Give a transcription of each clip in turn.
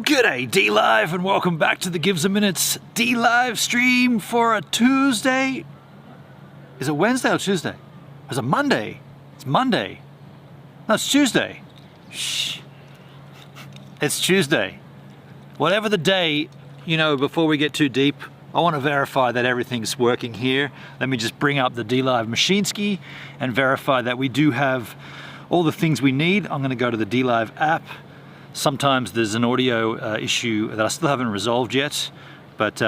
G'day D-Live and welcome back to the Gives a Minutes D-Live stream for a Tuesday. Is it Wednesday or Tuesday? Is it Monday? It's Monday. No, it's Tuesday. Shh. It's Tuesday. Whatever the day, before we get too deep, I want to verify that everything's working here. Let me just bring up the D-Live Machineski and verify that we do have all the things we need. I'm going to go to the D-Live app. Sometimes there's an audio issue that I still haven't resolved yet, but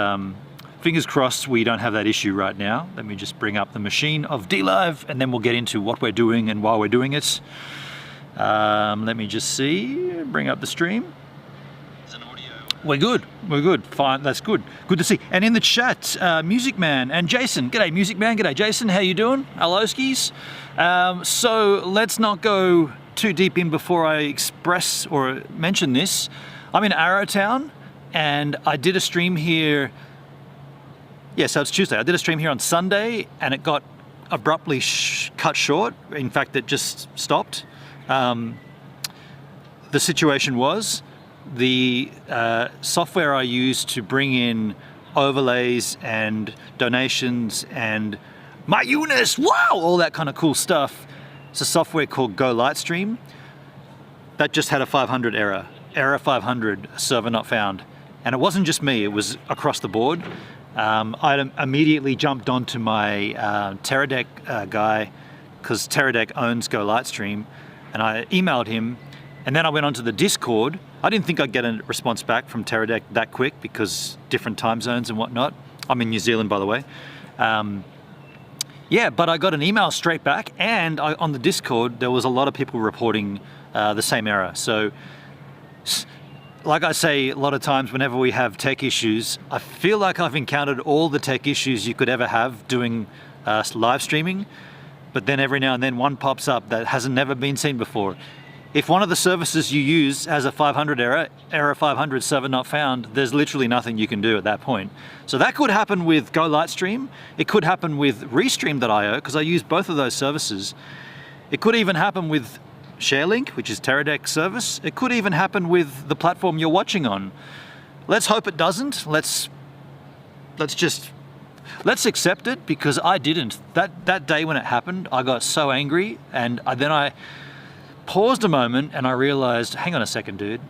fingers crossed we don't have that issue right now. Let me just bring up the machine of D-Live and then we'll get into what we're doing and why we're doing it. Let me just see, bring up the stream. We're good, fine, that's good. Good to see. And in the chat, Music Man and Jason. G'day Music Man, g'day Jason, how you doing? Hello skis. So let's not go too deep in before I express or mention this. I'm in Arrowtown and I did a stream here. Yeah, so it's Tuesday. I did a stream here on Sunday and it got abruptly cut short. In fact, it just stopped. The situation was the software I use to bring in overlays and donations and my Eunice, wow, all that kind of cool stuff. It's a software called Go Livestream that just had a 500 error 500, server not found. And it wasn't just me, it was across the board. I immediately jumped onto my Teradek guy, because Teradek owns Go Livestream, and I emailed him, and then I went onto the Discord. I didn't think I'd get a response back from Teradek that quick because different time zones and whatnot. I'm in New Zealand, by the way. Yeah, but I got an email straight back, and on the Discord, there was a lot of people reporting the same error. So, like I say a lot of times whenever we have tech issues, I feel like I've encountered all the tech issues you could ever have doing live streaming, but then every now and then one pops up that hasn't never been seen before. If one of the services you use has a 500 error 500 server not found, there's literally nothing you can do at that point. So that could happen with Go Livestream. It could happen with Restream.io, because I use both of those services. It could even happen with ShareLink, which is Teradek's service. It could even happen with the platform you're watching on. Let's hope it doesn't. Let's accept it, because I didn't. That day when it happened, I got so angry, and then I paused a moment and I realized, hang on a second, dude.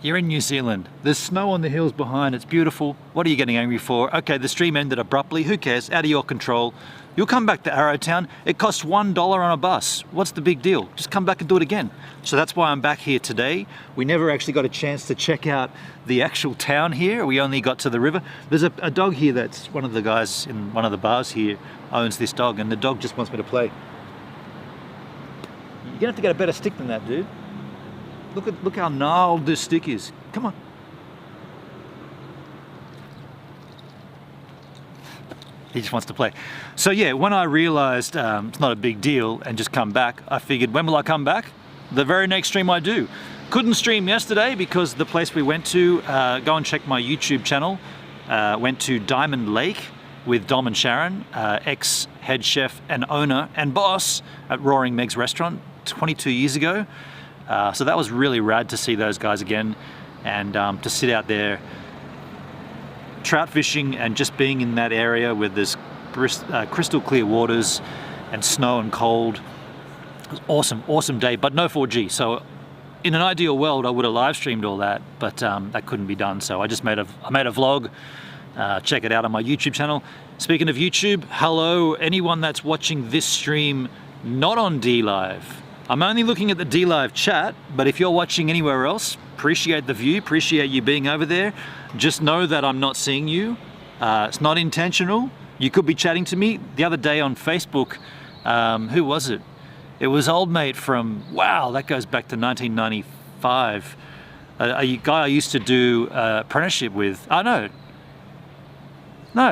You're in New Zealand. There's snow on the hills behind. It's beautiful. What are you getting angry for? Okay, the stream ended abruptly. Who cares? Out of your control. You'll come back to Arrowtown. It costs $1 on a bus. What's the big deal? Just come back and do it again. So that's why I'm back here today. We never actually got a chance to check out the actual town here. We only got to the river. There's a dog here that's one of the guys in one of the bars here owns this dog, and the dog just wants me to play. You're gonna have to get a better stick than that, dude. Look how gnarled this stick is. Come on. He just wants to play. So yeah, when I realized it's not a big deal and just come back, I figured, when will I come back? The very next stream I do. Couldn't stream yesterday because the place we went to, go and check my YouTube channel, went to Diamond Lake with Dom and Sharon, ex-head chef and owner and boss at Roaring Meg's restaurant 22 years ago. So that was really rad to see those guys again, and to sit out there trout fishing and just being in that area where there's crystal clear waters and snow and cold. It was awesome, awesome day, but no 4G. So in an ideal world, I would have live streamed all that, but that couldn't be done. So I just made a vlog. Check it out on my YouTube channel. Speaking of YouTube, hello, anyone that's watching this stream not on D-Live. I'm only looking at the D-Live chat, but if you're watching anywhere else, appreciate the view, appreciate you being over there. Just know that I'm not seeing you. It's not intentional. You could be chatting to me. The other day on Facebook, who was it? It was old mate from, wow, that goes back to 1995. A guy I used to do apprenticeship with. No,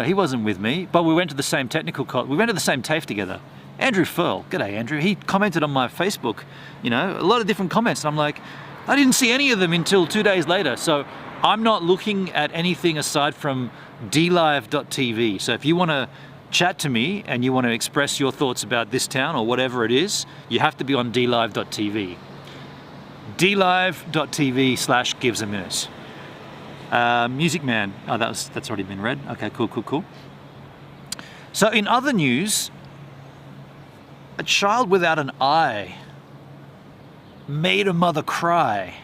he wasn't with me, but we went to the same we went to the same TAFE together. Andrew Furl, g'day Andrew, he commented on my Facebook, a lot of different comments, and I'm like, I didn't see any of them until 2 days later, so I'm not looking at anything aside from dlive.tv. So if you want to chat to me and you want to express your thoughts about this town or whatever it is, you have to be on dlive.tv. dlive.tv/givesaminute. Music Man. Oh, that's already been read. Okay, cool. So in other news, a child without an eye made a mother cry.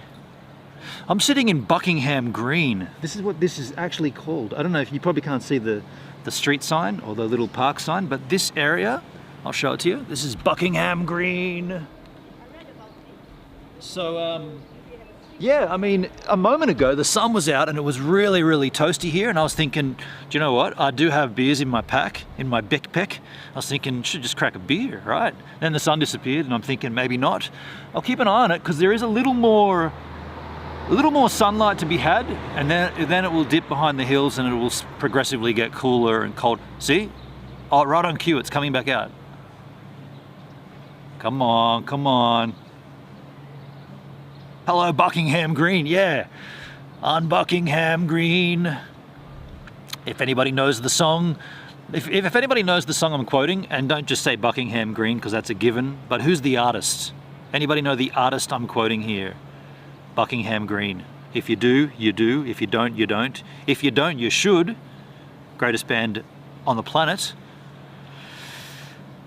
I'm sitting in Buckingham Green. This is what this is actually called. I don't know if you probably can't see the street sign or the little park sign, but this area, I'll show it to you. This is Buckingham Green. So, yeah, I mean, a moment ago the sun was out and it was really, really toasty here, and I was thinking, do you know what? I do have beers in my pack, in my backpack. I was thinking, should just crack a beer, right? Then the sun disappeared and I'm thinking maybe not. I'll keep an eye on it because there is a little more sunlight to be had, and then it will dip behind the hills and it will progressively get cooler and cold. See? Oh, right on cue, it's coming back out. Come on. Hello, Buckingham Green, yeah. On Buckingham Green. If anybody knows the song, if anybody knows the song I'm quoting, and don't just say Buckingham Green because that's a given, but who's the artist? Anybody know the artist I'm quoting here? Buckingham Green. If you do, you do. If you don't, you don't. If you don't, you should. Greatest band on the planet.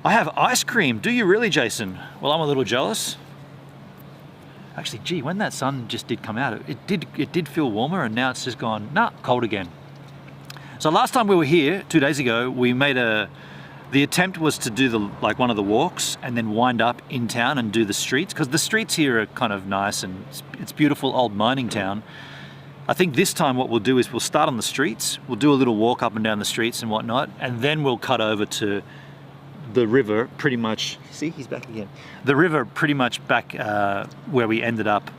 I have ice cream. Do you really, Jason? Well, I'm a little jealous. Actually, gee, when that sun just did come out, it did feel warmer, and now it's just gone, cold again. So last time we were here, 2 days ago, we made the attempt was to do one of the walks and then wind up in town and do the streets, because the streets here are kind of nice and it's beautiful old mining town. I think this time what we'll do is we'll start on the streets, we'll do a little walk up and down the streets and whatnot, and then we'll cut over to the river pretty much. See, he's back again. The river pretty much back where we ended up.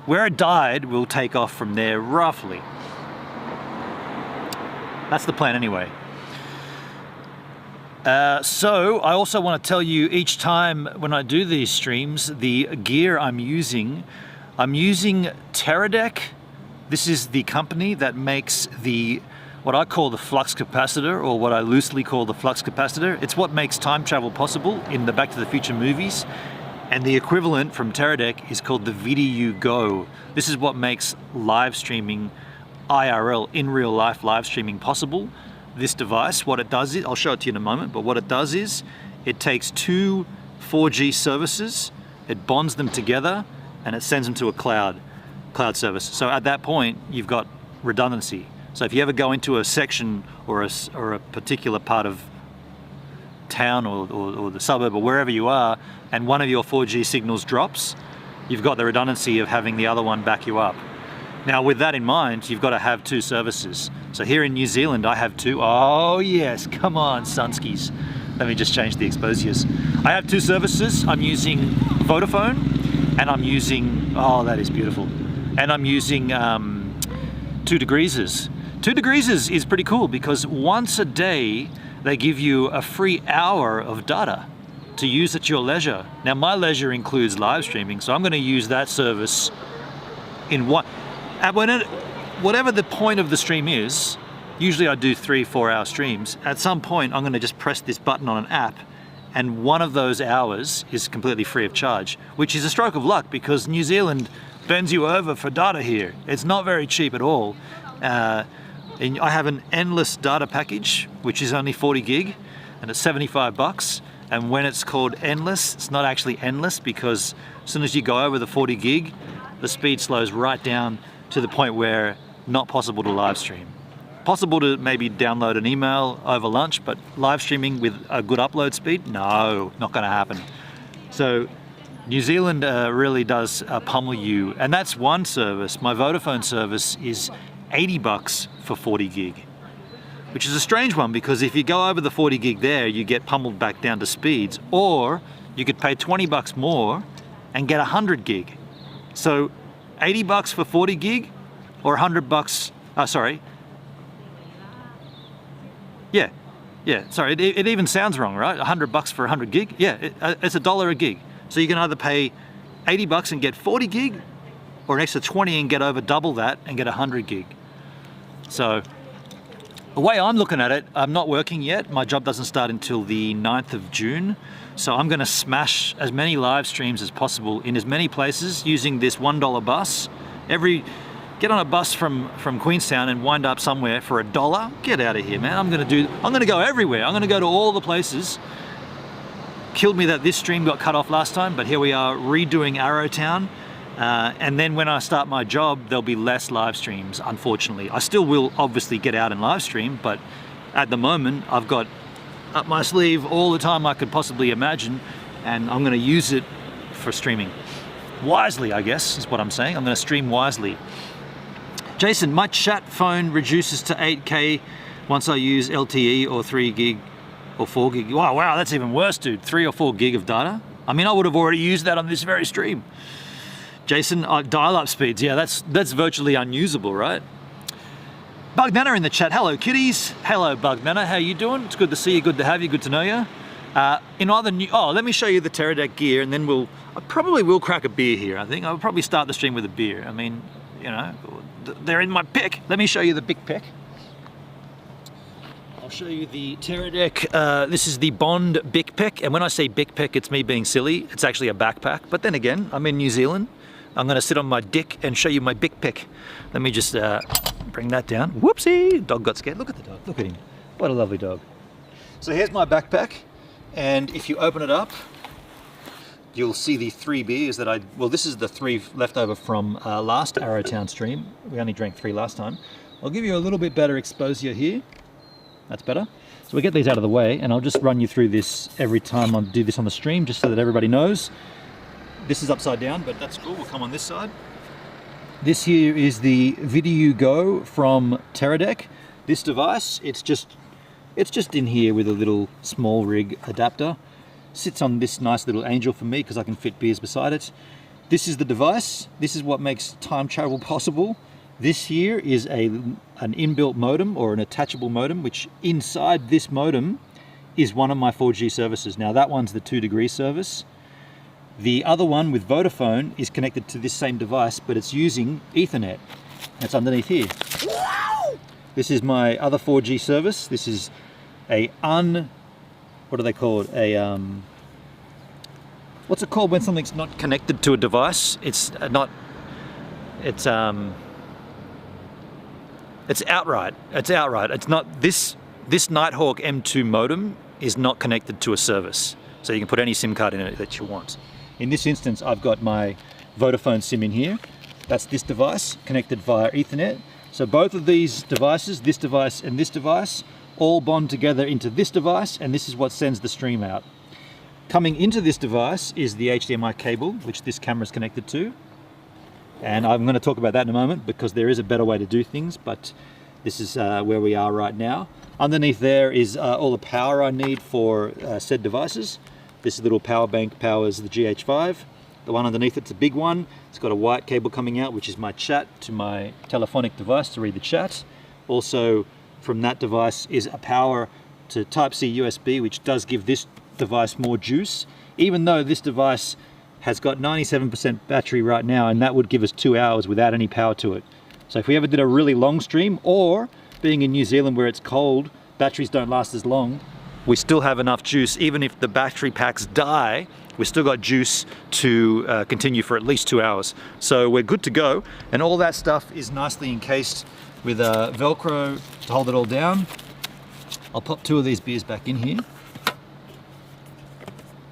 Where it died, we'll take off from there roughly. That's the plan anyway. So I also want to tell you each time when I do these streams, the gear I'm using Teradek. This is the company that makes what I call the flux capacitor, or what I loosely call the flux capacitor. It's what makes time travel possible in the Back to the Future movies. And the equivalent from Teradek is called the VDU Go. This is what makes live streaming, IRL, in real life live streaming possible. This device, what it does is, I'll show it to you in a moment, but what it does is it takes two 4G services, it bonds them together, and it sends them to a cloud service. So at that point, you've got redundancy. So if you ever go into a section or a particular part of town or the suburb or wherever you are, and one of your 4G signals drops, you've got the redundancy of having the other one back you up. Now with that in mind, you've got to have two services. So here in New Zealand, I have two. Oh yes, come on, Sunskis. Let me just change the exposures. I have two services. I'm using Vodafone, and I'm using, oh, that is beautiful. And I'm using 2 Degrees. 2 Degrees is pretty cool because once a day, they give you a free hour of data to use at your leisure. Now my leisure includes live streaming, so I'm going to use that service in whatever the point of the stream is. Usually I do 3-4 hour streams. At some point I'm going to just press this button on an app, and one of those hours is completely free of charge, which is a stroke of luck because New Zealand bends you over for data here. It's not very cheap at all. And I have an endless data package, which is only 40 gig, and it's $75. And when it's called endless, it's not actually endless, because as soon as you go over the 40 gig, the speed slows right down to the point where not possible to live stream. Possible to maybe download an email over lunch, but live streaming with a good upload speed, no, not going to happen. So New Zealand really does pummel you, and that's one service. My Vodafone service is $80 for 40 gig, which is a strange one because if you go over the 40 gig there, you get pummeled back down to speeds, or you could pay $20 more and get 100 gig. So $80 for 40 gig or $100, sorry, it even sounds wrong, right? $100 for 100 gig? Yeah, it's $1 a gig. So you can either pay $80 and get 40 gig, or an extra 20 and get over double that and get 100 gig. So The way I'm looking at it, I'm not working yet. My job doesn't start until the 9th of June. So I'm gonna smash as many live streams as possible in as many places using this $1 bus. Get on a bus from Queenstown and wind up somewhere for $1. Get out of here, man. I'm gonna go everywhere. I'm gonna go to all the places. Killed me that this stream got cut off last time, but here we are redoing Arrowtown. And then when I start my job, there'll be less live streams, unfortunately. I still will obviously get out and live stream, but at the moment, I've got up my sleeve all the time I could possibly imagine, and I'm gonna use it for streaming. Wisely, I guess, is what I'm saying. I'm gonna stream wisely. Jason, my chat phone reduces to 8K once I use LTE or 3 gig or 4 gig. Wow, that's even worse, dude. 3 or 4 gig of data. I mean, I would have already used that on this very stream. Jason, dial-up speeds, yeah, that's virtually unusable, right? Bugnana in the chat. Hello, kitties. Hello, Bugnana. How you doing? It's good to see you. Good to have you. Good to know you. Let me show you the Teradek gear, and then I probably will crack a beer here. I think I'll probably start the stream with a beer. I mean, you know, they're in my pick. Let me show you the big pick. I'll show you the Teradek. This is the Bond Big Pick, and when I say Big Pick, it's me being silly. It's actually a backpack. But then again, I'm in New Zealand. I'm gonna sit on my dick and show you my big pick. Let me just bring that down. Whoopsie, dog got scared. Look at the dog, look at him. What a lovely dog. So here's my backpack, and if you open it up, you'll see the 3 beers that this is the 3 left over from last Arrowtown stream. We only drank 3 last time. I'll give you a little bit better exposure here. That's better. So we get these out of the way, and I'll just run you through this every time I do this on the stream, just so that everybody knows. This is upside down, but that's cool. We'll come on this side. This here is the Video Go from Teradek. This device, it's just in here with a little small rig adapter. Sits on this nice little angel for me because I can fit beers beside it. This is the device. This is what makes time travel possible. This here is an inbuilt modem or an attachable modem, which inside this modem is one of my 4G services. Now that one's the 2 degree service. The other one with Vodafone is connected to this same device, but it's using Ethernet. That's underneath here. This is my other 4G service. This is what do they call it? What's it called when something's not connected to a device? It's outright. It's outright. It's not this Nighthawk M2 modem is not connected to a service. So you can put any SIM card in it that you want. In this instance, I've got my Vodafone SIM in here. That's this device connected via Ethernet. So both of these devices, this device and this device, all bond together into this device, and this is what sends the stream out. Coming into this device is the HDMI cable, which this camera is connected to. And I'm going to talk about that in a moment because there is a better way to do things, but this is where we are right now. Underneath there is all the power I need for said devices. This little power bank powers the GH5. The one underneath it's a big one. It's got a white cable coming out, which is my chat to my telephonic device to read the chat. Also from that device is a power to Type-C USB, which does give this device more juice, even though this device has got 97% battery right now, and that would give us 2 hours without any power to it. So if we ever did a really long stream, or being in New Zealand where it's cold, batteries don't last as long, we still have enough juice. Even if the battery packs die, we still got juice to continue for at least 2 hours. So we're good to go. And all that stuff is nicely encased with Velcro to hold it all down. I'll pop 2 of these beers back in here.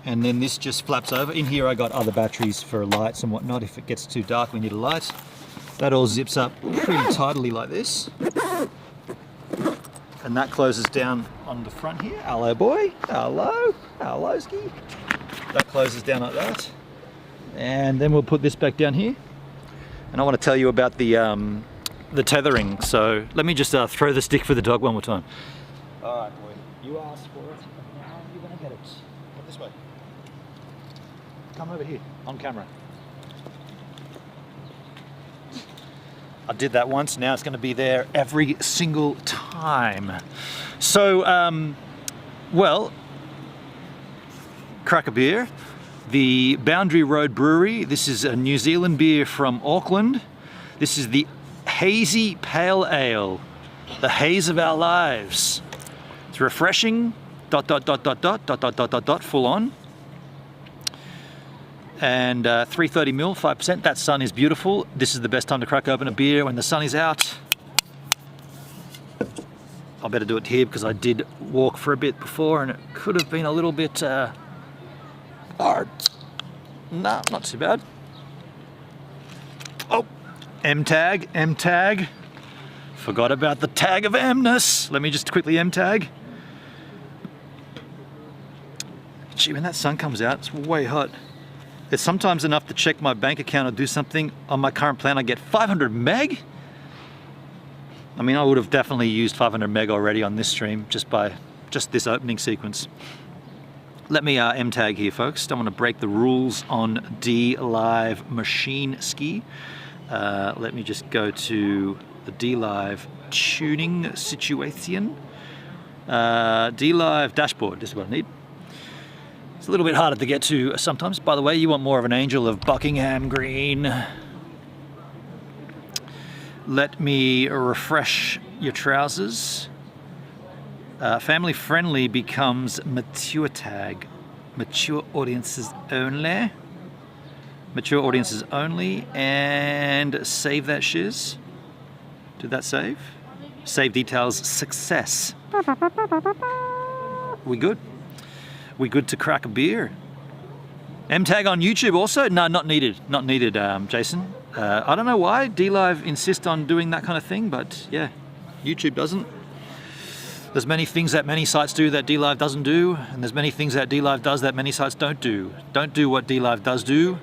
And then this just flaps over. In here I got other batteries for lights and whatnot. If it gets too dark, we need a light. That all zips up pretty tidily like this. And that closes down on the front here. Hello, boy. Hello. Hello, ski. That closes down like that. And then we'll put this back down here. And I want to tell you about the tethering. So let me just throw the stick for the dog one more time. All right, boy. You asked for it. Now you're going to get it. Come this way. Come over here on camera. I did that once, now it's going to be there every single time. So, well, crack a beer. The Boundary Road Brewery, this is a New Zealand beer from Auckland. This is the Hazy Pale Ale. The haze of our lives. It's refreshing, full on. And 330 mil, 5%. That sun is beautiful. This is the best time to crack open a beer, when the sun is out. I better do it here because I did walk for a bit before and it could have been a little bit hard. No, not too bad. Oh, M-tag. Forgot about the tag of M-ness. Let me just quickly M-tag. Gee, when that sun comes out, it's way hot. It's sometimes enough to check my bank account or do something. On my current plan, I get 500 meg. I mean, I would have definitely used 500 meg already on this stream just by this opening sequence. Let me M-tag here, folks. Don't want to break the rules on D-Live Machine Ski. Let me just go to the D-Live tuning situation. D-Live dashboard, this is what I need. It's a little bit harder to get to sometimes. By the way, you want more of an angel of Buckingham green. Let me refresh your trousers. Family friendly becomes mature tag. Mature audiences only. Mature audiences only. And save that shiz. Did that save? Save details success. We good? We good to crack a beer? M-tag on YouTube also? No, not needed. Not needed, Jason. I don't know why D-Live insists on doing that kind of thing, but yeah, YouTube doesn't. There's many things that many sites do that D-Live doesn't do, and there's many things that D-Live does that many sites don't do. Don't do what D-Live does do.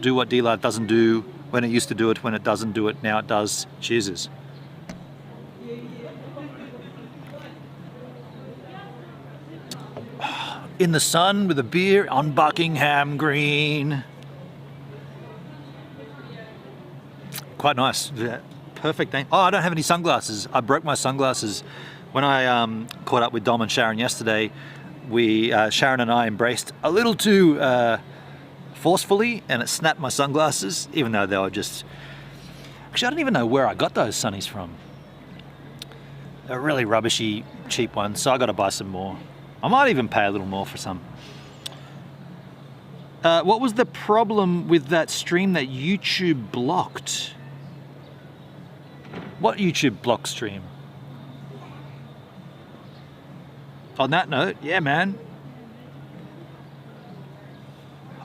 Do what D-Live doesn't do when it used to do it, when it doesn't do it, now it does. Cheers. In the sun with a beer on Buckingham Green. Quite nice. Yeah. Perfect name. Oh, I don't have any sunglasses. I broke my sunglasses. When I caught up with Dom and Sharon yesterday, Sharon and I embraced a little too forcefully, and it snapped my sunglasses, even though they were just... Actually, I don't even know where I got those sunnies from. They're really rubbishy, cheap ones, so I got to buy some more. I might even pay a little more for some. What was the problem with that stream that YouTube blocked? What YouTube block stream? On that note, yeah, man.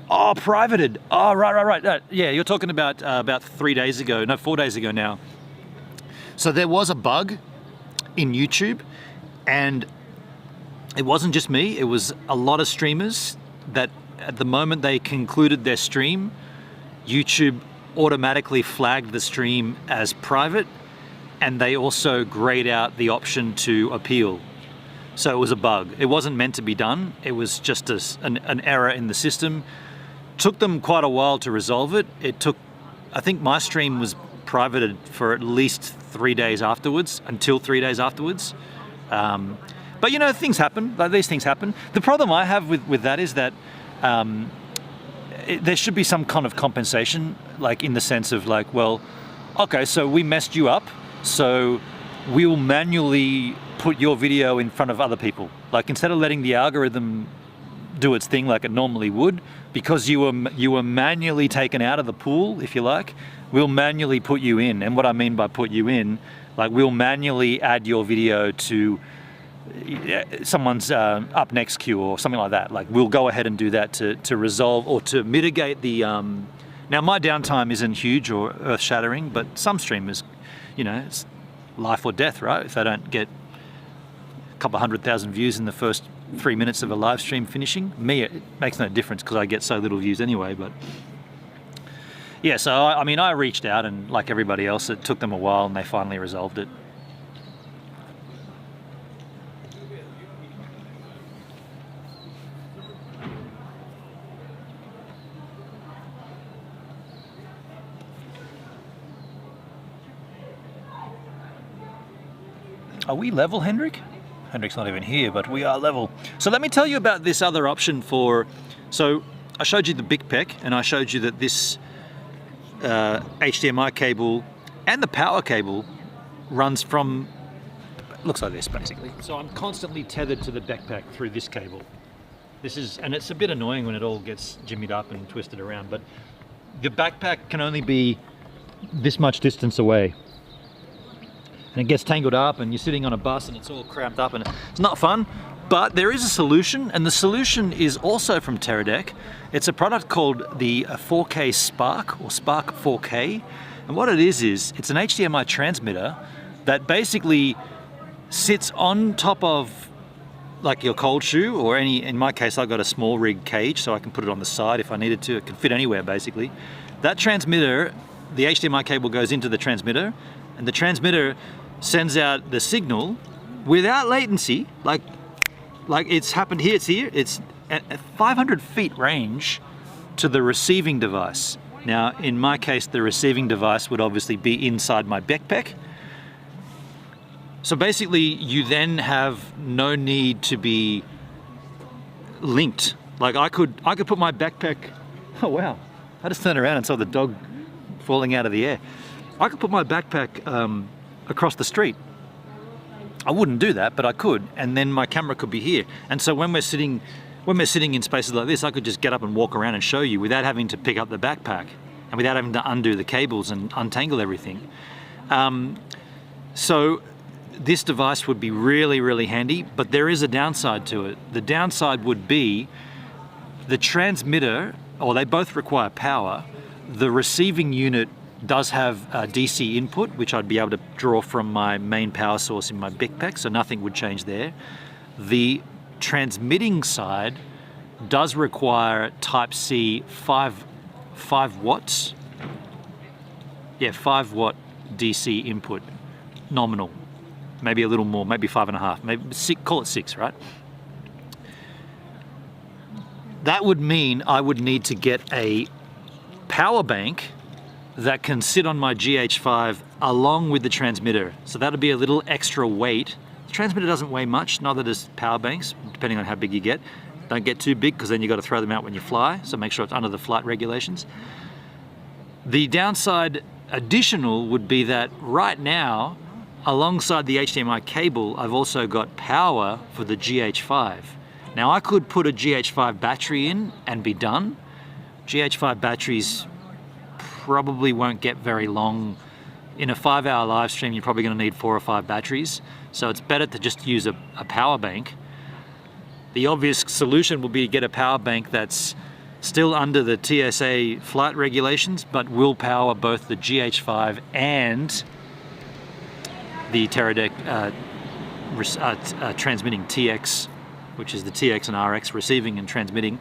Oh, privated. Oh, right. Yeah, you're talking about 3 days ago. No, 4 days ago now. So there was a bug in YouTube, and it wasn't just me. It was a lot of streamers that at the moment they concluded their stream, YouTube automatically flagged the stream as private, and they also grayed out the option to appeal. So it was a bug. It wasn't meant to be done. It was just an error in the system. Took them quite a while to resolve it. I think my stream was privated for at least 3 days afterwards, until 3 days afterwards. But you know, things happen, like these things happen. The problem I have with that is that there should be some kind of compensation, like in the sense of like, well, okay, so we messed you up, so we'll manually put your video in front of other people. Like instead of letting the algorithm do its thing like it normally would, because you were manually taken out of the pool, if you like, we'll manually put you in. And what I mean by put you in, like we'll manually add your video to someone's up next queue or something like that. Like we'll go ahead and do that to resolve or to mitigate the now my downtime isn't huge or earth-shattering, but some streamers, you know, it's life or death, right? If they don't get a couple 100,000 views in the first 3 minutes of a live stream finishing, me, it makes no difference because I get so little views anyway. But yeah, so I mean, I reached out, and like everybody else, it took them a while and they finally resolved it. Are we level, Hendrik? Hendrik's not even here, but we are level. So let me tell you about this other option for... So I showed you the Big Pec, and I showed you that this HDMI cable and the power cable runs from looks like this basically. So I'm constantly tethered to the backpack through this cable. And it's a bit annoying when it all gets jimmied up and twisted around, but the backpack can only be this much distance away. And it gets tangled up and you're sitting on a bus and it's all cramped up and it's not fun. But there is a solution, and the solution is also from Teradek. It's a product called the 4K Spark, or Spark 4K. And what it is it's an HDMI transmitter that basically sits on top of like your cold shoe, or in my case I've got a small rig cage so I can put it on the side if I needed to. It can fit anywhere basically. That transmitter, the HDMI cable goes into the transmitter, and the transmitter sends out the signal without latency, like it's happened here, it's at 500 feet range to the receiving device. Now, in my case, the receiving device would obviously be inside my backpack. So basically, you then have no need to be linked. Like I could put my backpack, oh wow, I just turned around and saw the dog falling out of the air. I could put my backpack across the street. I wouldn't do that, but I could, and then my camera could be here. And so when we're sitting in spaces like this, I could just get up and walk around and show you without having to pick up the backpack and without having to undo the cables and untangle everything. So this device would be really, really handy, but there is a downside to it. The downside would be the transmitter, or they both require power. The receiving unit does have a DC input, which I'd be able to draw from my main power source in my backpack, so nothing would change there. The transmitting side does require Type-C 5 watts. Yeah, 5 watt DC input, nominal. Maybe a little more, maybe 5.5, maybe call it 6, right? That would mean I would need to get a power bank that can sit on my GH5 along with the transmitter. So that'll be a little extra weight. The transmitter doesn't weigh much, neither does power banks, depending on how big you get. Don't get too big because then you've got to throw them out when you fly, so make sure it's under the flight regulations. The downside additional would be that right now, alongside the HDMI cable, I've also got power for the GH5. Now I could put a GH5 battery in and be done. GH5 batteries probably won't get very long. In a 5-hour live stream, you're probably going to need 4 or 5 batteries. So it's better to just use a power bank. The obvious solution will be to get a power bank that's still under the TSA flight regulations, but will power both the GH5 and the Teradek transmitting TX, which is the TX and RX receiving and transmitting,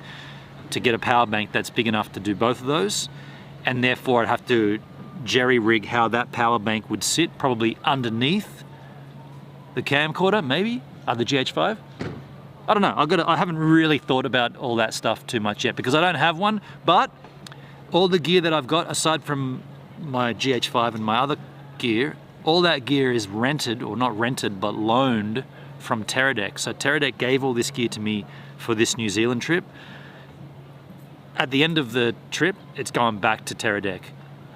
to get a power bank that's big enough to do both of those. And therefore I'd have to jerry-rig how that power bank would sit, probably underneath the camcorder, maybe, the GH5. I don't know, I haven't really thought about all that stuff too much yet because I don't have one, but all the gear that I've got, aside from my GH5 and my other gear, all that gear is rented, or not rented, but loaned from Teradek. So Teradek gave all this gear to me for this New Zealand trip. At the end of the trip, it's going back to Teradek.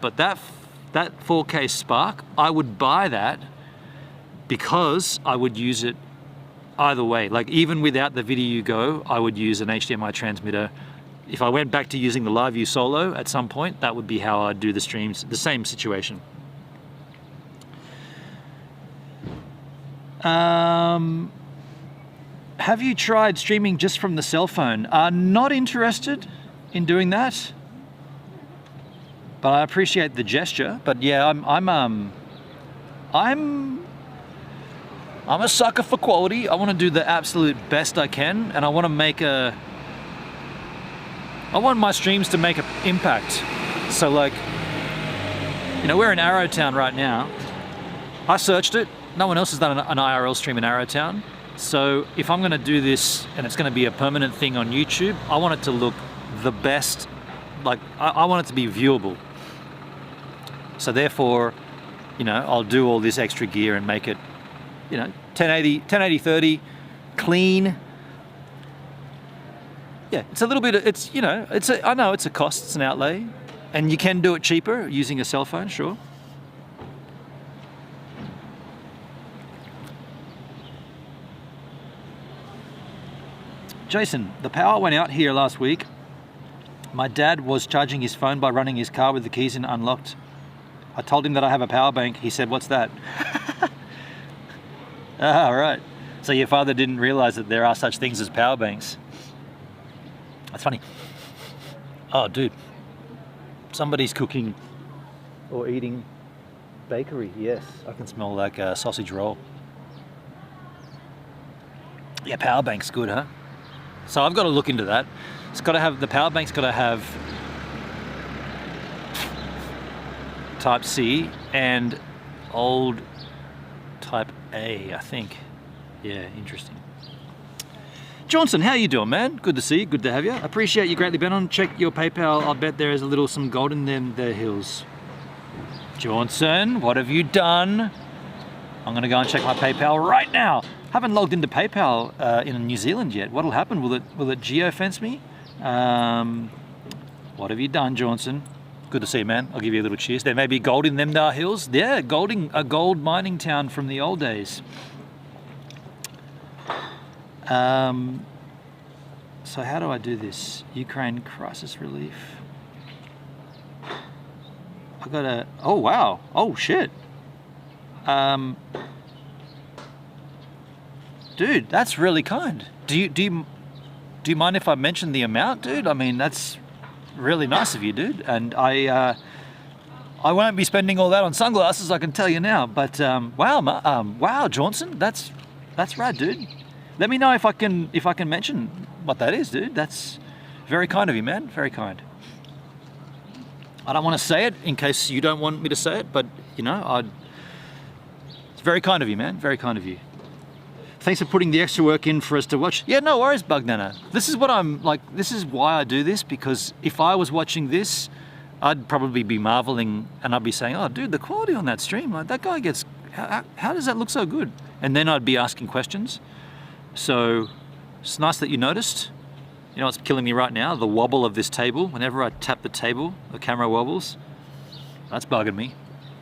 But that 4K Spark, I would buy that because I would use it either way. Like even without the Video Go, I would use an HDMI transmitter. If I went back to using the Live View Solo at some point, that would be how I'd do the streams, the same situation. Have you tried streaming just from the cell phone? Not interested in doing that, but I appreciate the gesture. But yeah, I'm a sucker for quality. I want to do the absolute best I can, and I want to I want my streams to make an impact. So like, we're in Arrowtown right now. I searched it. No one else has done an IRL stream in Arrowtown. So if I'm going to do this and it's going to be a permanent thing on YouTube, I want it to look the best. Like I want it to be viewable. So therefore, I'll do all this extra gear and make it, 1080/30, clean. Yeah, it's a little bit. I know it's a cost, it's an outlay, and you can do it cheaper using a cell phone, sure. Jason, the power went out here last week. My dad was charging his phone by running his car with the keys in unlocked. I told him that I have a power bank. He said, "What's that?" Ah, right. So your father didn't realize that there are such things as power banks. That's funny. Oh, dude. Somebody's cooking or eating bakery. Yes, I can smell like a sausage roll. Yeah, power bank's good, huh? So I've got to look into that. It's got to have, the power bank's got to have Type C and old Type A, I think. Yeah, interesting. Johnson, how you doing, man? Good to see you. Good to have you. Appreciate you greatly, Ben. Check your PayPal. I bet there is some gold in them there hills. Johnson, what have you done? I'm going to go and check my PayPal right now. Haven't logged into PayPal in New Zealand yet. What'll happen? Will it geofence me? What have you done, Johnson? Good to see you, man. I'll give you a little cheers. There may be gold in them there hills. Yeah, a gold mining town from the old days. So how do I do this? Ukraine crisis relief. I gotta, oh wow, oh shit. Dude, that's really kind. Do you mind if I mention the amount, dude? I mean, that's really nice of you, dude. And I won't be spending all that on sunglasses, I can tell you now. But wow, Johnson, that's rad, dude. Let me know if I can mention what that is, dude. That's very kind of you, man. Very kind. I don't want to say it in case you don't want me to say it, but you know, it's very kind of you, man. Very kind of you. Thanks for putting the extra work in for us to watch. Yeah, no worries, Bug Nana. This is what I'm like. This is why I do this, because if I was watching this, I'd probably be marveling and I'd be saying, "Oh, dude, the quality on that stream, like that guy gets. How does that look so good?" And then I'd be asking questions. So it's nice that you noticed. You know what's killing me right now? The wobble of this table. Whenever I tap the table, the camera wobbles. That's bugging me.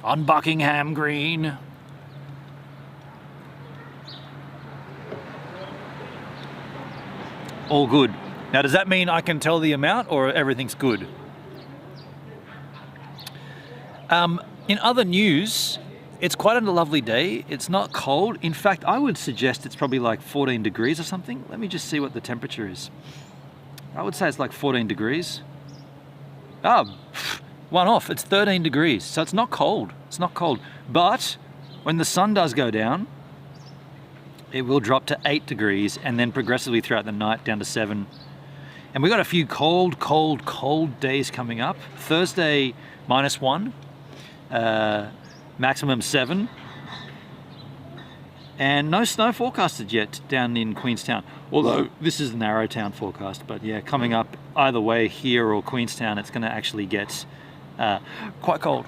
On Buckingham Green. All good. Now, does that mean I can tell the amount or everything's good? In other news, it's quite a lovely day. It's not cold. In fact, I would suggest it's probably like 14 degrees or something. Let me just see what the temperature is. I would say it's like 14 degrees. Oh, one off. It's 13 degrees. So it's not cold. It's not cold. But when the sun does go down, it will drop to 8 degrees and then progressively throughout the night down to 7. And we've got a few cold days coming up. Thursday, -1. Maximum 7. And no snow forecasted yet down in Queenstown. Although this is an Arrowtown forecast, but yeah, coming up either way here or Queenstown, it's going to actually get quite cold.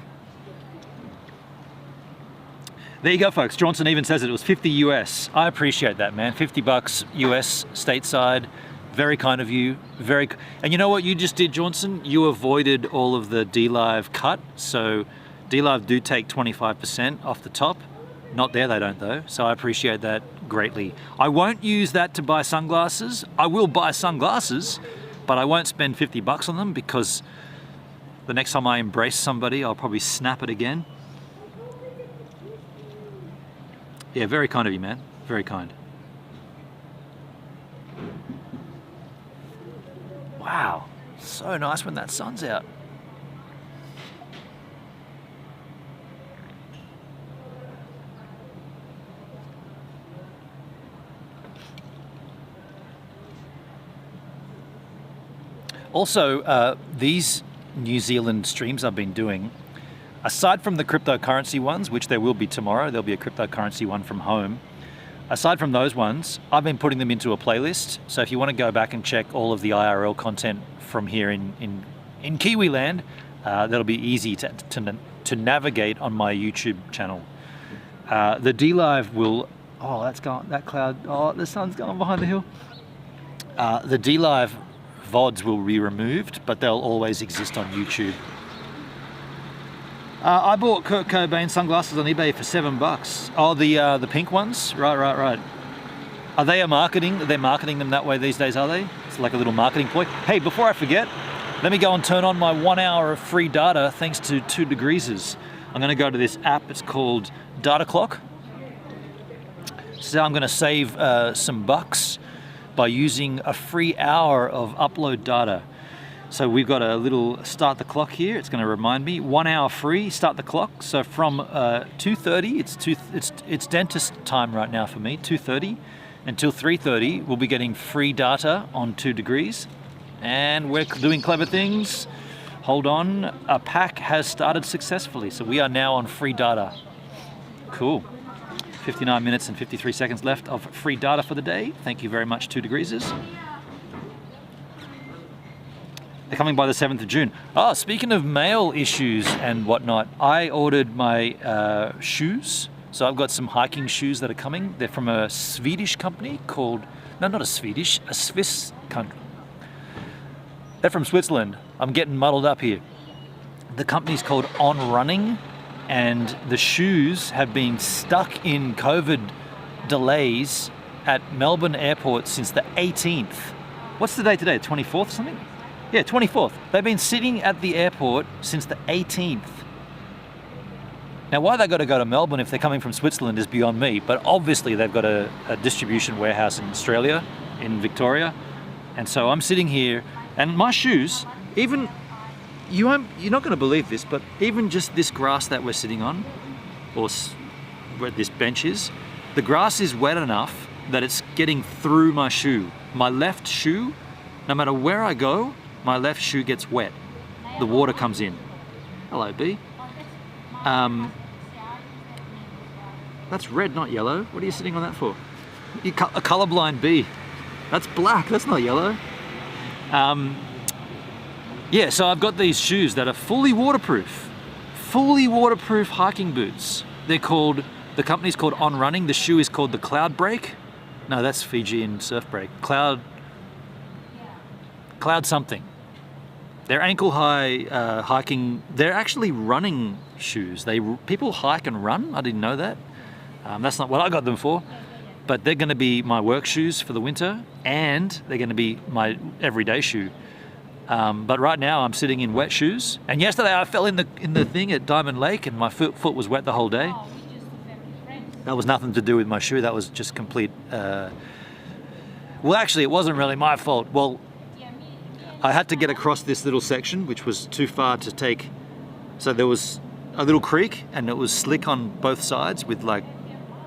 There you go, folks. Johnson even says it was 50 US. I appreciate that, man. $50 US stateside. Very kind of you. And you know what you just did, Johnson? You avoided all of the D-Live cut. So D-Live do take 25% off the top. Not there, they don't though. So I appreciate that greatly. I won't use that to buy sunglasses. I will buy sunglasses, but I won't spend $50 on them because the next time I embrace somebody, I'll probably snap it again. Yeah, very kind of you, man. Very kind. Wow, so nice when that sun's out. Also, these New Zealand streams I've been doing, aside from the cryptocurrency ones, which there will be tomorrow, there'll be a cryptocurrency one from home. Aside from those ones, I've been putting them into a playlist. So if you want to go back and check all of the IRL content from here in Kiwi land, that'll be easy to navigate on my YouTube channel. The D-Live will, oh, that's gone, that cloud, oh, the sun's gone behind the hill. The D-Live VODs will be removed, but they'll always exist on YouTube. I bought Kurt Cobain sunglasses on eBay for $7. Oh, the pink ones? Right. Are they they're marketing them that way these days, are they? It's like a little marketing ploy. Hey, before I forget, let me go and turn on my 1 hour of free data thanks to 2 Degrees. I'm going to go to this app. It's called Data Clock. So I'm going to save some bucks by using a free hour of upload data. So we've got a little start the clock here. It's going to remind me 1 hour free. Start the clock. So from 2:30, it's dentist time right now for me. 2:30 until 3:30, we'll be getting free data on 2 Degrees, and we're doing clever things. Hold on, a pack has started successfully, so we are now on free data. Cool. 59 minutes and 53 seconds left of free data for the day. Thank you very much, 2 Degrees. They're coming by the 7th of June. Oh, speaking of mail issues and whatnot, I ordered my shoes. So I've got some hiking shoes that are coming. They're from a Swedish company called, no, not a Swedish, a Swiss country. They're from Switzerland. I'm getting muddled up here. The company's called On Running, and the shoes have been stuck in COVID delays at Melbourne Airport since the 18th. What's the date today? 24th or something? Yeah, 24th. They've been sitting at the airport since the 18th. Now, why they got to go to Melbourne if they're coming from Switzerland is beyond me, but obviously they've got a distribution warehouse in Australia, in Victoria, and so I'm sitting here, and my shoes, even, you're not going to believe this, but even just this grass that we're sitting on, or where this bench is, the grass is wet enough that it's getting through my shoe. My left shoe, no matter where I go, my left shoe gets wet. The water comes in. Hello, B. That's red, not yellow. What are you sitting on that for? A colorblind bee. That's black, that's not yellow. Yeah, so I've got these shoes that are fully waterproof hiking boots. They're called, the company's called On Running. The shoe is called the Cloud Break. No, that's Fijian surf break. Cloud something. They're ankle high hiking. They're actually running shoes. People hike and run. I didn't know that. That's not what I got them for. But they're going to be my work shoes for the winter, and they're going to be my everyday shoe. But right now I'm sitting in wet shoes. And yesterday I fell in the thing at Diamond Lake, and my foot was wet the whole day. That was nothing to do with my shoe. That was just complete. Well, actually, it wasn't really my fault. Well, I had to get across this little section, which was too far to take. So there was a little creek, and it was slick on both sides with like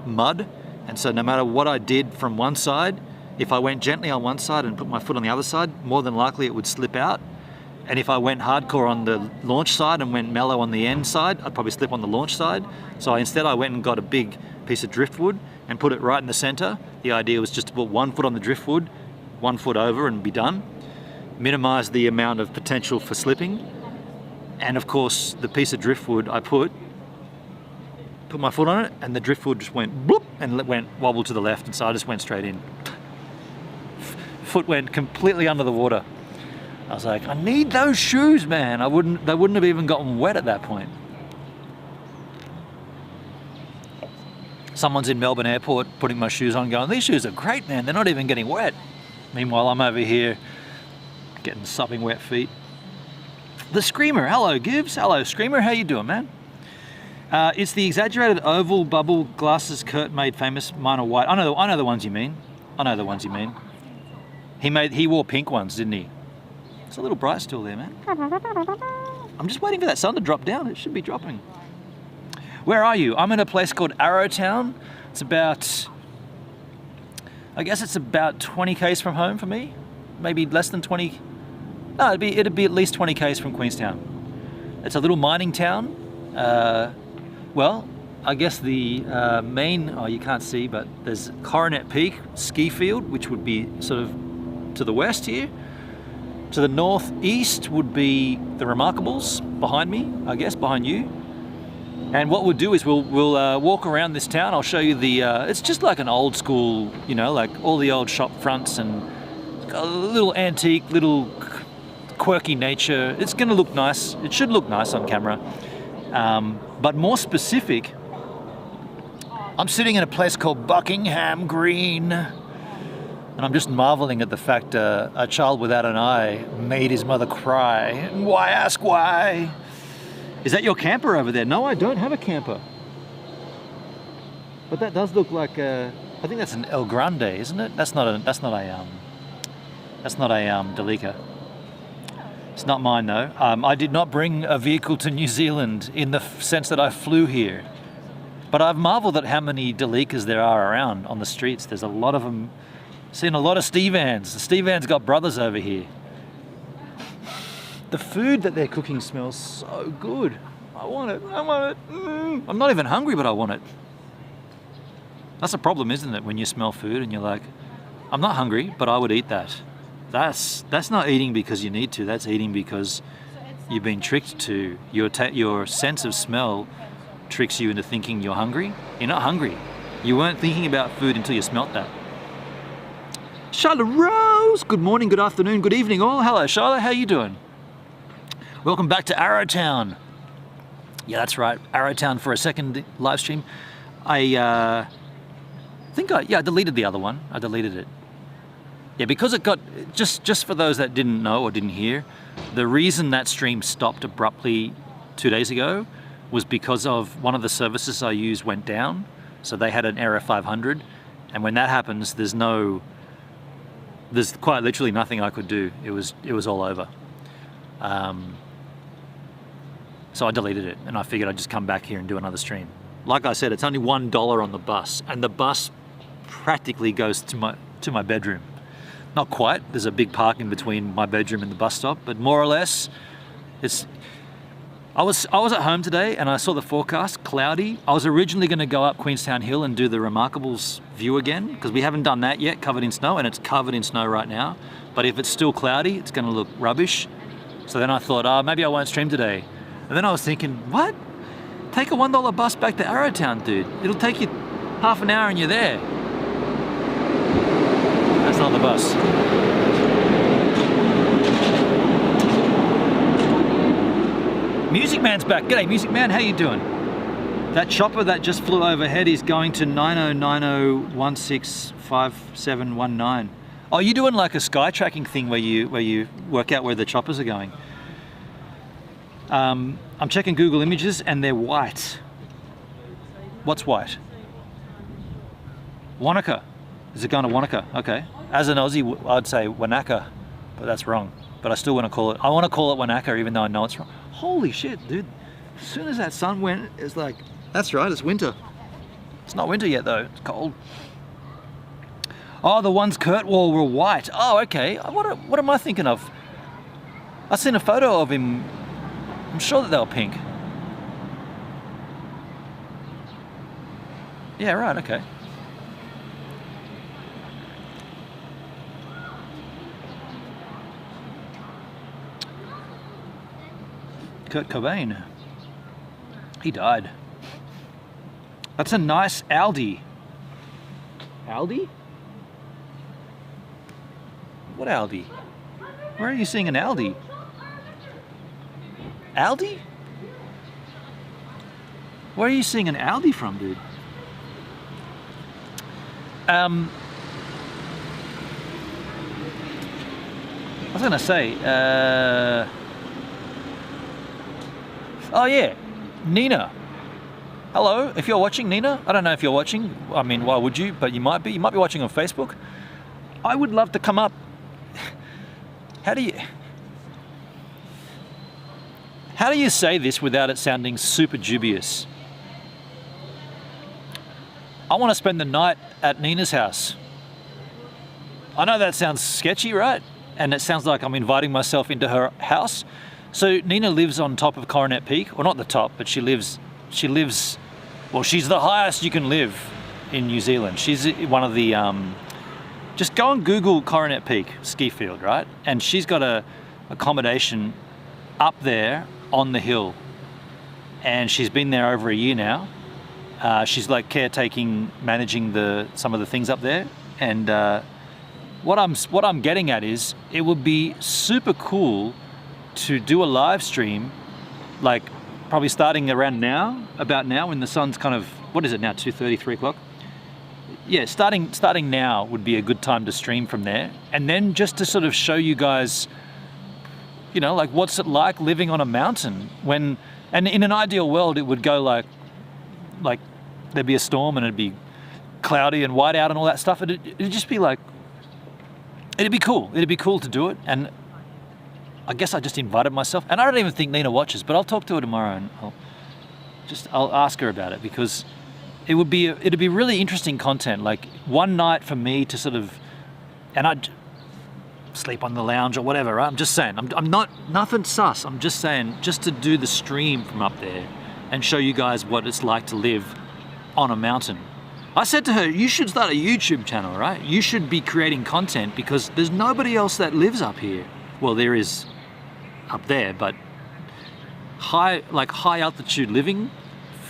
mud. And so no matter what I did from one side, if I went gently on one side and put my foot on the other side, more than likely it would slip out. And if I went hardcore on the launch side and went mellow on the end side, I'd probably slip on the launch side. So instead I went and got a big piece of driftwood and put it right in the center. The idea was just to put 1 foot on the driftwood, 1 foot over, and be done. Minimize the amount of potential for slipping. And of course, the piece of driftwood I put my foot on it, and the driftwood just went bloop, and went wobble to the left, and so I just went straight in. Foot went completely under the water. I was like, I need those shoes, man. They wouldn't have even gotten wet at that point. Someone's in Melbourne Airport putting my shoes on going, these shoes are great, man. They're not even getting wet. Meanwhile, I'm over here getting sopping wet feet. The Screamer, hello Gibbs. Hello Screamer, how you doing, man? It's the exaggerated oval bubble glasses Kurt made famous. Mine are white. I know the ones you mean. He wore pink ones, didn't he? It's a little bright still there, man. I'm just waiting for that sun to drop down. It should be dropping. Where are you? I'm in a place called Arrowtown. It's about, I guess it's about 20 k's from home for me. Maybe less than 20. No, it'd be at least 20 k's from Queenstown. It's a little mining town. Well, I guess the main, you can't see, but there's Coronet Peak ski field, which would be sort of to the west here. To the northeast would be the Remarkables behind me, I guess, behind you. And what we'll do is we'll walk around this town. I'll show you it's just like an old school, like all the old shop fronts, and it's got a little antique, little quirky nature. It's gonna look nice. It should look nice on camera. But more specific, I'm sitting in a place called Buckingham Green. And I'm just marveling at the fact a child without an eye made his mother cry. And why ask why? Is that your camper over there? No, I don't have a camper. But that does look like I think that's an El Grande, isn't it? That's not a Delica. It's not mine though. I did not bring a vehicle to New Zealand in the sense that I flew here. But I've marveled at how many Delicas there are around on the streets. There's a lot of them. Seen a lot of Stevans. The Stevans got brothers over here. The food that they're cooking smells so good. I want it. I'm not even hungry, but I want it. That's a problem, isn't it? When you smell food and you're like, I'm not hungry, but I would eat that. That's not eating because you need to. That's eating because you've been tricked to. Your sense of smell tricks you into thinking you're hungry. You're not hungry. You weren't thinking about food until you smelt that. Charlotte Rose, good morning, good afternoon, good evening all. Hello Charlotte, how you doing? Welcome back to Arrowtown. Yeah, that's right, Arrowtown for a second live stream. I think I deleted the other one. I deleted it. Yeah, because it got, just for those that didn't know or didn't hear, the reason that stream stopped abruptly 2 days ago was because of one of the services I used went down. So they had an error 500, and when that happens, there's quite literally nothing I could do. It was all over. So I deleted it, and I figured I'd just come back here and do another stream. Like I said, it's only $1 on the bus, and the bus practically goes to my bedroom. Not quite. There's a big park in between my bedroom and the bus stop, but more or less, it's. I was at home today and I saw the forecast, cloudy. I was originally going to go up Queenstown Hill and do the Remarkables view again, because we haven't done that yet, covered in snow, and it's covered in snow right now. But if it's still cloudy, it's going to look rubbish. So then I thought, maybe I won't stream today. And then I was thinking, what? Take a $1 bus back to Arrowtown, dude. It'll take you half an hour and you're there. That's not the bus. Music Man's back. G'day, Music Man. How you doing? That chopper that just flew overhead is going to 9090165719. Oh, you doing like a sky tracking thing where you work out where the choppers are going? I'm checking Google Images and they're white. What's white? Wanaka. Is it going to Wanaka? Okay. As an Aussie, I'd say Wanaka, but that's wrong. But I still want to call it. I want to call it Wanaka, even though I know it's wrong. Holy shit, dude! As soon as that sun went, it's like, that's right, it's winter. It's not winter yet though. It's cold. Oh, the ones Kurt wore were white. Oh, okay. What am I thinking of? I seen a photo of him. I'm sure that they were pink. Yeah, right. Okay. Kurt Cobain. He died. That's a nice Aldi. Aldi? What Aldi? Where are you seeing an Aldi? Aldi? Where are you seeing an Aldi from, dude? I was gonna say, oh yeah, Nina. Hello, if you're watching, Nina. I don't know if you're watching. I mean, why would you? But you might be. You might be watching on Facebook. I would love to come up. How do you say this without it sounding super dubious? I want to spend the night at Nina's house. I know that sounds sketchy, right? And it sounds like I'm inviting myself into her house. So Nina lives on top of Coronet Peak, well not the top, but she lives, well she's the highest you can live in New Zealand. She's one of the, just go and Google Coronet Peak ski field, right? And she's got a accommodation up there on the hill. And she's been there over a year now. She's like caretaking, managing some of the things up there. And what I'm getting at is, it would be super cool to do a live stream, like probably starting around now, about now, when the sun's kind of, what is it now, 2:30, 3 o'clock? yeah, starting now would be a good time to stream from there, and then just to sort of show you guys, you know, like what's it like living on a mountain when, and in an ideal world it would go like there'd be a storm and it'd be cloudy and white out and all that stuff. It'd just be like, it'd be cool. It'd be cool to do it. And I guess I just invited myself, and I don't even think Nina watches, but I'll talk to her tomorrow and I'll ask her about it, because it'd be really interesting content. Like one night for me to sort of, and I'd sleep on the lounge or whatever, right? I'm just saying, I'm not, nothing sus. I'm just saying, just to do the stream from up there and show you guys what it's like to live on a mountain. I said to her, you should start a YouTube channel, right? You should be creating content, because there's nobody else that lives up here. Well, there is up there, but high altitude living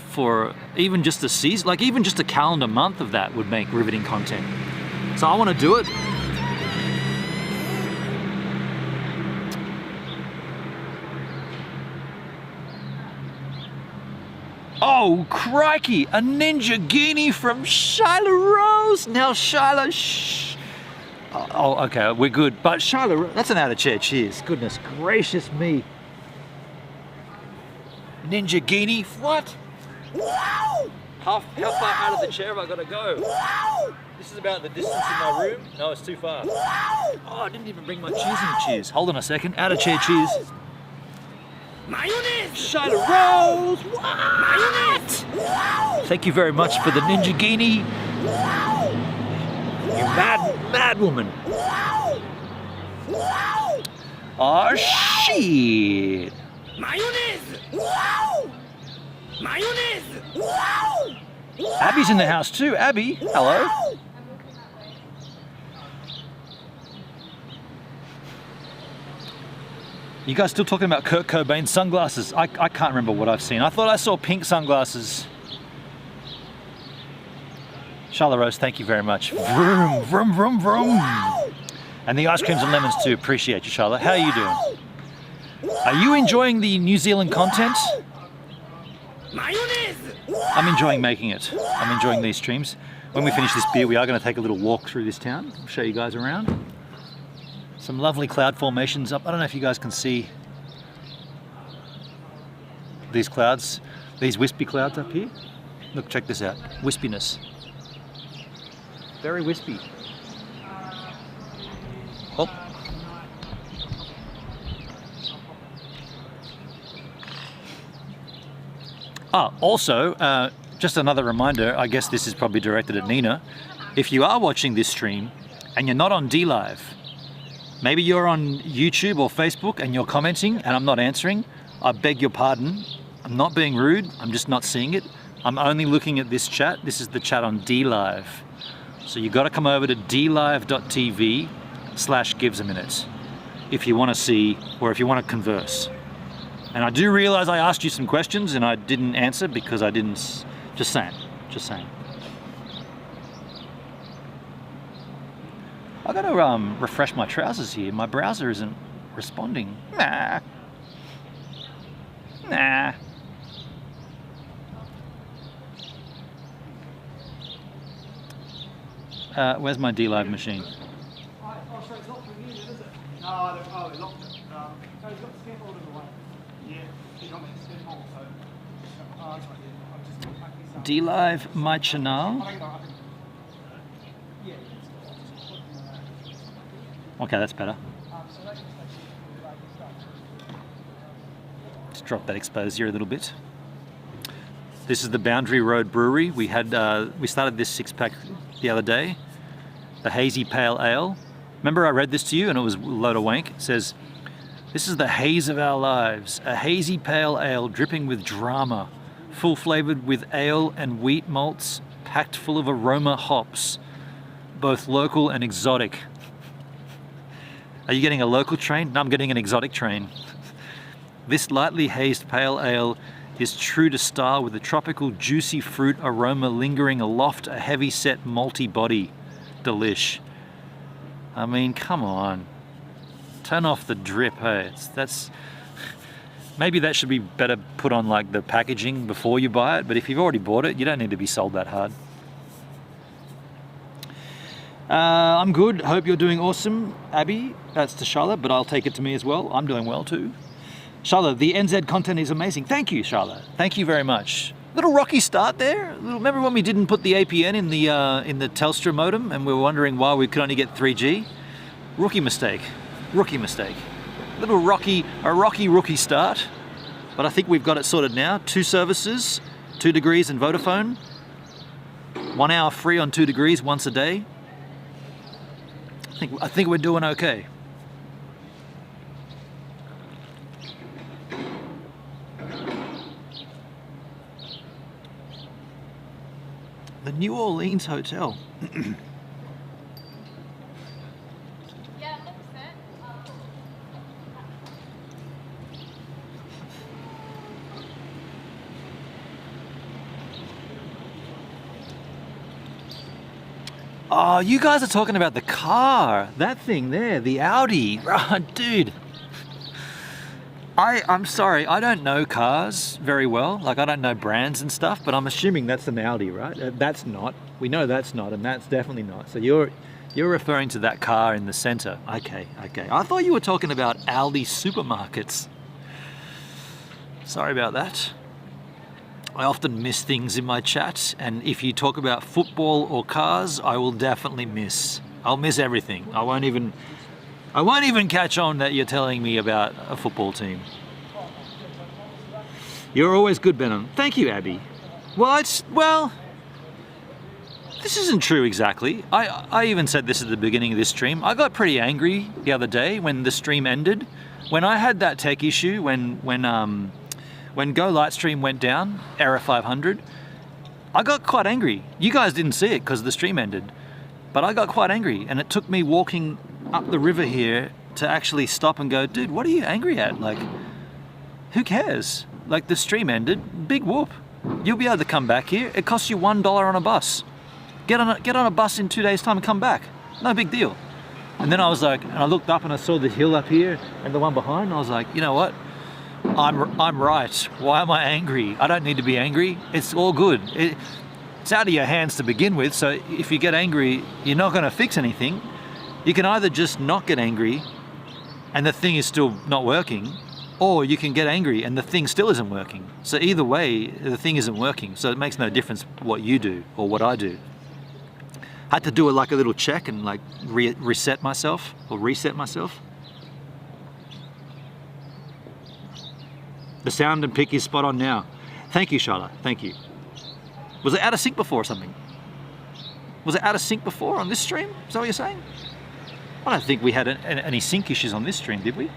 for even just a season, like even just a calendar month of that would make riveting content. So I want to do it. Oh, crikey, a Ninja Guinea from Shyla Rose. Now, Shyla, shh. Oh, okay, we're good. But Shyla, that's an out of chair cheers. Goodness gracious me. Ninja Guinea, what? How far out of the chair have I got to go? This is about the distance in my room. No, it's too far. Oh, I didn't even bring my cheers in the cheers. Hold on a second. Out of chair cheers. Mayonnaise! Shyla Rose! What? Thank you very much for the Ninja Guinea. You mad woman. Oh shit! Mayonnaise! Mayonnaise! Abby's in the house too. Abby, hello. You guys still talking about Kurt Cobain's sunglasses? I can't remember what I've seen. I thought I saw pink sunglasses. Shyla Rose, thank you very much. Vroom, vroom, vroom, vroom. And the ice creams and lemons too. Appreciate you, Shyla. How are you doing? Are you enjoying the New Zealand content? I'm enjoying making it. I'm enjoying these streams. When we finish this beer, we are going to take a little walk through this town. I'll show you guys around. Some lovely cloud formations up. I don't know if you guys can see these clouds, these wispy clouds up here. Look, check this out. Wispiness. Very wispy. Oh. Also, just another reminder, I guess this is probably directed at Nina. If you are watching this stream and you're not on DLive, maybe you're on YouTube or Facebook and you're commenting and I'm not answering, I beg your pardon. I'm not being rude, I'm just not seeing it. I'm only looking at this chat. This is the chat on DLive. So you got to come over to dlive.tv/givesaminute if you want to see, or if you want to converse. And I do realize I asked you some questions and I didn't answer because I didn't, just saying. I gotta refresh my trousers here. My browser isn't responding. Nah. Where's my DLive machine? Oh, sorry, it's not for you, is it? No, it locked it. So he's got the spare hold in the way. Yeah, he's got the spare hold, so... Oh, that's right, yeah. I'll just pack this up. DLive my channel. Yeah. Okay, that's better. Just drop that exposure a little bit. This is the Boundary Road Brewery. We started this 6-pack the other day. The Hazy Pale Ale. Remember I read this to you and it was a load of wank? It says, "This is the haze of our lives. A hazy pale ale dripping with drama, full flavored with ale and wheat malts, packed full of aroma hops, both local and exotic." Are you getting a local train? No, I'm getting an exotic train. This lightly hazed pale ale is true to style with a tropical juicy fruit aroma lingering aloft a heavy-set malty body. Delish. I mean, come on. Turn off the drip, hey. Maybe that should be better put on like the packaging before you buy it, but if you've already bought it, you don't need to be sold that hard. I'm good. Hope you're doing awesome, Abby. That's to Charlotte, but I'll take it to me as well. I'm doing well too. Charlotte, the NZ content is amazing. Thank you, Charlotte. Thank you very much. Little rocky start there. Remember when we didn't put the APN in the Telstra modem and we were wondering why we could only get 3G? Rookie mistake. Rookie mistake. A rocky rookie start. But I think we've got it sorted now. 2 services, 2 degrees and Vodafone. 1 hour free on 2 degrees once a day. I think we're doing okay. The New Orleans Hotel. Oh, you guys are talking about the car. That thing there, the Audi. Dude. I'm sorry, I don't know cars very well. Like, I don't know brands and stuff, but I'm assuming that's an Audi, right? That's not. We know that's not, and that's definitely not. So you're referring to that car in the center. Okay. I thought you were talking about Aldi supermarkets. Sorry about that. I often miss things in my chat, and if you talk about football or cars, I will definitely miss. I'll miss everything. I won't even catch on that you're telling me about a football team. You're always good, Benham. Thank you, Abby. Well, this isn't true exactly. I even said this at the beginning of this stream. I got pretty angry the other day when the stream ended. When I had that tech issue, when Go Lightstream went down, error 500, I got quite angry. You guys didn't see it because the stream ended, but I got quite angry, and it took me walking up the river here to actually stop and go, dude, what are you angry at? Like, who cares? Like, the stream ended, big whoop. You'll be able to come back here. It costs you $1 on a bus. Get on a bus in 2 days' time and come back. No big deal. And then I was like, and I looked up and I saw the hill up here and the one behind, and I was like, you know what? I'm right. Why am I angry? I don't need to be angry. It's all good. It's out of your hands to begin with, so if you get angry, you're not going to fix anything. You can either just not get angry and the thing is still not working, or you can get angry and the thing still isn't working. So either way, the thing isn't working, so it makes no difference what you do or what I do. I had to do like a little check and like reset myself. The sound and pick is spot on now. Thank you, Charlotte. Thank you. Was it out of sync before or something? Was it out of sync before on this stream? Is that what you're saying? I don't think we had any sync issues on this stream, did we?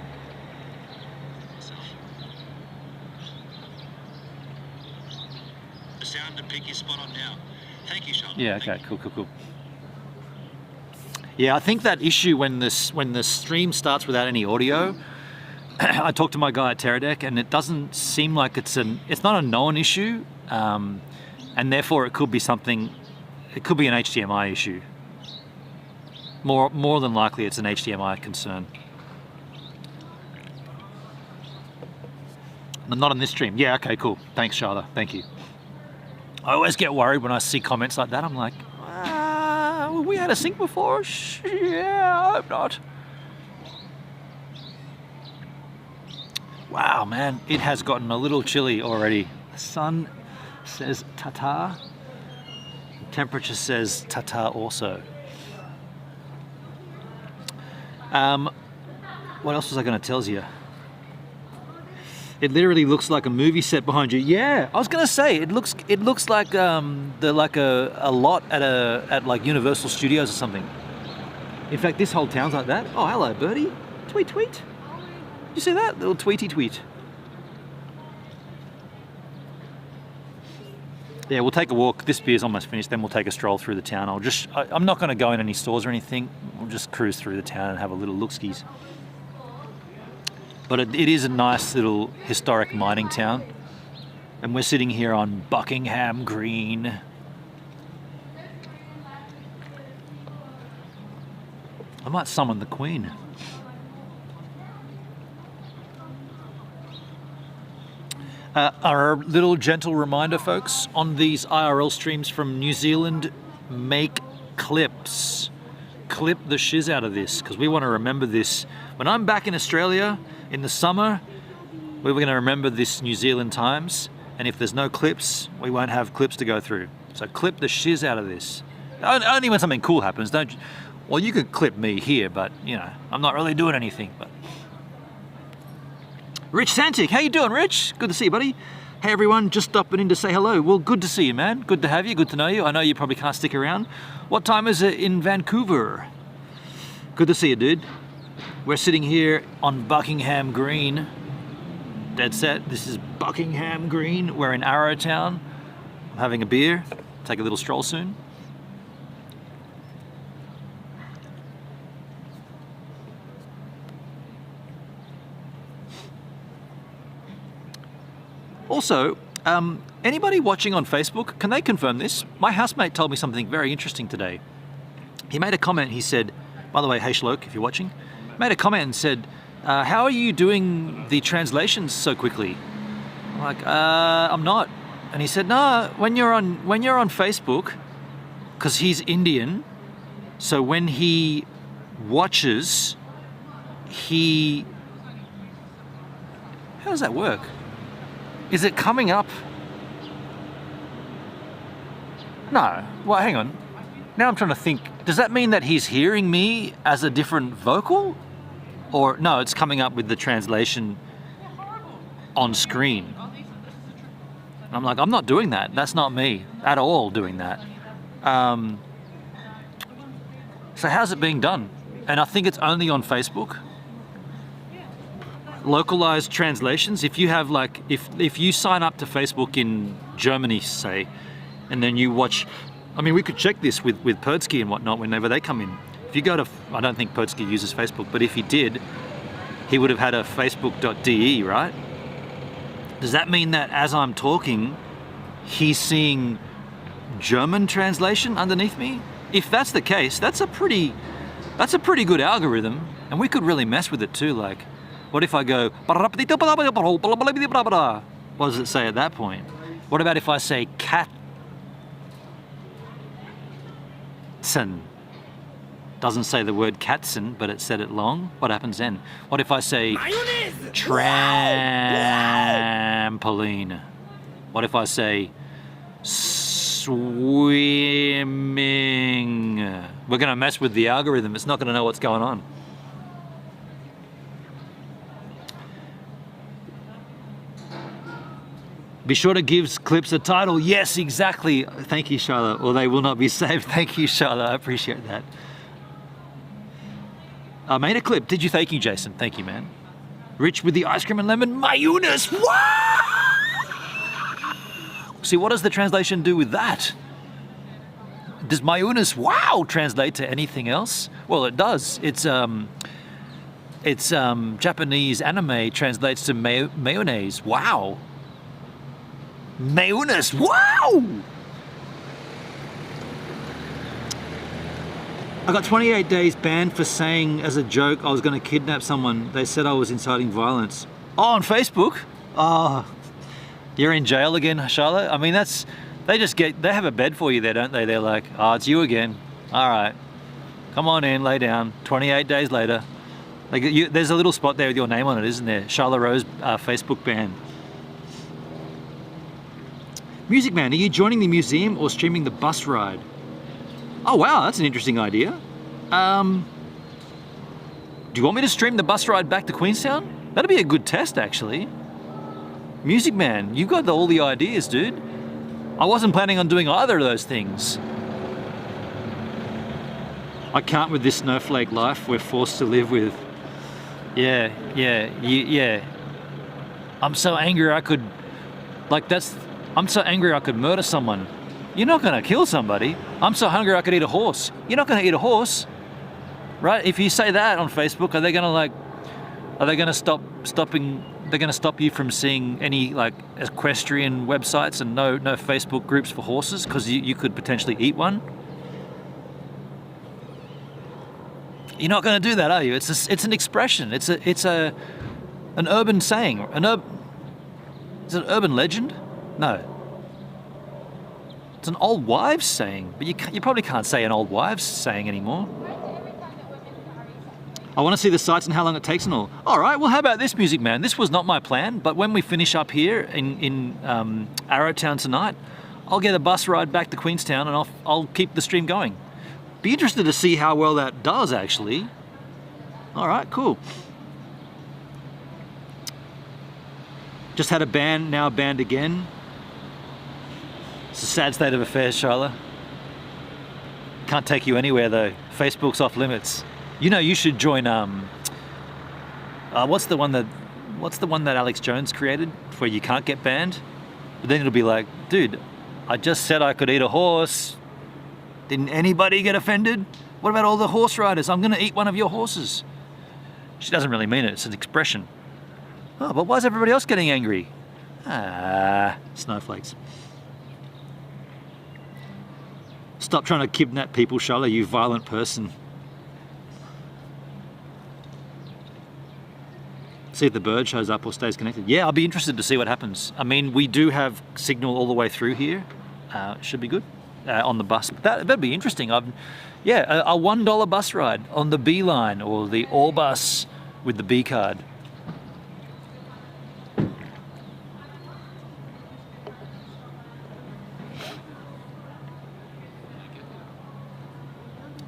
The sound and pick is spot on now. Thank you, Charlotte. Yeah, okay, cool. Yeah, I think that issue when the stream starts without any audio, I talked to my guy at Teradek, and it doesn't seem like it's not a known issue, and therefore it could be something. It could be an HDMI issue. More than likely, it's an HDMI concern. Not on this stream. Yeah, okay, cool. Thanks, Charlotte. Thank you. I always get worried when I see comments like that. I'm like, we had a sync before. Yeah, I hope not. Wow, man, it has gotten a little chilly already. The sun says ta-ta. Temperature says ta-ta also. What else was I going to tell you? It literally looks like a movie set behind you. Yeah, I was going to say it looks like a lot at like Universal Studios or something. In fact, this whole town's like that. Oh, hello, birdie. Tweet. You see that little tweety tweet? Yeah, we'll take a walk. This beer's almost finished. Then we'll take a stroll through the town. I'm not going to go in any stores or anything. We'll just cruise through the town and have a little look-skis. But it is a nice little historic mining town. And we're sitting here on Buckingham Green. I might summon the Queen. Our little gentle reminder, folks, on these IRL streams from New Zealand, make clips. clip the shiz out of this because we want to remember this. When I'm back in Australia in the summer, we're going to remember this New Zealand times. And if there's no clips, we won't have clips to go through. So clip the shiz out of this. Only when something cool happens. Don't. Well, you could clip me here, but you know, I'm not really doing anything. But Rich Santic, how you doing, Rich? Good to see you, buddy. Hey everyone, just stopping in to say hello. Well, good to see you, man. Good to have you, good to know you. I know you probably can't stick around. What time is it in Vancouver? Good to see you, dude. We're sitting here on Buckingham Green. Dead set, this is Buckingham Green. We're in Arrowtown. I'm having a beer. Take a little stroll soon. Also, anybody watching on Facebook, can they confirm this? My housemate told me something very interesting today. He made a comment, he said, by the way, hey Shloke, if you're watching, made a comment and said, how are you doing the translations so quickly? I'm like, I'm not. And he said, no, when you're on Facebook, because he's Indian, so when he watches, how does that work? Is it coming up? No. Well, hang on. Now I'm trying to think. Does that mean that he's hearing me as a different vocal? Or no, it's coming up with the translation on screen. And I'm like, I'm not doing that. That's not me at all doing that. So how's it being done? And I think it's only on Facebook. Localized translations. If you have like, if you sign up to Facebook in Germany, say, and then you watch, I mean, we could check this with Perdsky and whatnot whenever they come in. If you go to, I don't think Perdsky uses Facebook, but if he did, he would have had a facebook.de, right? Does that mean that as I'm talking, he's seeing German translation underneath me? If that's the case, that's a pretty good algorithm, and we could really mess with it too. Like, what if I go, what does it say at that point? What about if I say Katzen? Doesn't say the word Katzen, but it said it long. What happens then? What if I say trampoline? What if I say swimming? We're going to mess with the algorithm. It's not going to know what's going on. Be sure to give clips a title. Yes, exactly. Thank you, Charlotte. Or they will not be saved. Thank you, Charlotte. I appreciate that. I made a clip. Thank you, Jason. Thank you, man. Rich with the ice cream and lemon mayonnaise. Wow! See, what does the translation do with that? Does mayonnaise, wow, translate to anything else? Well, it does. It's Japanese anime translates to mayonnaise. Wow. Mayonnaise, wow! I got 28 days banned for saying as a joke I was going to kidnap someone. They said I was inciting violence. Oh, on Facebook? Oh, you're in jail again, Charlotte? I mean, they have a bed for you there, don't they? They're like, oh, it's you again. All right, come on in, lay down. 28 days later. There's a little spot there with your name on it, isn't there? Charlotte Rose Facebook ban. Music Man, are you joining the museum or streaming the bus ride? Oh wow, that's an interesting idea. Do you want me to stream the bus ride back to Queenstown? That'd be a good test, actually. Music Man, you've got all the ideas, dude. I wasn't planning on doing either of those things. I can't with this snowflake life we're forced to live with. Yeah. I'm so angry I could murder someone. You're not gonna kill somebody. I'm so hungry I could eat a horse. You're not gonna eat a horse, right? If you say that on Facebook, are they gonna stop you from seeing any like equestrian websites and no Facebook groups for horses because you could potentially eat one? You're not gonna do that, are you? It's an expression. It's an urban saying. Is it an urban legend? No. It's an old wives saying, but you probably can't say an old wives saying anymore. I want to see the sights and how long it takes and all. All right, well, how about this, Music Man? This was not my plan, but when we finish up here in Arrowtown tonight, I'll get a bus ride back to Queenstown and I'll keep the stream going. Be interested to see how well that does, actually. All right, cool. Just had a ban, now banned again. It's a sad state of affairs, Charlotte. Can't take you anywhere though. Facebook's off limits. You know, you should join. What's the one that Alex Jones created where you can't get banned? But then it'll be like, dude, I just said I could eat a horse. Didn't anybody get offended? What about all the horse riders? I'm gonna eat one of your horses. She doesn't really mean it. It's an expression. Oh, but why is everybody else getting angry? Ah, snowflakes. Stop trying to kidnap people, Charlotte, you violent person. See if the bird shows up or stays connected. Yeah, I'll be interested to see what happens. I mean, we do have signal all the way through here. Should be good on the bus. That'd be interesting. A $1 bus ride on the B line or the All bus with the B card.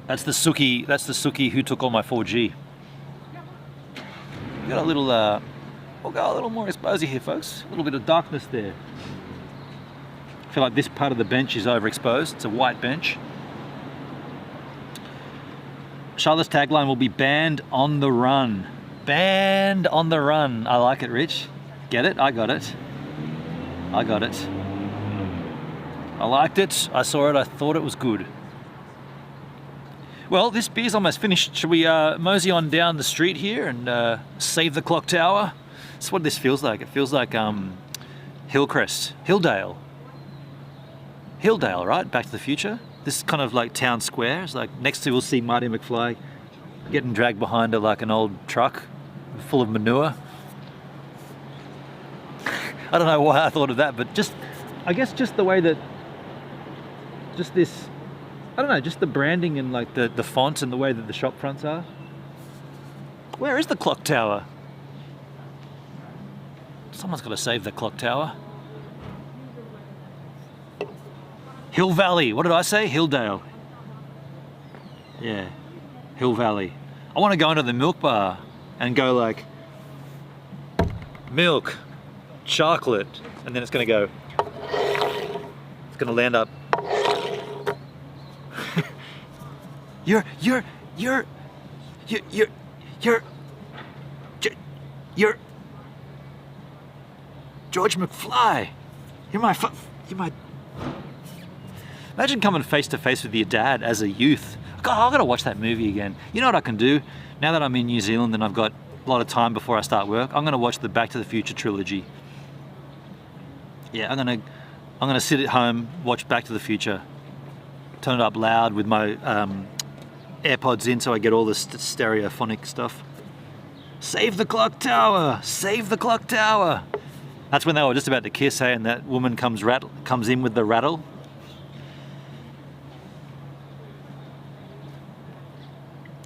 That's the Suki who took all my 4G. We got a little, we'll go a little more exposure here, folks. A little bit of darkness there. I feel like this part of the bench is overexposed. It's a white bench. Charlotte's tagline will be banned on the run. Banned on the run. I like it, Rich. Get it? I got it. I got it. I liked it. I saw it. I thought it was good. Well, this beer's almost finished. Should we mosey on down the street here and save the clock tower? That's what this feels like. It feels like Hillcrest, Hilldale, right? Back to the Future. This is kind of like town square. It's like next to we'll see Marty McFly getting dragged behind like an old truck full of manure. I don't know why I thought of that, but I guess just the way that, just this. I don't know, just the branding and like the font and the way that the shop fronts are. Where is the clock tower? Someone's got to save the clock tower. Hill Valley, what did I say? Hilldale. Yeah, Hill Valley. I want to go into the milk bar and go like, milk, chocolate, and then it's going to go, it's going to land up. You're George McFly. You're my. Imagine coming face to face with your dad as a youth. God, I've got to watch that movie again. You know what I can do? Now that I'm in New Zealand and I've got a lot of time before I start work, I'm going to watch the Back to the Future trilogy. Yeah, I'm going to sit at home, watch Back to the Future, turn it up loud with my AirPods in so I get all the stereophonic stuff. Save the clock tower! Save the clock tower! That's when they were just about to kiss, and that woman comes in with the rattle.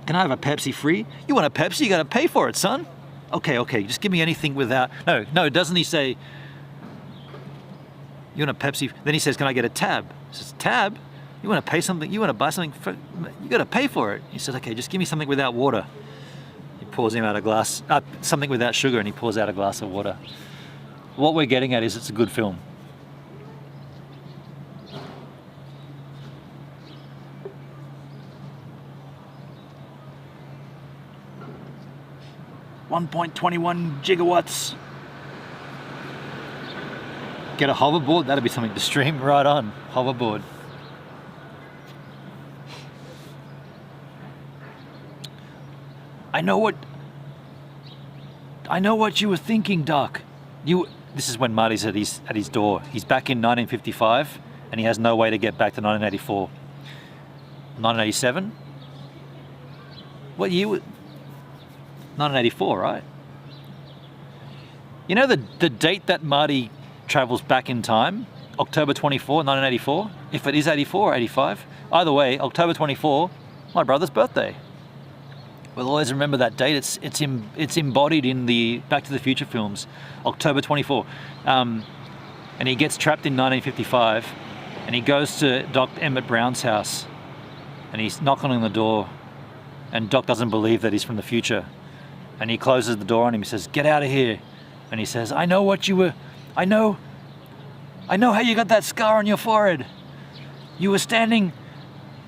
Can I have a Pepsi free? You want a Pepsi? You gotta pay for it, son. Okay, just give me anything without... No, doesn't he say... You want a Pepsi? Then he says, can I get a tab? He says, tab? You want to pay something? You want to buy something? You got to pay for it. He says, okay, just give me something without water. He pours him out a glass, something without sugar, and he pours out a glass of water. What we're getting at is it's a good film. $1.21 gigawatts. Get a hoverboard? That'd be something to stream right on. Hoverboard. I know what you were thinking, Doc. This is when Marty's at his door. He's back in 1955, and he has no way to get back to 1984. 1987? What year? 1984, right? You know the date that Marty travels back in time? October 24, 1984? If it is 84 or 85. Either way, October 24, my brother's birthday. We'll always remember that date. It's embodied in the Back to the Future films, October 24. And he gets trapped in 1955, and he goes to Doc Emmett Brown's house, and he's knocking on the door, and Doc doesn't believe that he's from the future, and he closes the door on him. He says, "Get out of here," and he says, I know how you got that scar on your forehead. You were standing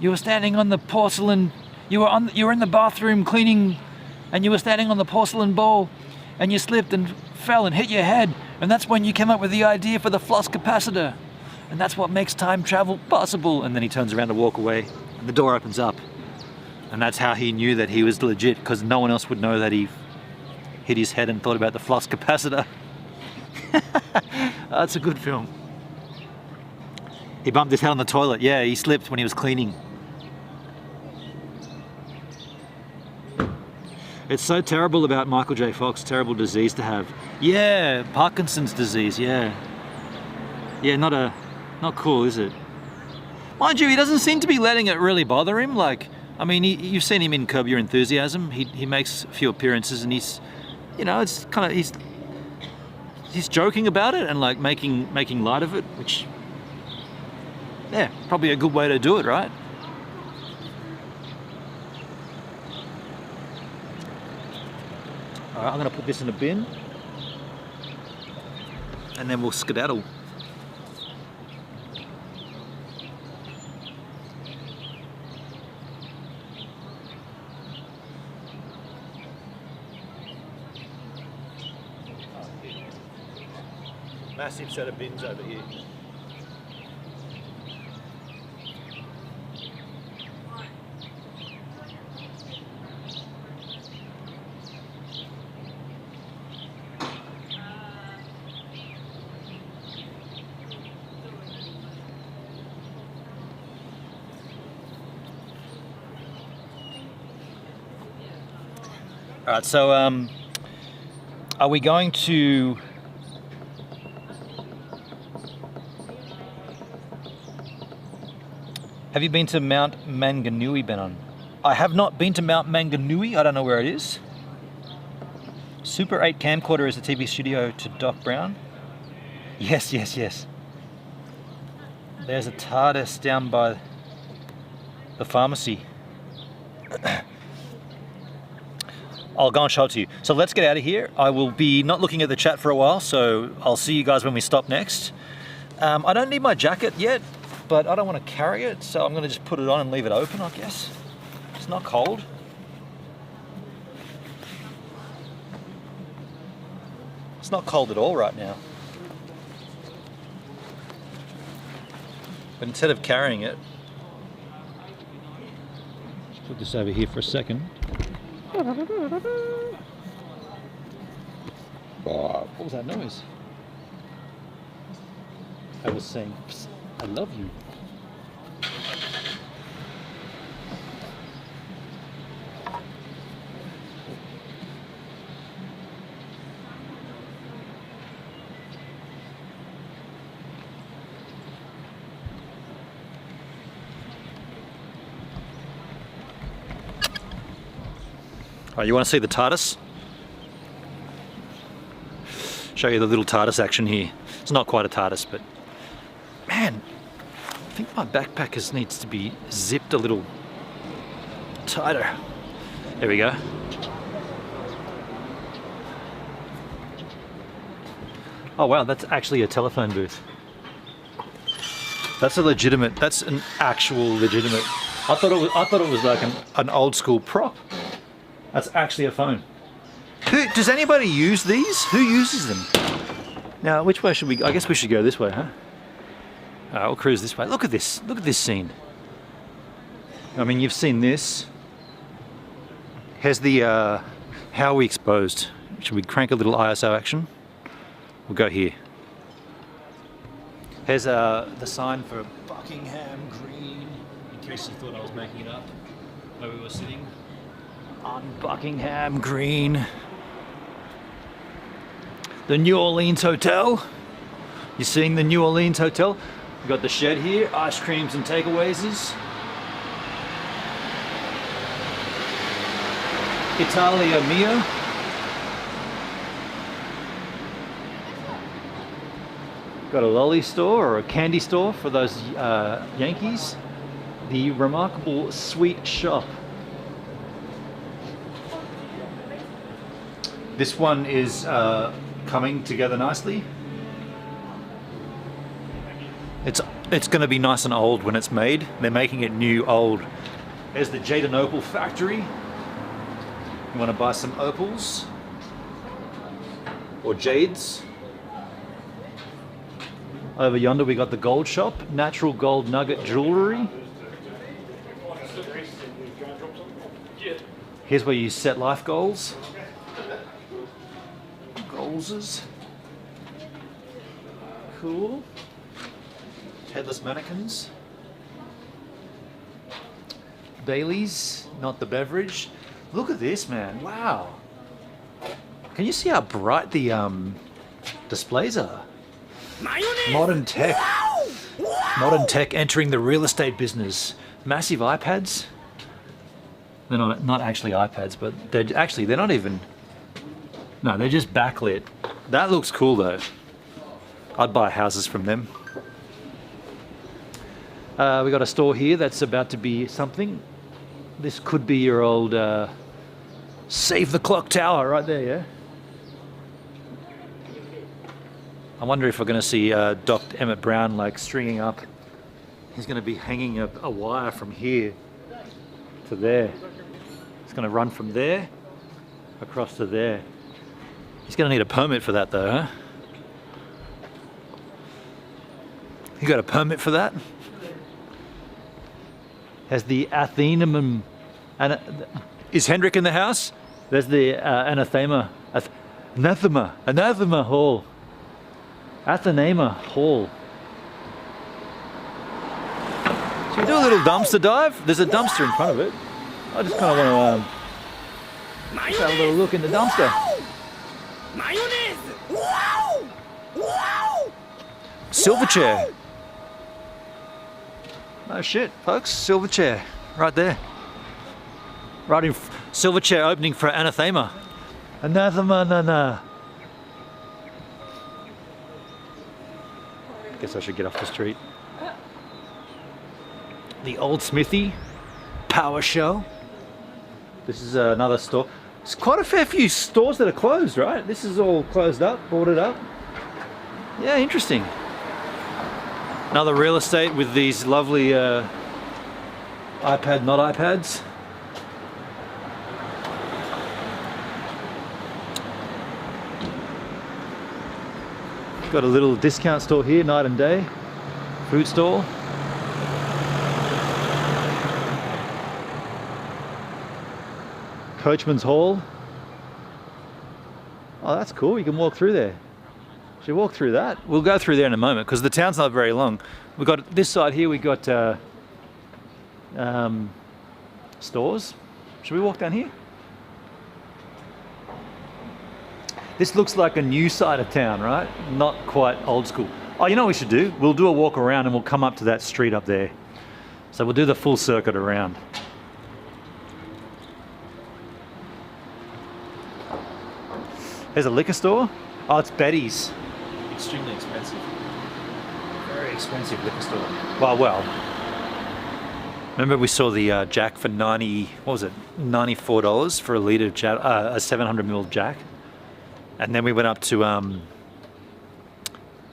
on the porcelain. You were in the bathroom cleaning, and you were standing on the porcelain bowl, and you slipped and fell and hit your head, and that's when you came up with the idea for the flux capacitor, and that's what makes time travel possible. And then he turns around to walk away, and the door opens up, and that's how he knew that he was legit, because no one else would know that he hit his head and thought about the flux capacitor. That's a good film. He bumped his head on the toilet. Yeah, he slipped when he was cleaning. It's so terrible about Michael J. Fox, terrible disease to have. Yeah, Parkinson's disease, yeah. Yeah, not cool, is it? Mind you, he doesn't seem to be letting it really bother him. Like, I mean, you've seen him in Curb Your Enthusiasm. He makes a few appearances, and he's, you know, it's kind of, he's joking about it and like making light of it, which, yeah, probably a good way to do it, right? All right, I'm going to put this in a bin, and then we'll skedaddle. Massive set of bins over here. All right, so are we going to have you been to Mount Manganui, Benon? I have not been to Mount Manganui. I don't know where it is. Super 8 camcorder is a TV studio to Doc Brown. Yes. There's a TARDIS down by the pharmacy. I'll go and show it to you. So let's get out of here. I will be not looking at the chat for a while, so I'll see you guys when we stop next. I don't need my jacket yet, but I don't want to carry it, so I'm going to just put it on and leave it open, I guess. It's not cold. It's not cold at all right now. But instead of carrying it, just put this over here for a second. What was that noise? I was saying, "Psst, I love you." Oh, you want to see the TARDIS? Show you the little TARDIS action here. It's not quite a TARDIS, but man, I think my backpack needs to be zipped a little tighter. There we go. Oh wow, that's actually a telephone booth. That's an actual legitimate. I thought it was like an old school prop. That's actually a phone. Does anybody use these? Who uses them? Now, which way should we go? I guess we should go this way, huh? We'll cruise this way. Look at this. Look at this scene. I mean, you've seen this. Here's the, how are we exposed? Should we crank a little ISO action? We'll go here. Here's the sign for Buckingham Green, in case you thought I was making it up, where we were sitting. On Buckingham Green. The New Orleans Hotel. You seeing the New Orleans Hotel? We've got the shed here, ice creams and takeaways. Italia Mia. Got a lolly store or a candy store for those Yankees. The remarkable sweet shop. This one is coming together nicely. It's going to be nice and old when it's made. They're making it new old. There's the Jaden Opal factory. You want to buy some opals or jades? Over yonder we got the gold shop, natural gold nugget jewelry. Here's where you set life goals. Goalses. Cool. Headless mannequins. Bailey's, not the beverage. Look at this, man. Wow. Can you see how bright the displays are? Modern tech. Modern tech entering the real estate business. Massive iPads. They're not actually iPads, but they're not even. No, they're just backlit. That looks cool though. I'd buy houses from them. We got a store here that's about to be something. This could be your old Save the Clock Tower right there, yeah? I wonder if we're going to see Dr. Emmett Brown like stringing up. He's going to be hanging a wire from here to there. It's going to run from there across to there. He's going to need a permit for that though, huh? You got a permit for that? Has the Athenaeum. Is Hendrik in the house? There's the anathema hall. Athenaeum hall. Should we do a little dumpster dive? There's a dumpster in front of it. I just kind of want to have a little look in the dumpster. Mayonnaise! Wow! Wow! Silverchair. Oh shit, folks, Silverchair, right there. Right in Silverchair opening for Anathema. Anathema, na. Guess I should get off the street. The Old Smithy Power Show. This is another store. There's quite a fair few stores that are closed, right? This is all closed up, boarded up. Yeah, interesting. Another real estate with these lovely iPad, not iPads. Got a little discount store here, night and day. Food store. Coachman's Hall. Oh, that's cool. You can walk through there. Should we walk through that? We'll go through there in a moment because the town's not very long. We've got this side here, we've got stores. Should we walk down here? This looks like a new side of town, right? Not quite old school. Oh, you know what we should do? We'll do a walk around and we'll come up to that street up there. So we'll do the full circuit around. There's a liquor store. Oh, it's Betty's. Extremely expensive. Very expensive liquor store. Well. Remember we saw the Jack for $94 for a litre of Jack, a 700ml Jack? And then we went up to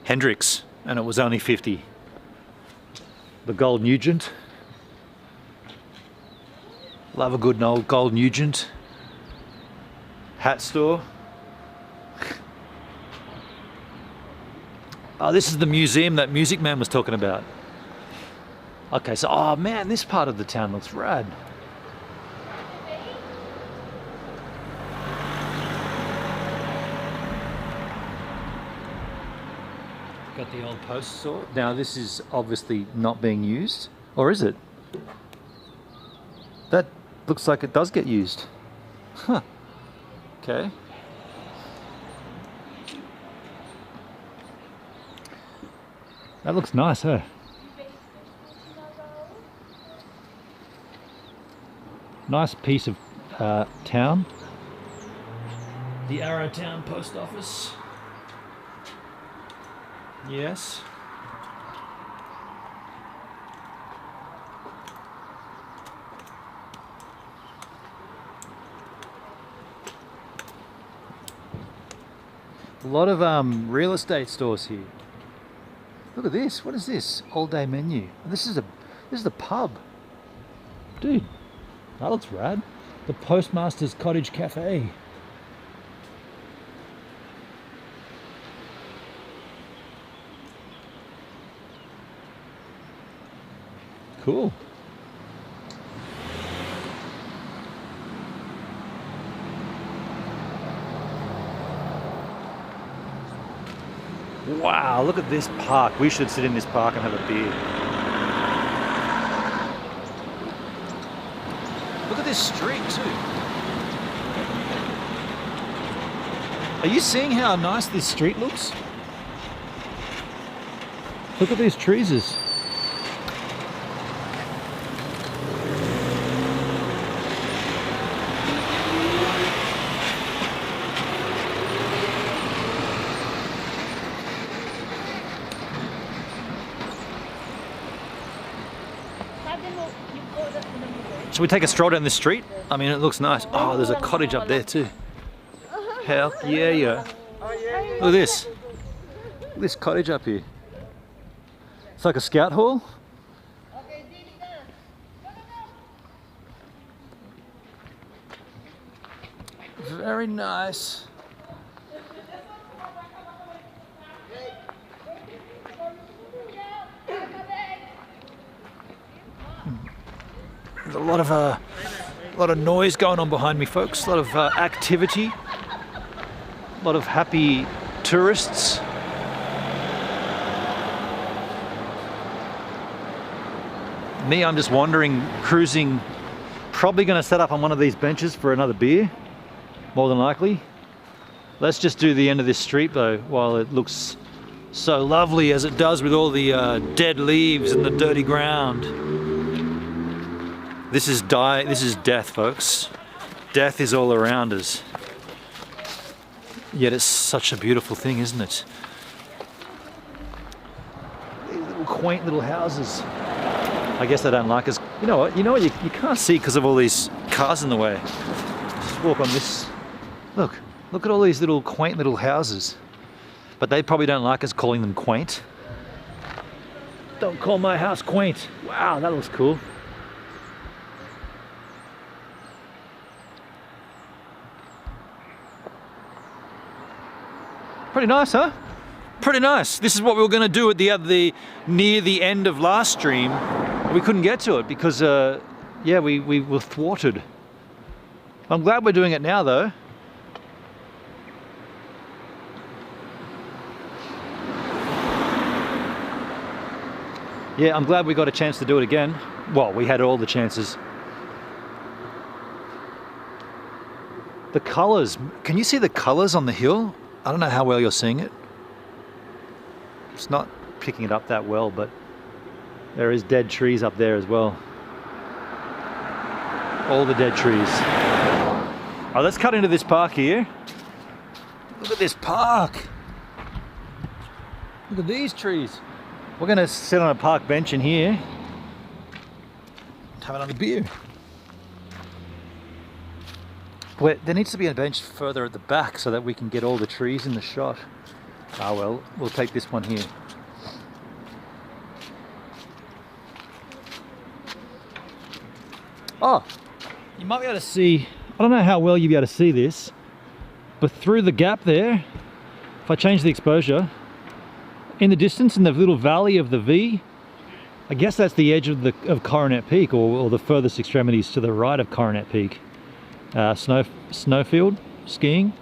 Hendrix and it was only 50. The Gold Nugent. Love a good old Gold Nugent. Hat store. Oh, this is the museum that Music Man was talking about. Okay, so, oh man, this part of the town looks rad. Got the old post store. Now this is obviously not being used, or is it? That looks like it does get used. Huh. Okay. That looks nice, huh? Nice piece of town. The Arrowtown post office. Yes. A lot of real estate stores here. Look at this. What is this? All day menu. This is the pub. Dude, that looks rad. The Postmaster's Cottage Cafe. Cool. Wow, look at this park. We should sit in this park and have a beer. Look at this street too. Are you seeing how nice this street looks? Look at these trees. Should we take a stroll down this street? I mean, it looks nice. Oh, there's a cottage up there too. Hell yeah. Look at this. Look at this cottage up here. It's like a scout hall. Very nice. There's a lot of noise going on behind me, folks. A lot of activity. A lot of happy tourists. Me, I'm just wandering, cruising. Probably going to set up on one of these benches for another beer, more than likely. Let's just do the end of this street though, while it looks so lovely as it does with all the dead leaves and the dirty ground. This is death, folks. Death is all around us. Yet it's such a beautiful thing, isn't it? These little quaint little houses. I guess they don't like us. You know what? You can't see because of all these cars in the way. Just walk on this. Look at all these little quaint little houses. But they probably don't like us calling them quaint. Don't call my house quaint. Wow, that looks cool. Pretty nice, huh? Pretty nice. This is what we were going to do at near the end of last stream. We couldn't get to it because, yeah, we were thwarted. I'm glad we're doing it now, though. Yeah, I'm glad we got a chance to do it again. Well, we had all the chances. The colours. Can you see the colours on the hill? I don't know how well you're seeing it. It's not picking it up that well, but there is dead trees up there as well. All the dead trees. Oh, let's cut into this park here. Look at this park. Look at these trees. We're going to sit on a park bench in here and have another beer. There needs to be a bench further at the back so that we can get all the trees in the shot. Ah well, we'll take this one here. Oh, you might be able to see, I don't know how well you'll be able to see this, but through the gap there, if I change the exposure, in the distance in the little valley of the V, I guess that's the edge of Coronet Peak, or the furthest extremities to the right of Coronet Peak. Snowfield skiing,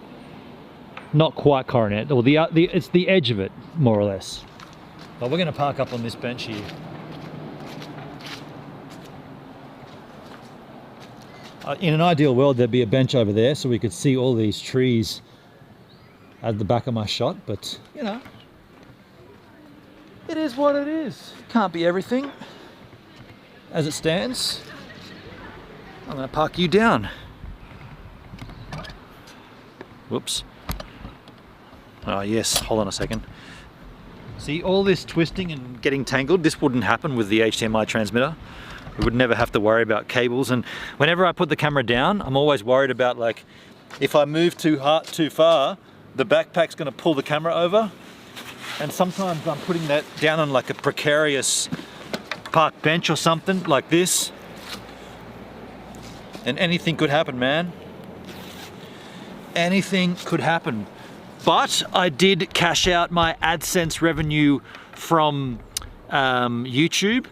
not quite Coronet, or it's the edge of it, more or less. But we're going to park up on this bench here. In an ideal world, there'd be a bench over there so we could see all these trees at the back of my shot, but you know, it is what it is. Can't be everything. As it stands, I'm going to park you down. Whoops. Oh yes, hold on a second. See, all this twisting and getting tangled, this wouldn't happen with the HDMI transmitter. We would never have to worry about cables, and whenever I put the camera down, I'm always worried about, like, if I move too far, the backpack's gonna pull the camera over, and sometimes I'm putting that down on like a precarious park bench or something like this, and anything could happen, man. Anything could happen. But I did cash out my AdSense revenue from YouTube,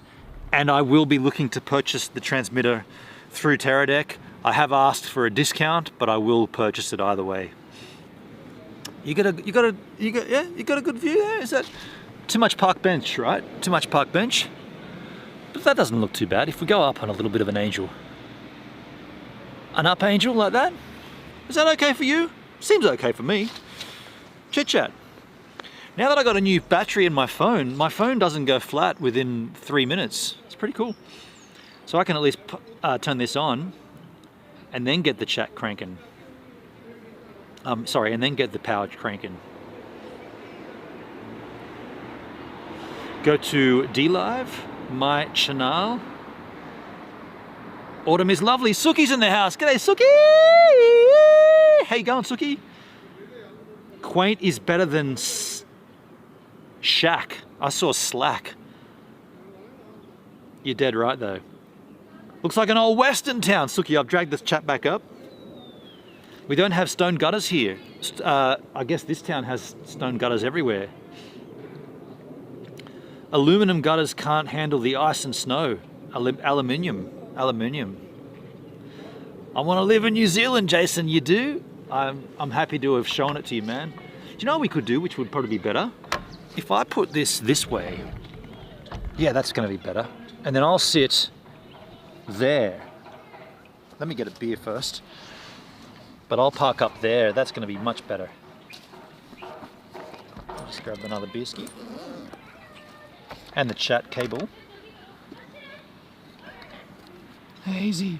and I will be looking to purchase the transmitter through Teradek. I have asked for a discount, but I will purchase it either way. You got a good view there? Is that too much park bench, right? Too much park bench? But that doesn't look too bad. If we go up on a little bit of an angel. An up angel like that? Is that okay for you? Seems okay for me. Chit chat. Now that I got a new battery in my phone doesn't go flat within 3 minutes. It's pretty cool. So I can at least turn this on and then get the chat cranking. And then get the power cranking. Go to DLive, my channel. Autumn is lovely. Suki's in the house. G'day, Suki! How you going, Suki? Quaint is better than shack. I saw slack. You're dead right though. Looks like an old western town. Suki, I've dragged this chat back up. We don't have stone gutters here. I guess this town has stone gutters everywhere. Aluminum gutters can't handle the ice and snow. Aluminium. I want to live in New Zealand, Jason. You do? I'm happy to have shown it to you, man. Do you know what we could do, which would probably be better? If I put this way, yeah, that's going to be better. And then I'll sit there. Let me get a beer first. But I'll park up there. That's going to be much better. Just grab another beer ski. And the chat cable. Easy.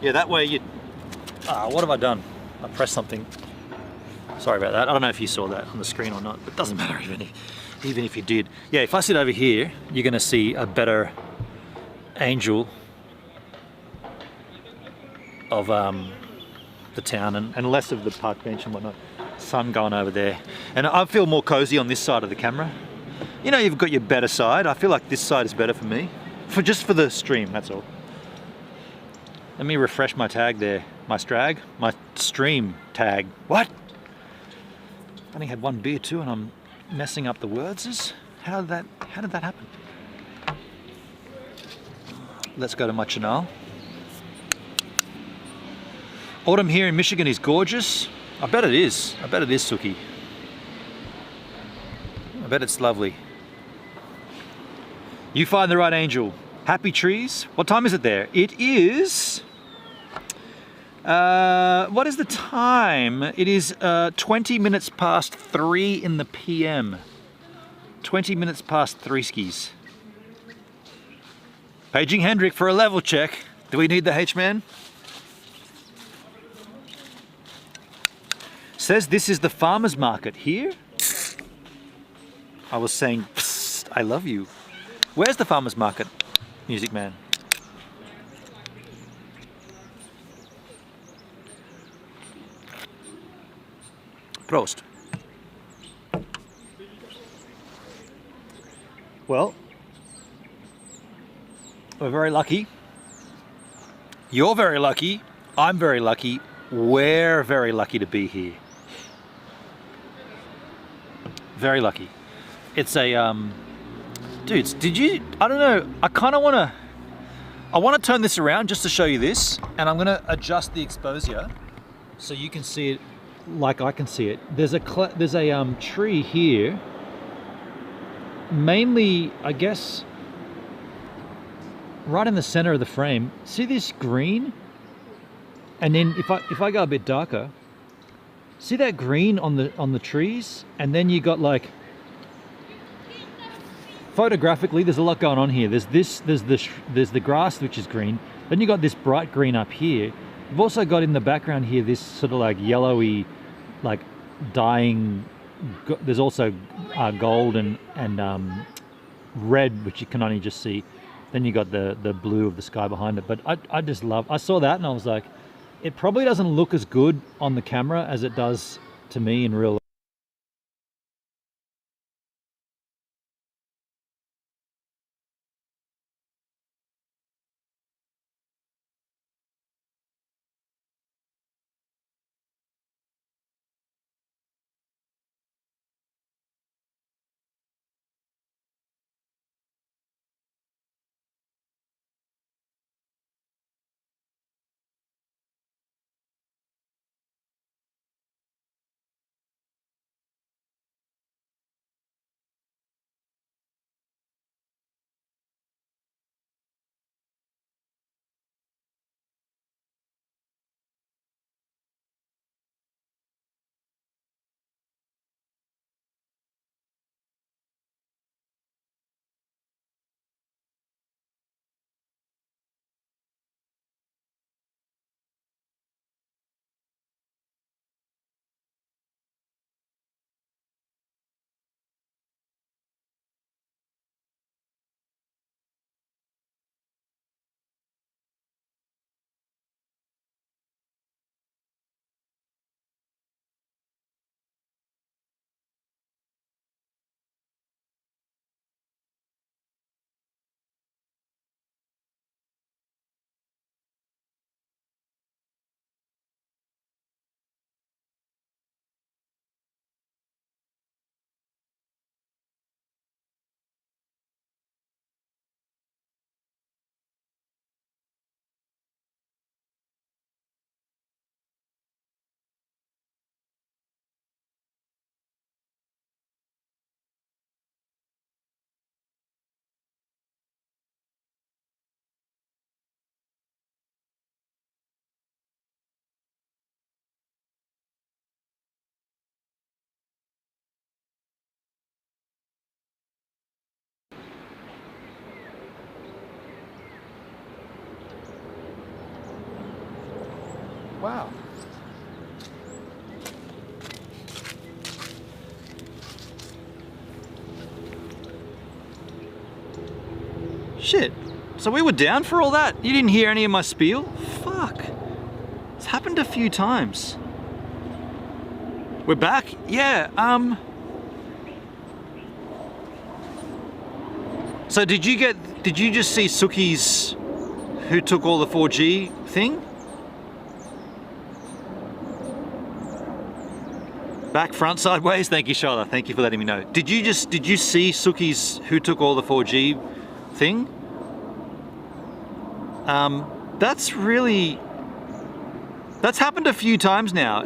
Yeah, that way you... what have I done? I pressed something. Sorry about that. I don't know if you saw that on the screen or not, but it doesn't matter even if you did. Yeah, if I sit over here, you're gonna see a better angel of the town and less of the park bench and whatnot. Sun going over there. And I feel more cozy on this side of the camera. You know, you've got your better side. I feel like this side is better for me. Just for the stream, that's all. Let me refresh my tag there. My stream tag. What? I only had one beer too and I'm messing up the words. How did that happen? Let's go to my channel. Autumn here in Michigan is gorgeous. I bet it is. I bet it is, Suki. I bet it's lovely. You find the right angel. Happy trees. What time is it there? It is... what is the time? It is 20 minutes past 3 in the PM. 20 minutes past 3 skis. Paging Hendrik for a level check. Do we need the H-man? Says this is the farmer's market here. I was saying, psst, I love you. Where's the farmer's market, Music Man? Prost. Well, we're very lucky. You're very lucky. I'm very lucky. We're very lucky to be here. Very lucky. It's a, dudes, I don't know, I want to turn this around just to show you this, and I'm going to adjust the exposure so you can see it like I can see it. There's a tree here, mainly, I guess, right in the center of the frame. See this green? And then if I go a bit darker, see that green on the trees? And then you got like photographically, there's a lot going on here. There's the grass, which is green. Then you got this bright green up here. You've also got in the background here this sort of like yellowy, like dying. There's also gold and red, which you can only just see. Then you got the blue of the sky behind it. But I saw that and I was like, it probably doesn't look as good on the camera as it does to me in real life. Wow. Shit. So we were down for all that? You didn't hear any of my spiel? Fuck. It's happened a few times. We're back? Yeah, So did you just see Suki's who took all the 4G thing? Back, front, sideways. Thank you, Charlotte. Thank you for letting me know. Did you see Suki's who took all the 4G thing? That's happened a few times now.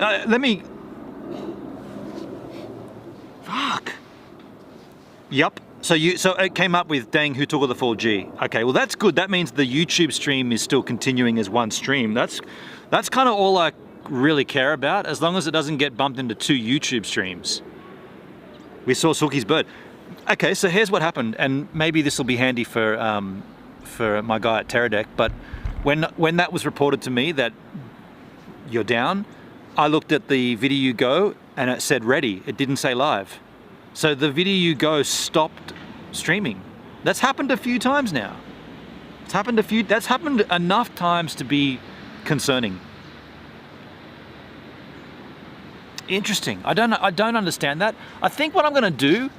Fuck. Yup. So it came up with dang who took all the 4G. Okay, well that's good. That means the YouTube stream is still continuing as one stream. That's kind of all I really care about, as long as it doesn't get bumped into 2 YouTube streams. We saw Suki's bird. Okay, so here's what happened, and maybe this will be handy for my guy at Teradek, but when that was reported to me that you're down, I looked at the video you go and it said ready. It didn't say live. So the video you go stopped streaming. That's happened a few times now. That's happened enough times to be concerning. Interesting. I don't understand that. I think what I'm going to do,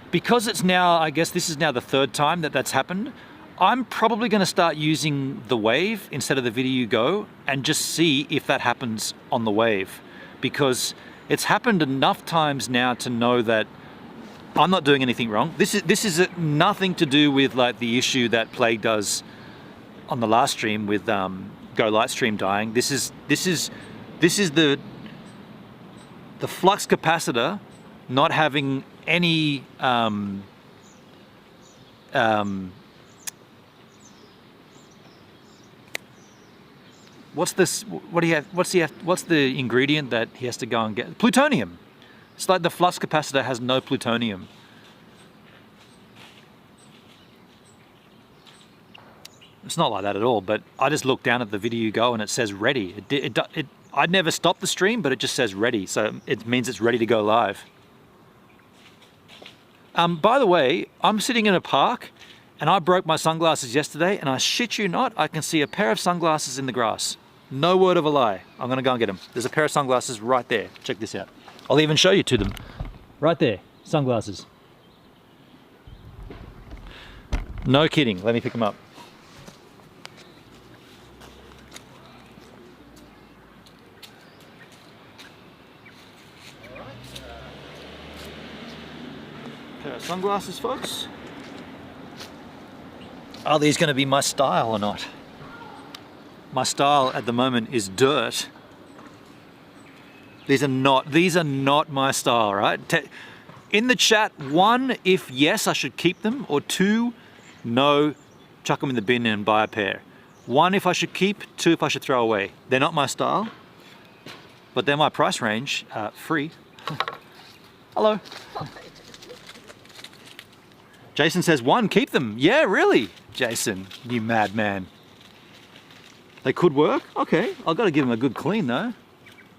because it's now, I guess this is now the 3rd time that's happened, I'm probably going to start using the wave instead of the video you go and just see if that happens on the wave, because it's happened enough times now to know that I'm not doing anything wrong. This is nothing to do with like the issue that Plague does on the last stream with Go Lightstream dying. This is the flux capacitor not having any what's this? What do you have? What's the ingredient that he has to go and get? Plutonium. It's like the flux capacitor has no plutonium. It's not like that at all, but I just looked down at the video go and it says ready. I'd never stopped the stream, but it just says ready, so it means it's ready to go live. By the way, I'm sitting in a park and I broke my sunglasses yesterday, and I shit you not, I can see a pair of sunglasses in the grass. No word of a lie. I'm gonna go and get them. There's a pair of sunglasses right there. Check this out. I'll even show you to them. Right there, sunglasses. No kidding, let me pick them up. Pair of sunglasses, folks. Are these going to be my style or not? My style at the moment is dirt. These are not my style, right? In the chat, 1, if yes, I should keep them, or 2, no, chuck them in the bin and buy a pair. 1, if I should keep, 2, if I should throw away. They're not my style, but they're my price range, free. Hello. Jason says 1, keep them. Yeah, really? Jason, you madman. They could work? Okay, I've got to give them a good clean though.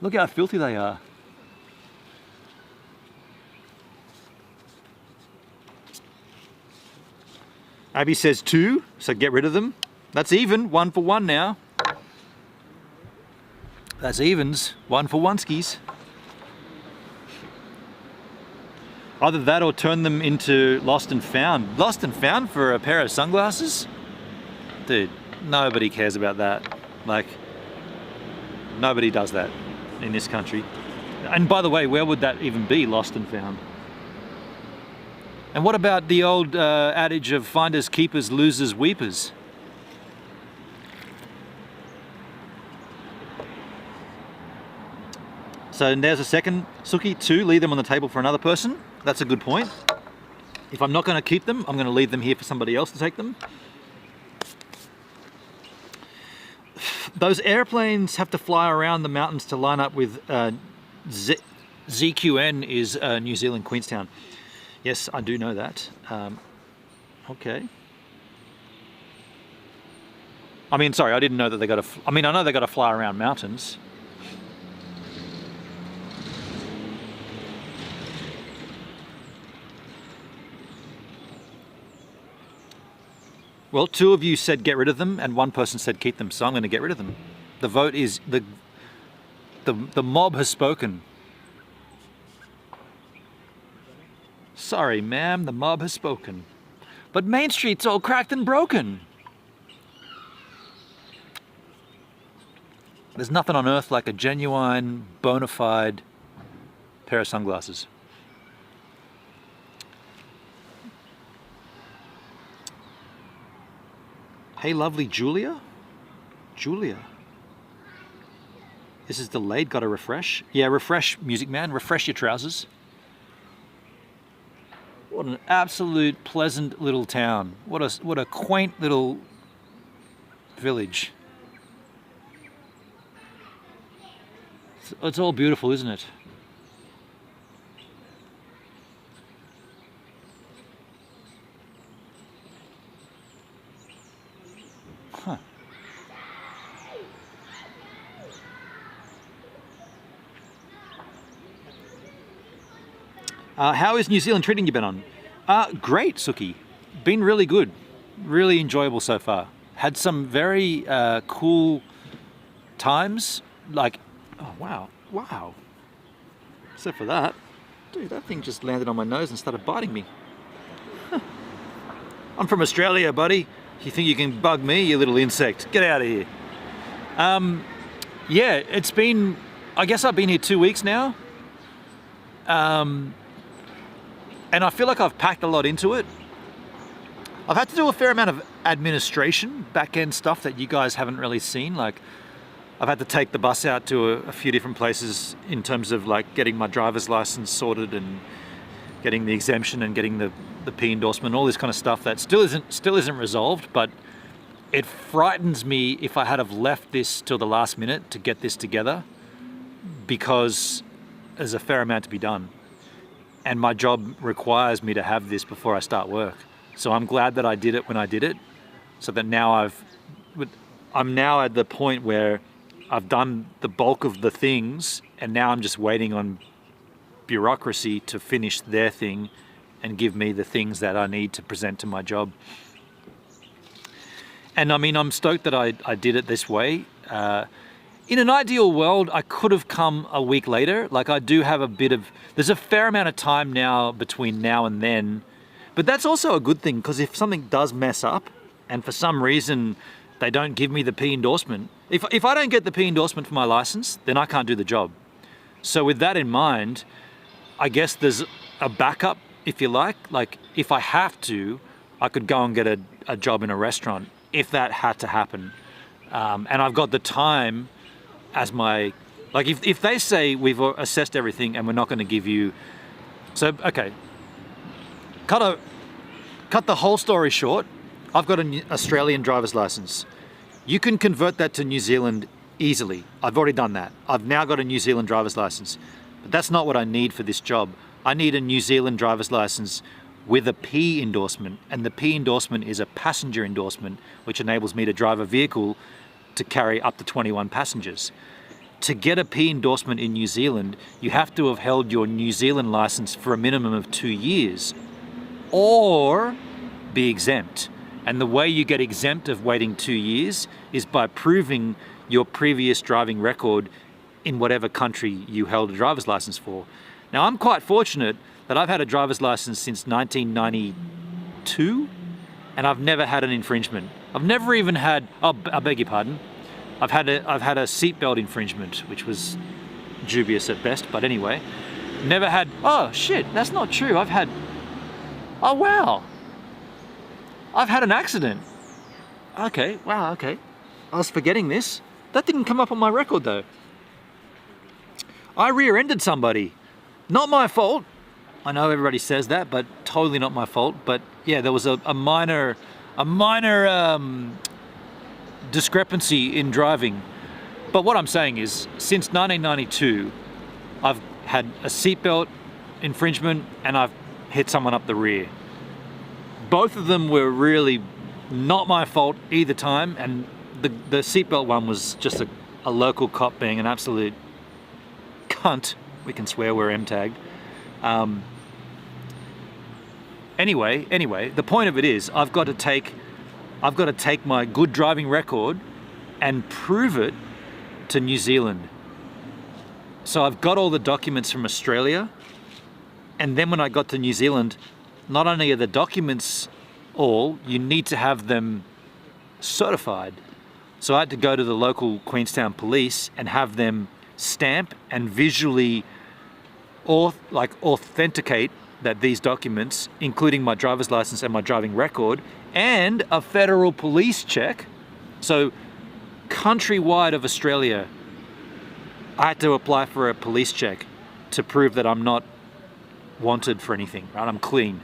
Look how filthy they are. Abby says 2, so get rid of them. That's even, 1 for 1 now. That's evens, 1 for 1 skis. Either that or turn them into lost and found. Lost and found for a pair of sunglasses? Dude, nobody cares about that. Like, nobody does that in this country. And by the way, where would that even be, lost and found? And what about the old adage of finders, keepers, losers, weepers? So there's a second, Suki. 2, leave them on the table for another person. That's a good point. If I'm not going to keep them, I'm going to leave them here for somebody else to take them. Those airplanes have to fly around the mountains to line up with ZQN is New Zealand, Queenstown. Yes, I do know that. Okay. I mean, sorry, I didn't know that they got to... I mean, I know they got to fly around mountains. Well, 2 of you said get rid of them, and 1 person said keep them, so I'm going to get rid of them. The vote is... The mob has spoken. Sorry, ma'am, the mob has spoken. But Main Street's all cracked and broken. There's nothing on earth like a genuine, bona fide pair of sunglasses. Hey, lovely Julia? Julia. This is delayed, gotta refresh. Yeah, refresh, Music Man, refresh your trousers. What an absolute pleasant little town. What a quaint little village. It's all beautiful, isn't it? Huh. How is New Zealand treating you, Ben? Great, Suki. Been really good. Really enjoyable so far. Had some very cool times. Like, oh, wow. Wow. Except for that. Dude, that thing just landed on my nose and started biting me. Huh. I'm from Australia, buddy. You think you can bug me, you little insect? Get out of here. Yeah, it's been... I guess I've been here 2 weeks now. And I feel like I've packed a lot into it. I've had to do a fair amount of administration, back-end stuff that you guys haven't really seen. Like, I've had to take the bus out to a few different places in terms of like getting my driver's license sorted and getting the exemption and getting the P endorsement, all this kind of stuff that still isn't resolved. But it frightens me if I had have left this till the last minute to get this together, because there's a fair amount to be done. And my job requires me to have this before I start work. So I'm glad that I did it when I did it, so that now I've I'm now at the point where I've done the bulk of the things, and now I'm just waiting on bureaucracy to finish their thing and give me the things that I need to present to my job. And I mean, I'm stoked that I did it this way. In an ideal world, I could have come a week later. Like, I do have there's a fair amount of time now between now and then, but that's also a good thing, because if something does mess up and for some reason they don't give me the P endorsement, if I don't get the P endorsement for my license, then I can't do the job. So with that in mind, I guess there's a backup, if you like. Like, if I have to, I could go and get a job in a restaurant if that had to happen. And I've got the time as my, like, if they say we've assessed everything and we're not going to give you, so okay, cut the whole story short, I've got an Australian driver's license. You can convert that to New Zealand easily. I've already done that. I've now got a New Zealand driver's license, but that's not what I need for this job. I need a New Zealand driver's license with a P endorsement, and the P endorsement is a passenger endorsement, which enables me to drive a vehicle to carry up to 21 passengers. To get a P endorsement in New Zealand, you have to have held your New Zealand license for a minimum of 2 years, or be exempt. And the way you get exempt of waiting 2 years is by proving your previous driving record in whatever country you held a driver's license for. Now, I'm quite fortunate that I've had a driver's license since 1992, and I've never had an infringement. I've never even had, oh, I beg your pardon, I've had a seatbelt infringement, which was dubious at best, but anyway. Never had, oh shit, that's not true. Oh wow. I've had an accident. Okay, wow, okay. I was forgetting this. That didn't come up on my record though. I rear-ended somebody. Not my fault. I know everybody says that, but totally not my fault. But yeah, there was a minor discrepancy in driving. But what I'm saying is, since 1992, I've had a seatbelt infringement and I've hit someone up the rear. Both of them were really not my fault either time, and the seatbelt one was just a local cop being an absolute cunt. We can swear we're M-tagged. Anyway, the point of it is, I've got to take my good driving record and prove it to New Zealand. So I've got all the documents from Australia, and then when I got to New Zealand, not only are the documents you need to have them certified. So I had to go to the local Queenstown police and have them stamp and visually authenticate that these documents, including my driver's license and my driving record, and a federal police check. So countrywide of Australia, I had to apply for a police check to prove that I'm not wanted for anything, right? I'm clean.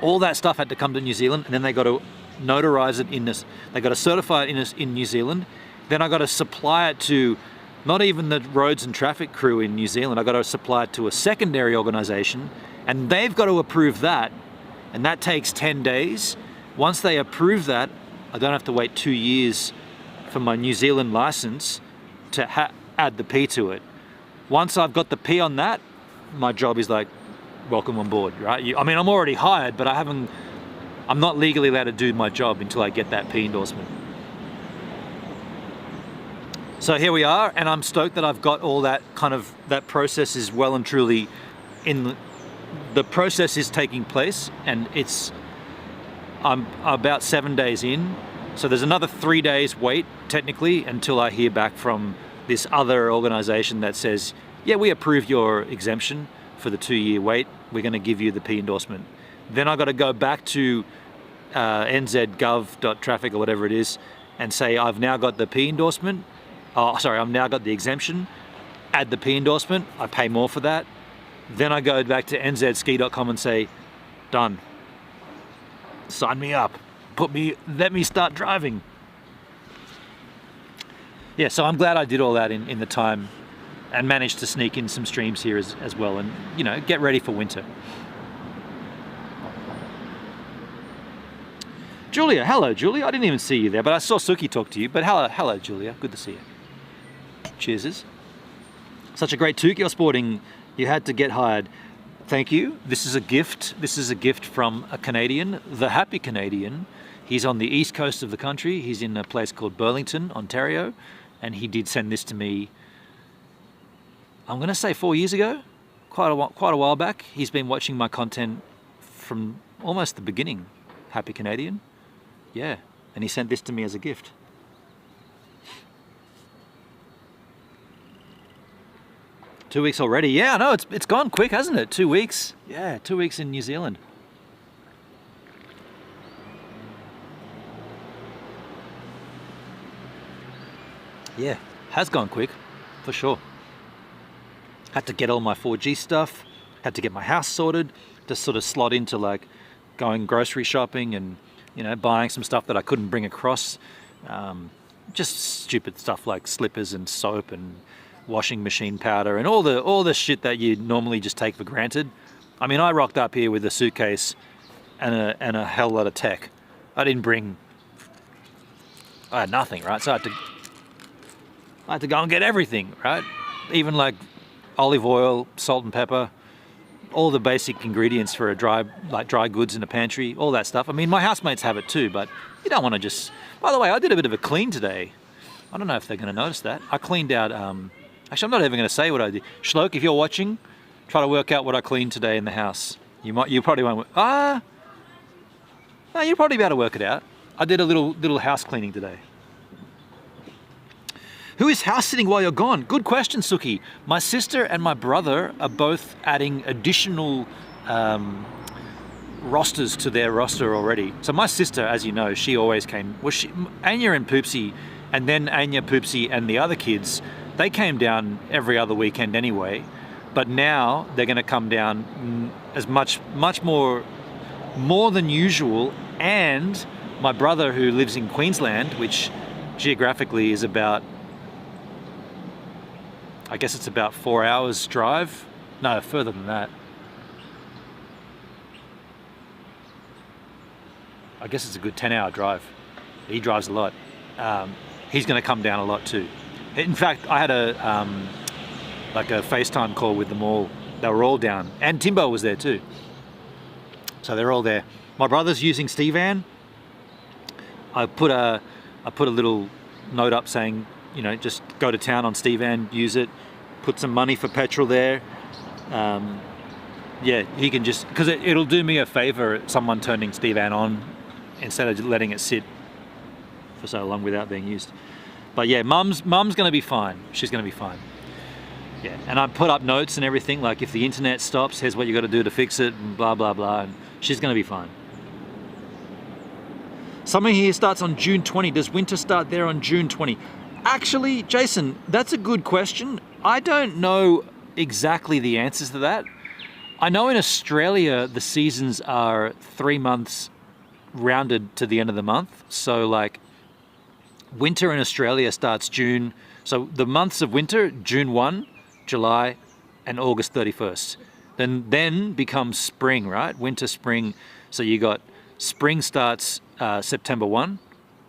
All that stuff had to come to New Zealand, and then they got to notarize it they got to certify it in New Zealand. Then I got to supply it to not even the roads and traffic crew in New Zealand. I got to supply it to a secondary organization, and they've got to approve that, and that takes 10 days. Once they approve that, I don't have to wait 2 years for my New Zealand license to add the P to it. Once I've got the P on that, my job is like, welcome on board, right? I mean, I'm already hired, but I'm not legally allowed to do my job until I get that P endorsement. So here we are, and I'm stoked that I've got all that that process is well and truly the process is taking place, and I'm about 7 days in. So there's another 3 days wait, technically, until I hear back from this other organization that says, yeah, we approve your exemption for the 2-year wait. We're going to give you the P endorsement. Then I got to go back to nzgov.traffic or whatever it is and say, I've now got the P endorsement. I've now got the exemption. Add the P endorsement. I pay more for that. Then I go back to nzski.com and say, done. Sign me up. Let me start driving. Yeah, so I'm glad I did all that in the time and managed to sneak in some streams here as well, and get ready for winter. Julia, hello, Julia. I didn't even see you there, but I saw Suki talk to you. But hello, Julia. Good to see you. Cheers. Such a great toque you're sporting. You had to get hired. Thank you. This is a gift. This is a gift from a Canadian, the Happy Canadian. He's on the east coast of the country. He's in a place called Burlington, Ontario, and he did send this to me. I'm going to say 4 years ago, quite a while back. He's been watching my content from almost the beginning. Happy Canadian, yeah, and he sent this to me as a gift. Two weeks already. Yeah, I know, it's gone quick, hasn't it? 2 weeks. Yeah, 2 weeks in New Zealand. Yeah, has gone quick, for sure. Had to get all my 4G stuff, had to get my house sorted, to sort of slot into like going grocery shopping and, you know, buying some stuff that I couldn't bring across. Just stupid stuff like slippers and soap and washing machine powder and all the shit that you normally just take for granted. I mean, I rocked up here with a suitcase and a hell lot of tech. I had nothing, right? So I had to go and get everything, right? Even like olive oil, salt and pepper, all the basic ingredients for a dry goods in a pantry, all that stuff. I mean, my housemates have it too, but you don't want to just... By the way, I did a bit of a clean today. I don't know if they're going to notice that. I cleaned out... Actually, I'm not even going to say what I did. Shloke, if you're watching, try to work out what I cleaned today in the house. You probably won't... No, you'll probably be able to work it out. I did a little house cleaning today. Who is house sitting while you're gone? Good question, Suki. My sister and my brother are both adding additional rosters to their roster already. So my sister, as you know, she always came. Anya and Poopsie, and then Anya, Poopsie, and the other kids, they came down every other weekend anyway. But now they're going to come down as much more than usual. And my brother, who lives in Queensland, which geographically is about... I guess it's about 4 hours drive. No, further than that. I guess it's a good 10-hour drive. He drives a lot. He's going to come down a lot too. In fact, I had a FaceTime call with them all. They were all down, and Timbo was there too. So they're all there. My brother's using Stevan. I put a little note up saying, you know, just go to town on Stevan, use it, put some money for petrol there. Yeah, he can just, because it'll do me a favor, someone turning Stevan on instead of letting it sit for so long without being used. But yeah, mum's going to be fine. She's going to be fine. Yeah, and I put up notes and everything, like if the internet stops, here's what you got to do to fix it, and blah, blah, blah, and she's going to be fine. Summer here starts on June 20. Does winter start there on June 20? Actually, Jason, that's a good question. I don't know exactly the answers to that. I know in Australia, the seasons are 3 months rounded to the end of the month. So like winter in Australia starts June. So the months of winter, June 1, July, and August 31st. Then becomes spring, right? Winter, spring. So you got spring starts September 1,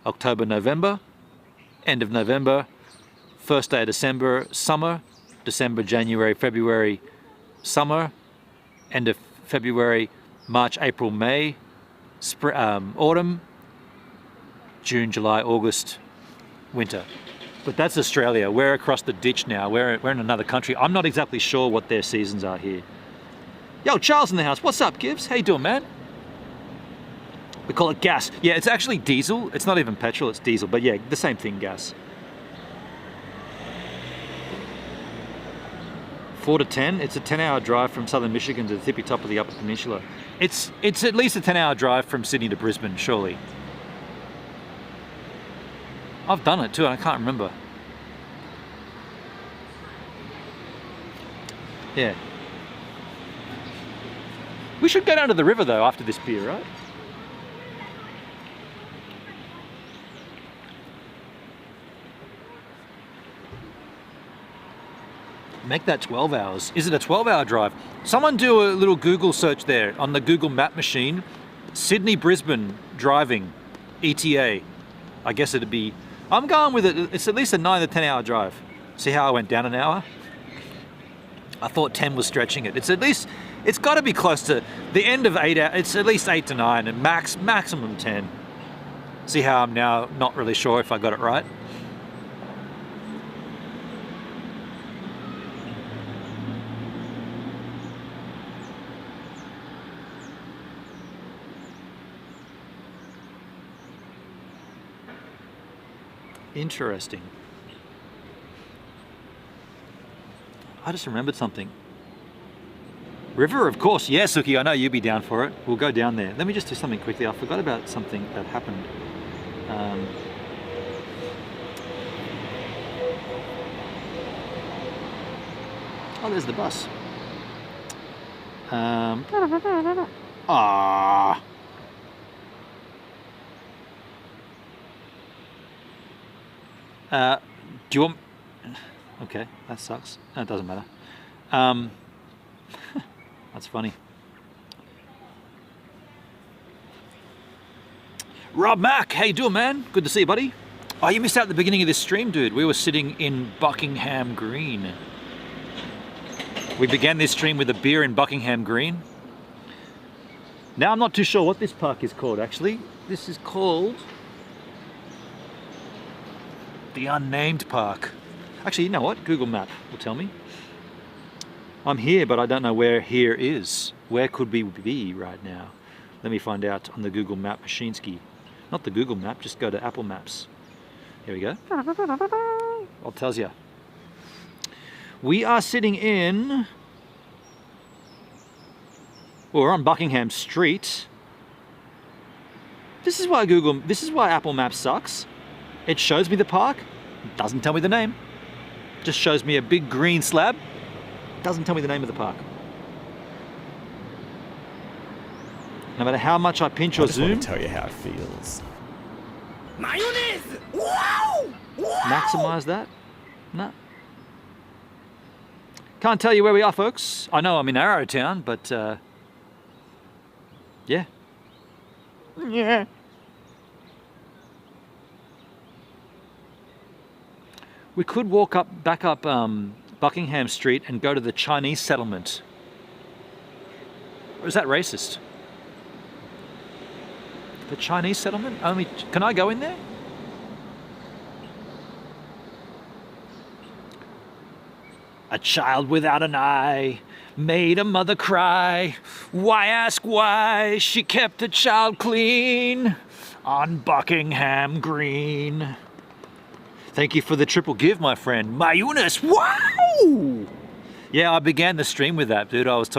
October, November, end of November, first day of December, summer, December, January, February, summer, end of February, March, April, May, autumn, June, July, August, winter. But that's Australia. We're across the ditch now. We're in another country. I'm not exactly sure what their seasons are here. Yo, Charles in the house. What's up, Gibbs? How you doing, man? We call it gas. Yeah, it's actually diesel. It's not even petrol, it's diesel. But yeah, the same thing, gas. 4 to 10. It's a 10-hour drive from southern Michigan to the tippy top of the Upper Peninsula. It's at least a 10-hour drive from Sydney to Brisbane, surely. I've done it too, and I can't remember. Yeah. We should go down to the river though after this beer, right? Make that 12 hours. Is it a 12-hour drive? Someone do a little Google search there on the Google map machine. Sydney, Brisbane driving. ETA. I guess it'd be, I'm going with it, it's at least a 9 to 10 hour drive. See how I went down an hour? I thought 10 was stretching it. It's at least, it's got to be close to the end of 8 hours. It's at least 8 to 9 and maximum 10. See how I'm now not really sure if I got it right? Interesting. I just remembered something. River, of course. Yeah, Suki, I know you'd be down for it. We'll go down there. Let me just do something quickly. I forgot about something that happened. Oh, there's the bus. Do you want... Okay, that sucks. It doesn't matter. That's funny. Rob Mack, how you doing, man? Good to see you, buddy. Oh, you missed out the beginning of this stream, dude. We were sitting in Buckingham Green. We began this stream with a beer in Buckingham Green. Now I'm not too sure what this park is called, actually. This is called the Unnamed Park. Actually, you know what? Google Map will tell me. I'm here, but I don't know where here is. Where could we be right now? Let me find out on the Google Map Machineski. Not the Google Map, just go to Apple Maps. Here we go. I'll tell you. We are sitting in... Well, we're on Buckingham Street. This is why Apple Maps sucks. It shows me the park, doesn't tell me the name. Just shows me a big green slab, doesn't tell me the name of the park. No matter how much I pinch or zoom. I just want to tell you how it feels. Mayonnaise! Wow! Wow! Maximize that? No. Can't tell you where we are, folks. I know I'm in Arrowtown, but yeah. Yeah. We could walk back up Buckingham Street and go to the Chinese settlement. Or is that racist? The Chinese settlement? Can I go in there? A child without an eye made a mother cry. Why ask why she kept a child clean on Buckingham Green? Thank you for the triple give, my friend. Mayunis, wow! Yeah, I began the stream with that, dude. I was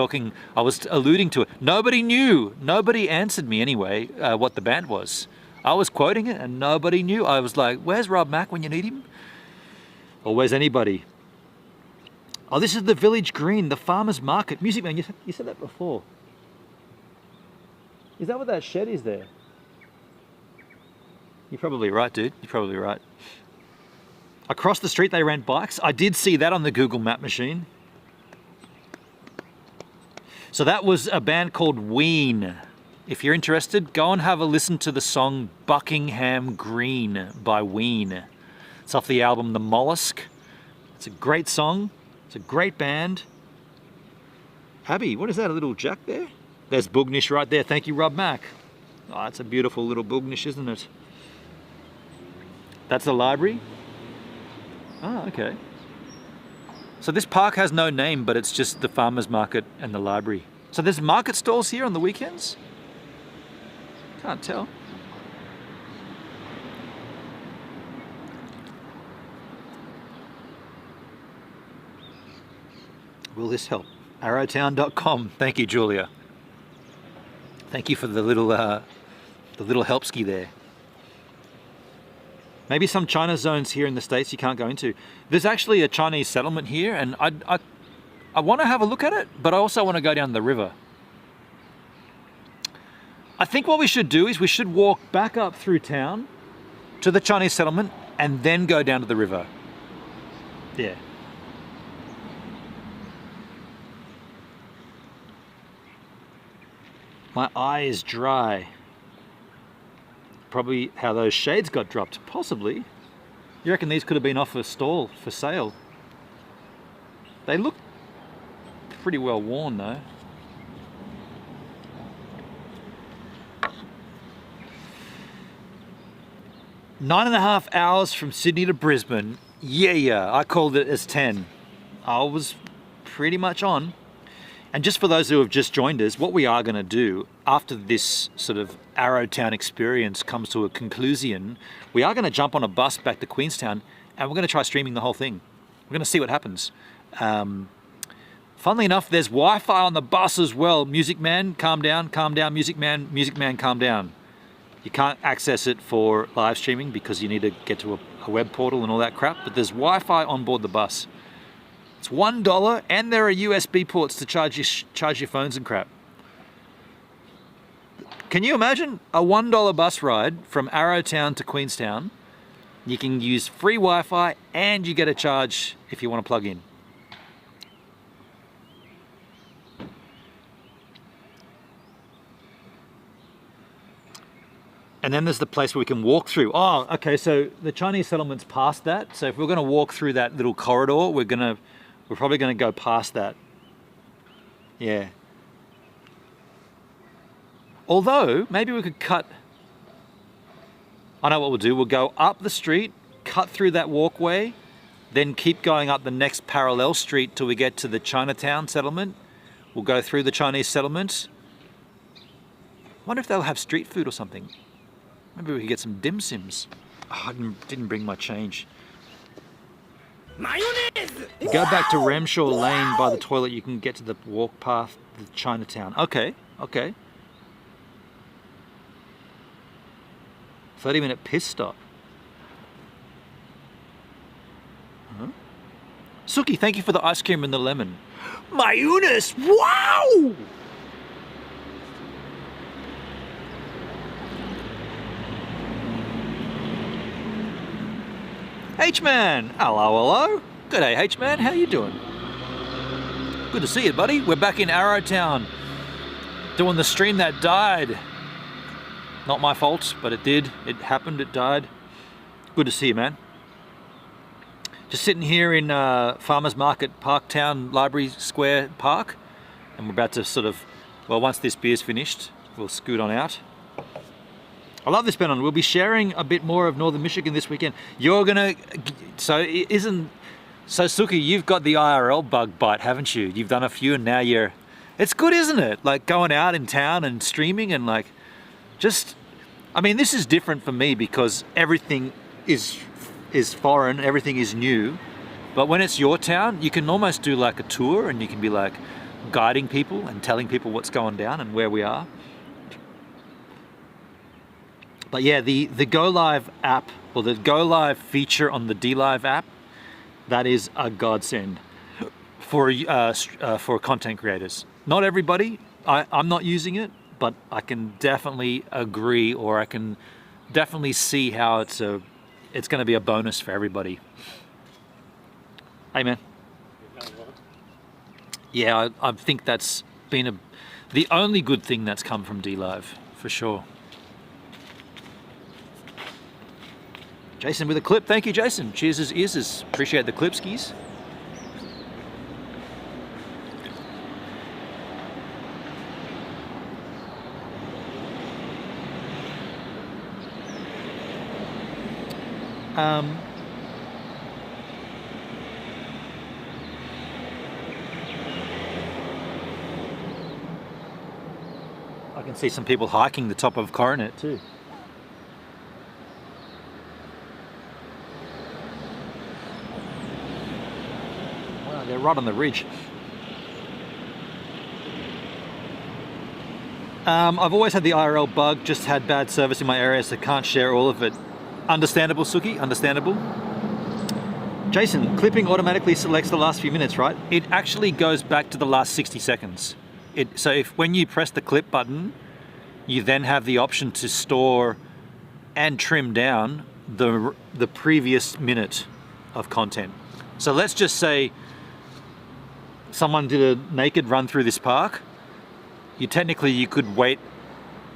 alluding to it. Nobody knew. Nobody answered me anyway, what the band was. I was quoting it and nobody knew. I was like, where's Rob Mack when you need him? Or where's anybody? Oh, this is the Village Green, the farmer's market. Music Man, you said that before. Is that what that shed is there? You're probably right, dude. You're probably right. Across the street they rent bikes. I did see that on the Google Map machine. So that was a band called Ween. If you're interested, go and have a listen to the song Buckingham Green by Ween. It's off the album The Mollusk. It's a great song. It's a great band. Abby, what is that, a little jack there? There's Boognish right there. Thank you, Rob Mack. Oh, that's a beautiful little Boognish, isn't it? That's the library. Oh, okay. So this park has no name, but it's just the farmer's market and the library. So there's market stalls here on the weekends? Can't tell. Will this help? Arrowtown.com. Thank you, Julia. Thank you for the little helpski there. Maybe some China zones here in the States you can't go into. There's actually a Chinese settlement here, and I want to have a look at it, but I also want to go down the river. I think what we should do is we should walk back up through town to the Chinese settlement and then go down to the river. Yeah. My eye is dry. probably how those shades got dropped. Possibly. You reckon these could have been off a stall for sale? They look pretty well worn though. Nine and a half hours from Sydney to Brisbane. Yeah, I called it as 10. I was pretty much on. And just for those who have just joined us, what we are going to do after this sort of Arrowtown experience comes to a conclusion, we are going to jump on a bus back to Queenstown and we're going to try streaming the whole thing. We're going to see what happens. Funnily enough, there's Wi-Fi on the bus as well. Music man, calm down, music man, calm down. You can't access it for live streaming because you need to get to a web portal and all that crap, but there's Wi-Fi on board the bus. It's $1 and there are USB ports to charge your phones and crap. Can you imagine a $1 bus ride from Arrowtown to Queenstown? You can use free Wi-Fi and you get a charge if you want to plug in. And then there's the place where we can walk through. Oh, okay, so the Chinese settlement's past that. So if we're gonna walk through that little corridor, we're probably gonna go past that. Yeah. Although, maybe we could cut, I know what we'll do. We'll go up the street, cut through that walkway, then keep going up the next parallel street till we get to the Chinatown settlement. We'll go through the Chinese settlement. Wonder if they'll have street food or something. Maybe we could get some dim sims. Oh, I didn't bring my change. Mayonnaise! Go back to Ramshaw Lane by the toilet. You can get to the walk path to Chinatown. Okay. 30-minute piss stop. Huh? Suki, thank you for the ice cream and the lemon. Mayonnaise! Wow! H-Man! Hello. G'day, H-Man. How you doing? Good to see you, buddy. We're back in Arrowtown doing the stream that died. Not my fault, but it did. It happened. It died. Good to see you, man. Just sitting here in Farmers Market Parktown Library Square Park, and we're about to sort of, well, once this beer's finished, we'll scoot on out. I love this, Benon. We'll be sharing a bit more of Northern Michigan this weekend. You're gonna, so Suki, you've got the IRL bug bite, haven't you? You've done a few and now it's good, isn't it? Like going out in town and streaming and like, I mean, this is different for me because everything is foreign, everything is new. But when it's your town, you can almost do like a tour and you can be like guiding people and telling people what's going down and where we are. But yeah, the Go Live app, or the Go Live feature on the DLive app, that is a godsend for content creators. Not everybody, I'm not using it, but I can definitely agree, or I can definitely see how it's going to be a bonus for everybody. Hey man. Yeah, I think that's been the only good thing that's come from DLive, for sure. Jason with a clip. Thank you, Jason. Cheers as ears. Appreciate the clip skis. I can see some people hiking the top of Coronet too. They're right on the ridge. I've always had the IRL bug, just had bad service in my area, so can't share all of it. Understandable, Suki, understandable. Jason, clipping automatically selects the last few minutes, right? It actually goes back to the last 60 seconds. So if when you press the clip button, you then have the option to store and trim down the previous minute of content. So let's just say someone did a naked run through this park. You could wait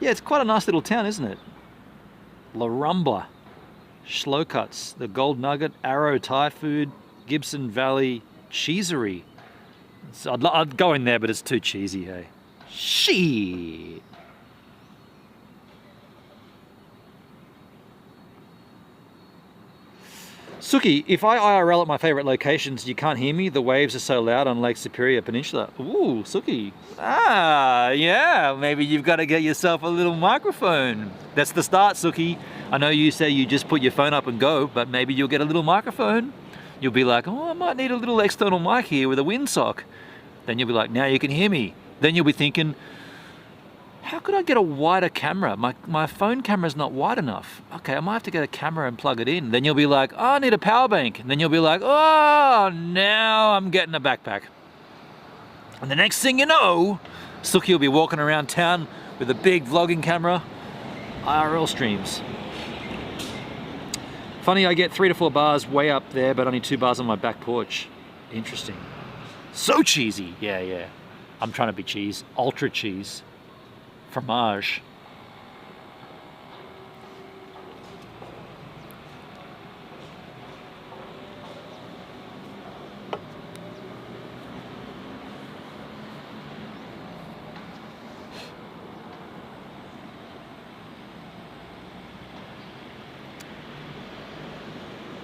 Yeah, it's quite a nice little town, isn't it? La Rumba, Slow Cuts, the Gold Nugget, Arrow Thai Food, Gibson Valley Cheesery. So I'd go in there, but it's too cheesy, hey? Shit. Suki, if I IRL at my favourite locations, you can't hear me? The waves are so loud on Lake Superior Peninsula. Ooh, Suki. Ah, yeah, maybe you've got to get yourself a little microphone. That's the start, Suki. I know you say you just put your phone up and go, but maybe you'll get a little microphone. You'll be like, oh, I might need a little external mic here with a windsock. Then you'll be like, now you can hear me. Then you'll be thinking, how could I get a wider camera? My phone camera's not wide enough. Okay, I might have to get a camera and plug it in. Then you'll be like, oh, I need a power bank. And then you'll be like, oh, now I'm getting a backpack. And the next thing you know, Suki will be walking around town with a big vlogging camera, IRL streams. Funny, I get 3 to 4 bars way up there, but only 2 bars on my back porch. Interesting. So cheesy. Yeah. I'm trying to be cheese. Ultra cheese. Fromage.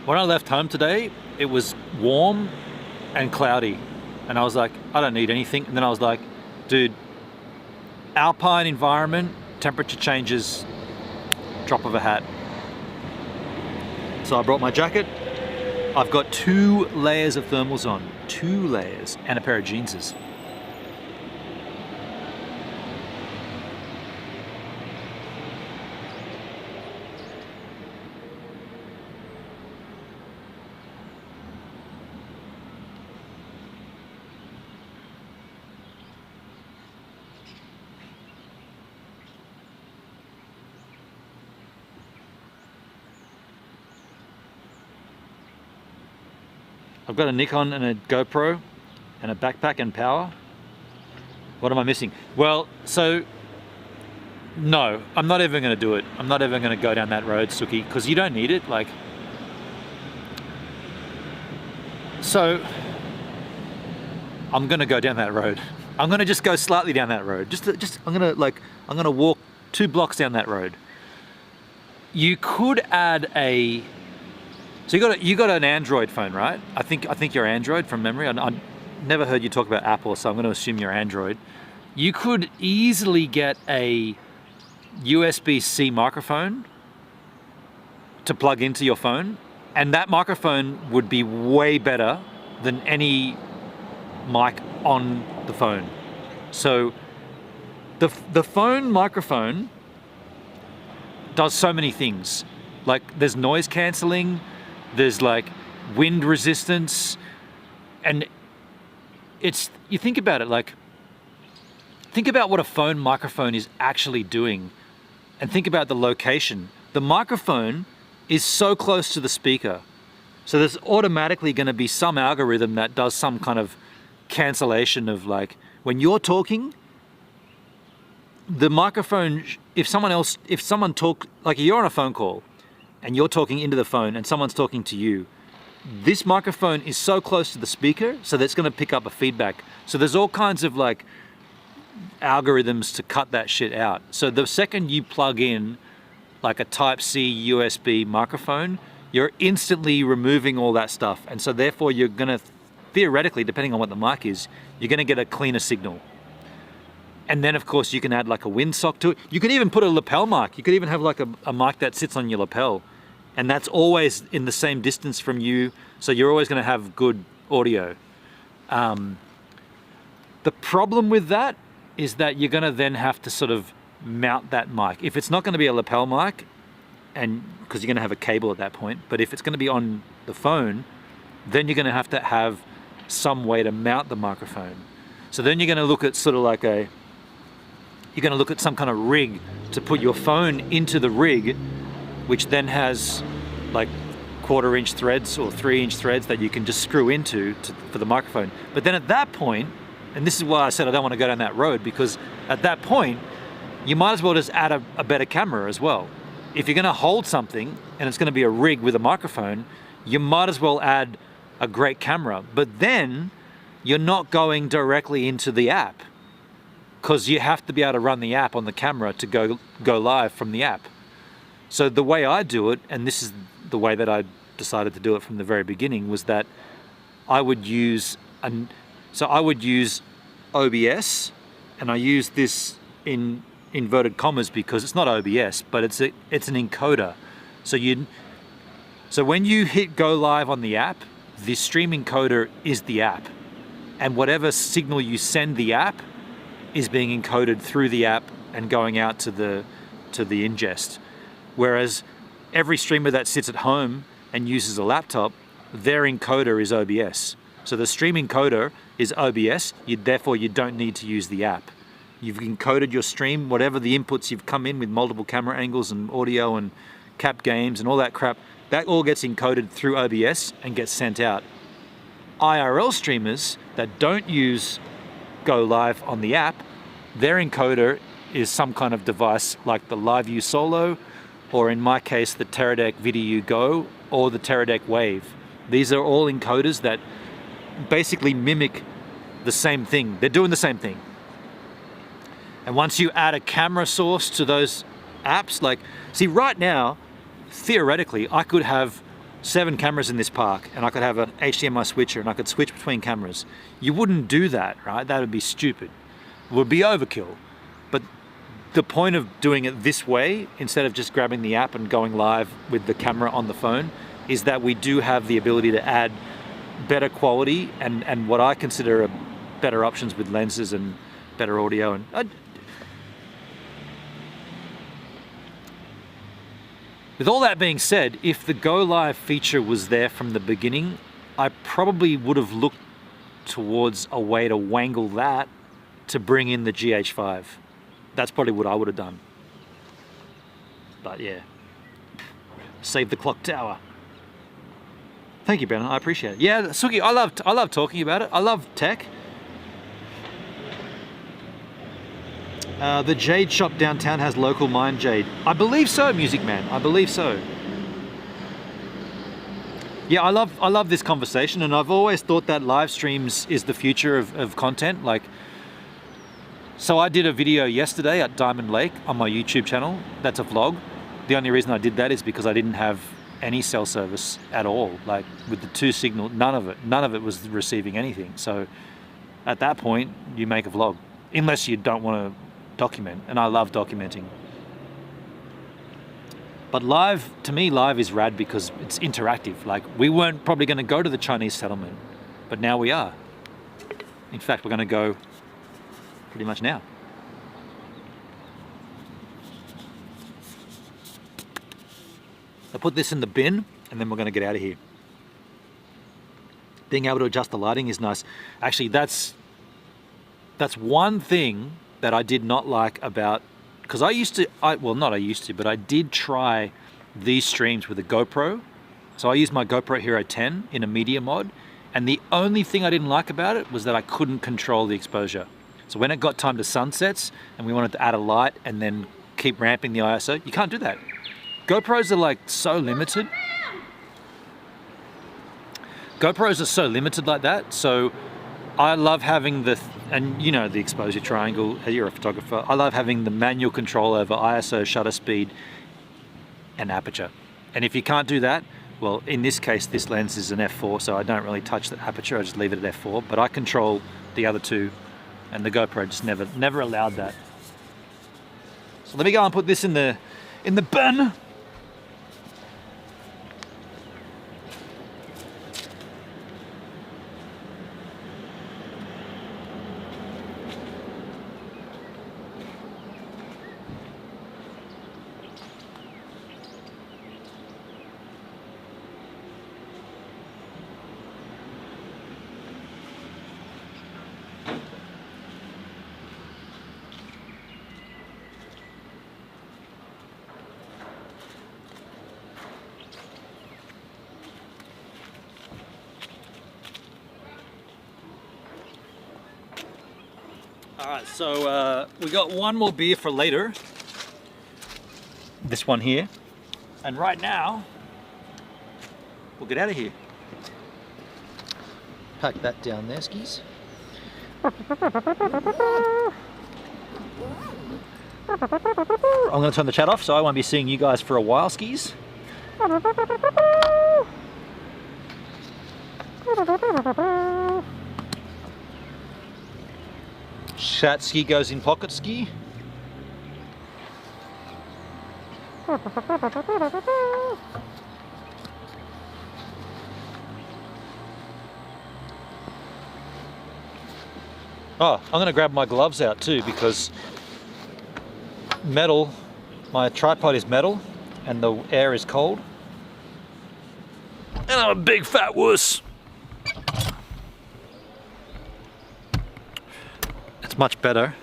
When I left home today, it was warm and cloudy. And I was like, I don't need anything. And then I was like, dude, alpine environment, temperature changes, drop of a hat. So I brought my jacket. I've got 2 layers of thermals on, 2 layers, and a pair of jeanses. I've got a Nikon and a GoPro and a backpack and power. What am I missing? Well, so no, I'm not even going to do it. I'm not even going to go down that road, Suki, because you don't need it. Like, so I'm going to go down that road. I'm going to just go slightly down that road. I'm going to walk 2 blocks down that road. You could add a. So you got an Android phone, right? I think you're Android from memory. I never heard you talk about Apple, so I'm going to assume you're Android. You could easily get a USB-C microphone to plug into your phone, and that microphone would be way better than any mic on the phone. So the phone microphone does so many things. Like, there's noise cancelling. There's like wind resistance, and you think about it, like, think about what a phone microphone is actually doing, and think about the location. The microphone is so close to the speaker, so there's automatically going to be some algorithm that does some kind of cancellation of, like, when you're talking, the microphone, if someone talk, like, you're on a phone call and you're talking into the phone and someone's talking to you, this microphone is so close to the speaker, so that's going to pick up a feedback. So there's all kinds of, like, algorithms to cut that shit out. So the second you plug in like a Type-C USB microphone, you're instantly removing all that stuff. And so therefore you're going to, theoretically, depending on what the mic is, you're going to get a cleaner signal. And then, of course, you can add like a windsock to it. You can even put a lapel mic. You could even have like a mic that sits on your lapel. And that's always in the same distance from you. So you're always going to have good audio. The problem with that is that you're going to then have to sort of mount that mic. If it's not going to be a lapel mic, and because you're going to have a cable at that point, but if it's going to be on the phone, then you're going to have some way to mount the microphone. So then you're going to look at sort of like you're going to look at some kind of rig to put your phone into the rig, which then has like 1/4 inch threads or 3 inch threads that you can just screw into for the microphone. But then at that point, and this is why I said I don't want to go down that road, because at that point, you might as well just add a better camera as well. If you're going to hold something and it's going to be a rig with a microphone, you might as well add a great camera. But then you're not going directly into the app, because you have to be able to run the app on the camera to go live from the app. So the way I do it, and this is the way that I decided to do it from the very beginning, was that I would use OBS, and I use this in inverted commas because it's not OBS, but it's an encoder. So when you hit go live on the app, the stream encoder is the app, and whatever signal you send the app is being encoded through the app and going out to the ingest. Whereas every streamer that sits at home and uses a laptop, their encoder is OBS. So the stream encoder is OBS, therefore you don't need to use the app. You've encoded your stream, whatever the inputs you've come in with multiple camera angles and audio and cap games and all that crap, that all gets encoded through OBS and gets sent out. IRL streamers that don't use go live on the app, their encoder is some kind of device like the LiveU Solo, or in my case, the Teradek VidiU Go, or the Teradek Wave. These are all encoders that basically mimic the same thing. They're doing the same thing. And once you add a camera source to those apps, see right now, theoretically, I could have 7 cameras in this park, and I could have an HDMI switcher, and I could switch between cameras. You wouldn't do that, right? That would be stupid. It would be overkill. But the point of doing it this way, instead of just grabbing the app and going live with the camera on the phone, is that we do have the ability to add better quality and what I consider better options with lenses and better audio. And with all that being said, if the Go Live feature was there from the beginning, I probably would have looked towards a way to wangle that to bring in the GH5. That's probably what I would have done. But yeah, save the clock tower. Thank you, Ben. I appreciate it. Yeah, Suki, I love talking about it. I love tech. The Jade shop downtown has local mine jade. I believe so, Music Man. I believe so. Yeah, I love this conversation, and I've always thought that live streams is the future of content. So I did a video yesterday at Diamond Lake on my YouTube channel. That's a vlog. The only reason I did that is because I didn't have any cell service at all. With the 2 signal, none of it was receiving anything. So at that point, you make a vlog, unless you don't want to document, and I love documenting. But live, to me, live is rad because it's interactive. We weren't probably going to go to the Chinese settlement, but now we are. In fact, we're going to go pretty much now. I put this in the bin, and then we're going to get out of here. Being able to adjust the lighting is nice. Actually, that's one thing that I did not like about, because I did try these streams with a GoPro. So I used my GoPro Hero 10 in a media mod, and the only thing I didn't like about it was that I couldn't control the exposure. So when it got time to sunsets and we wanted to add a light and then keep ramping the ISO, you can't do that. GoPros are so limited. GoPros are so limited like that. So I love having the exposure triangle. You're a photographer. I love having the manual control over ISO, shutter speed, and aperture. And if you can't do that, well, in this case, this lens is an f4, so I don't really touch the aperture. I just leave it at f4. But I control the other 2, and the GoPro just never allowed that. So let me go and put this in the bin. Alright, so we got one more beer for later. This one here. And right now, we'll get out of here. Pack that down there, skis. I'm going to turn the chat off so I won't be seeing you guys for a while, skis. Chat ski goes in pocket ski. Oh, I'm going to grab my gloves out too because metal, my tripod is metal and the air is cold. And I'm a big fat wuss. It's much better.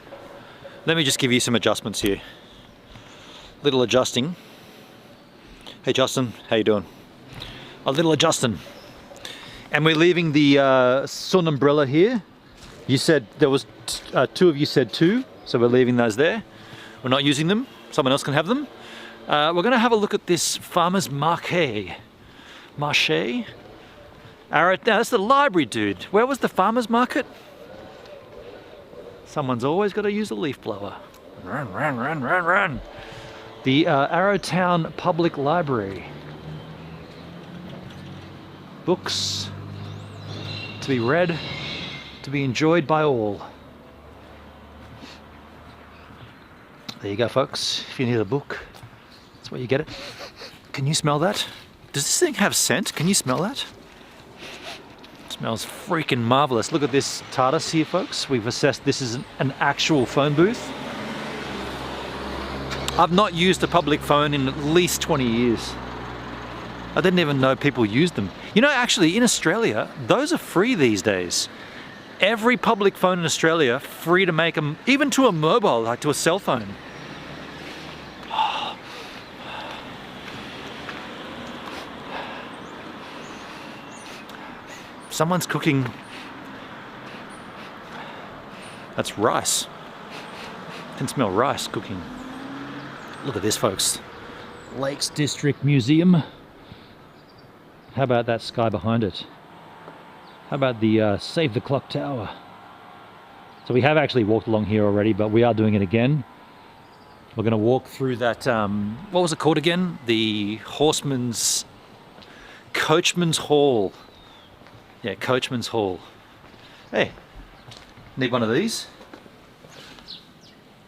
Let me just give you some adjustments here. Little adjusting. Hey Justin, how you doing? A little adjusting. And we're leaving the sun umbrella here. You said there was two of you said two, so we're leaving those there. We're not using them. Someone else can have them. We're going to have a look at this farmer's market. Marché. Arrowtown. That's the library, dude. Where was the farmer's market? Someone's always got to use a leaf blower. Run, run, run, run, run. The Arrowtown Public Library. Books to be read, to be enjoyed by all. There you go, folks. If you need a book, that's where you get it. Can you smell that? Does this thing have scent? Can you smell that? It smells freaking marvelous. Look at this TARDIS here, folks. We've assessed this is an actual phone booth. I've not used a public phone in at least 20 years. I didn't even know people used them. You know, actually, in Australia, those are free these days. Every public phone in Australia, free to make them, even to a mobile, like to a cell phone. Someone's cooking. That's rice. I can smell rice cooking. Look at this, folks. Lakes District Museum. How about that sky behind it? How about the Save the Clock Tower? So we have actually walked along here already, but we are doing it again. We're going to walk through that, what was it called again? The Coachman's Hall. Yeah, Coachman's Hall. Hey, need one of these?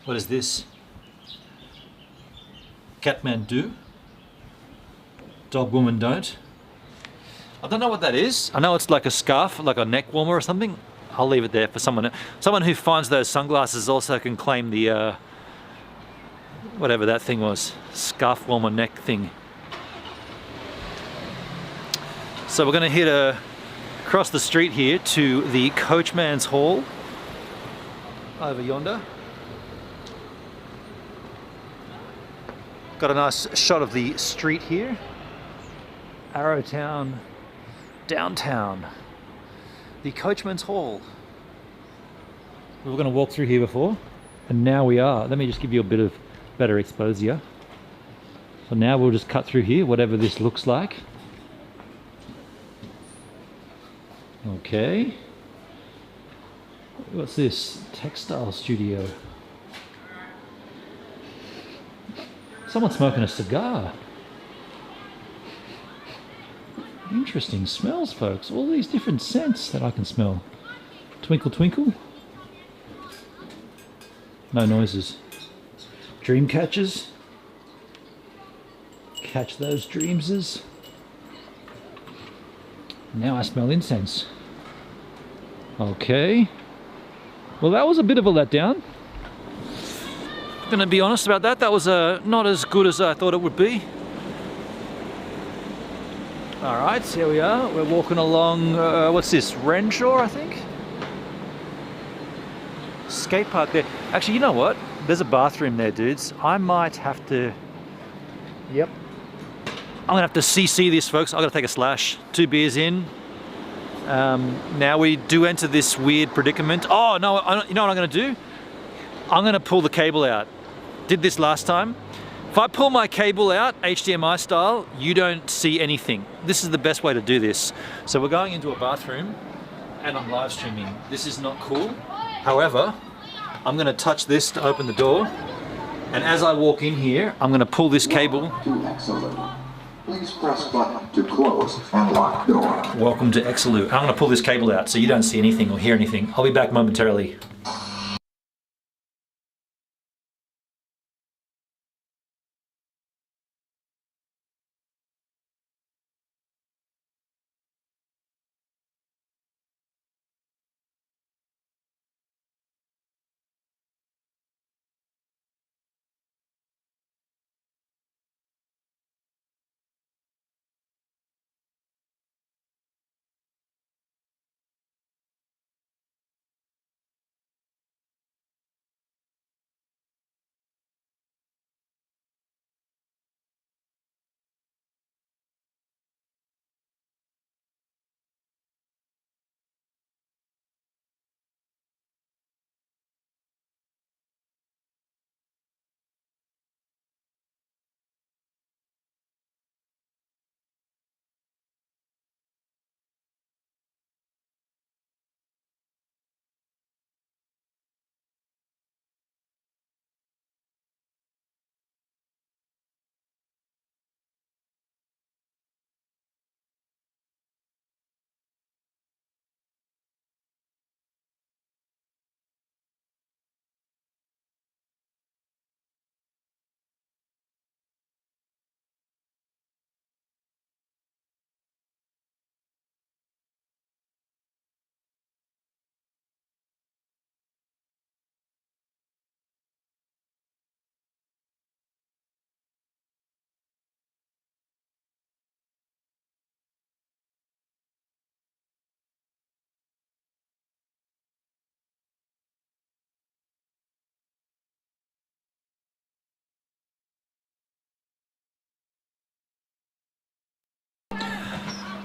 What is this? Catman do. Dog woman don't. I don't know what that is. I know it's like a scarf, like a neck warmer or something. I'll leave it there for someone. Someone who finds those sunglasses also can claim the, whatever that thing was. Scarf warmer neck thing. So we're going to head across the street here to the Coachman's Hall. Over yonder. Got a nice shot of the street here. Arrowtown, downtown. The Coachman's Hall. We were going to walk through here before, and now we are. Let me just give you a bit of better exposure. So now we'll just cut through here, whatever this looks like. Okay. What's this? Textile studio. Someone's smoking a cigar. Interesting smells, folks. All these different scents that I can smell. Twinkle, twinkle. No noises. Dream catchers. Catch those dreamses. Now I smell incense. Okay. Well, that was a bit of a letdown. Gonna be honest about that. That was not as good as I thought it would be. Alright, so here we are. We're walking along, what's this? Renshaw, I think? Skate park there. Actually, you know what? There's a bathroom there, dudes. I might have to... Yep. I'm gonna have to CC this, folks. I'm gonna take a slash. 2 beers in. Now we do enter this weird predicament. Oh, no, you know what I'm gonna do? I'm gonna pull the cable out. Did this last time. If I pull my cable out, HDMI style, you don't see anything. This is the best way to do this. So we're going into a bathroom and I'm live streaming. This is not cool. However, I'm gonna touch this to open the door. And as I walk in here, I'm gonna pull this cable. Please press button to close and lock door. Welcome to Exelu. I'm gonna pull this cable out so you don't see anything or hear anything. I'll be back momentarily.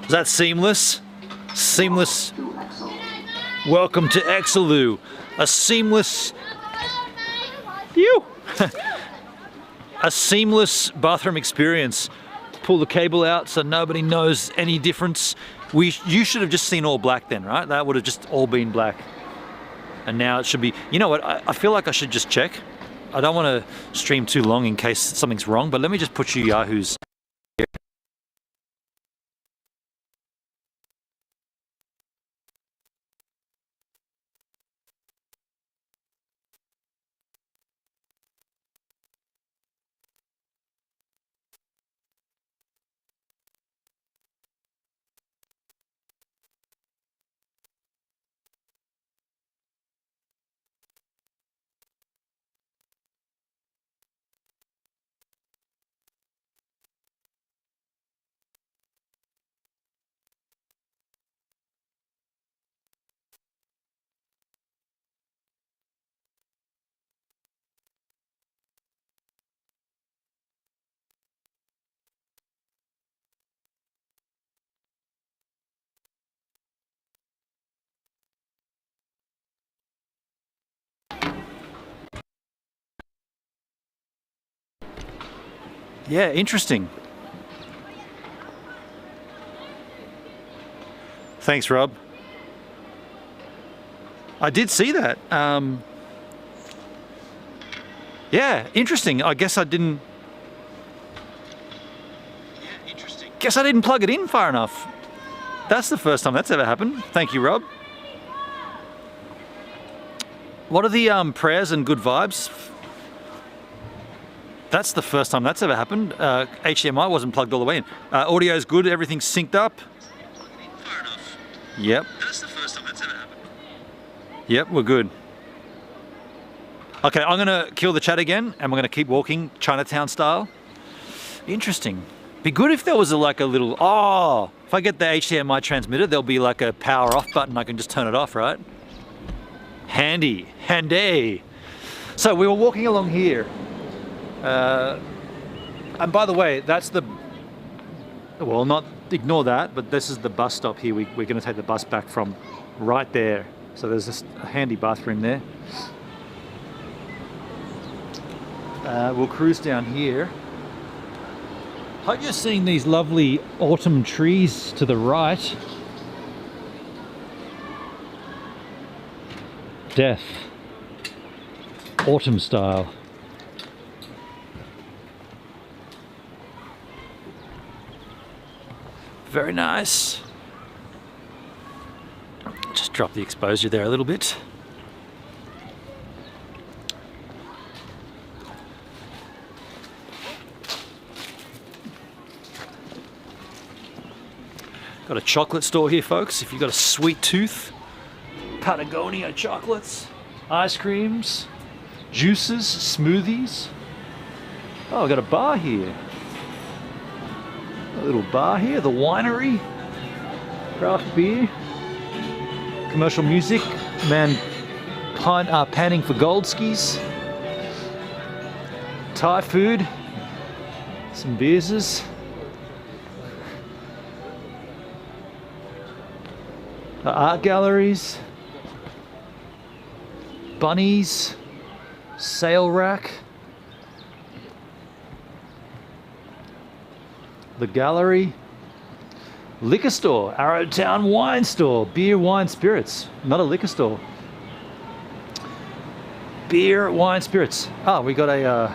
Is that seamless? Seamless. Welcome to Exelu. A seamless. Phew. A seamless bathroom experience. Pull the cable out so nobody knows any difference. You should have just seen all black then, right? That would have just all been black. And now it should be. You know what? I feel like I should just check. I don't want to stream too long in case something's wrong, but let me just put you Yahoos. Yeah, interesting. Thanks, Rob. I did see that. Yeah, interesting. I guess I didn't. Yeah, interesting. Guess I didn't plug it in far enough. That's the first time that's ever happened. Thank you, Rob. What are the prayers and good vibes? That's the first time that's ever happened. HDMI wasn't plugged all the way in. Audio's good, everything's synced up. Far enough. Yep. That's the first time that's ever happened. Yep, we're good. Okay, I'm gonna kill the chat again and we're gonna keep walking Chinatown style. Interesting. Be good if there was like a little, if I get the HDMI transmitter, there'll be like a power off button. I can just turn it off, right? Handy. So we were walking along here. And by the way, that's the, well, not ignore that, but this is the bus stop here. We're going to take the bus back from right there. So there's this handy bathroom there. We'll cruise down here. Hope you're seeing these lovely autumn trees to the right. Death. Autumn style. Very nice. Just drop the exposure there a little bit. Got a chocolate store here, folks. If you've got a sweet tooth, Patagonia chocolates, ice creams, juices, smoothies. Oh, I've got a bar here. A little bar here, the winery, craft beer, commercial music, man panning for gold skis, Thai food, some beers. Art galleries, bunnies, sale rack, the gallery, liquor store, Arrowtown wine store, beer, wine, spirits, not a liquor store. Beer, wine, spirits. Oh, we got a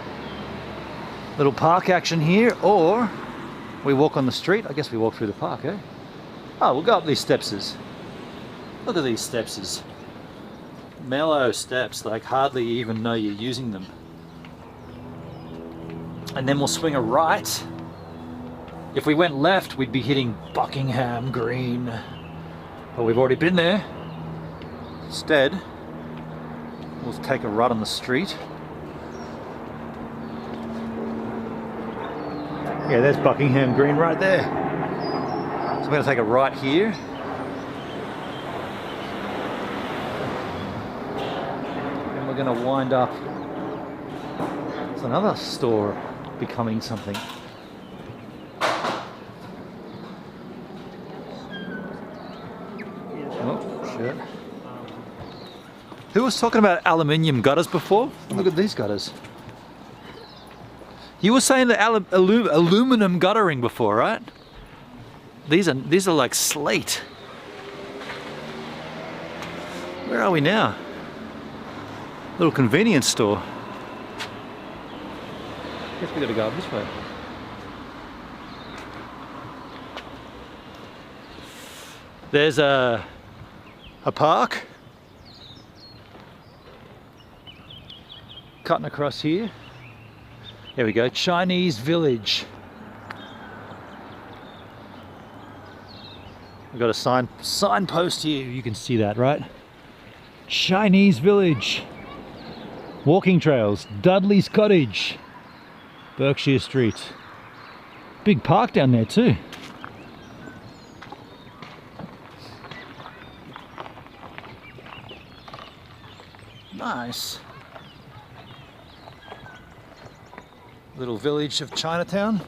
little park action here, or we walk on the street. I guess we walk through the park, eh? Oh, we'll go up these stepses. Look at these stepses. Mellow steps, like hardly even know you're using them. And then we'll swing a right. If we went left, we'd be hitting Buckingham Green. But we've already been there. Instead, we'll take a right on the street. Yeah, there's Buckingham Green right there. So we're going to take a right here. And we're going to wind up. It's another store becoming something. Oh, shit. Who was talking about aluminium gutters before? Look at these gutters. You were saying the aluminum guttering before, right? These are like slate. Where are we now? Little convenience store. Guess we gotta go up this way. There's a park. Cutting across here. There we go, Chinese village. We've got a signpost here, you can see that, right? Chinese village. Walking trails, Dudley's Cottage, Berkshire Street. Big park down there too. Nice. Little village of Chinatown.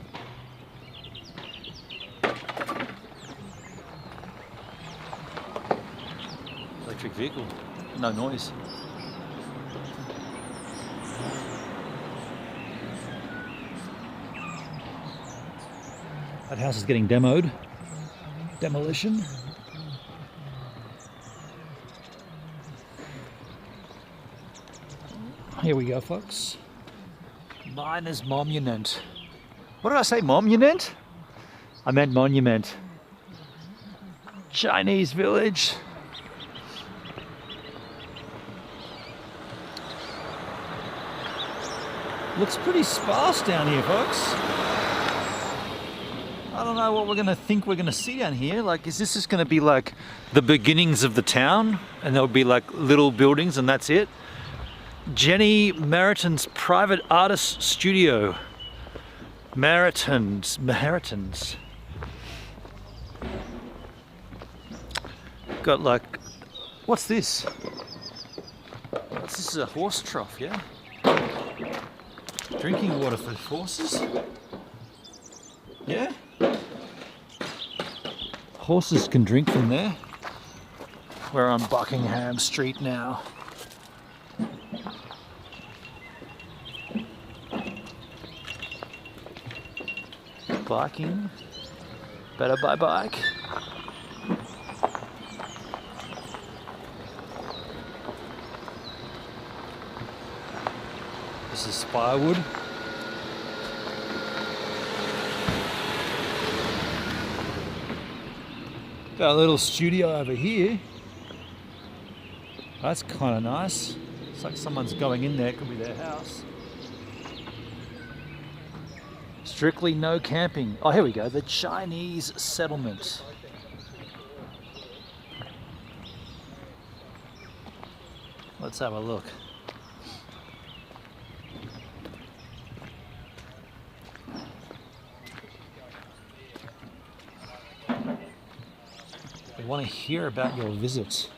Electric vehicle, no noise. That house is getting demoed. Demolition. Here we go, folks. Miners Monument. What did I say? Monument? I meant monument. Chinese village. Looks pretty sparse down here, folks. I don't know what we're gonna think we're gonna see down here. Like, is this just gonna be like the beginnings of the town and there'll be like little buildings and that's it? Jenny Meriton's private artist studio. Meriton's. Got like, what's this? This is a horse trough, yeah? Drinking water for horses? Yeah? Horses can drink from there. We're on Buckingham Street now. biking. Better by bike. This is firewood. Got a little studio over here. That's kind of nice. It's like someone's going in there. It could be their house. Strictly no camping. Oh, here we go. The Chinese settlement. Let's have a look. I want to hear about your visit.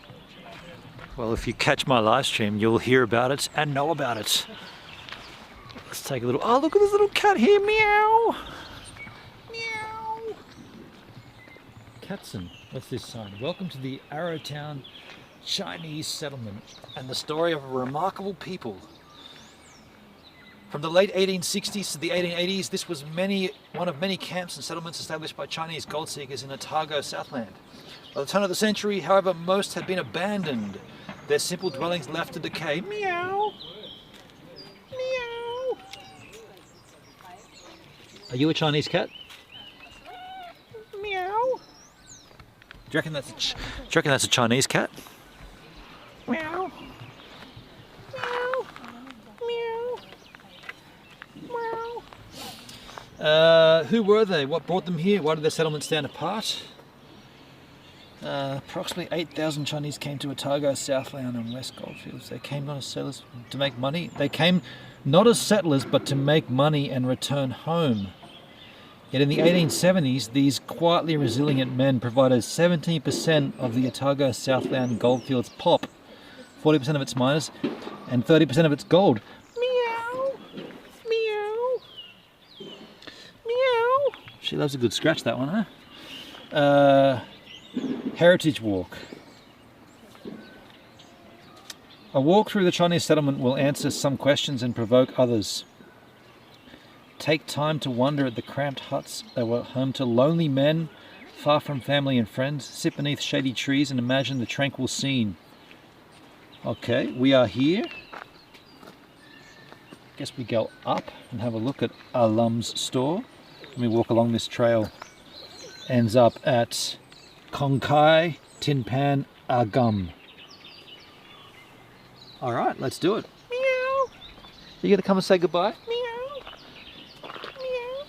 Well, if you catch my live stream, you'll hear about it and know about it. Let's take a little. Oh, look at this little cat here. Meow. Meow. Katzen. What's this sign? Welcome to the Arrowtown Chinese settlement and the story of a remarkable people. From the late 1860s to the 1880s, this was one of many camps and settlements established by Chinese gold seekers in Otago, Southland. By the turn of the century, however, most had been abandoned. Their simple dwellings left to decay. Meow. Meow. Are you a Chinese cat? Meow. Do you reckon that's a Chinese cat? Meow. Meow. Meow. Meow. Who were they? What brought them here? Why did their settlement stand apart? Approximately 8,000 Chinese came to Otago, Southland and West Goldfields. They came not as settlers to make money. They came not as settlers but to make money and return home. Yet in the 1870s, these quietly resilient men provided 17% of the Otago, Southland Goldfields pop, 40% of its miners, and 30% of its gold. Meow! Meow! Meow! She loves a good scratch, that one, huh? Heritage walk. A walk through the Chinese settlement will answer some questions and provoke others. Take time to wonder at the cramped huts that were home to lonely men, far from family and friends. Sit beneath shady trees and imagine the tranquil scene. Okay, we are here. Guess we go up and have a look at Alum's store. Let me walk along this trail. Ends up at Kong Kai Tin Pan Agum. All right, let's do it. Meow. You gonna come and say goodbye? Meow. Meow.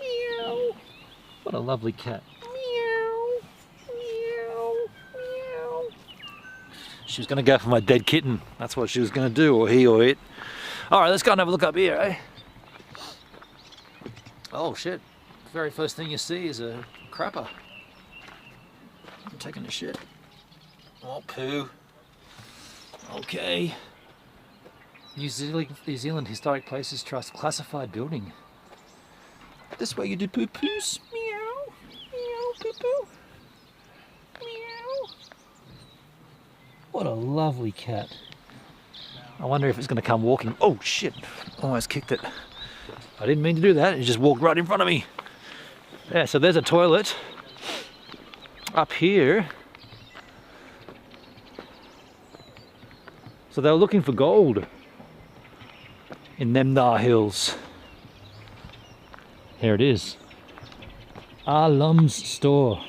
Meow. What a lovely cat. Meow. Meow. Meow. She was gonna go for my dead kitten. That's what she was gonna do, or he or it. All right, let's go and have a look up here, eh? Oh shit! The very first thing you see is a crapper. I'm taking a shit. Oh, poo. Okay. New Zealand Historic Places Trust classified building. This way you do poo-poos. Meow. Meow, poo-poo. Meow. What a lovely cat. I wonder if it's going to come walking. Oh, shit. Almost kicked it. I didn't mean to do that. It just walked right in front of me. Yeah, so there's a toilet. Up here. So they were looking for gold in them thar hills. Here it is. Alum's store.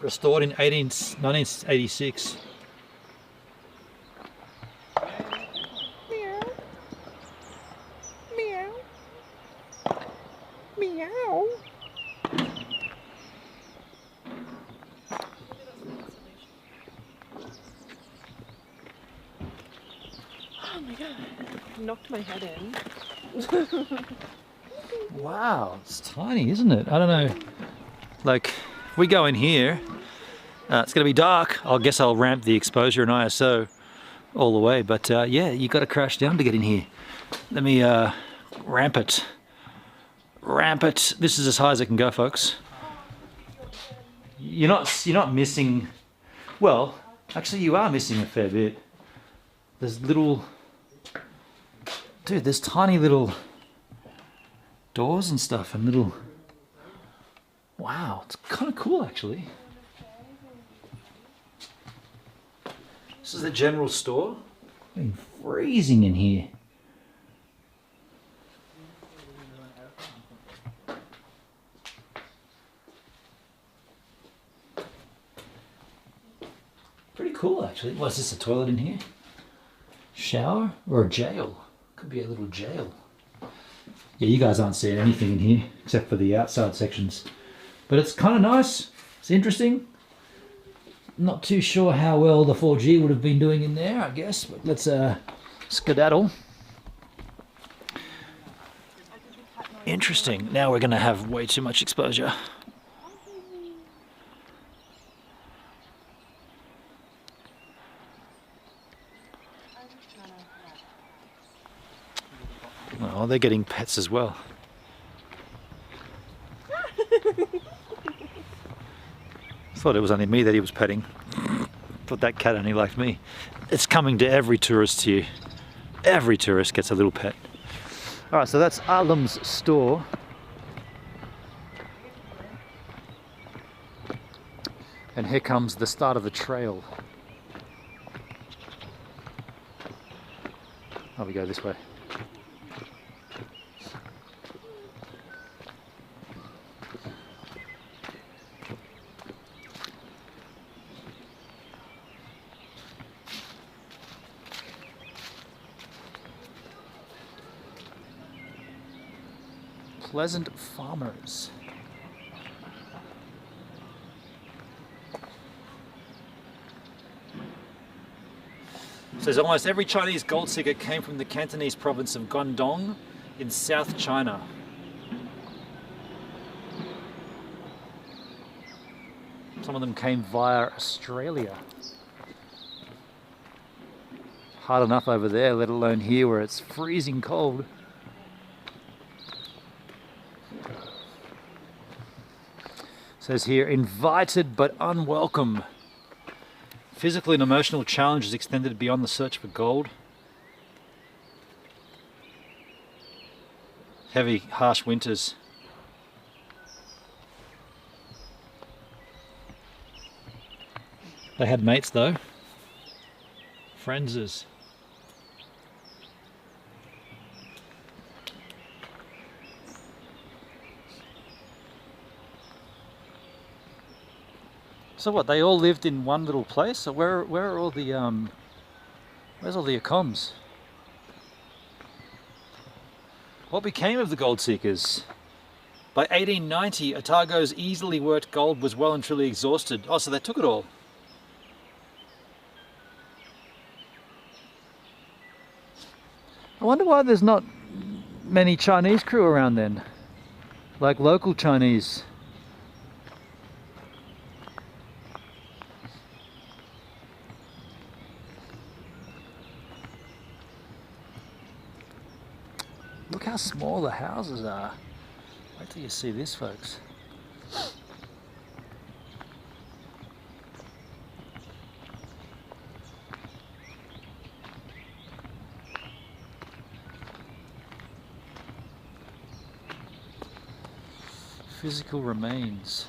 Restored in 1986. Meow. Meow. Meow. Oh my god, knocked my head in. Wow, it's tiny, isn't it? I don't know. Like, if we go in here, it's going to be dark. I guess I'll ramp the exposure and ISO all the way. But yeah, you got to crash down to get in here. Let me ramp it. Ramp it. This is as high as it can go, folks. you're not missing. Well, actually, you are missing a fair bit. There's little, dude. There's tiny little doors and stuff, and little. Wow, it's kind of cool actually. This is the general store. It's been freezing in here. Pretty cool actually. What's this, a toilet in here? Shower or a jail? Could be a little jail. Yeah, you guys aren't seeing anything in here except for the outside sections. But it's kind of nice. It's interesting. Not too sure how well the 4G would have been doing in there, I guess. But let's skedaddle. Interesting. Now we're going to have way too much exposure. Oh, they're getting pets as well. Thought it was only me that he was petting. Thought that cat only liked me. It's coming to every tourist here. Every tourist gets a little pet. Alright, so that's Alam's store. And here comes the start of the trail. Oh, we go this way. Pleasant Farmers. Says almost every Chinese gold seeker came from the Cantonese province of Guangdong in South China. Some of them came via Australia. Hard enough over there, let alone here where it's freezing cold. Says here, invited but unwelcome. Physical and emotional challenges extended beyond the search for gold. Heavy, harsh winters. They had mates though. Friendses. So what, they all lived in one little place? So where are all the where's all the Acoms? What became of the gold seekers? By 1890, Otago's easily worked gold was well and truly exhausted. Oh, so they took it all. I wonder why there's not many Chinese crew around then. Like local Chinese. Look how small the houses are. Wait till you see this, folks. Physical remains.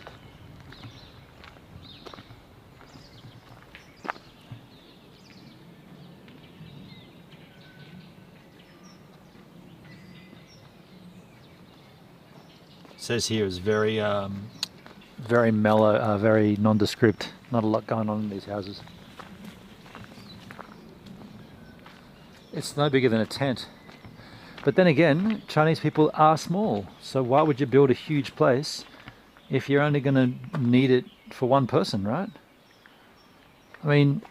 Says here is very mellow, very nondescript. Not a lot going on in these houses. It's no bigger than a tent. But then again, Chinese people are small. So why would you build a huge place if you're only going to need it for one person, right? I mean,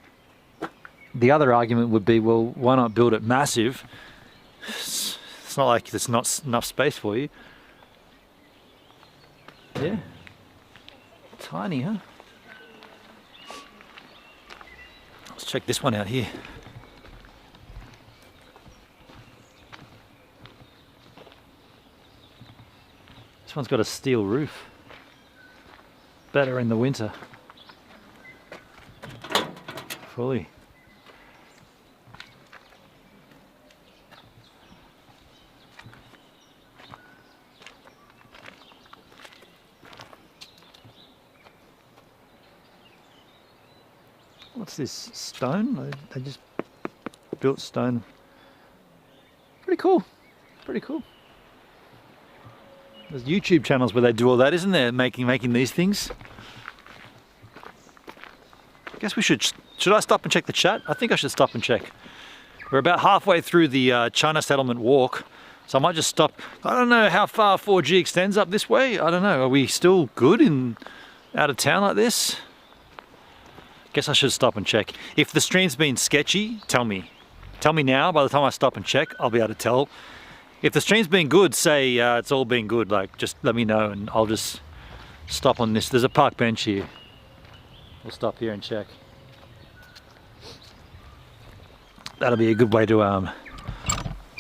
the other argument would be, well, why not build it massive? It's not like there's not enough space for you. Yeah. Tiny, huh? Let's check this one out here. This one's got a steel roof. better in the winter. Fully. What's this? Stone? They just built stone. Pretty cool. Pretty cool. There's YouTube channels where they do all that, isn't there? Making these things. I guess we should I stop and check the chat? I think I should stop and check. We're about halfway through the China settlement walk, so I might just stop. I don't know how far 4G extends up this way. I don't know. Are we still good out of town like this? Guess I should stop and check. If the stream's been sketchy, tell me. Tell me now. By the time I stop and check, I'll be able to tell. If the stream's been good, say it's all been good. Like, just let me know and I'll just stop on this. There's a park bench here. We'll stop here and check. That'll be a good way to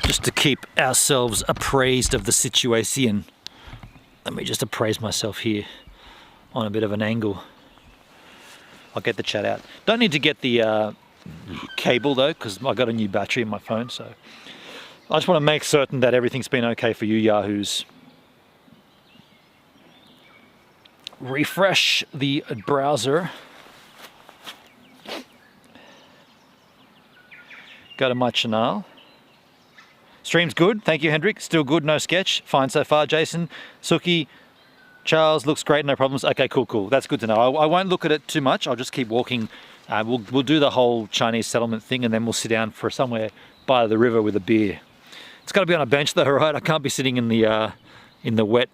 just to keep ourselves appraised of the situation. Let me just appraise myself here on a bit of an angle. I'll get the chat out. Don't need to get the cable though, because I got a new battery in my phone, so I just want to make certain that everything's been okay for you yahoos. Refresh the browser. Go to my channel. Stream's good, thank you Hendrik. Still good, no sketch. Fine so far, Jason. Suki, Charles, looks great, no problems. Okay, cool. That's good to know. I won't look at it too much. I'll just keep walking. We'll do the whole Chinese settlement thing and then we'll sit down for somewhere by the river with a beer. It's got to be on a bench though, right? I can't be sitting in the wet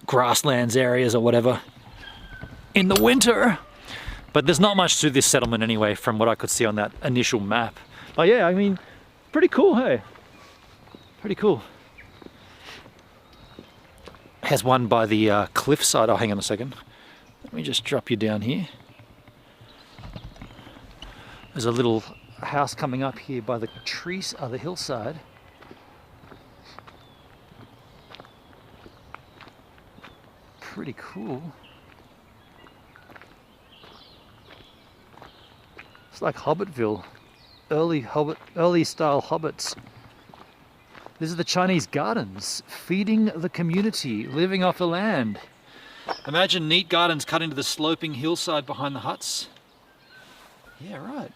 grasslands areas or whatever in the winter. But there's not much to this settlement anyway, from what I could see on that initial map. But yeah, I mean, pretty cool, hey? Pretty cool. Has one by the cliffside. Oh, hang on a second. Let me just drop you down here. There's a little house coming up here by the trees, the hillside. Pretty cool. It's like Hobbitville, early style hobbits. This is the Chinese gardens, feeding the community, living off the land. Imagine neat gardens cut into the sloping hillside behind the huts. Yeah, right.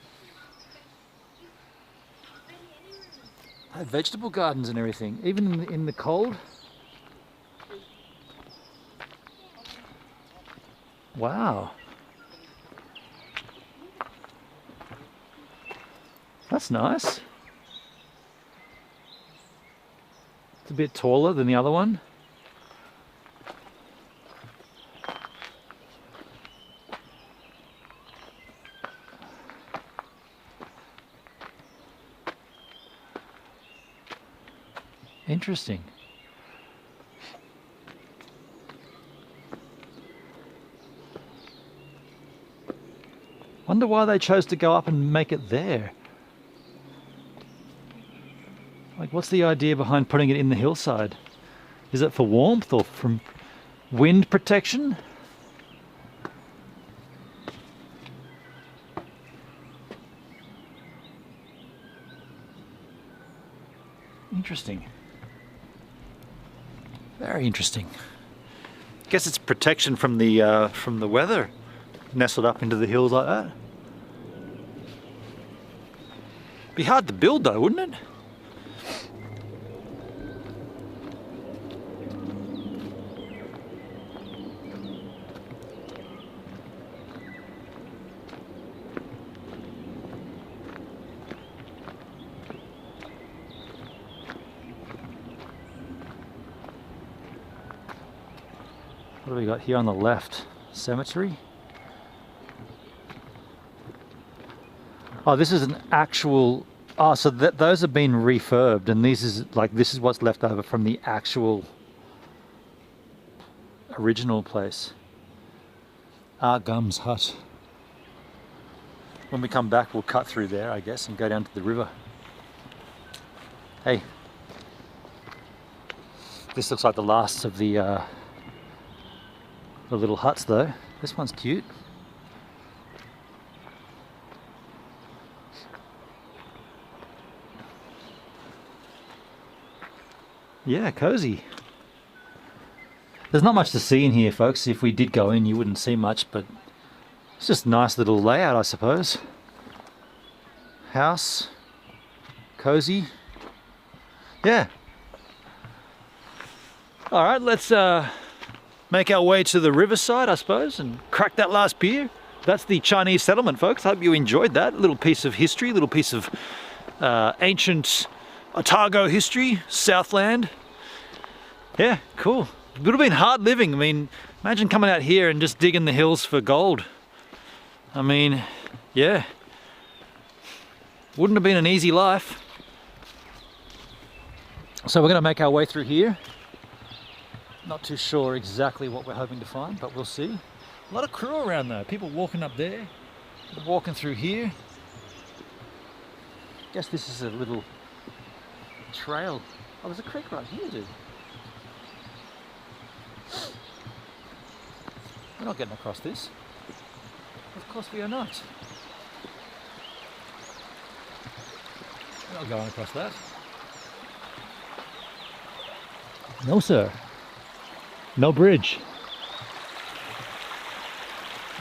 Vegetable gardens and everything, even in the cold. Wow. That's nice. It's a bit taller than the other one. Interesting. Wonder why they chose to go up and make it there. Like, what's the idea behind putting it in the hillside? Is it for warmth or from wind protection? Interesting. Very interesting. Guess it's protection from the weather, nestled up into the hills like that. Be hard to build though, wouldn't it? What do we got here on the left? Cemetery? Oh, this is an actual... Oh, so those have been refurbed, and this is what's left over from the actual original place. Gum's hut. When we come back, we'll cut through there, I guess, and go down to the river. Hey. This looks like the last of the The little huts though. This one's cute. Yeah, cozy. There's not much to see in here, folks. If we did go in, you wouldn't see much, but it's just a nice little layout, I suppose. House. Cozy. Yeah. Alright, let's make our way to the riverside, I suppose, and crack that last beer. That's the Chinese settlement, folks. Hope you enjoyed that. Little piece of history, little piece of ancient Otago history, Southland. Yeah, cool. It would have been hard living. I mean, imagine coming out here and just digging the hills for gold. I mean, yeah. Wouldn't have been an easy life. So we're going to make our way through here. Not too sure exactly what we're hoping to find, but we'll see. A lot of crew around though. People walking up there, walking through here. Guess this is a little trail. Oh, there's a creek right here, dude. We're not getting across this. Of course we are not. We're not going across that. No, sir. No bridge.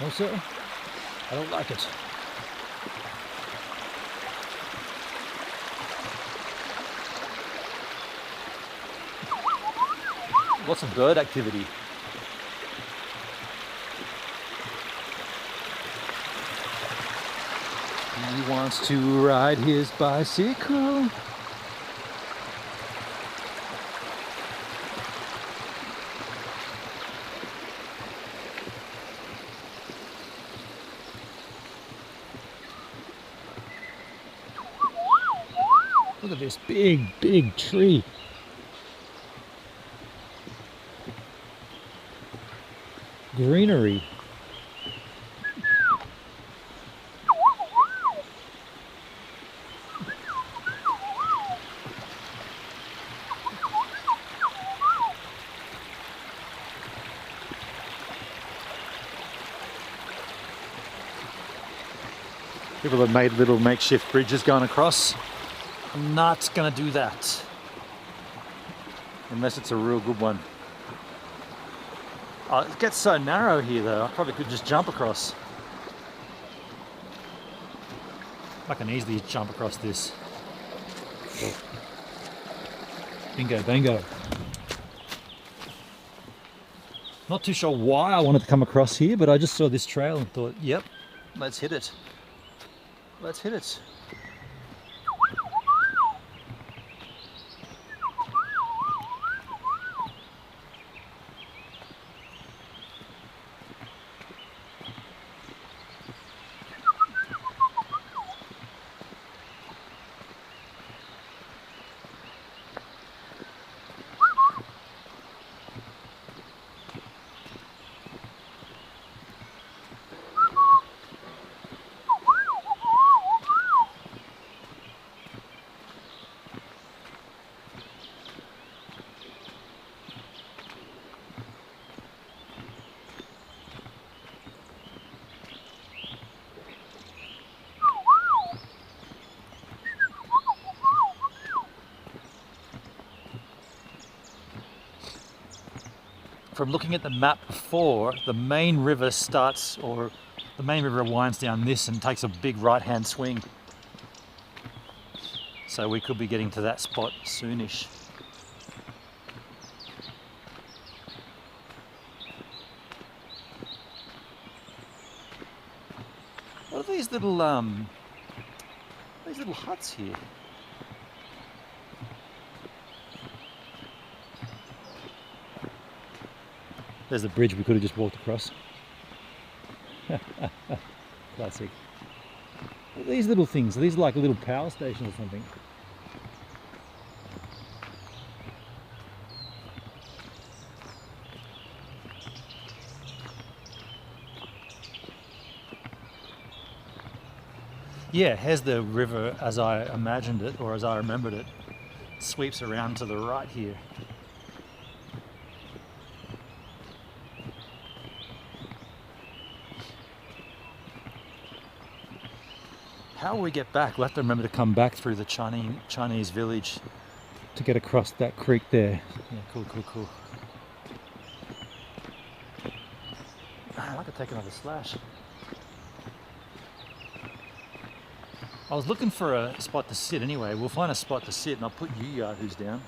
No, sir. I don't like it. Lots of bird activity. He wants to ride his bicycle. Look at this big, big tree. Greenery. People have made little makeshift bridges going across. I'm not gonna do that. Unless it's a real good one. Oh, it gets so narrow here though, I probably could just jump across. I can easily jump across this. Bingo, bingo. Not too sure why I wanted to come across here, but I just saw this trail and thought, yep, let's hit it. Let's hit it. From looking at the map before, the main river starts, or the main river winds down this and takes a big right-hand swing. So we could be getting to that spot soonish. What are these little huts here? There's the bridge we could have just walked across. Classic. What are these little things? Are these like a little power station or something? Yeah, here's the river as I imagined it, or as I remembered it. It sweeps around to the right here. How will we get back? We'll have to remember to come back through the Chinese village to get across that creek there. Yeah, cool. I could take another slash. I was looking for a spot to sit anyway. We'll find a spot to sit and I'll put you yahoos down.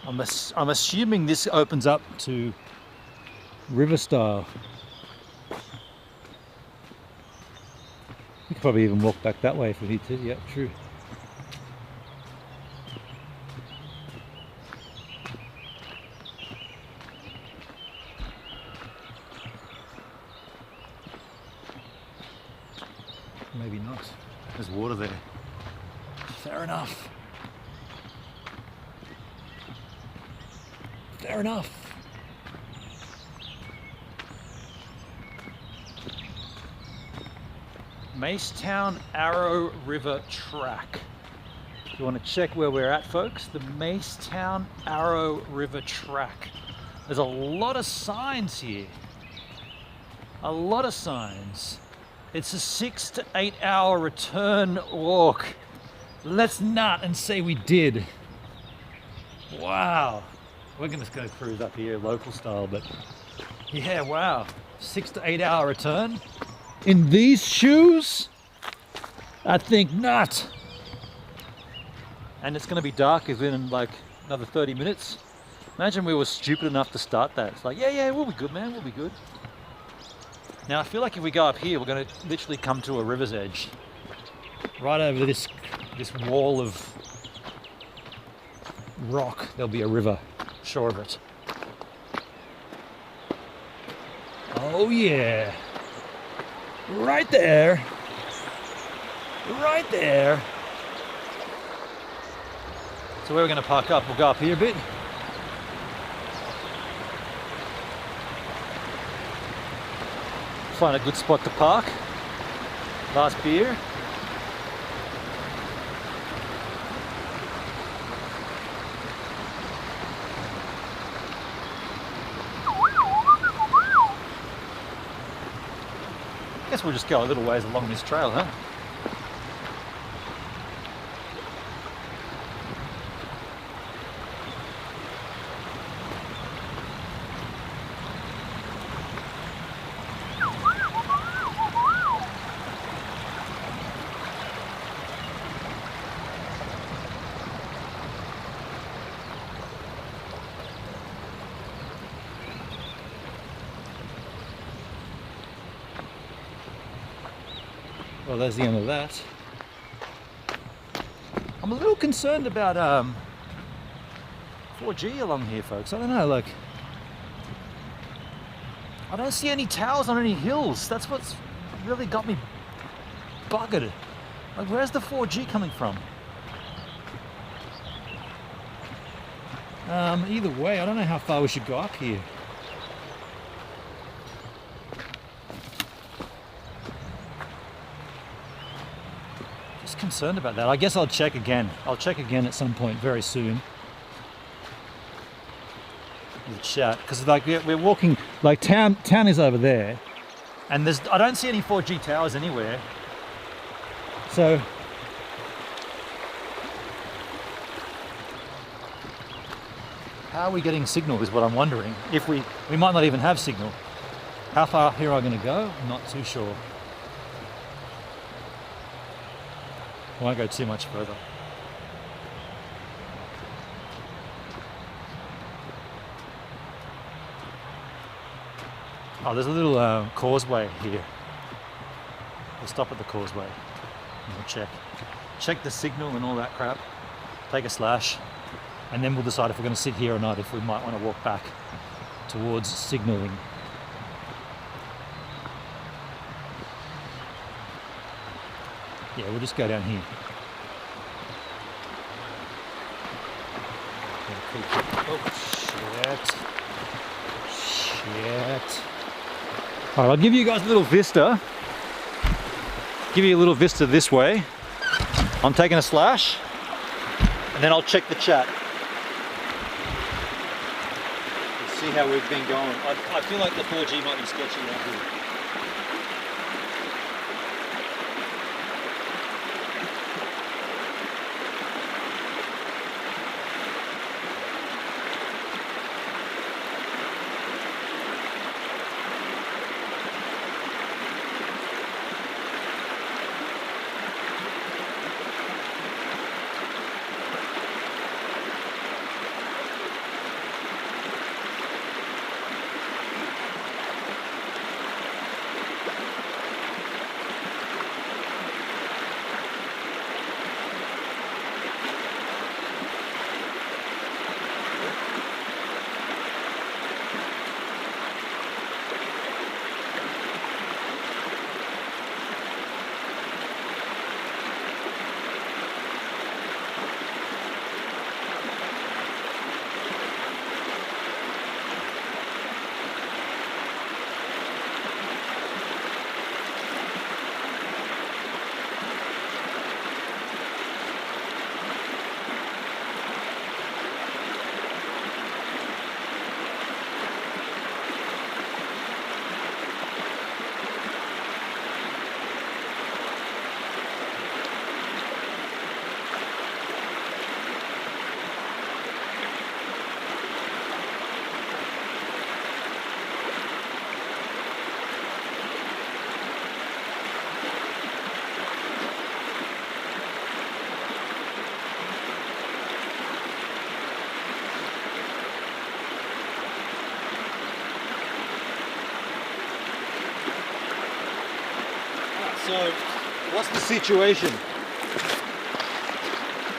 I'm assuming this opens up to river style. We could probably even walk back that way if we need to. Yeah, true. Maybe not. There's water there. Fair enough. Fair enough. Macetown Arrow River Track. If you want to check where we're at, folks, the Macetown Arrow River Track. There's a lot of signs here. A lot of signs. It's a 6 to 8 hour return walk. Let's nut and say we did. Wow. We're just going to cruise up here local style, but yeah, wow. 6 to 8 hour return. In these shoes? I think not. And it's going to be dark within like another 30 minutes. Imagine we were stupid enough to start that. It's like, yeah, we'll be good, man, we'll be good. Now I feel like if we go up here, we're going to literally come to a river's edge. Right over this wall of rock, there'll be a river. Sure of it. Oh yeah. Right there. Right there. So where we're going to park up, we'll go up here a bit. Find a good spot to park. Last beer. Guess we'll just go a little ways along this trail, huh? Well, there's the end of that. I'm a little concerned about 4G along here, folks. I don't know, like, I don't see any towers on any hills. That's what's really got me buggered. Like, where's the 4G coming from? Either way, I don't know how far we should go up here. Concerned about that. I guess I'll check again. I'll check again at some point very soon. The chat, because like we're walking, like town is over there, and I don't see any 4G towers anywhere. So how are we getting signal is what I'm wondering. If we might not even have signal. How far here are we going to go? I'm not too sure. I won't go too much further. Oh, there's a little causeway here. We'll stop at the causeway and we'll check the signal and all that crap, take a slash, and then we'll decide if we're going to sit here or not, if we might want to walk back towards signaling. Yeah, we'll just go down here. Oh, shit. All right, I'll give you guys a little vista. Give you a little vista this way. I'm taking a slash, and then I'll check the chat. Let's see how we've been going. I feel like the 4G might be sketchy out here. So, what's the situation?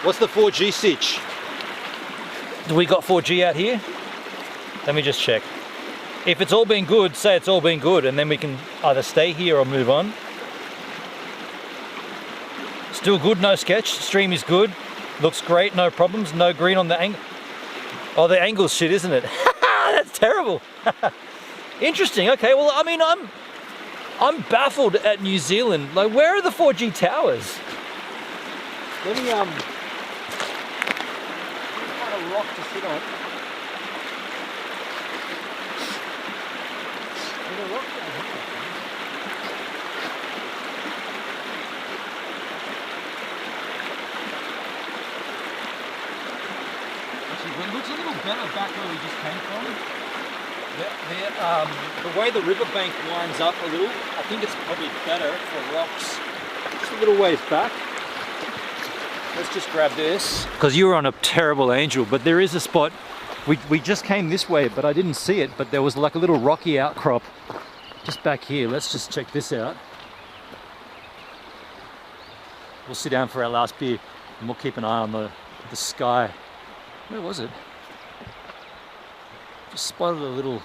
What's the 4G sitch? Do we got 4G out here? Let me just check. If it's all been good, say it's all been good, and then we can either stay here or move on. Still good, no sketch. Stream is good. Looks great, no problems, no green on the angle. Oh, the angle's shit, isn't it? That's terrible. Interesting. Okay, well, I mean, I'm baffled at New Zealand. Like, where are the 4G towers? Let me find a rock to sit on. There's a rock down here. Actually, it looks a little better back where we just came from. The way the riverbank winds up a little, I think it's probably better for rocks. Just a little ways back. Let's just grab this. Because you were on a terrible angle, but there is a spot. We just came this way, but I didn't see it, but there was like a little rocky outcrop just back here. Let's just check this out. We'll sit down for our last beer and we'll keep an eye on the sky. Where was it? Just spotted a little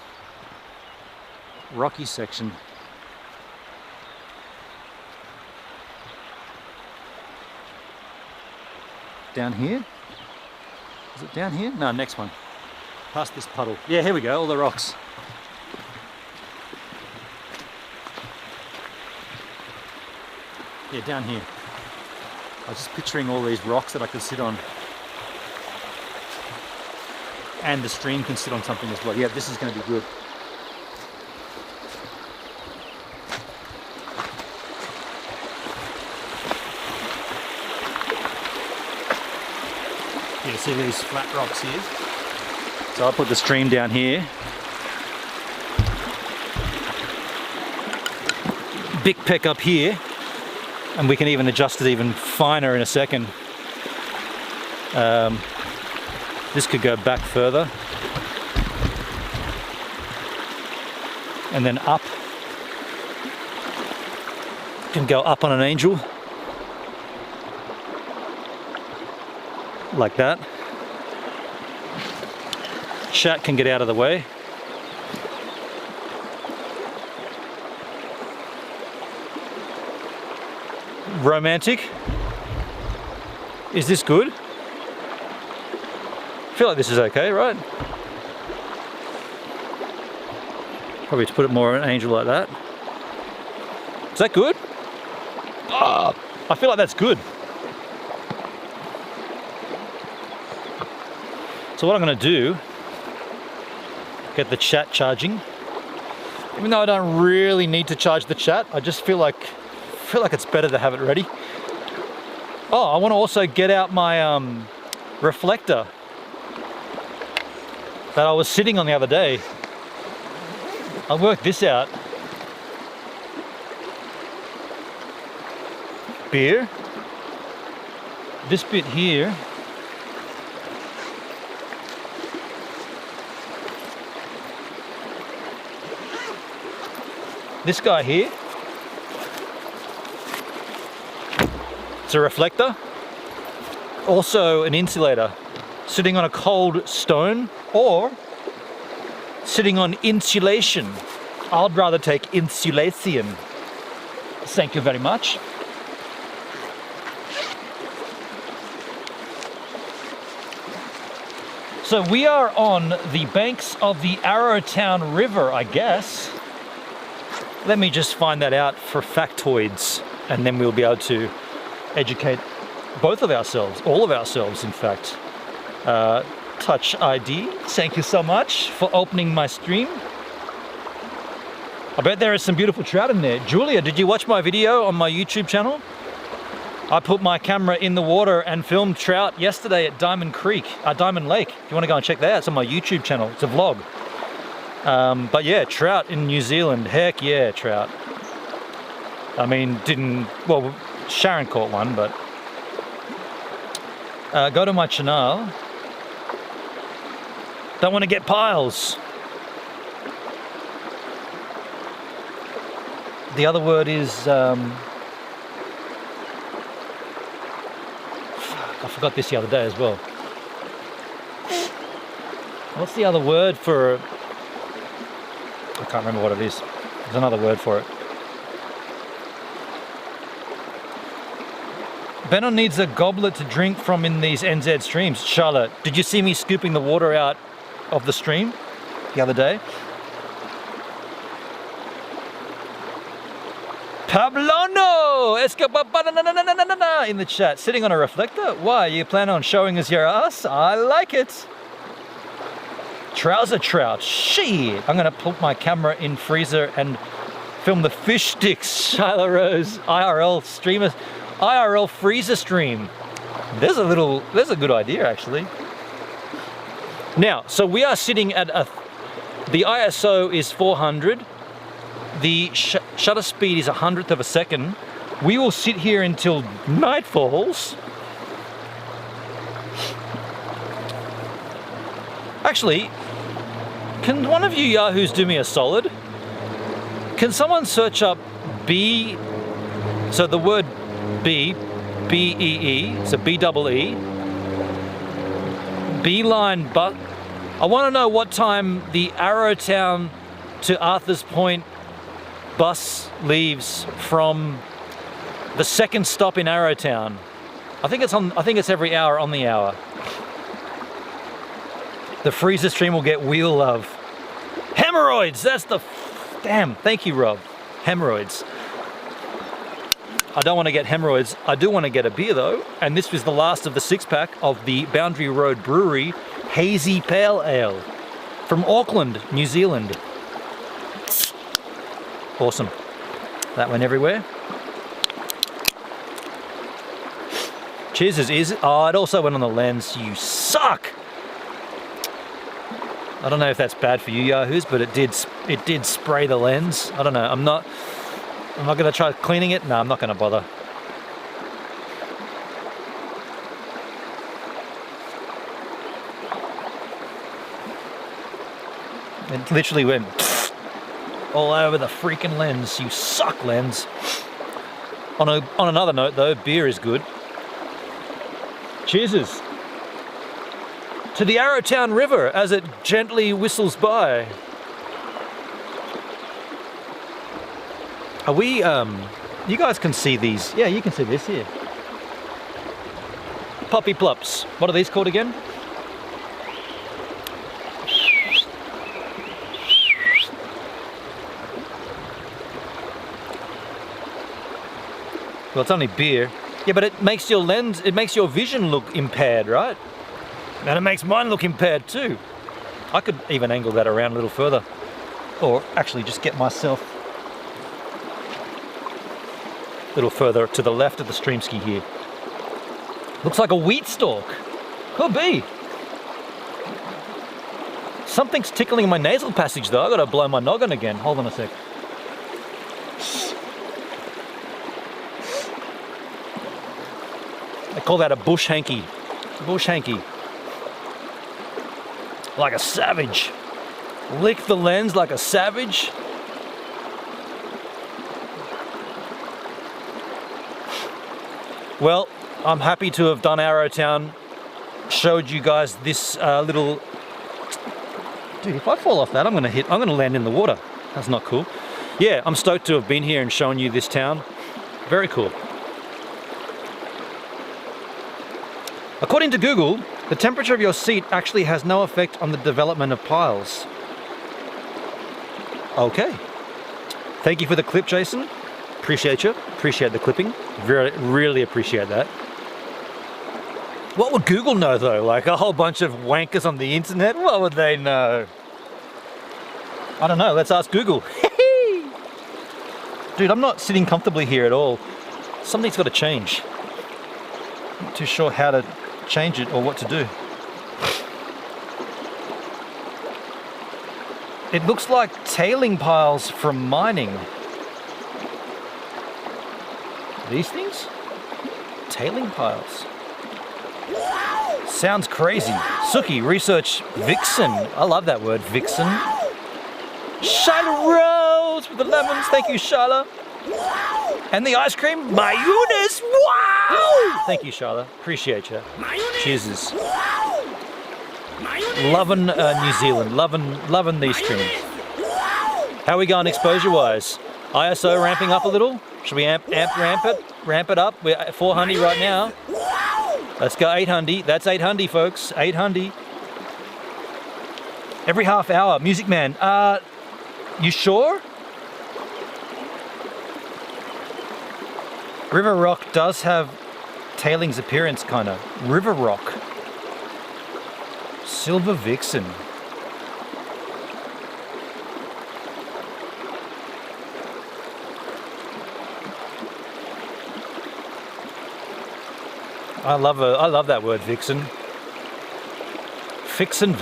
rocky section. Down here? Is it down here? No, next one. Past this puddle. Yeah, here we go, all the rocks. Yeah, down here. I was just picturing all these rocks that I could sit on. And the stream can sit on something as well. Yeah, this is going to be good. You see these flat rocks here? So I'll put the stream down here. Big peck up here. And we can even adjust it even finer in a second. This could go back further. And then up. Can go up on an angel. Like that. Chat can get out of the way. Romantic. Is this good? I feel like this is okay, right? Probably to put it more on an angel like that. Is that good? Oh, I feel like that's good. So what I'm going to do, get the chat charging. Even though I don't really need to charge the chat, I just feel like it's better to have it ready. Oh, I want to also get out my reflector that I was sitting on the other day. I worked this out. Beer. This bit here. This guy here. It's a reflector. Also an insulator. Sitting on a cold stone or sitting on insulation. I'd rather take insulation. Thank you very much. So we are on the banks of the Arrowtown River, I guess. Let me just find that out for factoids, and then we'll be able to educate both of ourselves, all of ourselves, in fact. Touch ID, thank you so much for opening my stream. I bet there is some beautiful trout in there. Julia, did you watch my video on my YouTube channel? I put my camera in the water and filmed trout yesterday at Diamond Lake. If you want to go and check that out, it's on my YouTube channel. It's a vlog. But yeah, trout in New Zealand. Heck yeah, trout. I mean, well, Sharon caught one, but go to my channel. Don't want to get piles. The other word is I forgot this the other day as well. What's the other word for... I can't remember what it is. There's another word for it. Benno needs a goblet to drink from in these NZ streams. Charlotte, did you see me scooping the water out of the stream the other day? Pablono! In the chat. Sitting on a reflector? Why? You plan on showing us your ass? I like it. Trouser trout. Shit. I'm going to put my camera in freezer and film the fish sticks. Shyla Rose. IRL streamer. IRL freezer stream. There's a good idea actually. Now, so we are sitting at the ISO is 400. The shutter speed is 100th of a second. We will sit here until night falls. Actually, can one of you yahoos do me a solid? Can someone search up B, so the word B, B-E-E, so B-double-E, Beeline, but I want to know what time the Arrowtown to Arthur's Point bus leaves from the second stop in Arrowtown. I think it's every hour on the hour. The freezer stream will get wheel love. Hemorrhoids, that's the damn, thank you Rob. Hemorrhoids. I don't want to get hemorrhoids. I do want to get a beer though, and this was the last of the 6-pack of the Boundary Road Brewery Hazy Pale Ale from Auckland, New Zealand. Awesome. That went everywhere. Cheers is easy. Oh, it also went on the lens. You suck. I don't know if that's bad for you yahoos, but it did spray the lens. I don't know. I'm not going to try cleaning it. No, I'm not going to bother. It literally went all over the freaking lens. You suck, lens. On another note though, beer is good. Cheers to the Arrowtown River as it gently whistles by. Are we, you guys can see these. Yeah, you can see this here. Poppy plops. What are these called again? Well, it's only beer. Yeah, but it makes your lens, it makes your vision look impaired, right? And it makes mine look impaired too. I could even angle that around a little further. Or actually just get myself a little further to the left of the stream ski here. Looks like a wheat stalk. Could be. Something's tickling my nasal passage though. I gotta blow my noggin again. Hold on a sec. I call that a bush hanky. Bush hanky. Like a savage. Lick the lens like a savage. Well, I'm happy to have done Arrowtown. Showed you guys this little... Dude, if I fall off that, I'm gonna land in the water. That's not cool. Yeah, I'm stoked to have been here and shown you this town. Very cool. According to Google, the temperature of your seat actually has no effect on the development of piles. Okay. Thank you for the clip, Jason. Appreciate you. Appreciate the clipping. Really appreciate that. What would Google know though? Like a whole bunch of wankers on the internet? What would they know? I don't know. Let's ask Google. Dude, I'm not sitting comfortably here at all. Something's got to change. Not too sure how to change it or what to do. It looks like tailing piles from mining. These things? Tailing piles. Sounds crazy. Suki, research vixen. I love that word, vixen. Shyla Rose with the lemons. Thank you, Shyla. And the ice cream? Mayonnaise! Wow! Thank you, Charlotte. Appreciate you. Cheers. Loving New Zealand. Loving these streams. How are we going exposure-wise? ISO ramping up a little? Should we ramp it up? We're at 400 right now. Let's go 800. That's 800, folks. 800. Every half hour. Music Man. You sure? River Rock does have tailings appearance, kind of. River Rock. Silver Vixen. I love that word, Vixen. Vixen.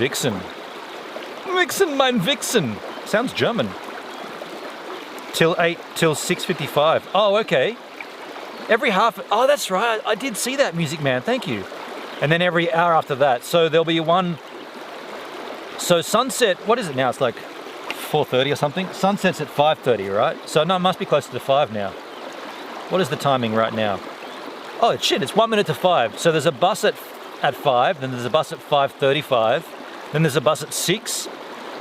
Vixen, mein Vixen. Sounds German. Till 6:55. Oh, okay. Every half. Oh, that's right. I did see that, Music Man. Thank you. And then every hour after that. So there'll be one. So sunset. What is it now? It's like 4:30 or something. Sunset's at 5:30, right? So no, it must be closer to 5 now. What is the timing right now? Oh shit! It's 1 minute to 5. So there's a bus at 5. Then there's a bus at 5:35. Then there's a bus at 6.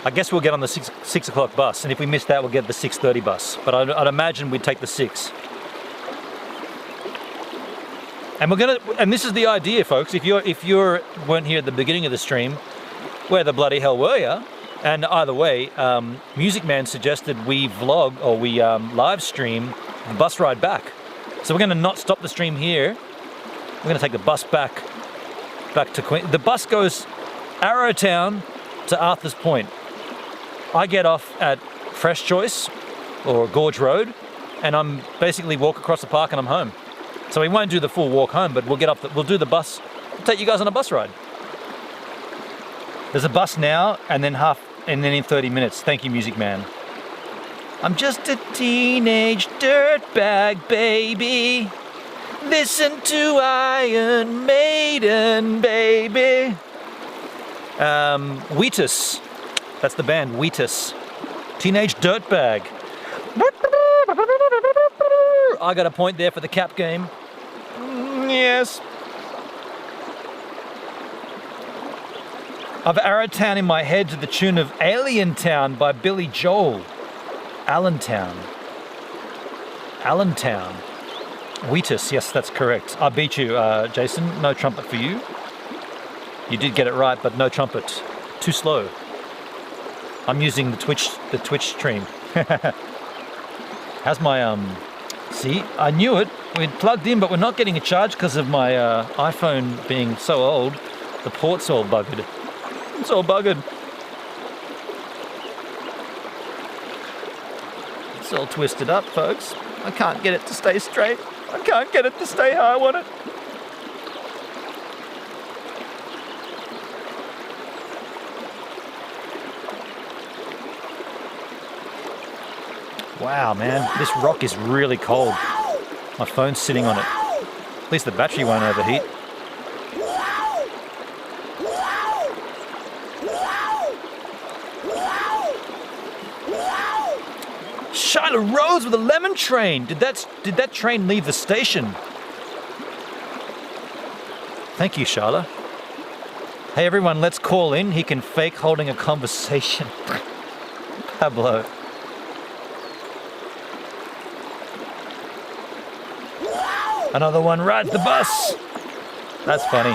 I guess we'll get on the 6 o'clock bus, and if we miss that, we'll get the 6:30 bus. But I'd imagine we'd take the 6. And and this is the idea, folks. If you weren't here at the beginning of the stream, where the bloody hell were you? And either way, Music Man suggested we vlog or we live stream the bus ride back. So we're going to not stop the stream here. We're going to take the bus back to Queen. The bus goes Arrowtown to Arthur's Point. I get off at Fresh Choice or Gorge Road, and I'm basically walk across the park and I'm home. So we won't do the full walk home, but we'll we'll do the bus. We'll take you guys on a bus ride. There's a bus now, and then in 30 minutes. Thank you, Music Man. I'm just a teenage dirtbag, baby. Listen to Iron Maiden, baby. Wheatus. That's the band, Wheatus. Teenage dirtbag. I got a point there for the cap game. Yes. I've Arrowtown in my head to the tune of Alien Town by Billy Joel. Allentown. Wheatus, yes, that's correct. I beat you, Jason. No trumpet for you. You did get it right, but no trumpet. Too slow. I'm using the Twitch stream. How's my see, I knew it. We'd plugged in, but we're not getting a charge because of my iPhone being so old. The port's all buggered. It's all buggered. It's all twisted up, folks. I can't get it to stay straight. I can't get it to stay how I want it. Wow, man, this rock is really cold. My phone's sitting on it. At least the battery won't overheat. Shiloh Rose with a lemon train. Did that train leave the station? Thank you, Charlotte. Hey everyone, let's call in. He can fake holding a conversation. Pablo. Another one rides the bus. That's funny.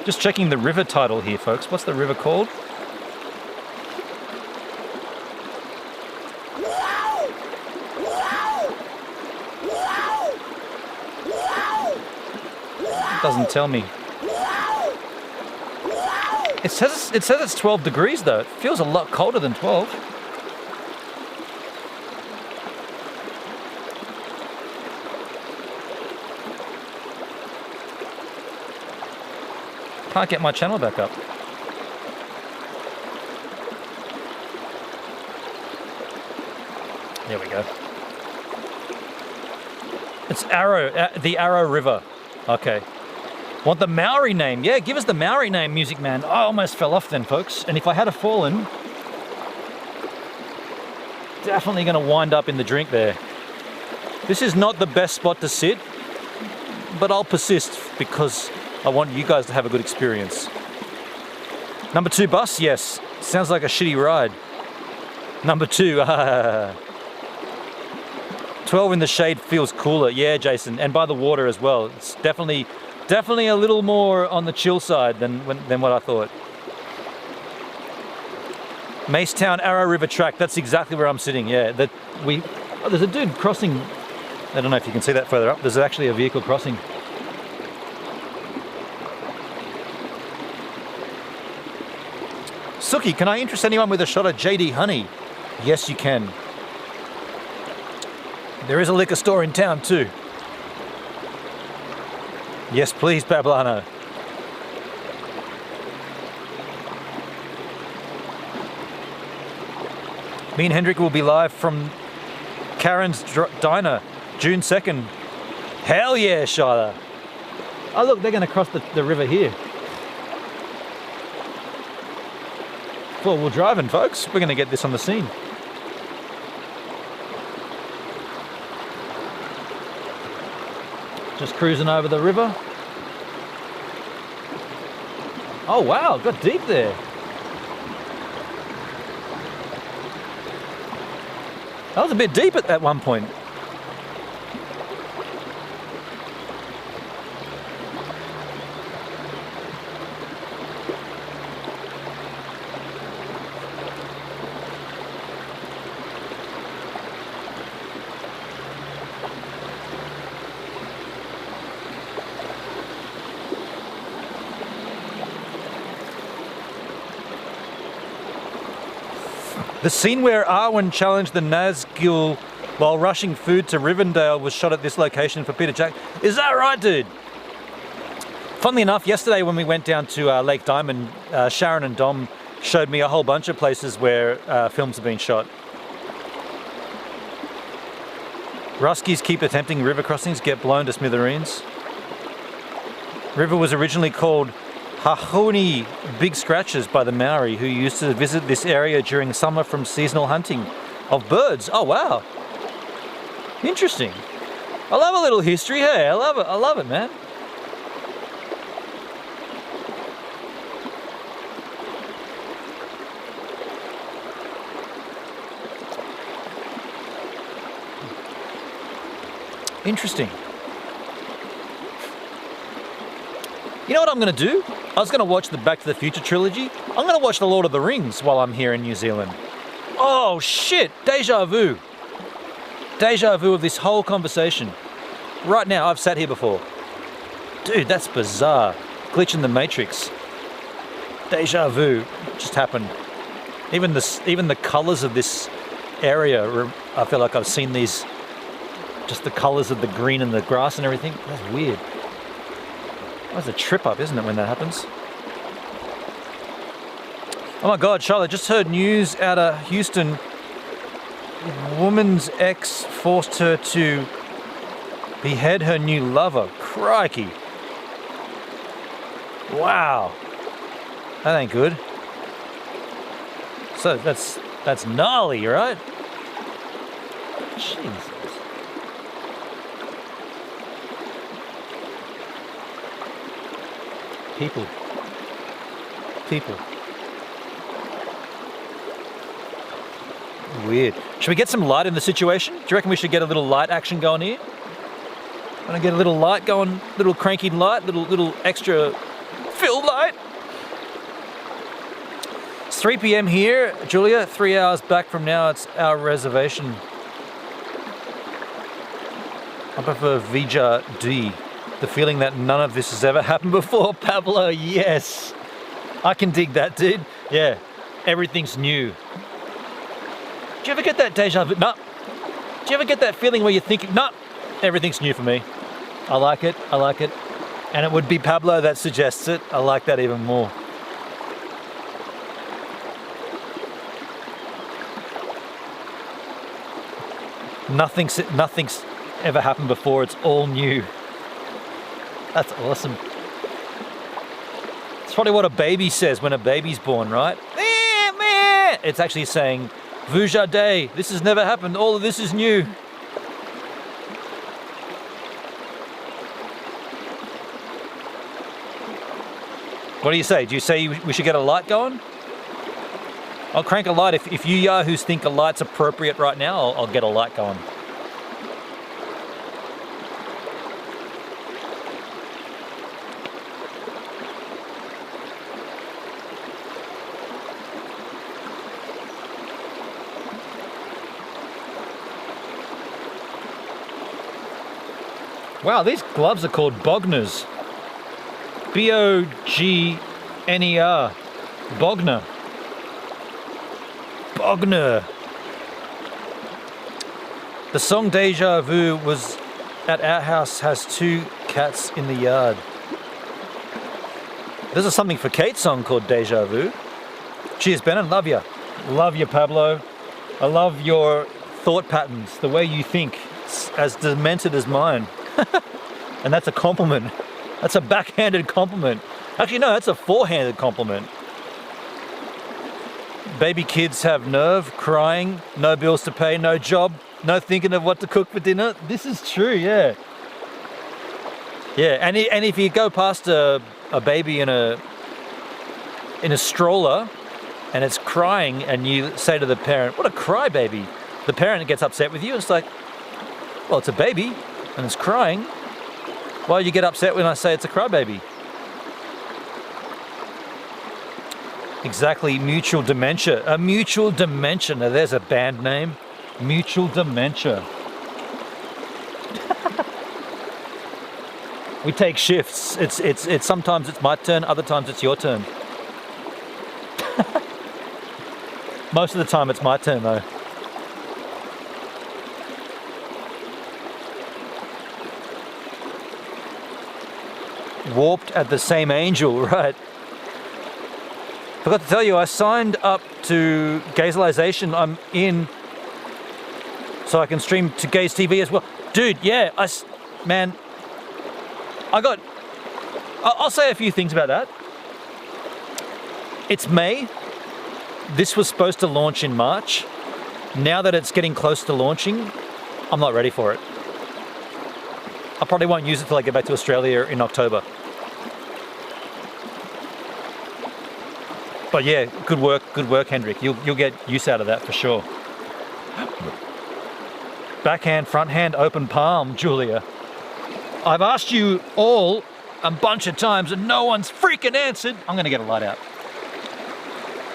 Just checking the river title here, folks. What's the river called? It doesn't tell me. It says it's 12 degrees though. It feels a lot colder than 12. Can't get my channel back up. There we go. It's the Arrow River. Okay. Want the Maori name? Yeah, give us the Maori name, Music Man. I almost fell off then, folks. And if I had fallen, definitely going to wind up in the drink there. This is not the best spot to sit, but I'll persist because I want you guys to have a good experience. Number 2 bus, yes. Sounds like a shitty ride. Number 2, 12 in the shade feels cooler. Yeah, Jason, and by the water as well. It's definitely a little more on the chill side than what I thought. Macetown Arrow River track. That's exactly where I'm sitting. Yeah, there's a dude crossing. I don't know if you can see that further up. There's actually a vehicle crossing. Suki, can I interest anyone with a shot of JD Honey? Yes, you can. There is a liquor store in town too. Yes, please, Pablano. Me and Hendrik will be live from Karen's Diner, June 2nd. Hell yeah, Shyla. Oh look, they're going to cross the river here. Well, we're driving, folks. We're going to get this on the scene. Just cruising over the river. Oh wow, got deep there. That was a bit deep at one point. The scene where Arwen challenged the Nazgul while rushing food to Rivendell was shot at this location for Peter Jack. Is that right, dude? Funnily enough, yesterday when we went down to Lake Diamond, Sharon and Dom showed me a whole bunch of places where films have been shot. Ruskies keep attempting river crossings, get blown to smithereens. River was originally called Hahuni Big Scratches by the Maori, who used to visit this area during summer from seasonal hunting of birds. Oh wow, interesting. I love a little history. Hey, I love it, man. Interesting. You know what I'm going to do? I was going to watch the Back to the Future trilogy. I'm going to watch The Lord of the Rings while I'm here in New Zealand. Oh shit, deja vu. Deja vu of this whole conversation. Right now, I've sat here before. Dude, that's bizarre. Glitch in the Matrix. Deja vu just happened. Even the colors of this area, I feel like I've seen these, just the colors of the green and the grass and everything. That's weird. That's a trip up, isn't it, when that happens? Oh my God, Charlotte, just heard news out of Houston. Woman's ex forced her to behead her new lover. Crikey. Wow. That ain't good. So that's gnarly, right? Jesus. People. Weird. Should we get some light in the situation? Do you reckon we should get a little light action going here? Want to get a little light going, little cranky light, little extra fill light? It's 3 p.m. here, Julia. 3 hours back from now, it's our reservation. I prefer Vija D. The feeling that none of this has ever happened before, Pablo. Yes, I can dig that, dude. Yeah, everything's new. Do you ever get that deja vu? No. Do you ever get that feeling where you're thinking, no, everything's new for me? I like it. And it would be Pablo that suggests it. I like that even more. Nothing's ever happened before. It's all new. That's awesome. It's probably what a baby says when a baby's born, right? It's actually saying, Vujade. This has never happened. All of this is new. What do you say? Do you say we should get a light going? I'll crank a light. If you yahoos think a light's appropriate right now, I'll get a light going. Wow, these gloves are called Bogners. B-O-G-N-E-R. Bogner. Bogner. The song Deja Vu was at our house has 2 cats in the yard. There's a something for Kate's song called Deja Vu. Cheers, Bennett. Love you. Love you, Pablo. I love your thought patterns, the way you think. It's as demented as mine. And that's a compliment. That's a backhanded compliment. Actually, no, that's a forehanded compliment. Baby kids have nerve, crying, no bills to pay, no job, no thinking of what to cook for dinner. This is true, yeah. Yeah, and if you go past a baby in a stroller and it's crying and you say to the parent, what a crybaby. The parent gets upset with you. It's like, well, it's a baby and it's crying. Why do you get upset when I say it's a crybaby? Exactly, mutual dementia. A mutual dementia. Now there's a band name. Mutual dementia. We take shifts. It's sometimes it's my turn, other times it's your turn. Most of the time it's my turn though. Warped at the same angel, right? Forgot to tell you, I signed up to Gazelization. I'm in, so I can stream to Gaze TV as well. Dude, yeah, man, I'll say a few things about that. It's May. This was supposed to launch in March. Now that it's getting close to launching, I'm not ready for it. I probably won't use it till I get back to Australia in October. But yeah, good work, Hendrik. You'll get use out of that for sure. Backhand, front hand, open palm, Julia. I've asked you all a bunch of times and no one's freaking answered. I'm gonna get a light out.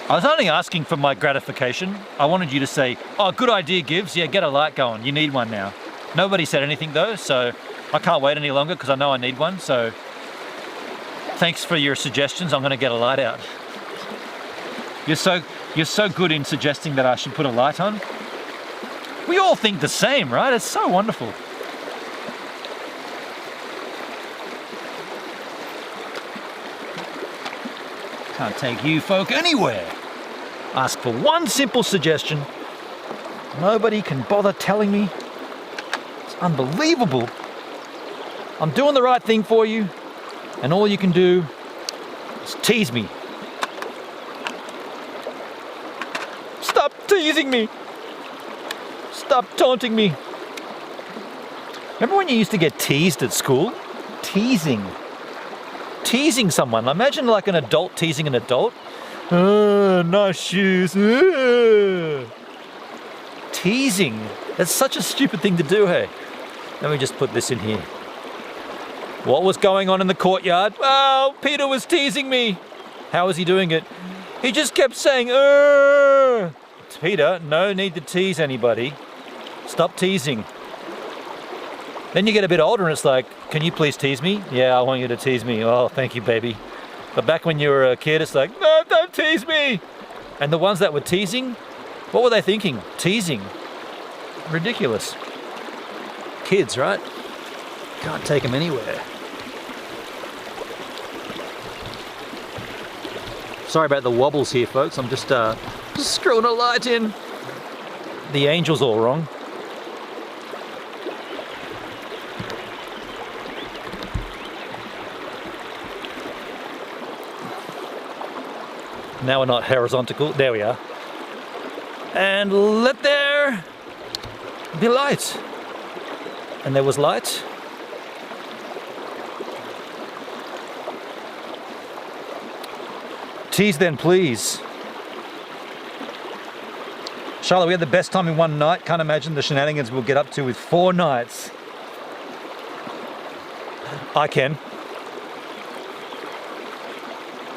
I was only asking for my gratification. I wanted you to say, oh, good idea, Gibbs. Yeah, get a light going. You need one now. Nobody said anything though, so I can't wait any longer because I know I need one. So thanks for your suggestions. I'm gonna get a light out. You're so good in suggesting that I should put a light on. We all think the same, right? It's so wonderful. Can't take you folk anywhere. Ask for one simple suggestion. Nobody can bother telling me. It's unbelievable. I'm doing the right thing for you, and all you can do is tease me. Stop teasing me. Stop taunting me. Remember when you used to get teased at school? Teasing. Teasing someone. Imagine like an adult teasing an adult. Nice shoes. Teasing. That's such a stupid thing to do, hey? Let me just put this in here. What was going on in the courtyard? Oh, Peter was teasing me. How was he doing it? He just kept saying, Peter, no need to tease anybody. Stop teasing. Then you get a bit older and it's like, can you please tease me? Yeah, I want you to tease me. Oh, thank you, baby. But back when you were a kid, it's like, no, don't tease me. And the ones that were teasing, what were they thinking? Teasing. Ridiculous. Kids, right? Can't take them anywhere. Sorry about the wobbles here, folks. I'm just screwing a light in. The angel's all wrong. Now we're not horizontal. There we are. And let there be light. And there was light. Tease then, please. Charlotte, we had the best time in one night. Can't imagine the shenanigans we'll get up to with 4 nights. I can.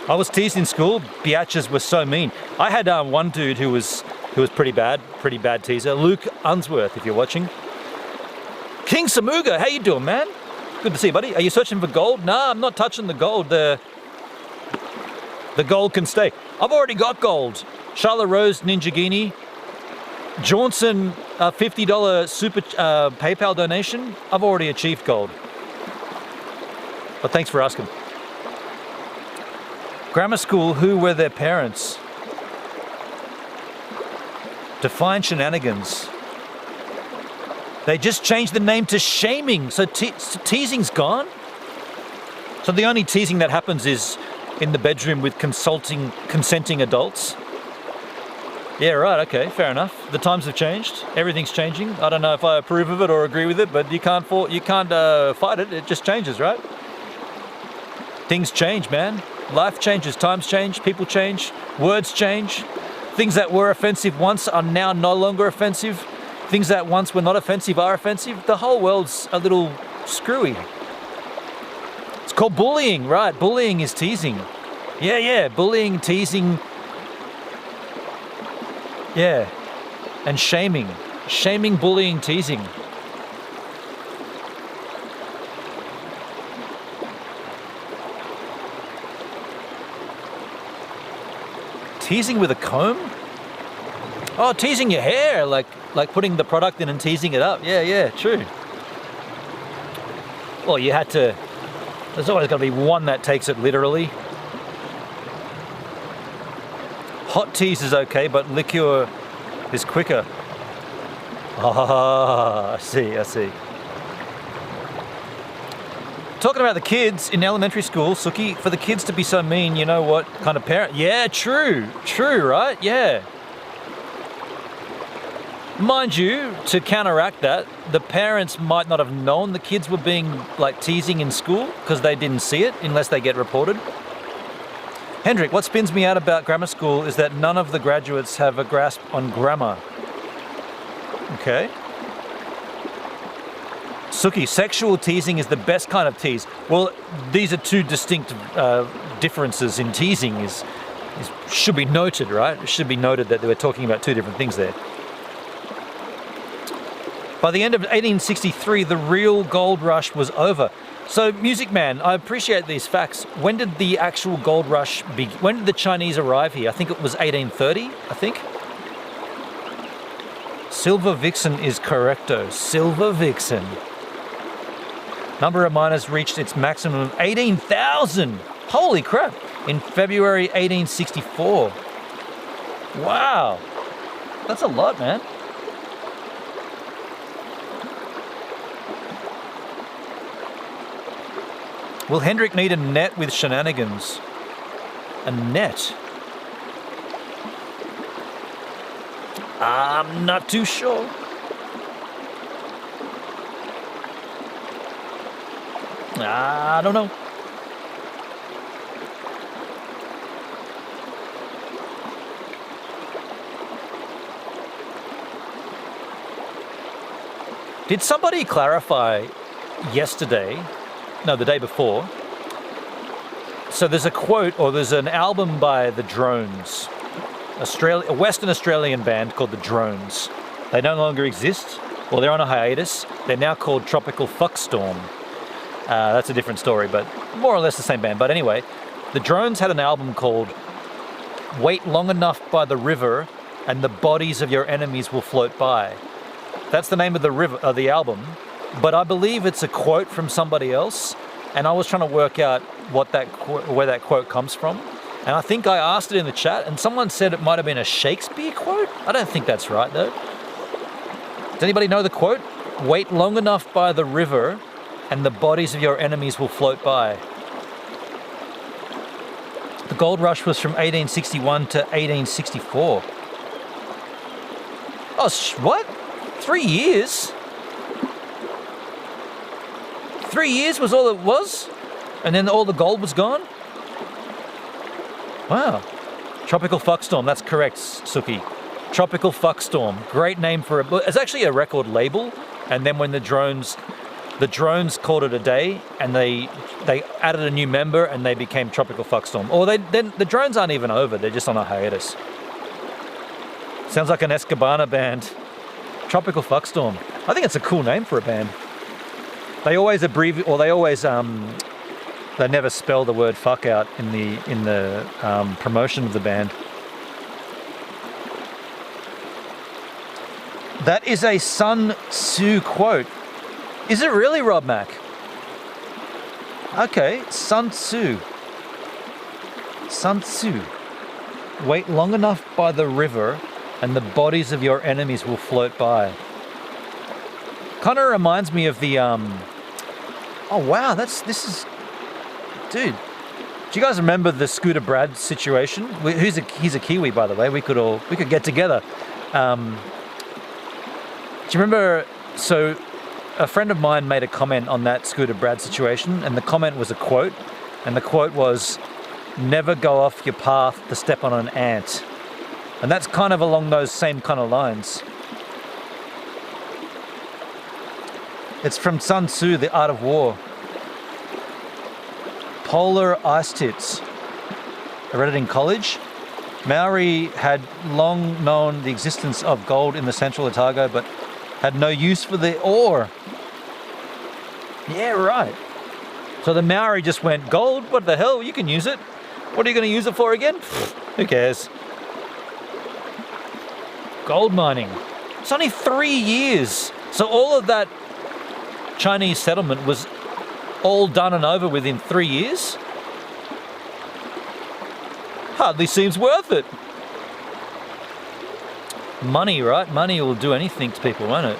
I was teased in school. Biatches were so mean. I had one dude who was pretty bad teaser. Luke Unsworth, if you're watching. King Samuga, how you doing, man? Good to see you, buddy. Are you searching for gold? Nah, I'm not touching the gold. The gold can stay. I've already got gold. Charlotte Rose, Ninjagini. Johnson, $50 super PayPal donation. I've already achieved gold. But thanks for asking. Grammar school, who were their parents? Define shenanigans. They just changed the name to shaming, so teasing's gone. So the only teasing that happens is in the bedroom with consenting adults. Yeah, right, okay, fair enough. The times have changed, everything's changing. I don't know if I approve of it or agree with it, but you can't fight it, it just changes, right? Things change, man. Life changes, times change, people change, words change. Things that were offensive once are now no longer offensive. Things that once were not offensive are offensive. The whole world's a little screwy. It's called bullying, right? Bullying is teasing. Yeah, bullying, teasing. Yeah, and shaming. Shaming, bullying, teasing. Teasing with a comb? Oh, teasing your hair, like putting the product in and teasing it up. Yeah, true. Well, you had to, there's always got to be one that takes it literally. Hot tease is okay, but liqueur is quicker. Ah, I see. Talking about the kids in elementary school, Suki, for the kids to be so mean, you know what kind of parent? Yeah, true, right? Yeah. Mind you, to counteract that, the parents might not have known the kids were being like teasing in school because they didn't see it unless they get reported. Hendrik, what spins me out about grammar school is that none of the graduates have a grasp on grammar. Okay. Suki, sexual teasing is the best kind of tease. Well, these are two distinct differences in teasing. Is should be noted, right? It should be noted that they were talking about two different things there. By the end of 1863, the real gold rush was over. So, Music Man, I appreciate these facts. When did the actual gold rush begin? When did the Chinese arrive here? I think it was 1830, I think. Silver Vixen is correcto. Silver Vixen. Number of miners reached its maximum of 18,000. Holy crap. In February 1864. Wow. That's a lot, man. Will Hendrik need a net with shenanigans? A net? I'm not too sure. I don't know. Did somebody clarify yesterday? No, the day before. So there's a quote, or there's an album by the Drones, a Western Australian band called the Drones. They no longer exist. Well, they're on a hiatus. They're now called Tropical Fuckstorm. That's a different story, but more or less the same band. But anyway, the Drones had an album called Wait Long Enough by the River and the Bodies of Your Enemies Will Float By. That's the name of the album. But I believe it's a quote from somebody else, and I was trying to work out where that quote comes from. And I think I asked it in the chat, and someone said it might have been a Shakespeare quote. I don't think that's right, though. Does anybody know the quote? Wait long enough by the river, and the bodies of your enemies will float by. The gold rush was from 1861 to 1864. Oh, what? 3 years? 3 years was all it was? And then all the gold was gone? Wow. Tropical Fuckstorm, that's correct, Suki. Tropical Fuckstorm, great name for it. It's actually a record label, and then when the drones called it a day, and they added a new member, and they became Tropical Fuckstorm. Or then the drones aren't even over; they're just on a hiatus. Sounds like an Escabana band. Tropical Fuckstorm. I think it's a cool name for a band. They always abbreviate, or they never spell the word "fuck" out in the promotion of the band. That is a Sun Tzu quote. Is it really, Rob Mac? Okay, Sun Tzu. Sun Tzu. Wait long enough by the river and the bodies of your enemies will float by. Kind of reminds me of the, oh wow, dude. Do you guys remember the Scooter Brad situation? He's a Kiwi, by the way. We could get together. Do you remember, so a friend of mine made a comment on that Scooter Brad situation, and the comment was a quote, and the quote was, "Never go off your path to step on an ant." And that's kind of along those same kind of lines. It's from Sun Tzu, The Art of War. Polar ice tits. I read it in college. Maori had long known the existence of gold in the central Otago, but had no use for the ore. Yeah, right. So the Maori just went, gold? What the hell? You can use it. What are you going to use it for again? Who cares? Gold mining. It's only 3 years. So all of that Chinese settlement was all done and over within 3 years? Hardly seems worth it. Money, right? Money will do anything to people, won't it?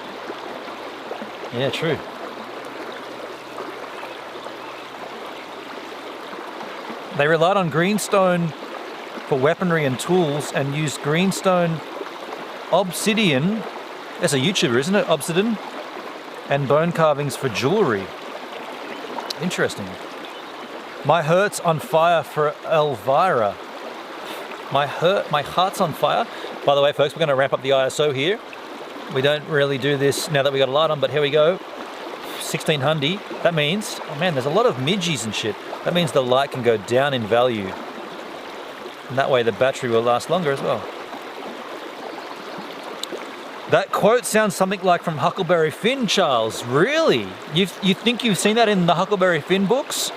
Yeah, true. They relied on greenstone for weaponry and tools and used greenstone, obsidian, that's a YouTuber, isn't it? Obsidian, and bone carvings for jewelry. Interesting. My heart's on fire for Elvira. My heart's on fire. By the way, folks, we're going to ramp up the ISO here. We don't really do this now that we got a light on, but here we go. 1600. That means, oh man, there's a lot of midgies and shit. That means the light can go down in value. And that way the battery will last longer as well. That quote sounds something like from Huckleberry Finn, Charles. Really? You think you've seen that in the Huckleberry Finn books?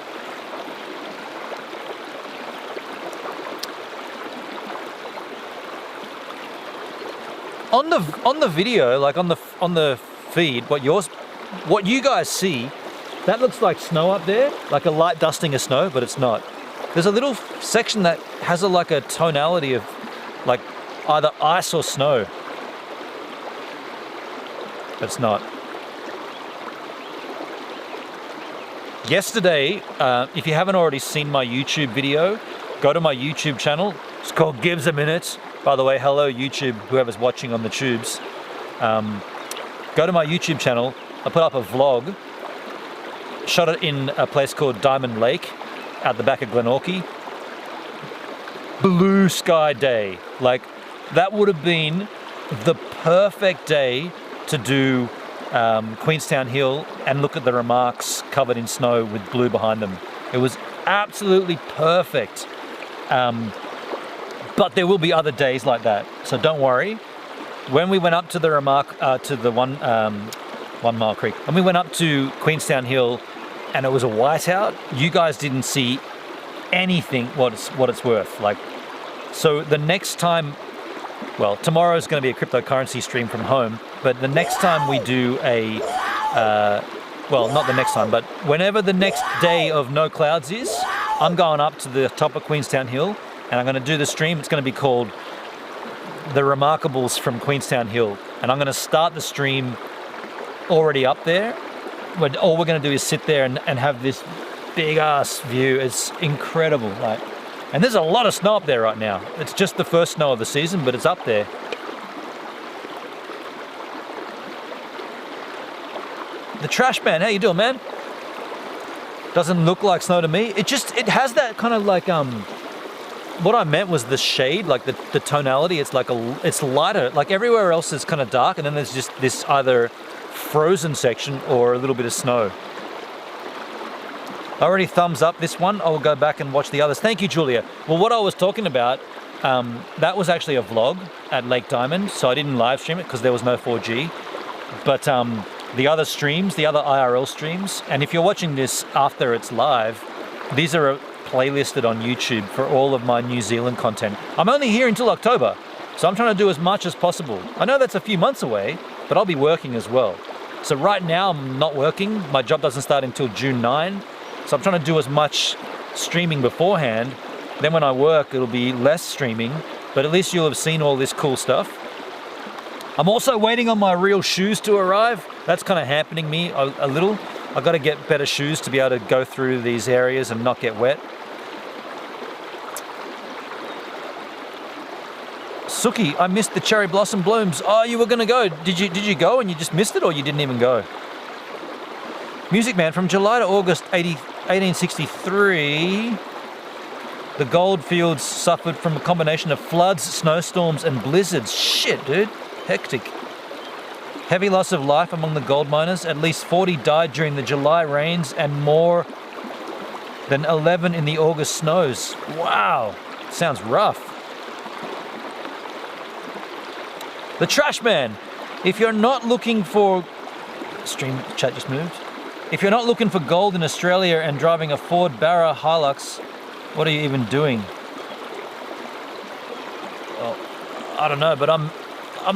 On the video, like on the feed, what you guys see, that looks like snow up there, like a light dusting of snow, but it's not. There's a little section that has like a tonality of like either ice or snow. It's not. Yesterday, if you haven't already seen my YouTube video, go to my YouTube channel. It's called Gives a Minute. By the way, hello YouTube, whoever's watching on the tubes. Go to my YouTube channel. I put up a vlog. Shot it in a place called Diamond Lake, out the back of Glenorchy. Blue sky day. Like, that would have been the perfect day to do Queenstown Hill and look at the remarks covered in snow with blue behind them. It was absolutely perfect. But there will be other days like that, so don't worry. When we went up to the remark, to the 1 Mile Creek, and we went up to Queenstown Hill and it was a whiteout, you guys didn't see anything what it's worth. Like, so the next time, well, tomorrow's going to be a cryptocurrency stream from home, but the next time we do a, well, not the next time, but whenever the next day of no clouds is, I'm going up to the top of Queenstown Hill and I'm going to do the stream. It's going to be called The Remarkables from Queenstown Hill. And I'm going to start the stream already up there. All we're going to do is sit there and have this big ass view. It's incredible. Like, and there's a lot of snow up there right now. It's just the first snow of the season, but it's up there. The trash man, how you doing, man? Doesn't look like snow to me. It has that kind of like, what I meant was the shade, like the tonality. It's like it's lighter. Like everywhere else is kind of dark, and then there's just this either frozen section or a little bit of snow. I already thumbs up this one. I'll go back and watch the others. Thank you, Julia. Well, what I was talking about, that was actually a vlog at Lake Diamond, so I didn't live stream it because there was no 4G. But the other streams, the other IRL streams, and if you're watching this after it's live, these are playlisted on YouTube for all of my New Zealand content. I'm only here until October, so I'm trying to do as much as possible. I know that's a few months away, but I'll be working as well. So right now I'm not working. My job doesn't start until June 9. So I'm trying to do as much streaming beforehand. Then when I work, it'll be less streaming, but at least you'll have seen all this cool stuff. I'm also waiting on my real shoes to arrive. That's kind of happening me a little. I've got to get better shoes to be able to go through these areas and not get wet. Suki, I missed the cherry blossom blooms. Oh, you were going to go. Did you go and you just missed it, or you didn't even go? Music Man, from July to August 1863, the goldfields suffered from a combination of floods, snowstorms, and blizzards. Shit, dude. Hectic. Heavy loss of life among the gold miners. At least 40 died during the July rains and more than 11 in the August snows. Wow. Sounds rough. The Trash Man. If you're not looking for... Stream chat just moved. If you're not looking for gold in Australia and driving a Ford Barra Hilux, what are you even doing? Well, I don't know, but I'm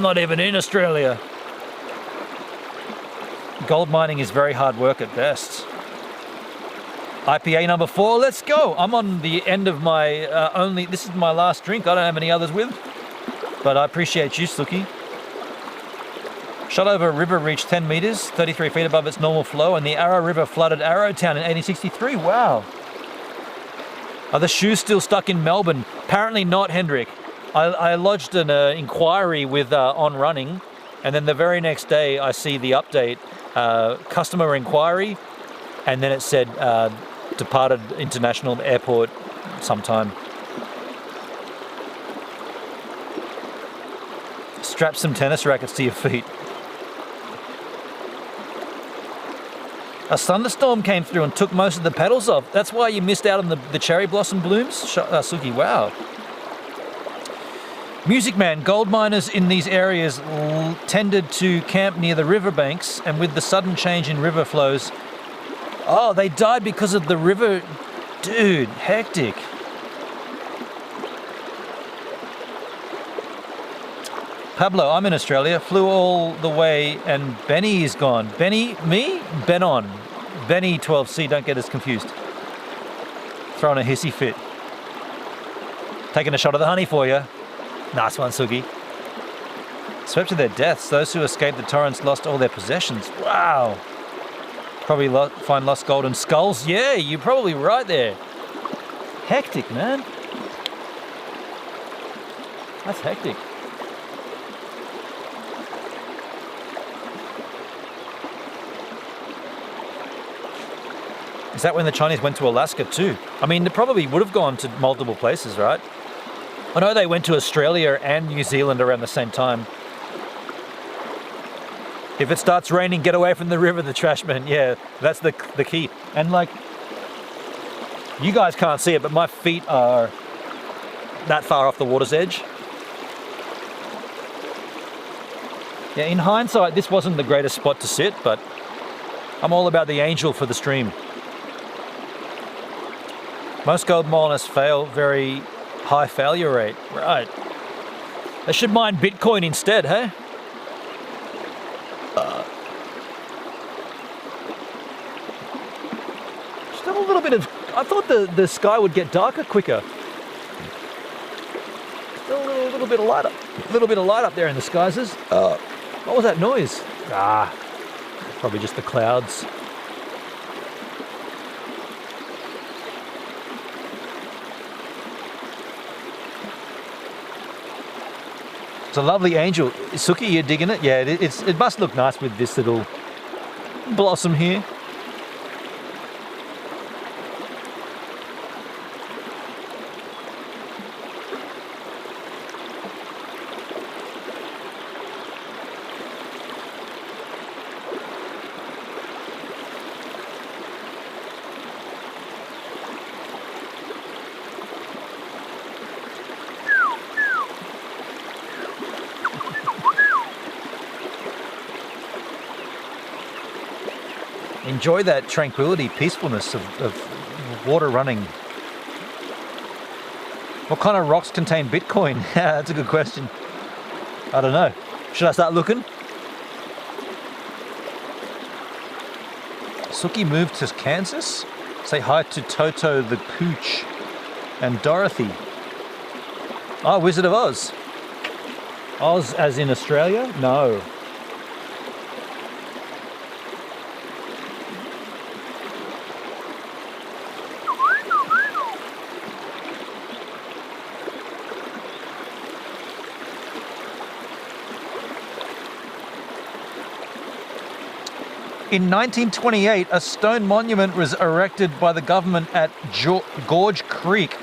not even in Australia. Gold mining is very hard work at best. IPA number 4, let's go. I'm on the end of my this is my last drink. I don't have any others with, but I appreciate you, Suki. Shotover River reached 10 meters, 33 feet above its normal flow, and the Arrow River flooded Arrowtown in 1863. Wow. Are the shoes still stuck in Melbourne? Apparently not, Hendrik. I lodged an inquiry with On Running, and then the very next day I see the update, customer inquiry, and then it said departed international airport sometime. Strap some tennis rackets to your feet. A thunderstorm came through and took most of the petals off. That's why you missed out on the cherry blossom blooms? Suki, wow. Music Man, gold miners in these areas tended to camp near the riverbanks, and with the sudden change in river flows... Oh, they died because of the river... Dude, hectic. Pablo, I'm in Australia, flew all the way, and Benny is gone. Benny, me? Ben on. Benny 12C, don't get us confused. Throwing a hissy fit. Taking a shot of the honey for you. Nice one, Sugi. Swept to their deaths, those who escaped the torrents lost all their possessions. Wow. Probably find lost gold and skulls. Yeah, you're probably right there. Hectic, man. That's hectic. Is that when the Chinese went to Alaska too? I mean, they probably would have gone to multiple places, right? I know they went to Australia and New Zealand around the same time. If it starts raining, get away from the river, the trash man. Yeah, that's the key. And like, you guys can't see it, but my feet are that far off the water's edge. Yeah, in hindsight, this wasn't the greatest spot to sit, but I'm all about the angel for the stream. Most gold miners fail, very high failure rate. Right. They should mine Bitcoin instead, hey? Still a little bit of... I thought the sky would get darker quicker. Still a little bit of light up. A little bit of light up there in the skies. What was that noise? Probably just the clouds. It's a lovely angel. Suki, you're digging it? Yeah, it must look nice with this little blossom here. Enjoy that tranquility, peacefulness of water running. What kind of rocks contain Bitcoin? That's a good question. I don't know. Should I start looking? Suki moved to Kansas? Say hi to Toto the Pooch and Dorothy. Oh, Wizard of Oz. Oz as in Australia? No. In 1928, a stone monument was erected by the government at Gorge Creek.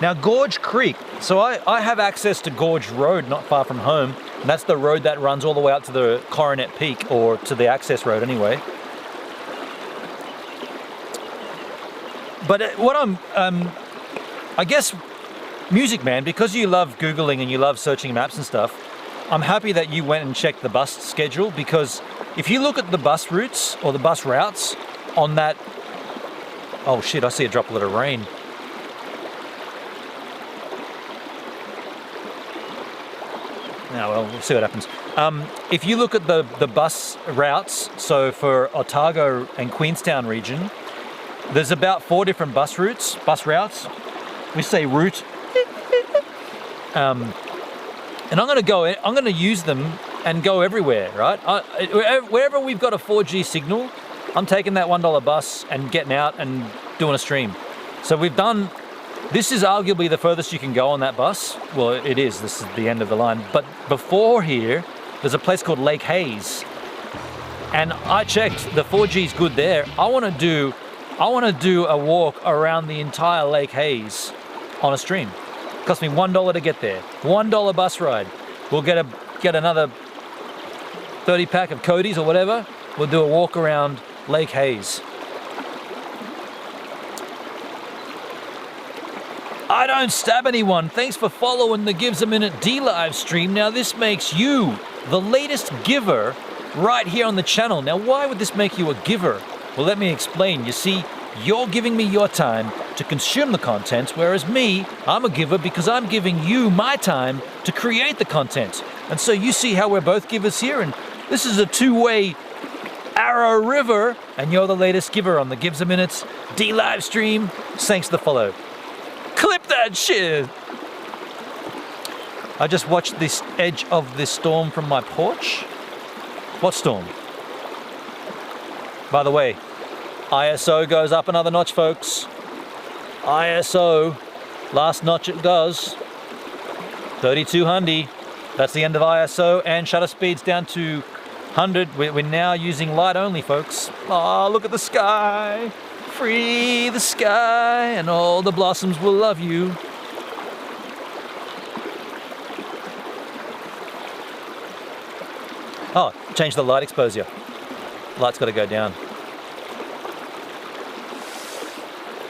Now, Gorge Creek, so I have access to Gorge Road not far from home, and that's the road that runs all the way up to the Coronet Peak, or to the access road anyway. But what I guess, Music Man, because you love Googling and you love searching maps and stuff, I'm happy that you went and checked the bus schedule, because if you look at the bus routes or the bus routes on that, oh shit, I see a droplet of rain. Now, well, we'll see what happens. If you look at the bus routes, so for Otago and Queenstown region, there's about 4 different bus routes. We say route. And I'm going to use them and go everywhere, right? Wherever we've got a 4G signal, I'm taking that $1 bus and getting out and doing a stream. So this is arguably the furthest you can go on that bus. Well, it is, this is the end of the line. But before here, there's a place called Lake Hayes. And I checked, the 4G's good there. I want to do a walk around the entire Lake Hayes on a stream. It cost me $1 to get there. $1 bus ride. We'll get another 30 pack of Cody's or whatever. We'll do a walk around Lake Hayes. I don't stab anyone. Thanks for following the Gives a Minute D live stream. Now this makes you the latest giver right here on the channel. Now why would this make you a giver? Well, let me explain. You see, you're giving me your time to consume the content, whereas me, I'm a giver because I'm giving you my time to create the content. And so you see how we're both givers here, and this is a two-way Arrow River, and you're the latest giver on the Gives a Minute D live stream. Thanks for the follow. Clip that shit! I just watched this edge of this storm from my porch. What storm? By the way, ISO goes up another notch, folks. ISO, last notch it does. 3200. That's the end of ISO, and shutter speed's down to 100. We're now using light only, folks. Oh, look at the sky. Free the sky, and all the blossoms will love you. Oh, change the light exposure. Light's got to go down.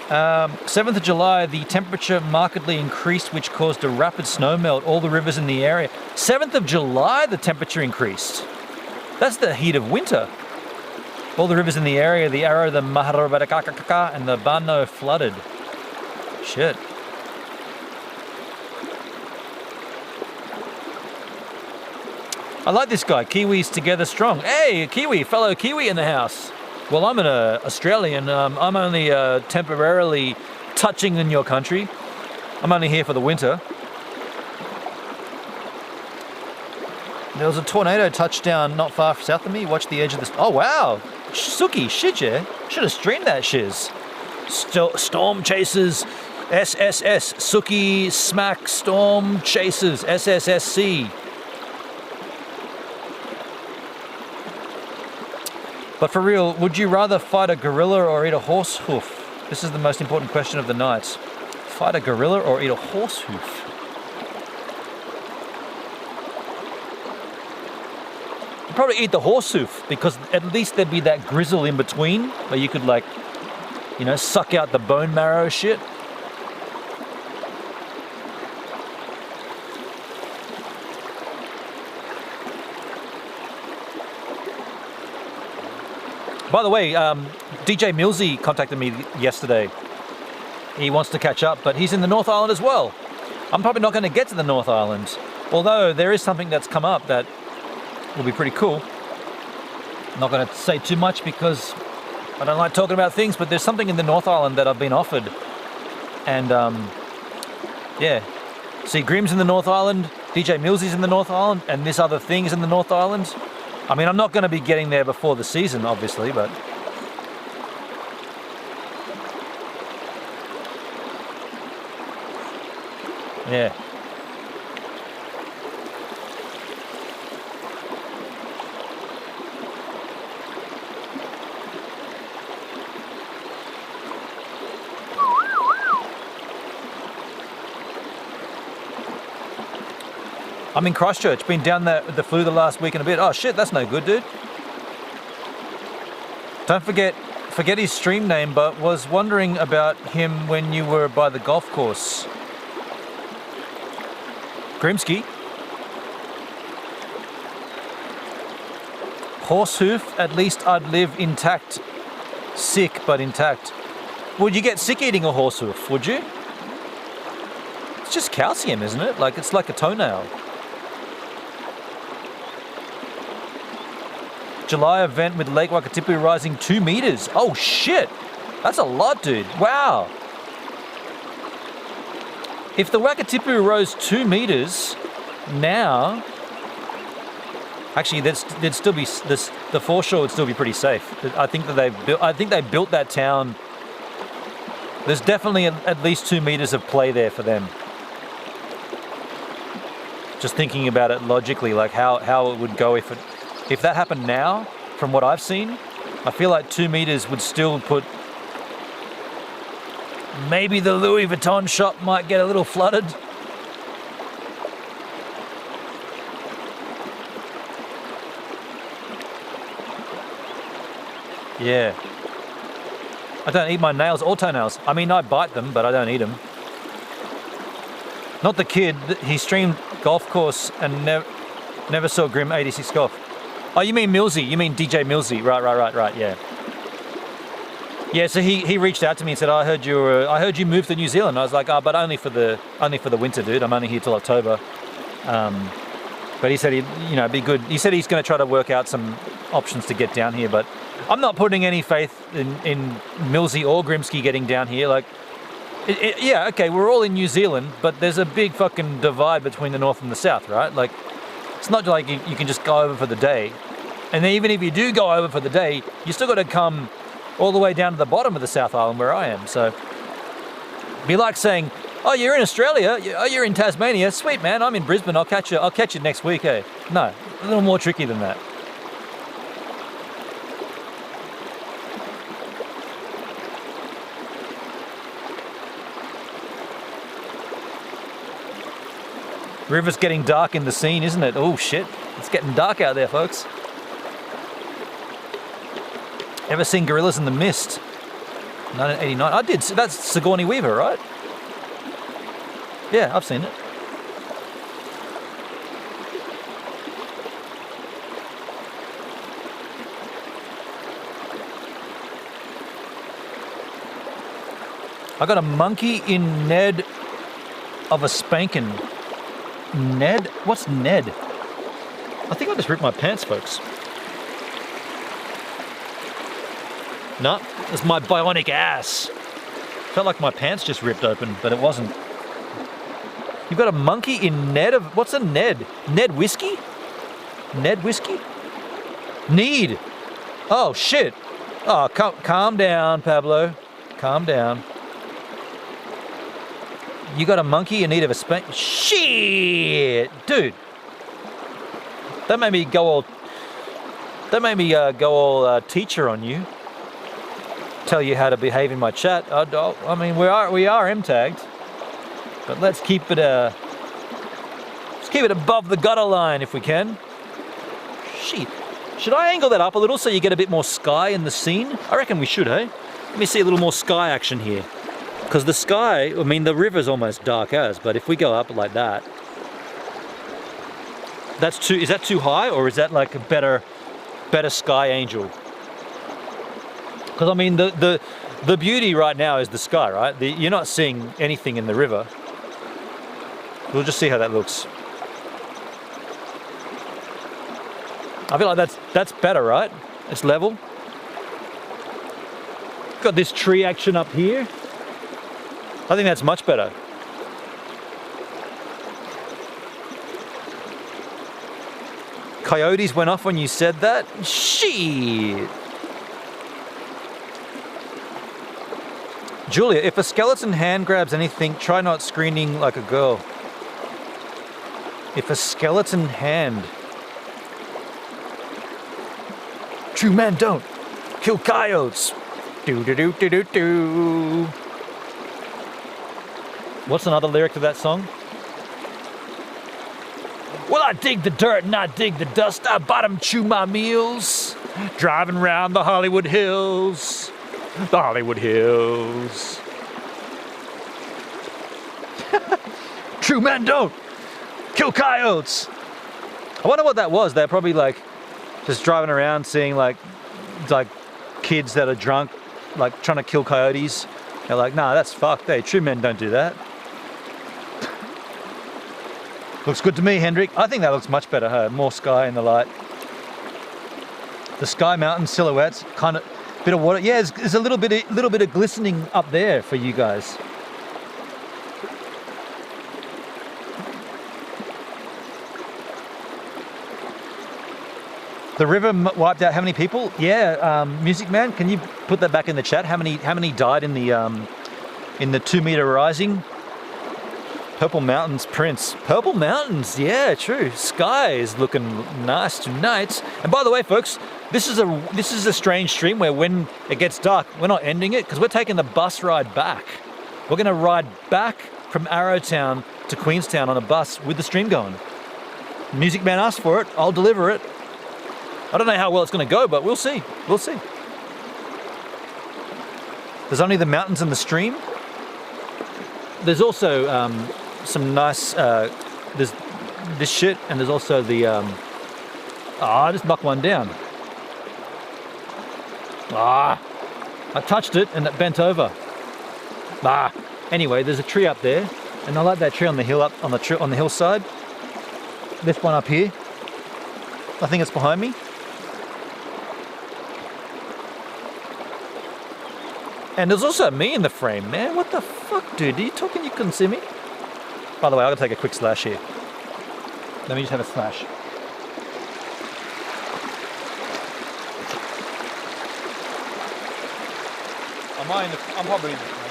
7th of July, the temperature markedly increased, which caused a rapid snowmelt. All the rivers in the area. 7th of July, the temperature increased. That's the heat of winter. All the rivers in the area, the Arrow, the Maharabadakakaka, and the Bano flooded. Shit. I like this guy, Kiwis together strong. Hey, Kiwi, fellow Kiwi in the house. Well, I'm an Australian. I'm only temporarily touching in your country. I'm only here for the winter. There was a tornado touchdown not far south of me. Watch the edge of this. Oh, wow. Suki, shit, yeah. Should have streamed that shiz. Storm Chasers, SSS. Suki, Smack, Storm Chasers, SSSC. But for real, would you rather fight a gorilla or eat a horse hoof? This is the most important question of the night. Fight a gorilla or eat a horse hoof? I'd probably eat the horse hoof because at least there'd be that grizzle in between where you could like, you know, suck out the bone marrow shit. By the way, DJ Millsy contacted me yesterday. He wants to catch up, but he's in the North Island as well. I'm probably not going to get to the North Island, although there is something that's come up that will be pretty cool. I'm not going to say too much because I don't like talking about things, but there's something in the North Island that I've been offered. And yeah, see, Grim's in the North Island, DJ Millsy's in the North Island, and this other thing is in the North Island. I mean, I'm not going to be getting there before the season, obviously, but... yeah. I'm in Christchurch, been down there with the flu the last week and a bit. Oh shit, that's no good, dude. Don't forget his stream name, but was wondering about him when you were by the golf course. Grimsky. Horse hoof, at least I'd live intact. Sick, but intact. Would you get sick eating a horse hoof, would you? It's just calcium, isn't it? Like, it's like a toenail. July event with Lake Wakatipu rising 2 meters. Oh shit, that's a lot, dude. Wow. If the Wakatipu rose 2 meters now, actually there'd still be the foreshore would still be pretty safe. I think they built that town. There's definitely at least 2 meters of play there for them. Just thinking about it logically, like how it would go if that happened now, from what I've seen, I feel like 2 meters would still put... maybe the Louis Vuitton shop might get a little flooded. Yeah. I don't eat my nails or toenails. I mean, I bite them, but I don't eat them. Not the kid. He streamed golf course and never saw Grim 86 Golf. Oh, you mean Millsy? You mean DJ Millsy? Right. Yeah. Yeah. So he reached out to me and said, "I heard you moved to New Zealand." I was like, "Oh, but only for the winter, dude. I'm only here till October." But he said it'd be good. He said he's going to try to work out some options to get down here. But I'm not putting any faith in Millsy or Grimsky getting down here. Like, yeah, okay, we're all in New Zealand, but there's a big fucking divide between the north and the south, right? Like, it's not like you can just go over for the day. And then even if you do go over for the day, you still got to come all the way down to the bottom of the South Island where I am. So it'd be like saying, "Oh, you're in Australia. Oh, you're in Tasmania. Sweet, man. I'm in Brisbane. I'll catch you next week." Eh? No, a little more tricky than that. River's getting dark in the scene, isn't it? Oh shit, it's getting dark out there, folks. Ever seen Gorillas in the Mist? 1989. I did. That's Sigourney Weaver, right? Yeah, I've seen it. I got a monkey in Ned of a spankin'. Ned? What's Ned? I think I just ripped my pants, folks. No, it's my bionic ass. Felt like my pants just ripped open, but it wasn't. You've got a monkey in Ned of... What's a Ned? Ned whiskey? Ned whiskey? Need. Oh, shit. Oh, calm down, Pablo. Calm down. You got a monkey in need of a spank? Shit! Dude. That made me go all... Don't make me go all teacher on you. Tell you how to behave in my chat. I mean, we are M-tagged, but let's keep it above the gutter line if we can. Shit. Should I angle that up a little so you get a bit more sky in the scene? I reckon we should, hey? Let me see a little more sky action here. Because the sky, I mean, the river's almost dark as, but if we go up like that, is that too high, or is that like a better sky angel? Because I mean, the beauty right now is the sky, right? You're not seeing anything in the river. We'll just see how that looks. I feel like that's better, right? It's level. Got this tree action up here. I think that's much better. Coyotes went off when you said that? Shit. Julia, if a skeleton hand grabs anything, try not screaming like a girl. If a skeleton hand... True men don't kill coyotes. Do do do do do do. What's another lyric to that song? Well, I dig the dirt and I dig the dust. I bottom chew my meals. Driving round the Hollywood Hills. The Hollywood Hills. True men don't kill coyotes. I wonder what that was. They're probably like just driving around seeing like kids that are drunk, like trying to kill coyotes. They're like, nah, that's fucked. Hey, true men don't do that. Looks good to me, Hendrik. I think that looks much better, huh? More sky in the light. The sky mountain silhouettes, kind of bit of water. Yeah, there's a little bit of glistening up there for you guys. The river wiped out how many people? Yeah, Music Man, can you put that back in the chat? How many died in the 2 meter rising? Purple Mountains Prince. Purple Mountains, yeah, true. Sky is looking nice tonight. And by the way, folks, this is a strange stream where when it gets dark, we're not ending it because we're taking the bus ride back. We're going to ride back from Arrowtown to Queenstown on a bus with the stream going. Music Man asked for it. I'll deliver it. I don't know how well it's going to go, but we'll see. We'll see. There's only the mountains and the stream. There's also some nice, there's this shit, and there's also the, I just knocked one down. I touched it and it bent over. Anyway, there's a tree up there, and I like that tree on the hill on the hillside. This one up here, I think it's behind me. And there's also me in the frame, man. What the fuck, dude? Are you talking you couldn't see me? By the way, I'll take a quick slash here. Let me just have a slash. I'm probably in the...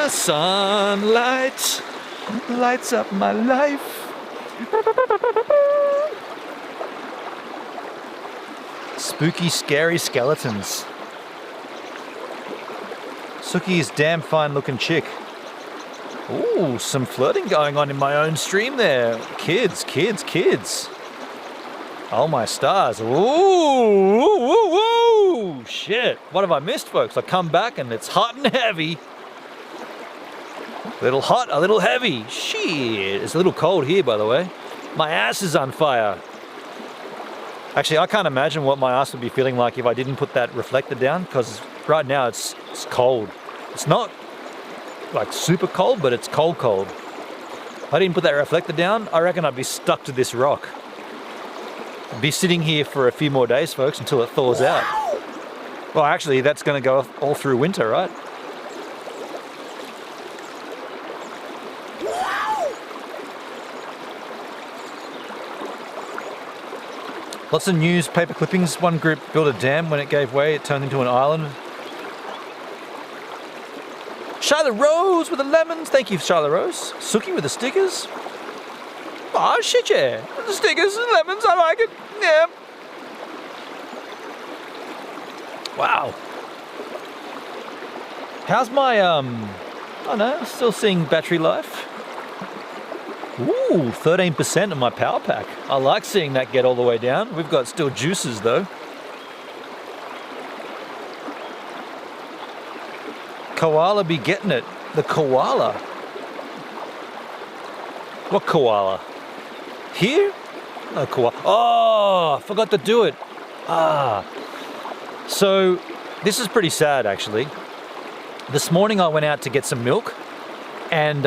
Sunlight lights up my life. Spooky, scary skeletons. Suki is damn fine looking chick. Ooh, some flirting going on in my own stream there. Kids. Oh my stars. Ooh. Shit. What have I missed, folks? I come back and it's hot and heavy. A little hot, a little heavy. Shit. It's a little cold here, by the way. My ass is on fire. Actually, I can't imagine what my ass would be feeling like if I didn't put that reflector down, because right now it's cold. It's not like super cold, but it's cold. If I didn't put that reflector down, I reckon I'd be stuck to this rock. I'd be sitting here for a few more days, folks, until it thaws out. Well, actually, that's going to go all through winter, right? Lots of newspaper clippings. One group built a dam. When it gave way, it turned into an island. Charlotte Rose with the lemons. Thank you, Charlotte Rose. Suki with the stickers. Oh, shit, yeah. The stickers and lemons, I like it. Yeah. Wow. How's my, I don't know, still seeing battery life. Ooh, 13% of my power pack. I like seeing that get all the way down. We've got still juices though. Koala be getting it. The koala. What koala? Here? No koala. Oh, I forgot to do it. So this is pretty sad actually. This morning I went out to get some milk and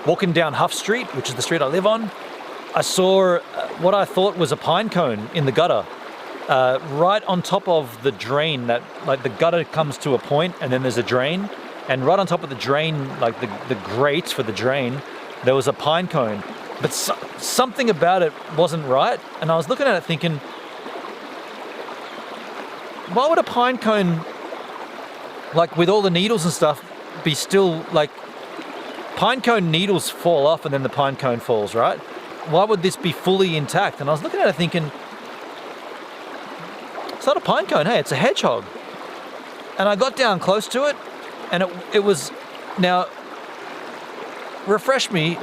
walking down Huff Street, which is the street I live on, I saw what I thought was a pine cone in the gutter, right on top of the drain. That, like, the gutter comes to a point and then there's a drain, and right on top of the drain, like the grate for the drain, there was a pine cone. But something about it wasn't right, and I was looking at it thinking, why would a pine cone, like with all the needles and stuff, be still like, pine cone needles fall off and then the pine cone falls, right? Why would this be fully intact? And I was looking at it thinking, it's not a pine cone, hey, it's a hedgehog. And I got down close to it and it was, now, refresh me,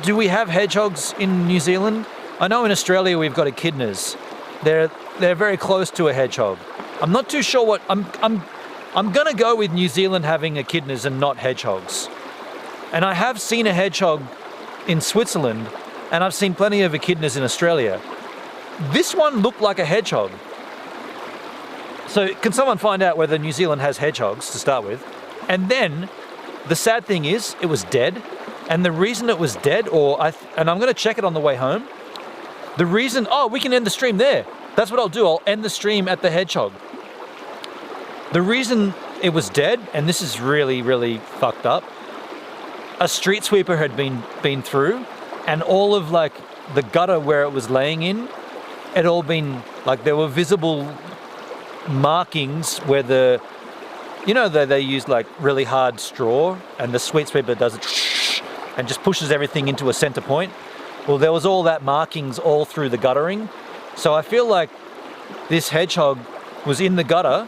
do we have hedgehogs in New Zealand? I know in Australia we've got echidnas. They're very close to a hedgehog. I'm not too sure what, I'm gonna go with New Zealand having echidnas and not hedgehogs. And I have seen a hedgehog in Switzerland, and I've seen plenty of echidnas in Australia. This one looked like a hedgehog. So can someone find out whether New Zealand has hedgehogs to start with? And then the sad thing is, it was dead. And the reason it was dead, and I'm gonna check it on the way home. The reason, we can end the stream there. That's what I'll do, I'll end the stream at the hedgehog. The reason it was dead, and this is really, really fucked up, a street sweeper had been through, and all of like the gutter where it was laying in, it all been like, there were visible markings where they use like really hard straw, and the street sweeper does it and just pushes everything into a center point. Well, there was all that markings all through the guttering. So I feel like this hedgehog was in the gutter,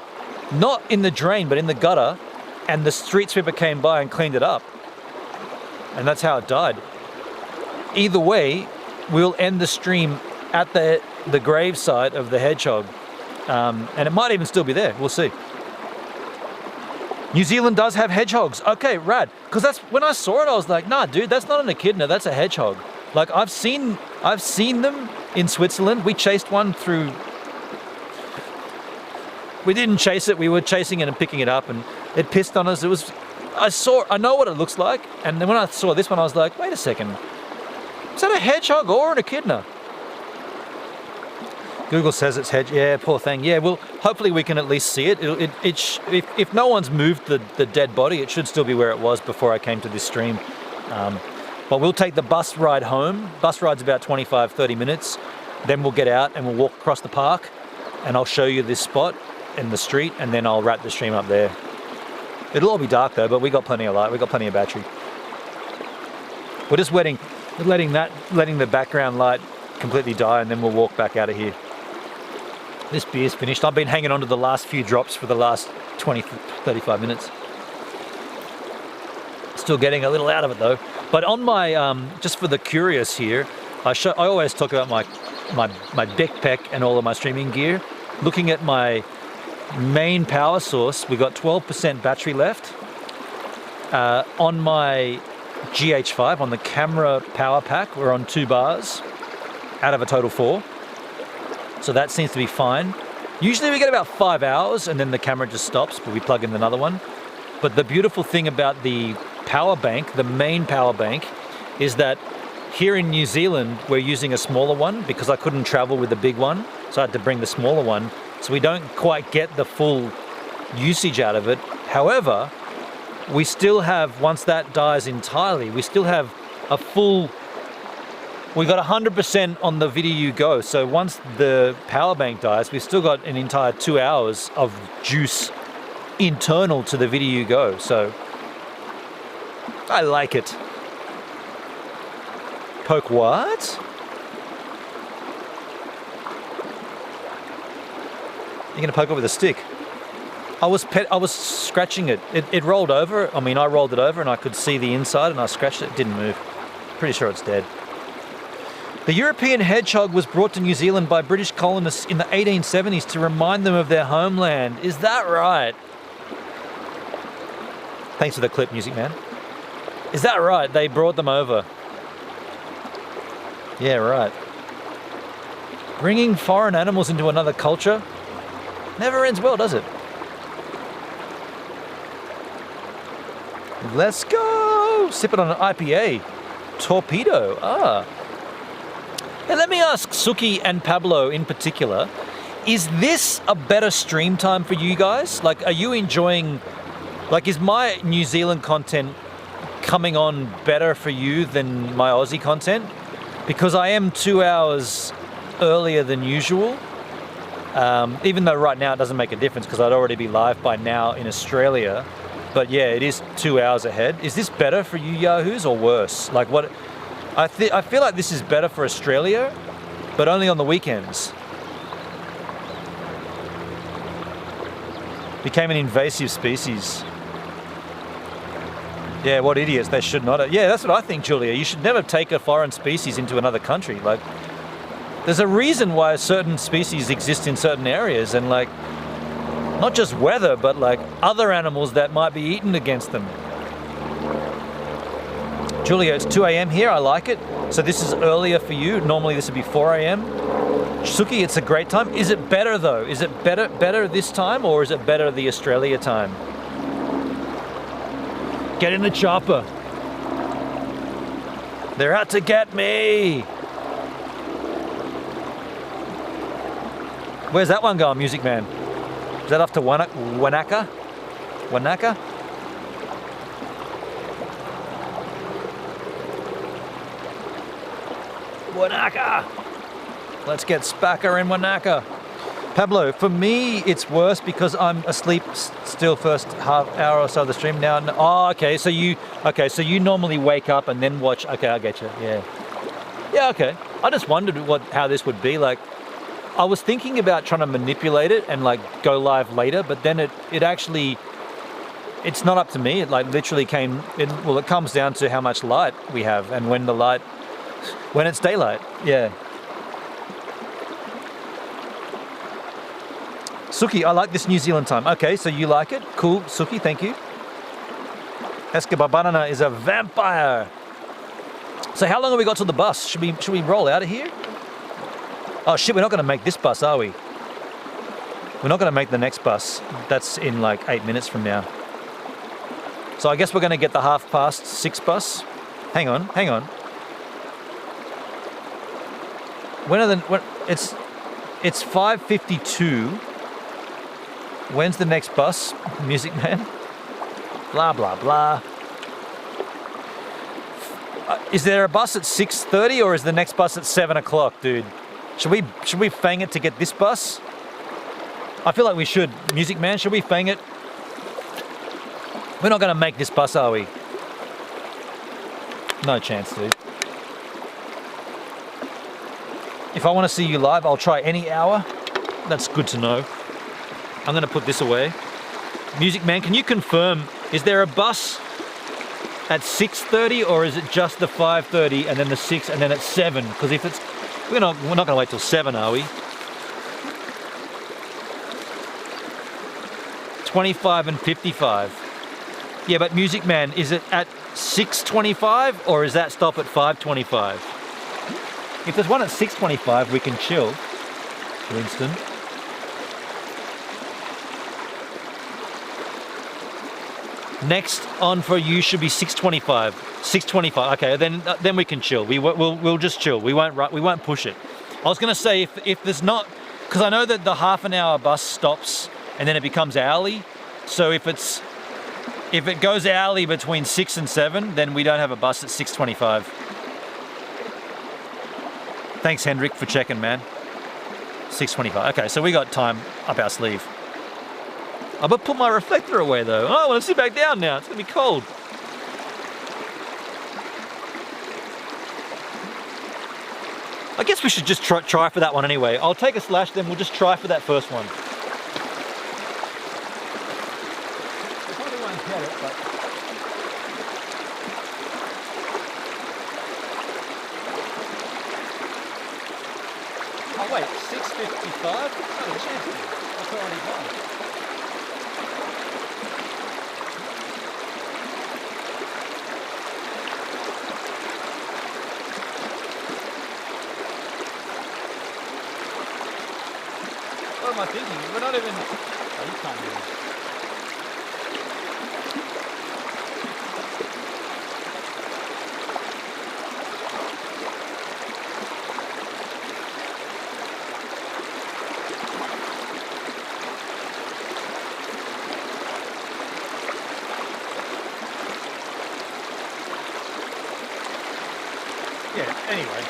not in the drain, but in the gutter, and the street sweeper came by and cleaned it up. And that's how it died. Either way, we'll end the stream at the gravesite of the hedgehog. And it might even still be there, we'll see. New Zealand does have hedgehogs. Okay, rad. Because that's, when I saw it, I was like, nah, dude, that's not an echidna, that's a hedgehog. Like, I've seen them in Switzerland. We chased one through, we didn't chase it, we were chasing it and picking it up, and it pissed on us. I know what it looks like, and then when I saw this one, I was like, wait a second, is that a hedgehog or an echidna? Google says it's yeah, poor thing. Yeah, well, hopefully we can at least see it. If no one's moved the dead body, it should still be where it was before I came to this stream. But we'll take the bus ride home. Bus ride's about 25-30 minutes. Then we'll get out and we'll walk across the park, and I'll show you this spot in the street, and then I'll wrap the stream up there. It'll all be dark though, but we got plenty of light, we got plenty of battery. We're just letting the background light completely die, and then we'll walk back out of here. This beer's finished. I've been hanging on to the last few drops for the last 20, 35 minutes. Still getting a little out of it though. But on my, just for the curious here, I always talk about my backpack and all of my streaming gear. Looking at my main power source, we got 12% battery left. On my GH5, on the camera power pack, we're on 2 bars out of a total 4. So that seems to be fine. Usually we get about 5 hours and then the camera just stops, but we plug in another one. But the beautiful thing about the power bank, the main power bank, is that here in New Zealand, we're using a smaller one because I couldn't travel with the big one. So I had to bring the smaller one. So we don't quite get the full usage out of it. However, we still have, once that dies entirely, we still have a full, we got 100% on the VDU Go. So once the power bank dies, we've still got an entire 2 hours of juice internal to the VDU Go. So I like it. Poke what? You're gonna poke it with a stick. I was scratching it. It rolled over. I mean, I rolled it over and I could see the inside and I scratched it. It didn't move. Pretty sure it's dead. The European hedgehog was brought to New Zealand by British colonists in the 1870s to remind them of their homeland. Is that right? Thanks for the clip, Music Man. Is that right? They brought them over. Yeah, right. Bringing foreign animals into another culture never ends well, does it? Let's go! Sip it on an IPA. Torpedo. Ah. Now let me ask Suki and Pablo in particular, is this a better stream time for you guys? Like, are you enjoying, like, is my New Zealand content coming on better for you than my Aussie content? Because I am 2 hours earlier than usual. Even though right now it doesn't make a difference because I'd already be live by now in Australia. But yeah, it is 2 hours ahead. Is this better for you Yahoos or worse? Like what? I feel like this is better for Australia, but only on the weekends. Became an invasive species. Yeah, what idiots, they should not. Yeah, that's what I think, Julia. You should never take a foreign species into another country. Like, there's a reason why certain species exist in certain areas, and like, not just weather, but like other animals that might be eaten against them. Julia, it's 2 a.m. here, I like it. So this is earlier for you. Normally this would be 4 a.m. Suki, it's a great time. Is it better though? Is it better this time, or is it better the Australia time? Get in the chopper. They're out to get me. Where's that one going, Music Man? Is that off to Wanaka? Wanaka? Wanaka! Let's get Spacker in Wanaka. Pablo, for me, it's worse because I'm asleep still first half hour or so of the stream now. Oh, okay. So you normally wake up and then watch. Okay, I get you. Yeah. Yeah. Okay. I just wondered how this would be like. I was thinking about trying to manipulate it and like go live later, but then it actually, it's not up to me. It like literally it comes down to how much light we have and when it's daylight. Yeah. Suki, I like this New Zealand time. Okay, so you like it? Cool, Suki, thank you. Escobar Banana is a vampire. So how long have we got till the bus? Should we roll out of here? Oh shit, we're not gonna make this bus, are we? We're not gonna make the next bus. That's in like 8 minutes from now. So I guess we're gonna get the 6:30 bus. Hang on. It's 5:52. When's the next bus, Music Man? Blah, blah, blah. Is there a bus at 6:30 or is the next bus at 7 o'clock, dude? Should we fang it to get this bus? I feel like we should. Music Man, should we fang it? We're not going to make this bus, are we? No chance, dude. If I want to see you live, I'll try any hour. That's good to know. I'm going to put this away. Music Man, can you confirm, is there a bus at 6:30 or is it just the 5:30 and then the 6 and then at 7? Because if it's, we're not going to wait till 7, are we? 25 and 55. Yeah, but Music Man, is it at 6:25 or is that stop at 5:25? If there's one at 6:25, we can chill, Winston. Next on for you should be 6:25. 6:25. Okay, then we can chill. We'll just chill. We won't push it. I was going to say if there's not, because I know that the half an hour bus stops and then it becomes hourly. So if it goes hourly between 6 and 7, then we don't have a bus at 6:25. Thanks, Hendrik, for checking, man. 6:25. Okay, so we got time up our sleeve. I'm gonna put my reflector away though. Oh, I want to sit back down now. It's gonna be cold. I guess we should just try for that one anyway. I'll take a slash, then we'll just try for that first one. I probably won't get it, but... Oh wait, 6:55? Oh, a chance. That's already gone. What am I thinking? We're not even... Oh, you can't do this. Yeah, anyway.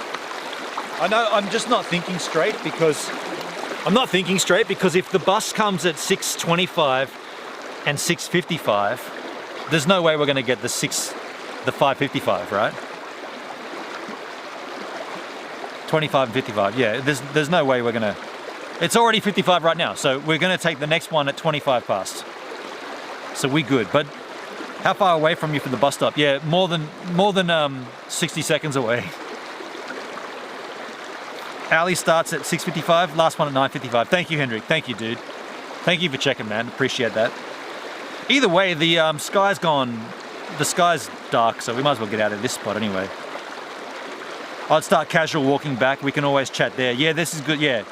I know I'm just not thinking straight because... if the bus comes at 6:25 and 6:55, there's no way we're going to get the 5:55, right? 25 and 55, yeah, there's no way we're going to... It's already 55 right now, so we're going to take the next one at 25 past. So we good, but how far away from you from the bus stop? Yeah, more than 60 seconds away. Ali starts at 6:55, last one at 9:55. Thank you, Hendrik. Thank you, dude. Thank you for checking, man. Appreciate that. Either way, the sky's gone. The sky's dark, so we might as well get out of this spot anyway. I'd start casual walking back. We can always chat there. Yeah, this is good. Yeah.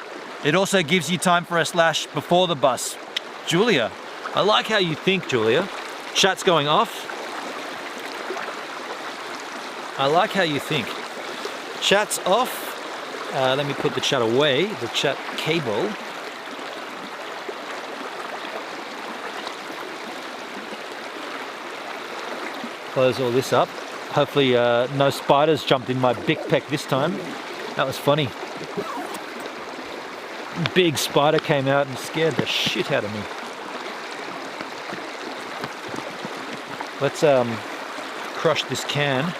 It also gives you time for a slash before the bus. Julia, I like how you think, Julia. Chat's going off. I like how you think. Chat's off. Let me put the chat away, the chat cable. Close all this up. Hopefully no spiders jumped in my big peck this time. That was funny. Big spider came out and scared the shit out of me. Let's crush this can.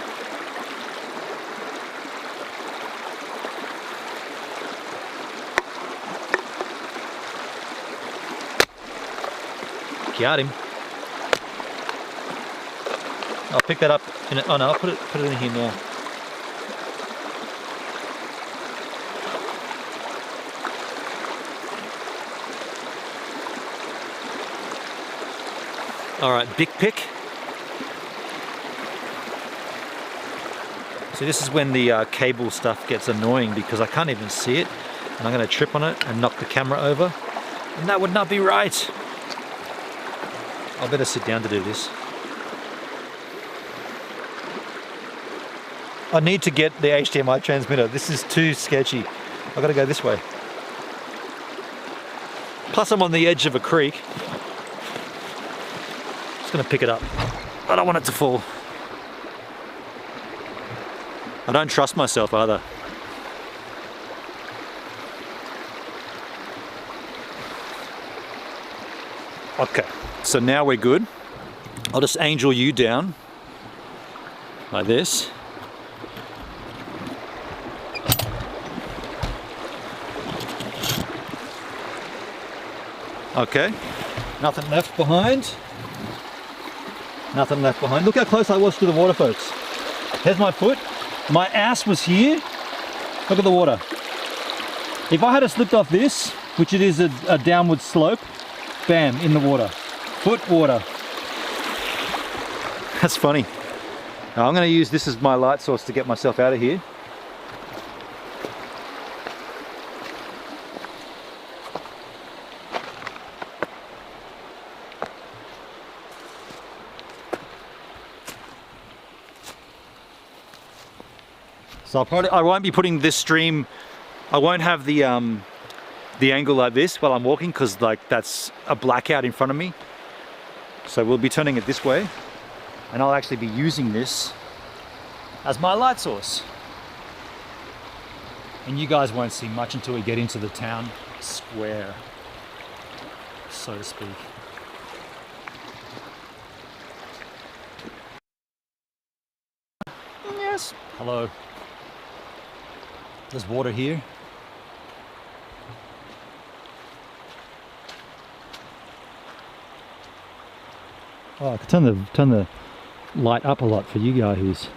Got him. I'll pick that up in oh no, I'll put it in here now. All right, big pick. So this is when the cable stuff gets annoying because I can't even see it, and I'm going to trip on it and knock the camera over, and that would not be right. I better sit down to do this. I need to get the HDMI transmitter. This is too sketchy. I've got to go this way. Plus I'm on the edge of a creek. Just going to pick it up. I don't want it to fall. I don't trust myself either. Okay. So now we're good. I'll just angel you down like this. Okay. Nothing left behind. Nothing left behind. Look how close I was to the water, folks. There's my foot. My ass was here. Look at the water. If I had slipped off this, which it is a downward slope, bam, in the water. Foot water. That's funny. Now I'm going to use this as my light source to get myself out of here. So I won't be putting this stream, I won't have the angle like this while I'm walking, because like that's a blackout in front of me. So we'll be turning it this way, and I'll actually be using this as my light source. And you guys won't see much until we get into the town square, so to speak. Yes. Hello. There's water here. Oh, I could turn the light up a lot for you yahoos.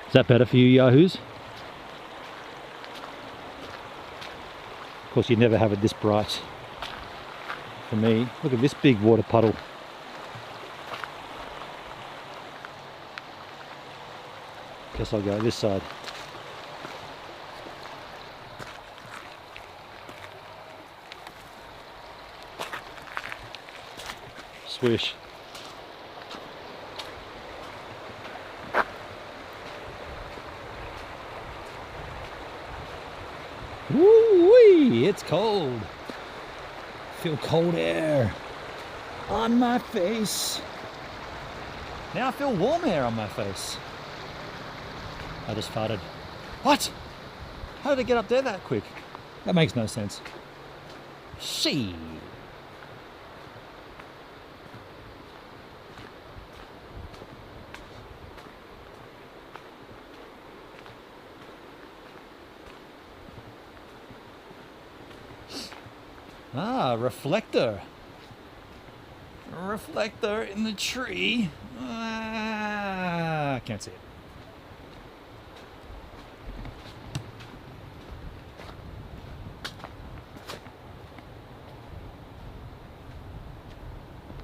Is that better for you yahoos? Of course, you'd never have it this bright. For me, look at this big water puddle. Guess I'll go this side. Swish. Woo-wee, it's cold. Feel cold air on my face. Now I feel warm air on my face. I just farted. What? How did it get up there that quick? That makes no sense. She. Ah, reflector. A reflector in the tree. Ah, can't see it.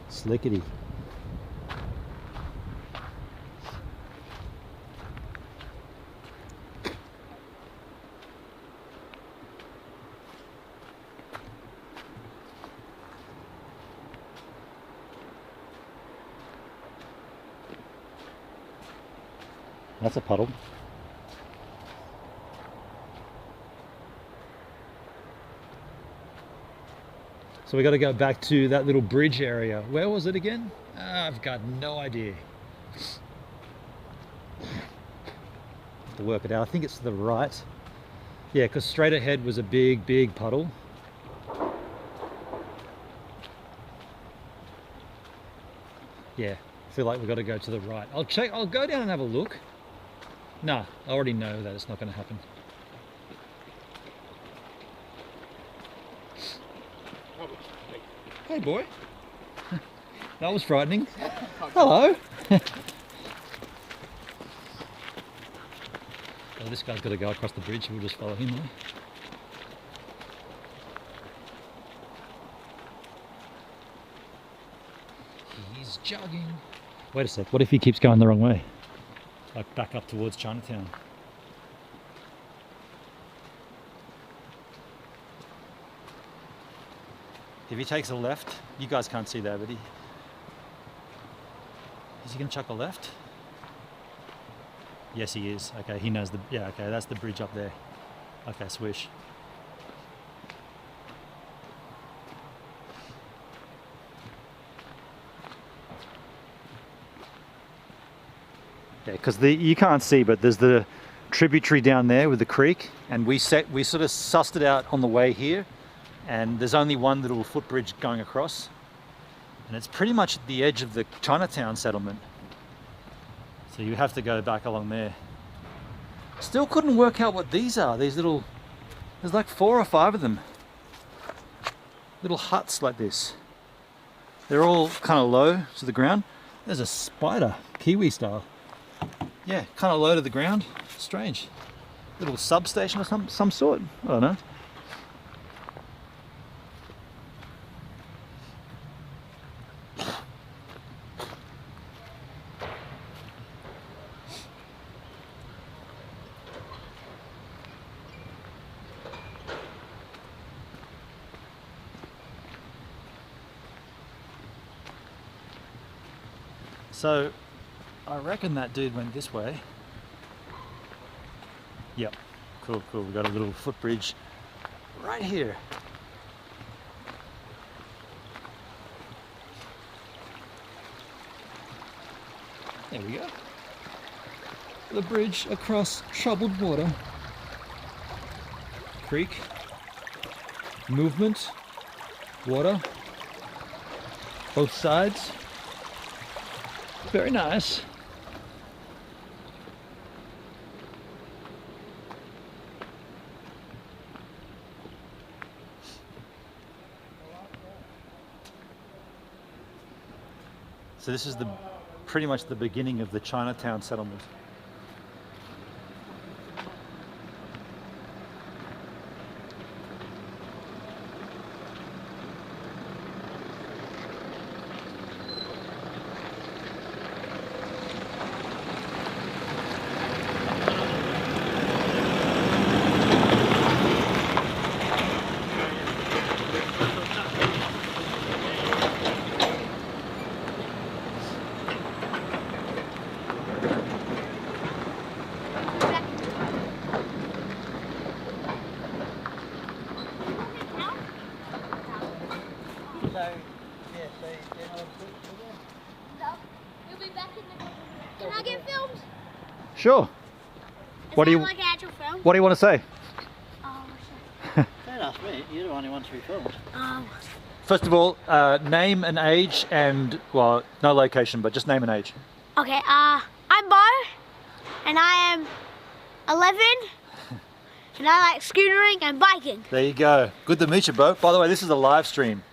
Slickety. That's a puddle. So we got to go back to that little bridge area. Where was it again? I've got no idea. Have to work it out. I think it's to the right. Yeah, because straight ahead was a big puddle. Yeah, I feel like we've got to go to the right. I'll check. I'll go down and have a look. Nah, I already know that it's not going to happen. Hey boy. That was frightening. Hello. Oh, this guy's got to go across the bridge. We'll just follow him though. He's jogging. Wait a sec. What if he keeps going the wrong way? Like back up towards Chinatown. If he takes a left, you guys can't see that, but is he gonna chuck a left? Yes, he is. Okay, he knows yeah, okay, that's the bridge up there. Okay, swish. Yeah, because you can't see, but there's the tributary down there with the creek, and we sort of sussed it out on the way here, and there's only one little footbridge going across, and it's pretty much at the edge of the Chinatown settlement. So you have to go back along there. Still couldn't work out what these are. These little, there's like 4 or 5 of them. little huts like this. They're all kind of low to the ground. There's a spider, Kiwi style. Yeah, kind of low to the ground. Strange. Little substation or some sort. I don't know. So, I reckon that dude went this way. Yep, cool. We've got a little footbridge right here. There we go. The bridge across troubled water. Creek. Movement. Water. Both sides. Very nice. So this is pretty much the beginning of the Chinatown settlement. Can I get filmed? Sure. What do you like actual film? What do you want to say? Oh, Don't ask me, you're the one who wants to be filmed. First of all, name and age and, well, no location, but just name and age. okay, I'm Bo, and I am 11, and I like scootering and biking. There you go. Good to meet you, Bo. By the way, this is a live stream.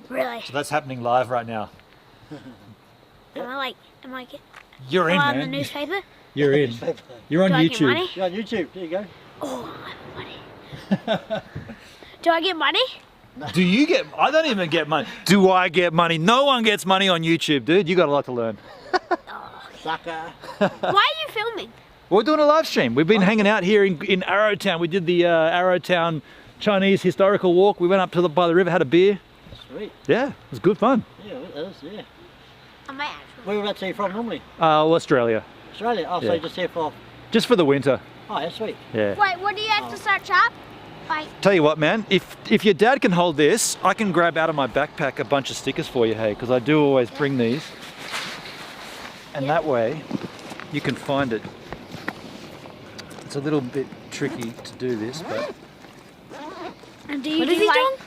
Really? So that's happening live right now. Am I You're in, on the man. newspaper? You're in. You're on Do I get YouTube. money? You're on YouTube, there you go. Oh, I have money. Do I get money? Do you get, I don't even get money. Do I get money? No one gets money on YouTube, dude. You got a lot to learn. Sucker. Why are you filming? We're doing a live stream. We've been hanging out here in Arrowtown. We did the Arrowtown Chinese historical walk. We went up to by the river, had a beer. Sweet. Yeah, it was good fun. Yeah, it is, yeah. I might actually. Where would that say from normally? Australia. Australia? Oh, Yeah. so you're just here for... Just for the winter. Oh, yeah, sweet. Yeah. Wait, what do you have to search up? Like, Tell you what, man, if your dad can hold this, I can grab out of my backpack a bunch of stickers for you, hey, because I do always bring these. And that way, you can find it. It's a little bit tricky to do this, but and do you do like,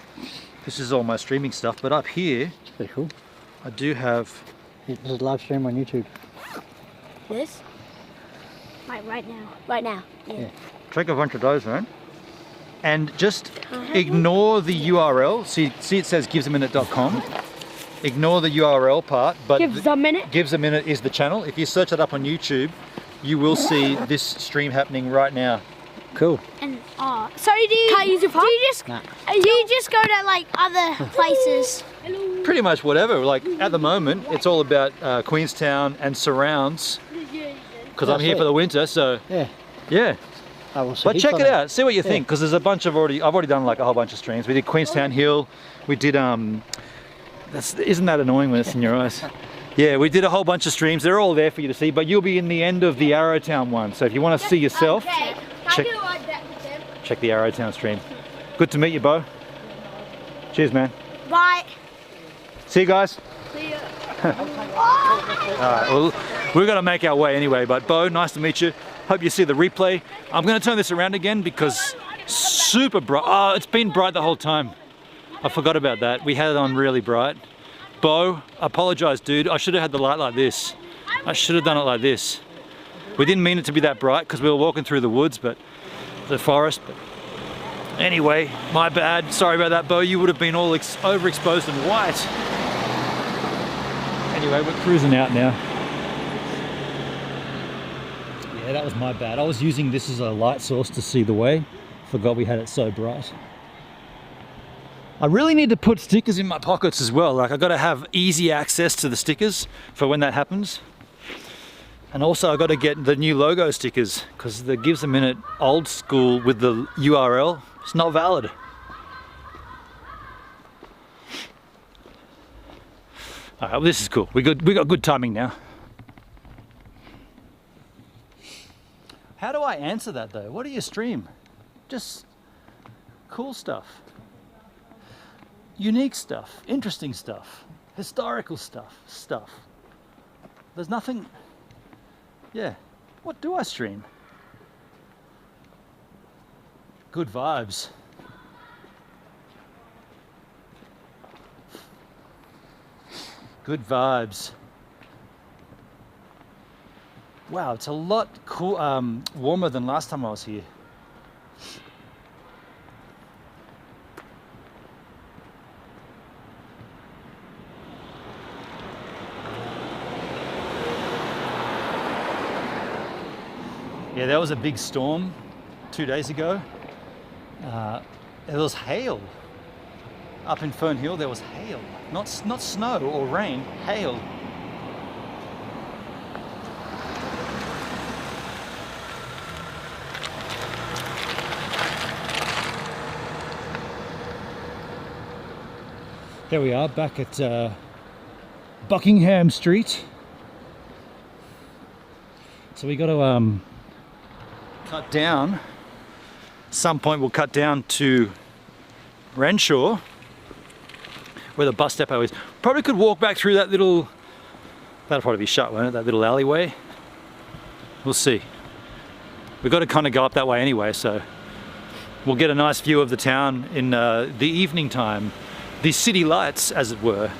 this is all my streaming stuff. But up here, Pretty cool. I do have, This is live stream on YouTube. this? Like right now. Right now. Yeah. take a bunch of those, man. And just ignore the URL. See it says givesaminute.com. Ignore the URL part, but Gives a minute. Gives a Minute is the channel. If you search it up on YouTube, you will see this stream happening right now. Cool. And so do you? Can't use your phone? Do you just? Nah. Do you just go to like other places? Pretty much whatever. Like at the moment, it's all about Queenstown and surrounds because I'm here for the winter. So Yeah. yeah. I will see But heaps check on it out. See what you think, Yeah. because there's a bunch of I've already done like a whole bunch of streams. We did Queenstown Hill. We did isn't that annoying when it's in your eyes? Yeah, we did a whole bunch of streams. They're all there for you to see, but you'll be in the end of the Arrowtown one. So if you want to see yourself, check the Arrowtown stream. Good to meet you, Bo. Cheers, man. Bye. See you guys. See ya. Alright, well, we're going to make our way anyway, but Bo, nice to meet you. Hope you see the replay. I'm going to turn this around again because super bright. Oh, it's been bright the whole time. I forgot about that. We had it on really bright. Bo, I apologize, dude. I should have had the light like this. I should have done it like this. We didn't mean it to be that bright because we were walking through the woods, but the forest. But Anyway, my bad. Sorry about that, Bo. You would have been all overexposed and white. Anyway, we're cruising out now. Yeah, that was my bad. I was using this as a light source to see the way. Forgot we had it so bright. I really need to put stickers in my pockets as well. Like, I got to have easy access to the stickers for when that happens. And also I got to get the new logo stickers because the Gives a Minute old school with the URL, it's not valid. All right, well, this is cool. We got good timing now. How do I answer that though? What do you stream? Just cool stuff. Unique stuff, interesting stuff, historical stuff. There's nothing, yeah. What do I stream? Good vibes. Good vibes. Wow, it's a lot cool, warmer than last time I was here. Yeah, there was a big storm 2 days ago. There was hail. Up in Fern Hill, there was hail. Not snow or rain, hail. There we are, back at Buckingham Street. So we got to cut down. Some point we'll cut down to Renshaw, where the bus depot is. Probably could walk back through that little, that'll probably be shut, won't it? That little alleyway. We'll see. We've got to kind of go up that way anyway, so we'll get a nice view of the town in the evening time. The city lights, as it were.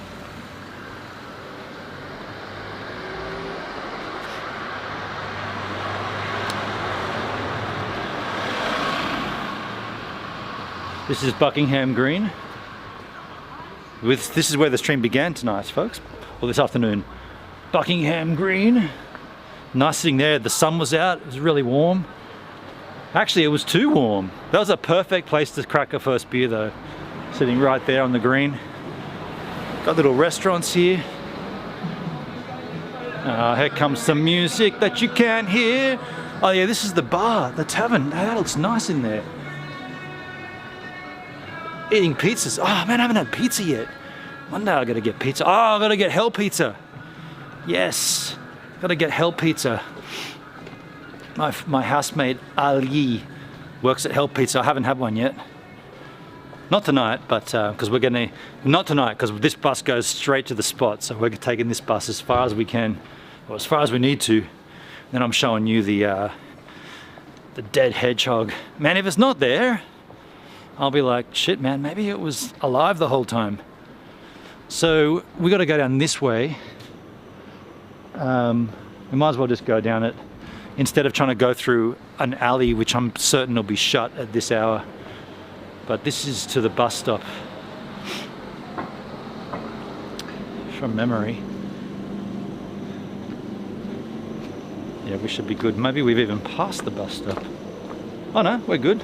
This is Buckingham Green. This is where the stream began tonight, folks, or this afternoon. Buckingham Green. Nice sitting there. The sun was out. It was really warm. Actually, it was too warm. That was a perfect place to crack a first beer, though. Sitting right there on the green. Got little restaurants here. Here comes some music that you can't hear. Oh yeah, this is the bar, the tavern. That looks nice in there. Eating pizzas. Oh man, I haven't had pizza yet. One day I gotta get pizza. Oh, I gotta get Hell Pizza. Yes, gotta get Hell Pizza. My housemate Ali works at Hell Pizza. I haven't had one yet. Not tonight, but because not tonight, because this bus goes straight to the spot. So we're taking this bus as far as we can, or as far as we need to. Then I'm showing you the dead hedgehog. Man, if it's not there, I'll be like, shit, man, maybe it was alive the whole time. So we got to go down this way. We might as well just go down it instead of trying to go through an alley, which I'm certain will be shut at this hour. But this is to the bus stop from memory. Yeah, we should be good. Maybe we've even passed the bus stop. Oh no, we're good.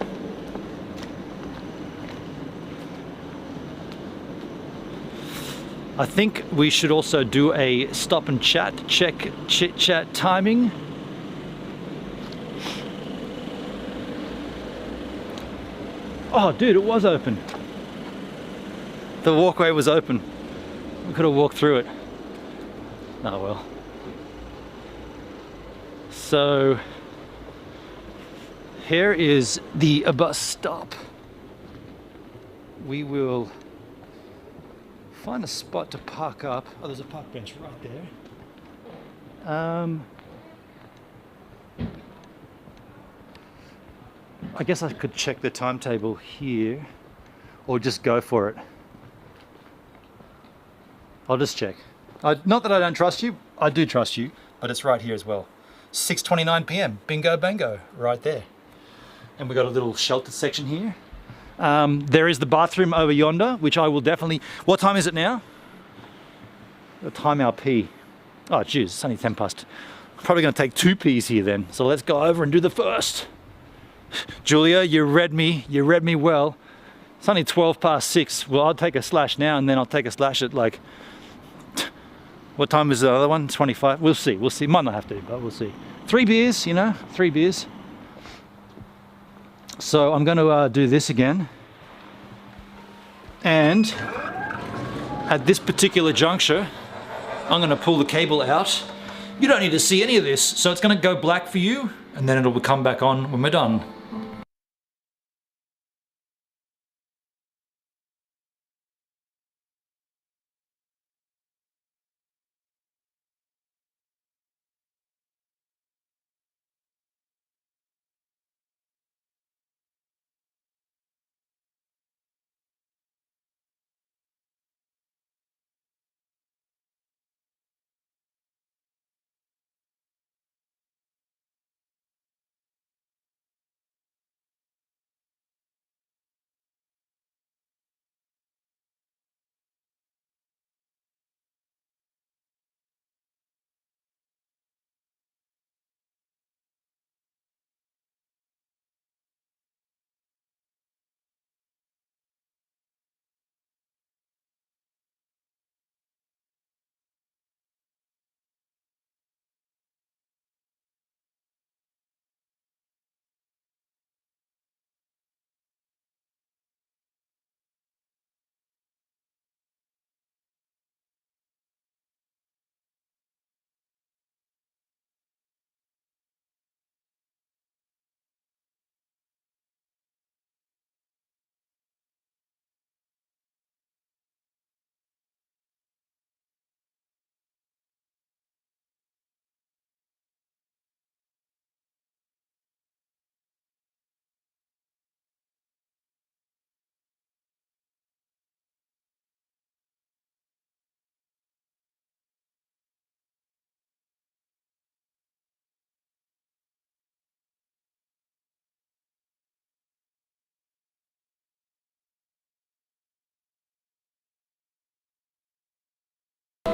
I think we should also do a stop and chat, check chit chat timing. Oh dude, it was open. The walkway was open. We could have walked through it. Oh well. So here is the bus stop. We will find a spot to park up. Oh, there's a park bench right there. I guess I could check the timetable here or just go for it. I'll just check. Not that I don't trust you, I do trust you, but it's right here as well. 6:29 p.m. Bingo bango, right there. And we got a little sheltered section here. There is the bathroom over yonder, which I will definitely... What time is it now? The time our pee. Oh, geez, it's only 10 past. I'm probably going to take 2 pees here then. So let's go over and do the first. Julia, you read me well. It's only 12 past 6. Well, I'll take a slash now, and then I'll take a slash at like... What time is the other one? 25? We'll see. Might not have to, but we'll see. 3 beers, you know, 3 beers. So I'm going to do this again. And at this particular juncture, I'm going to pull the cable out. You don't need to see any of this, so it's going to go black for you, and then it'll come back on when we're done.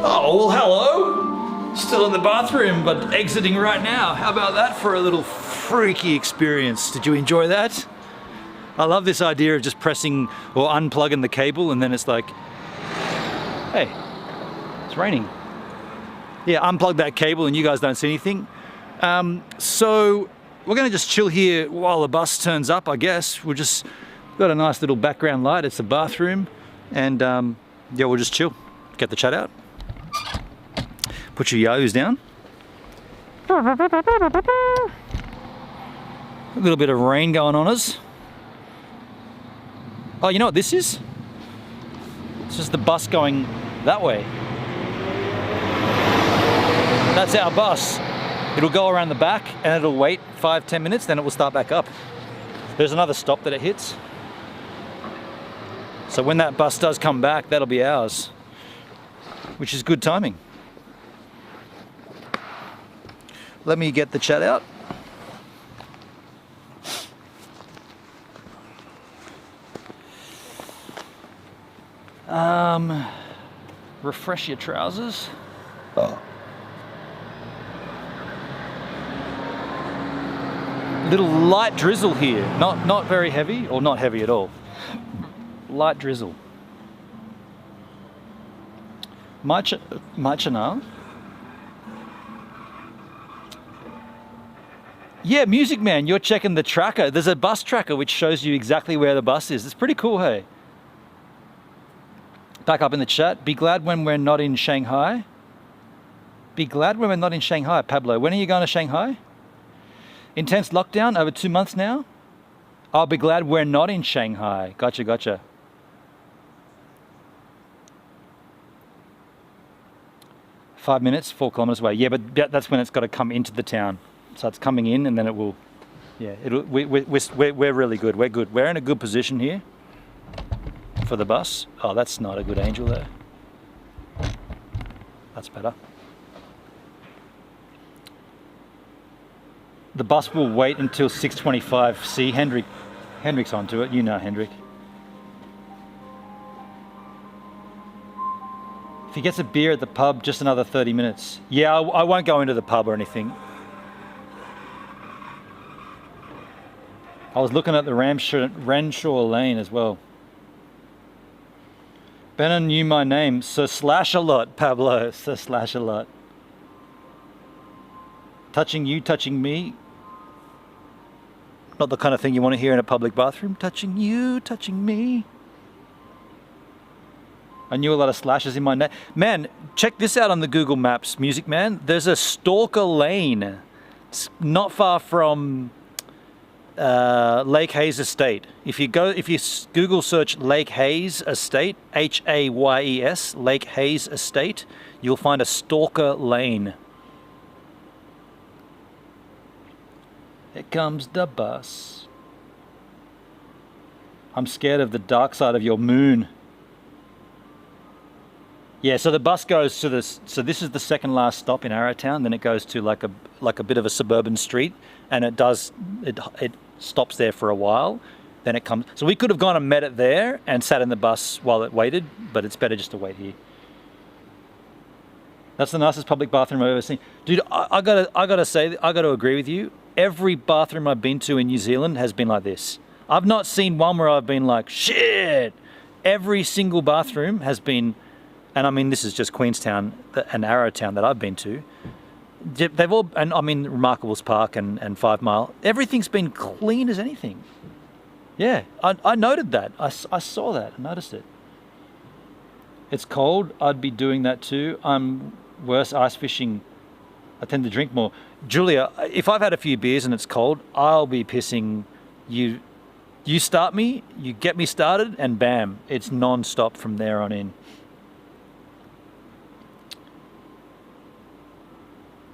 Oh, well, hello. Still in the bathroom, but exiting right now. How about that for a little freaky experience? Did you enjoy that? I love this idea of just pressing or unplugging the cable and then it's like, hey, it's raining. Yeah, unplug that cable and you guys don't see anything. So we're gonna just chill here while the bus turns up, I guess. We've got a nice little background light. It's a bathroom and yeah, we'll just chill, get the chat out. Put your yos down. A little bit of rain going on us. Oh, you know what this is? It's just the bus going that way. That's our bus. It'll go around the back and it'll wait 5-10 minutes, then it will start back up. There's another stop that it hits. So when that bus does come back, that'll be ours, which is good timing. Let me get the chat out. Refresh your trousers. Oh. Little light drizzle here. Not very heavy, or not heavy at all. Light drizzle. Machana. Yeah, Music Man, you're checking the tracker. There's a bus tracker which shows you exactly where the bus is. It's pretty cool, hey? Back up in the chat. Be glad when we're not in Shanghai. Be glad when we're not in Shanghai, Pablo. When are you going to Shanghai? Intense lockdown over 2 months now? I'll be glad we're not in Shanghai. Gotcha. 5 minutes, 4 kilometers away. Yeah, but that's when it's got to come into the town. So it's coming in and then it will, yeah, we're really good. We're good. We're in a good position here for the bus. Oh, that's not a good angel there. That's better. The bus will wait until 6:25. See, Hendrick's onto it. You know Hendrick. If he gets a beer at the pub, just another 30 minutes. Yeah, I won't go into the pub or anything. I was looking at the Renshaw Lane as well. Benna knew my name, Sir Slash a lot, Pablo. Sir Slash a lot. Touching you, touching me. Not the kind of thing you want to hear in a public bathroom. Touching you, touching me. I knew a lot of slashes in my name. Man, check this out on the Google Maps, Music Man. There's a Stalker Lane. It's not far from Lake Hayes Estate. If you Google search Lake Hayes Estate, Hayes, Lake Hayes Estate, you'll find a Stalker Lane. Here comes the bus. I'm scared of the dark side of your moon. Yeah, so the bus goes to this. So this is the second last stop in Arrowtown. Then it goes to like a bit of a suburban street, and it stops there for a while. Then it comes. So we could have gone and met it there and sat in the bus while it waited, but it's better just to wait here. That's the nicest public bathroom I've ever seen, dude. I gotta agree with you. Every bathroom I've been to in New Zealand has been like this. I've not seen one where I've been like, shit. Every single bathroom has been. And I mean, this is just Queenstown and Arrowtown that I've been to. They've all, and I mean, Remarkables Park and 5 Mile. Everything's been clean as anything. Yeah, I noted that. I saw that. I noticed it. It's cold. I'd be doing that too. I'm worse ice fishing. I tend to drink more. Julia, if I've had a few beers and it's cold, I'll be pissing. You start me, you get me started, and bam, it's non-stop from there on in.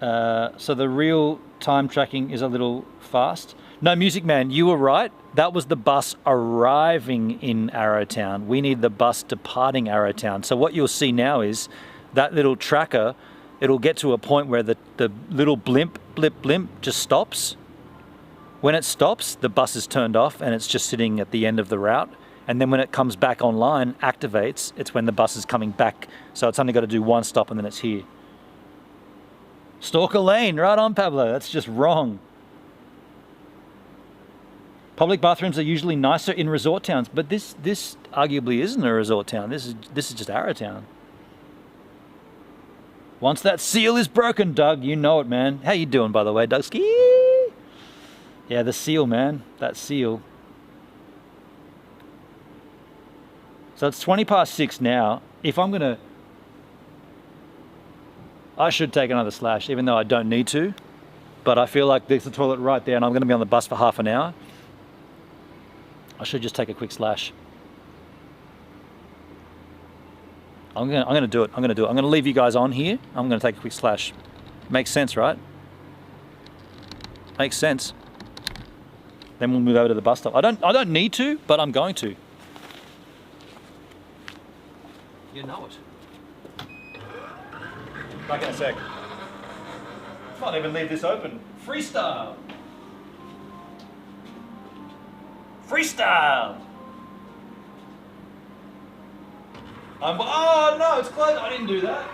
So the real time tracking is a little fast. No, Music Man, you were right. That was the bus arriving in Arrowtown. We need the bus departing Arrowtown. So what you'll see now is that little tracker, it'll get to a point where the little blip just stops. When it stops, the bus is turned off and it's just sitting at the end of the route. And then when it comes back online, activates, it's when the bus is coming back. So it's only got to do one stop and then it's here. Stalker Lane, right on, Pablo. That's just wrong. Public bathrooms are usually nicer in resort towns, but this arguably isn't a resort town. This is just Arrowtown. Once that seal is broken, Doug, you know it, man. How you doing, by the way, Doug Ski? Yeah, the seal, man. That seal. So it's 6:20 now. If I'm gonna, I should take another slash, even though I don't need to. But I feel like there's the toilet right there and I'm going to be on the bus for half an hour. I should just take a quick slash. I'm going to do it. I'm going to leave you guys on here. I'm going to take a quick slash. Makes sense, right? Makes sense. Then we'll move over to the bus stop. I don't need to, but I'm going to. You know it. Back in a sec. Can't even leave this open. Freestyle. Freestyle. Oh no, it's closed. I didn't do that.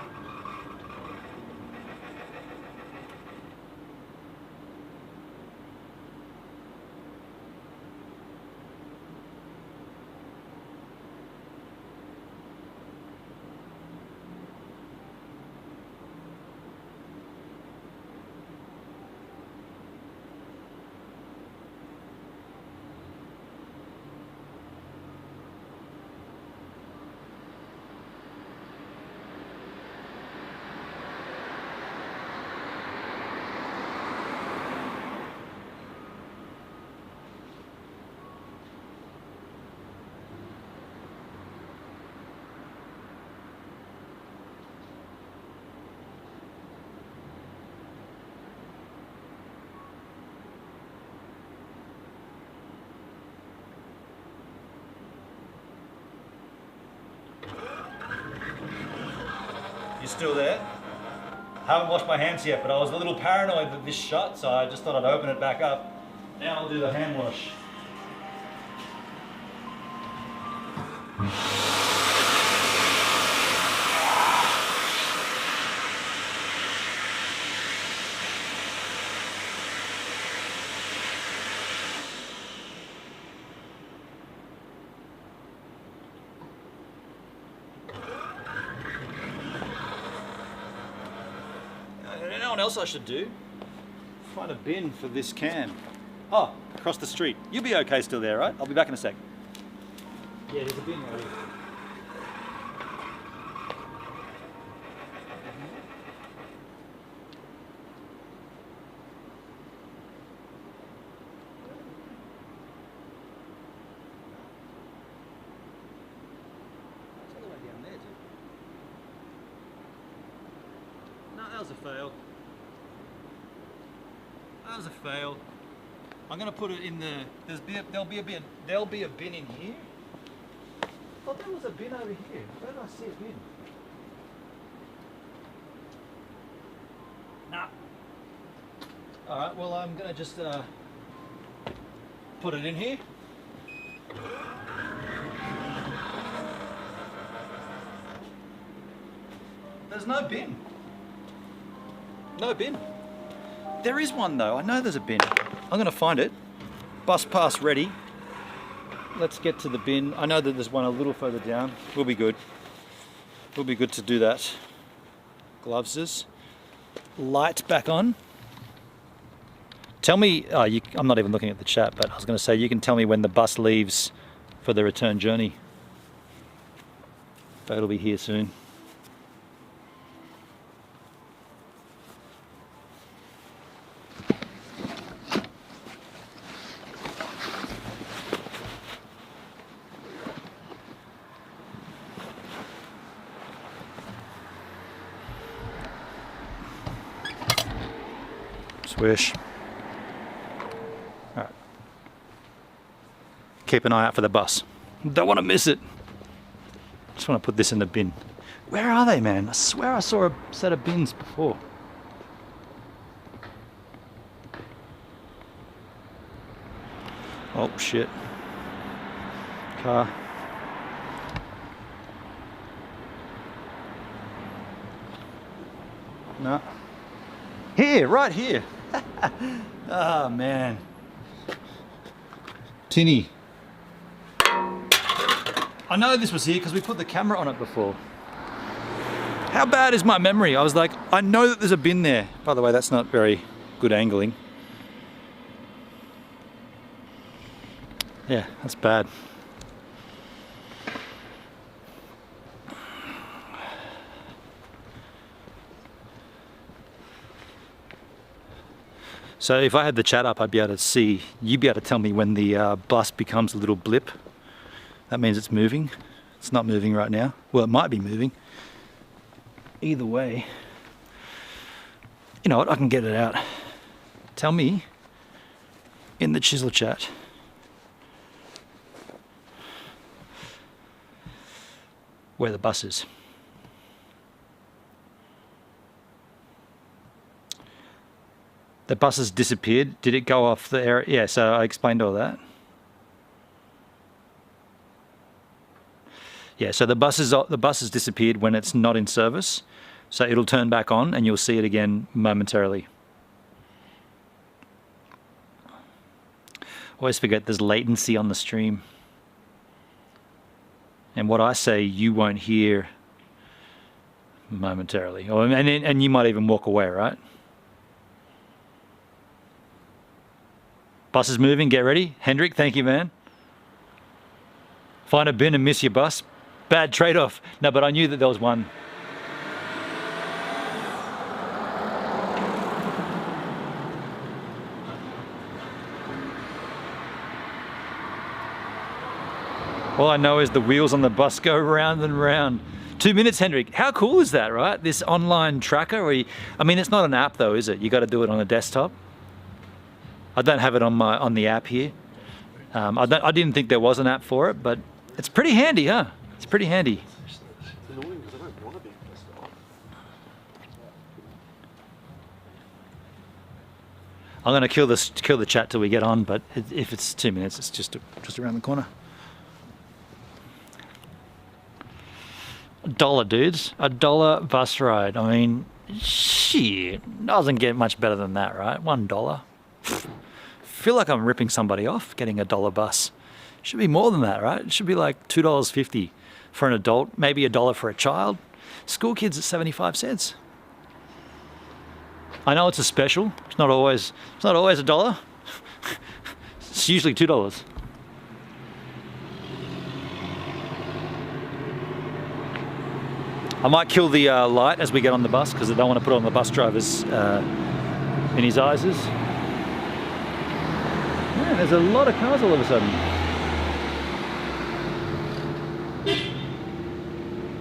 You still there? Haven't washed my hands yet, but I was a little paranoid that this shut, so I just thought I'd open it back up. Now I'll do the hand wash. know what else I should do? Find a bin for this can. Oh, across the street. You'll be okay still there, right? I'll be back in a sec. Yeah, there's a bin right here. No, that was a fail. That was a fail. I'm gonna put it in the. There'll be a bin. There'll be a bin in here. I thought there was a bin over here. Where did I see a bin? Nah. All right. Well, I'm gonna just put it in here. There's no bin. No bin. There is one though. I know there's a bin. I'm gonna find it. Bus pass ready. Let's get to the bin. I know that there's one a little further down. We'll be good. We'll be good to do that. Gloves. Light back on. Tell me, I'm not even looking at the chat, but I was gonna say you can tell me when the bus leaves for the return journey. But it'll be here soon. Swish. All right. Keep an eye out for the bus. Don't want to miss it. Just want to put this in the bin. Where are they, man? I swear I saw a set of bins before. Oh, shit. Car. No. Here, right here. Oh, man. Tinny. I know this was here because we put the camera on it before. How bad is my memory? I was like, I know that there's a bin there. By the way, that's not very good angling. Yeah, that's bad. So if I had the chat up, I'd be able to see, you'd be able to tell me when the bus becomes a little blip. That means it's moving. It's not moving right now. Well, it might be moving. Either way, you know what, I can get it out. Tell me in the chisel chat where the bus is. The bus has disappeared. Did it go off the area? Yeah, so I explained all that. Yeah, so the bus has disappeared when it's not in service. So it'll turn back on and you'll see it again momentarily. Always forget there's latency on the stream. And what I say you won't hear momentarily. And you might even walk away, right? Bus is moving, get ready. Hendrik, thank you, man. Find a bin and miss your bus. Bad trade-off. No, but I knew that there was one. All I know is the wheels on the bus go round and round. 2 minutes, Hendrik. How cool is that, right? This online tracker where I mean, it's not an app though, is it? You got to do it on a desktop. I don't have it on the app here. I didn't think there was an app for it, but it's pretty handy, huh? It's pretty handy. I'm gonna kill the chat till we get on, but if it's 2 minutes, it's just around the corner. $1, dudes. $1 bus ride. I mean, shit, doesn't get much better than that, right? $1. Feel like I'm ripping somebody off getting $1 bus. Should be more than that, right? It should be like $2.50 for an adult, maybe $1 for a child. School kids at 75 cents. I know it's a special. It's not always $1. It's usually $2. I might kill the light as we get on the bus because I don't want to put it on the bus driver's in his eyes. Man, there's a lot of cars all of a sudden.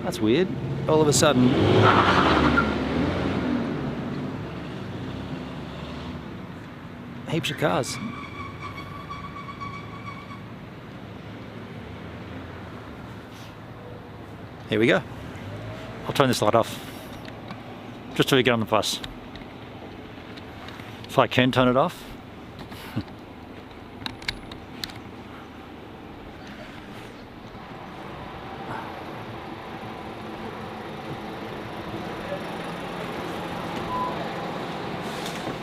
That's weird. All of a sudden. Heaps of cars. Here we go. I'll turn this light off. Just till we get on the bus. If I can turn it off.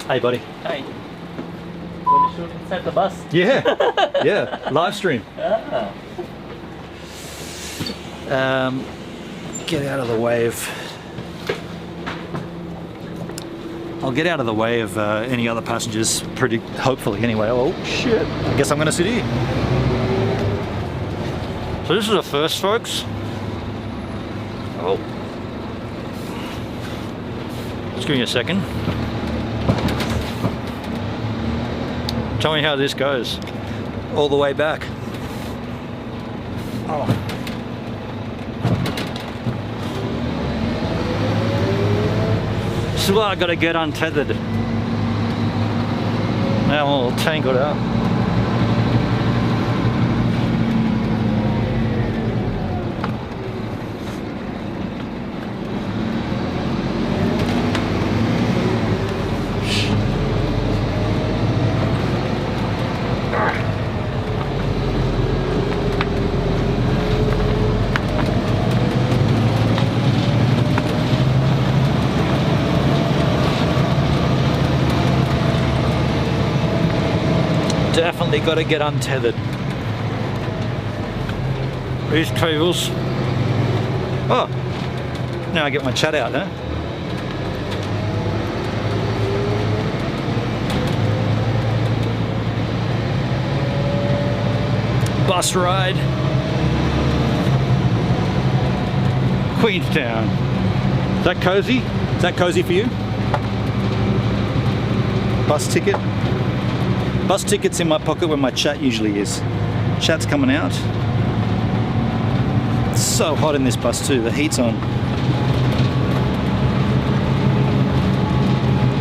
Hey buddy. Hey. When you shoot inside the bus? Yeah, yeah, live stream. Get out of the way of. I'll get out of the way of any other passengers, hopefully anyway. Oh shit! I guess I'm gonna sit here. So this is a first, folks. Oh, just give me a second. Tell me how this goes. All the way back. Oh. This is why I gotta get untethered. Now I'm all tangled up. Definitely got to get untethered. These cables. Oh, now I get my chat out, huh? Bus ride. Queenstown. Is that cozy? Is that cozy for you? Bus ticket. Bus ticket's in my pocket where my chat usually is. Chat's coming out. It's so hot in this bus too, the heat's on.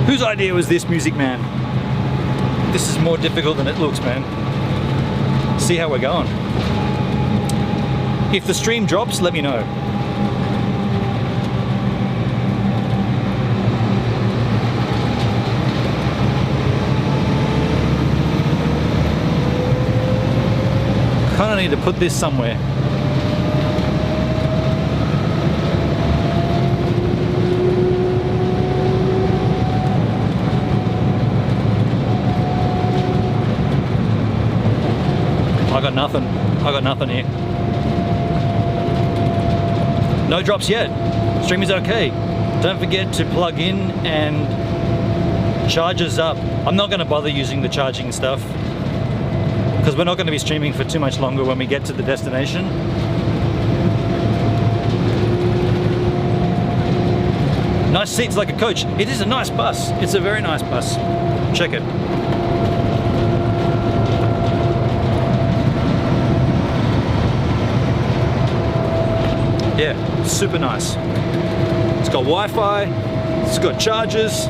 Whose idea was this, music man? This is more difficult than it looks, man. See how we're going. If the stream drops, let me know. Kind of need to put this somewhere. I got nothing. I got nothing here. No drops yet. Stream is okay. Don't forget to plug in and charge us up. I'm not going to bother using the charging stuff, because we're not going to be streaming for too much longer when we get to the destination. Nice seats like a coach. It is a nice bus. It's a very nice bus. Check it. Yeah, super nice. It's got Wi-Fi. It's got chargers.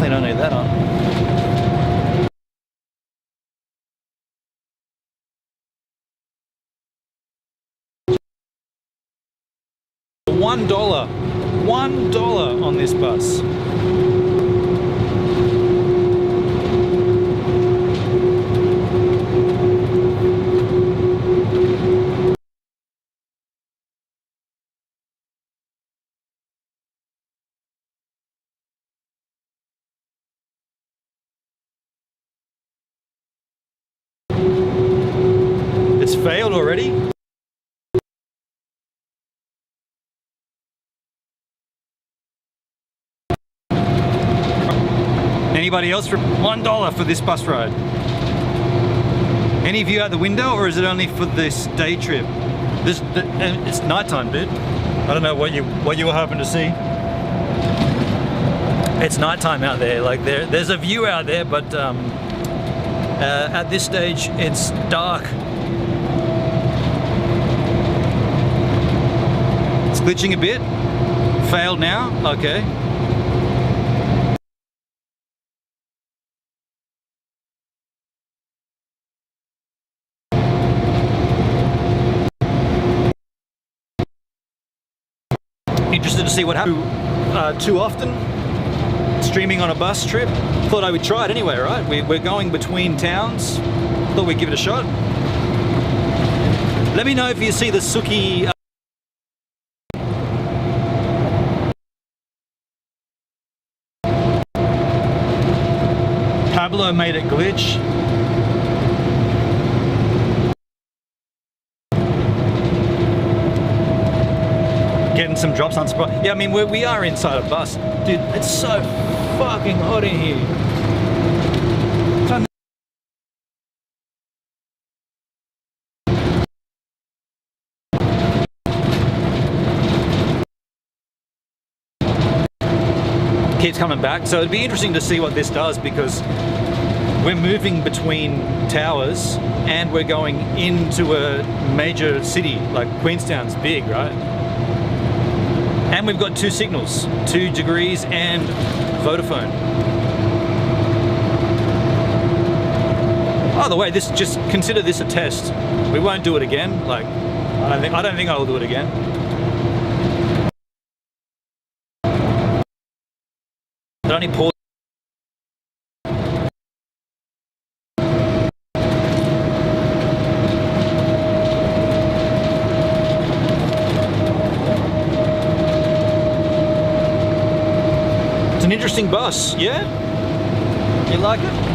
Don't need that on. $1 on this bus. already. Anybody else for $1 for this bus ride? Any view out the window, or is it only for this day trip? It's nighttime, dude. I don't know what you were hoping to see. It's nighttime out there. Like there's a view out there, but at this stage it's dark. It's glitching a bit. Failed now. Okay. Interested to see what happens. Too often streaming on a bus trip. Thought I would try it anyway, right? We're going between towns. Thought we'd give it a shot. Let me know if you see the Suki. Pablo made it glitch. Getting some drops on spot. Yeah, I mean we are inside a bus, dude. It's so fucking hot in here. Keeps coming back, so it'd be interesting to see what this does, because we're moving between towers and we're going into a major city. Like Queenstown's big, right? And we've got two signals, 2 degrees and Vodafone. By the way, just consider this a test. We won't do it again. Like, I don't think I will do it again. It only pause. It's an interesting bus, yeah? You like it?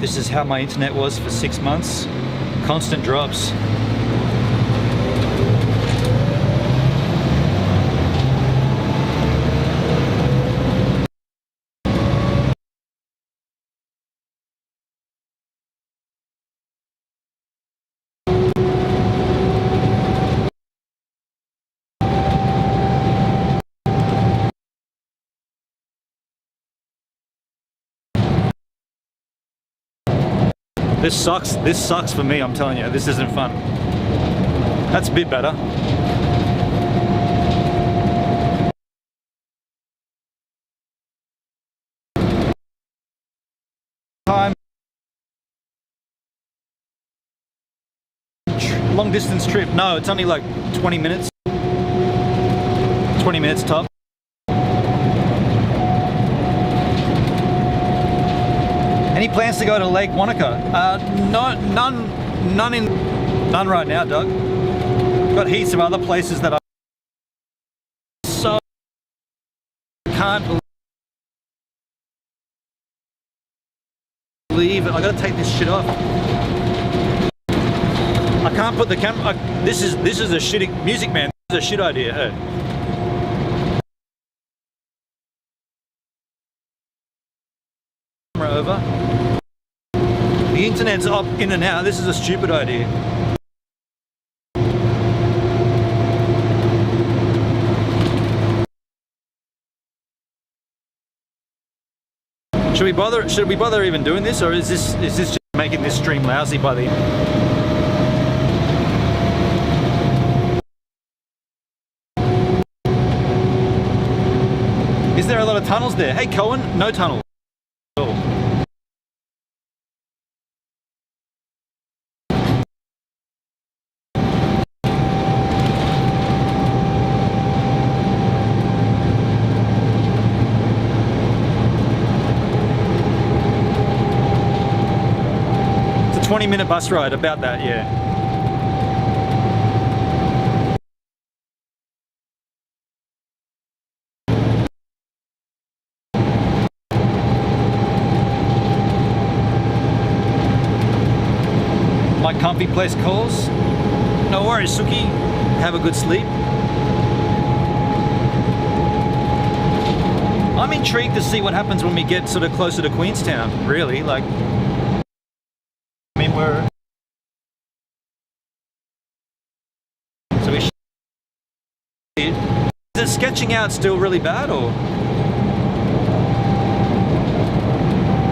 This is how my internet was for 6 months. Constant drops. This sucks for me, I'm telling you. This isn't fun. That's a bit better. Time. Long distance trip. No, it's only like 20 minutes. 20 minutes top. Any plans to go to Lake Wanaka? None right now, Doug. Got heaps of other places that I can't believe it. I gotta take this shit off. I can't put the camera. This is a shitty music, man. This is a shit idea. Hey. Over. The internet's up in and out. This is a stupid idea. Should we bother even doing this, or is this just making this stream lousy by the end? tunnels there. Hey, Cohen, no tunnel. Cool. It's a 20-minute bus ride, about that, yeah. My comfy place calls. No worries, Suki. Have a good sleep. I'm intrigued to see what happens when we get sort of closer to Queenstown, really. Like, I mean, so we should... Is the sketching out still really bad, or?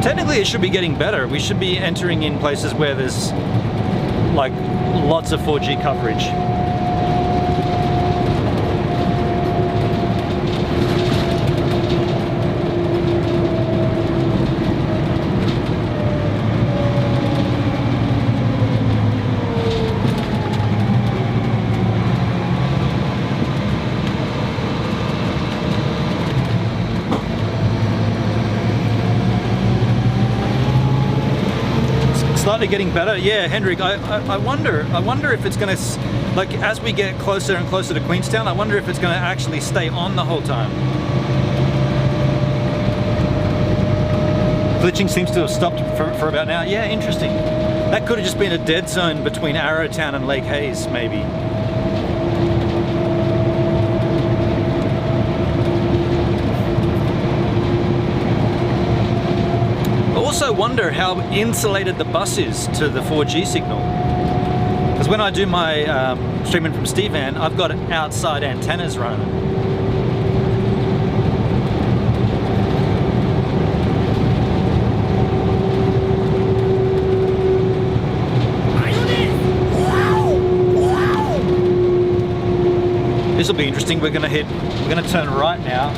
Technically it should be getting better. We should be entering in places where there's like lots of 4G coverage. Slightly getting better, yeah, Hendrik. I wonder if it's going to, like, as we get closer and closer to Queenstown, I wonder if it's going to actually stay on the whole time. Glitching seems to have stopped for about now. Yeah, interesting. That could have just been a dead zone between Arrowtown and Lake Hayes, maybe. I also wonder how insulated the bus is to the 4G signal. Because when I do my streaming from Stevan, I've got outside antennas running. This will be interesting. We're going to turn right now.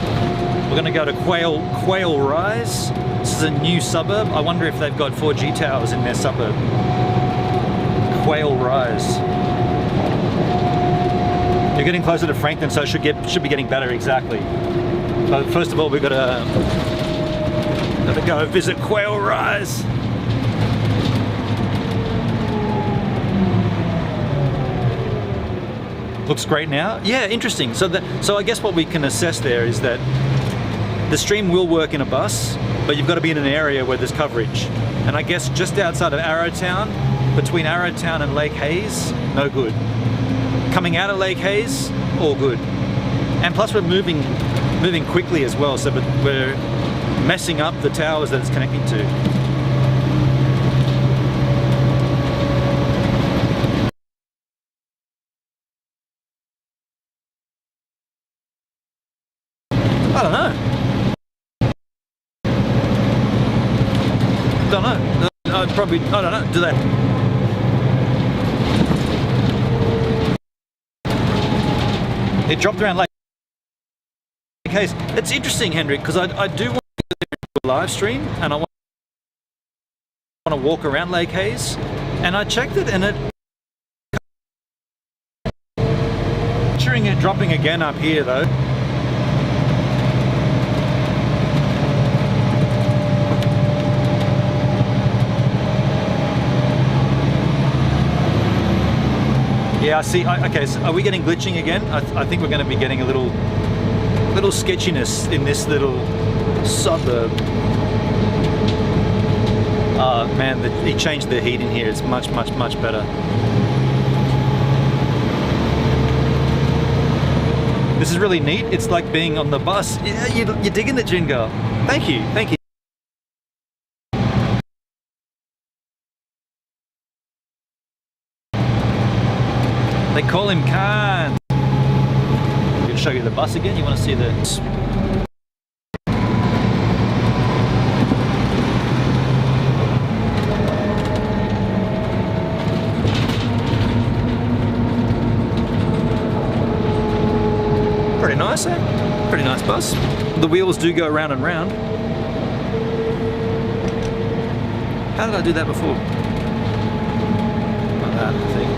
We're going to go to Quail Rise. This is a new suburb. I wonder if they've got 4G towers in their suburb. Quail Rise. You're getting closer to Frankton, so it should be getting better, exactly. But first of all, we've got to go visit Quail Rise. Looks great now. Yeah, interesting. So I guess what we can assess there is that the stream will work in a bus, but you've got to be in an area where there's coverage. And I guess just outside of Arrowtown, between Arrowtown and Lake Hayes, no good. Coming out of Lake Hayes, all good. And plus we're moving quickly as well, so we're messing up the towers that it's connecting to. I don't know. I don't know, do they? It dropped around Lake Hayes. It's interesting, Hendrik, because I do want to do a live stream and I want to walk around Lake Hayes, and I checked it and picturing it dropping again up here though. Yeah, I see. Okay, so are we getting glitching again? I think we're going to be getting a little sketchiness in this little suburb. Man, he changed the heat in here. It's much better. This is really neat. It's like being on the bus. Yeah, you're digging it, Jingo. Thank you. They call him Khan. I'm going to show you the bus again. You want to see the... Pretty nice, eh? Pretty nice bus. The wheels do go round and round. How did I do that before? Like that, I think.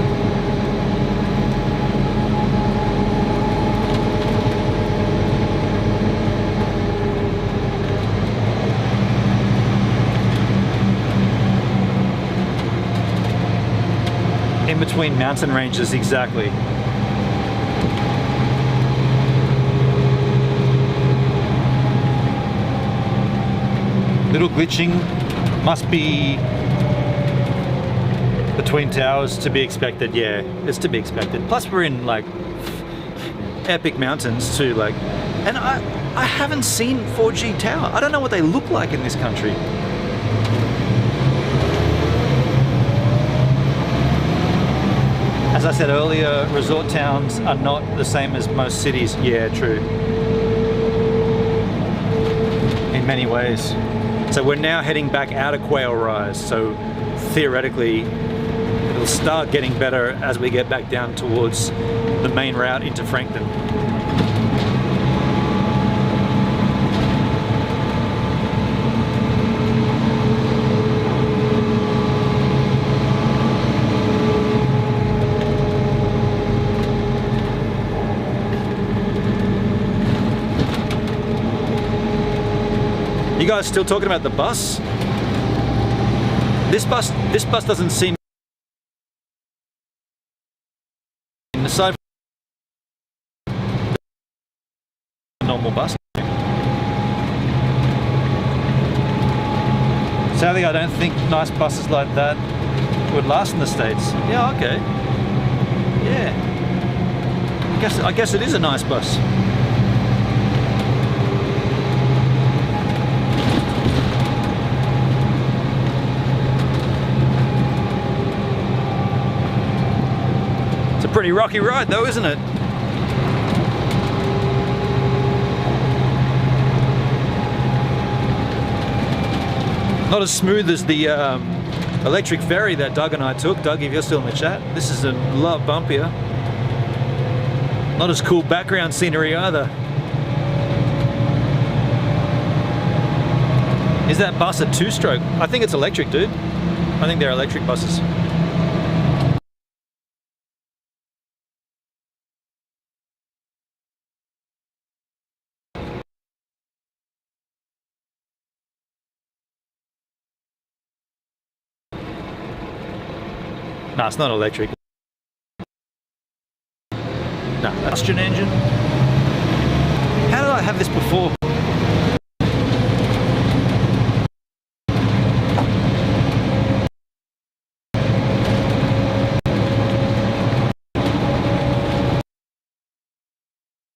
In between mountain ranges, exactly. Little glitching must be between towers, to be expected. Yeah, it's to be expected. Plus we're in like epic mountains too, like, and I haven't seen 4G tower. I don't know what they look like in this country. As I said earlier, resort towns are not the same as most cities. Yeah, true. In many ways. So we're now heading back out of Quail Rise. So theoretically, it'll start getting better as we get back down towards the main route into Frankton. You guys still talking about the bus? This bus doesn't seem, aside from a normal bus. Sadly, I don't think nice buses like that would last in the States. Yeah, okay. Yeah. I guess it is a nice bus. Pretty rocky ride though, isn't it? Not as smooth as the electric ferry that Doug and I took. Doug, if you're still in the chat, this is a lot bumpier. Not as cool background scenery either. Is that bus a two-stroke? I think it's electric, dude. I think they're electric buses. No, it's not electric. No, that's combustion engine. How did I have this before?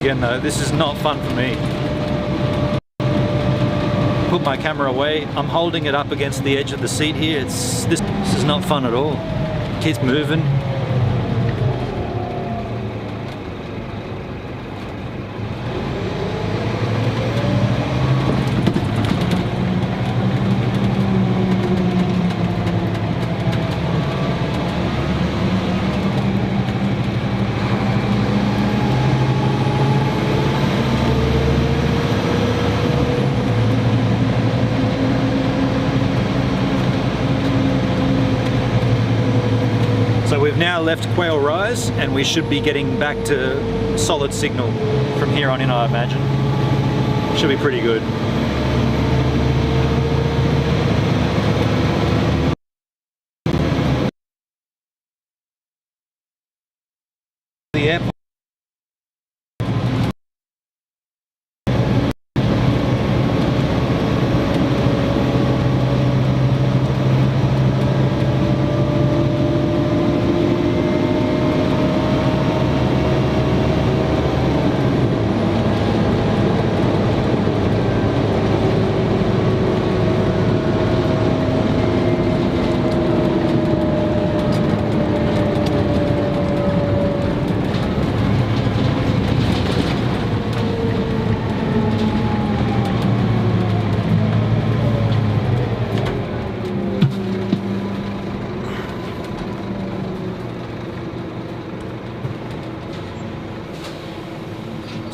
Again though, this is not fun for me. Put my camera away. I'm holding it up against the edge of the seat here. This is not fun at all. Keeps moving. We've now left Quail Rise and we should be getting back to solid signal from here on in, I imagine. Should be pretty good. The airport.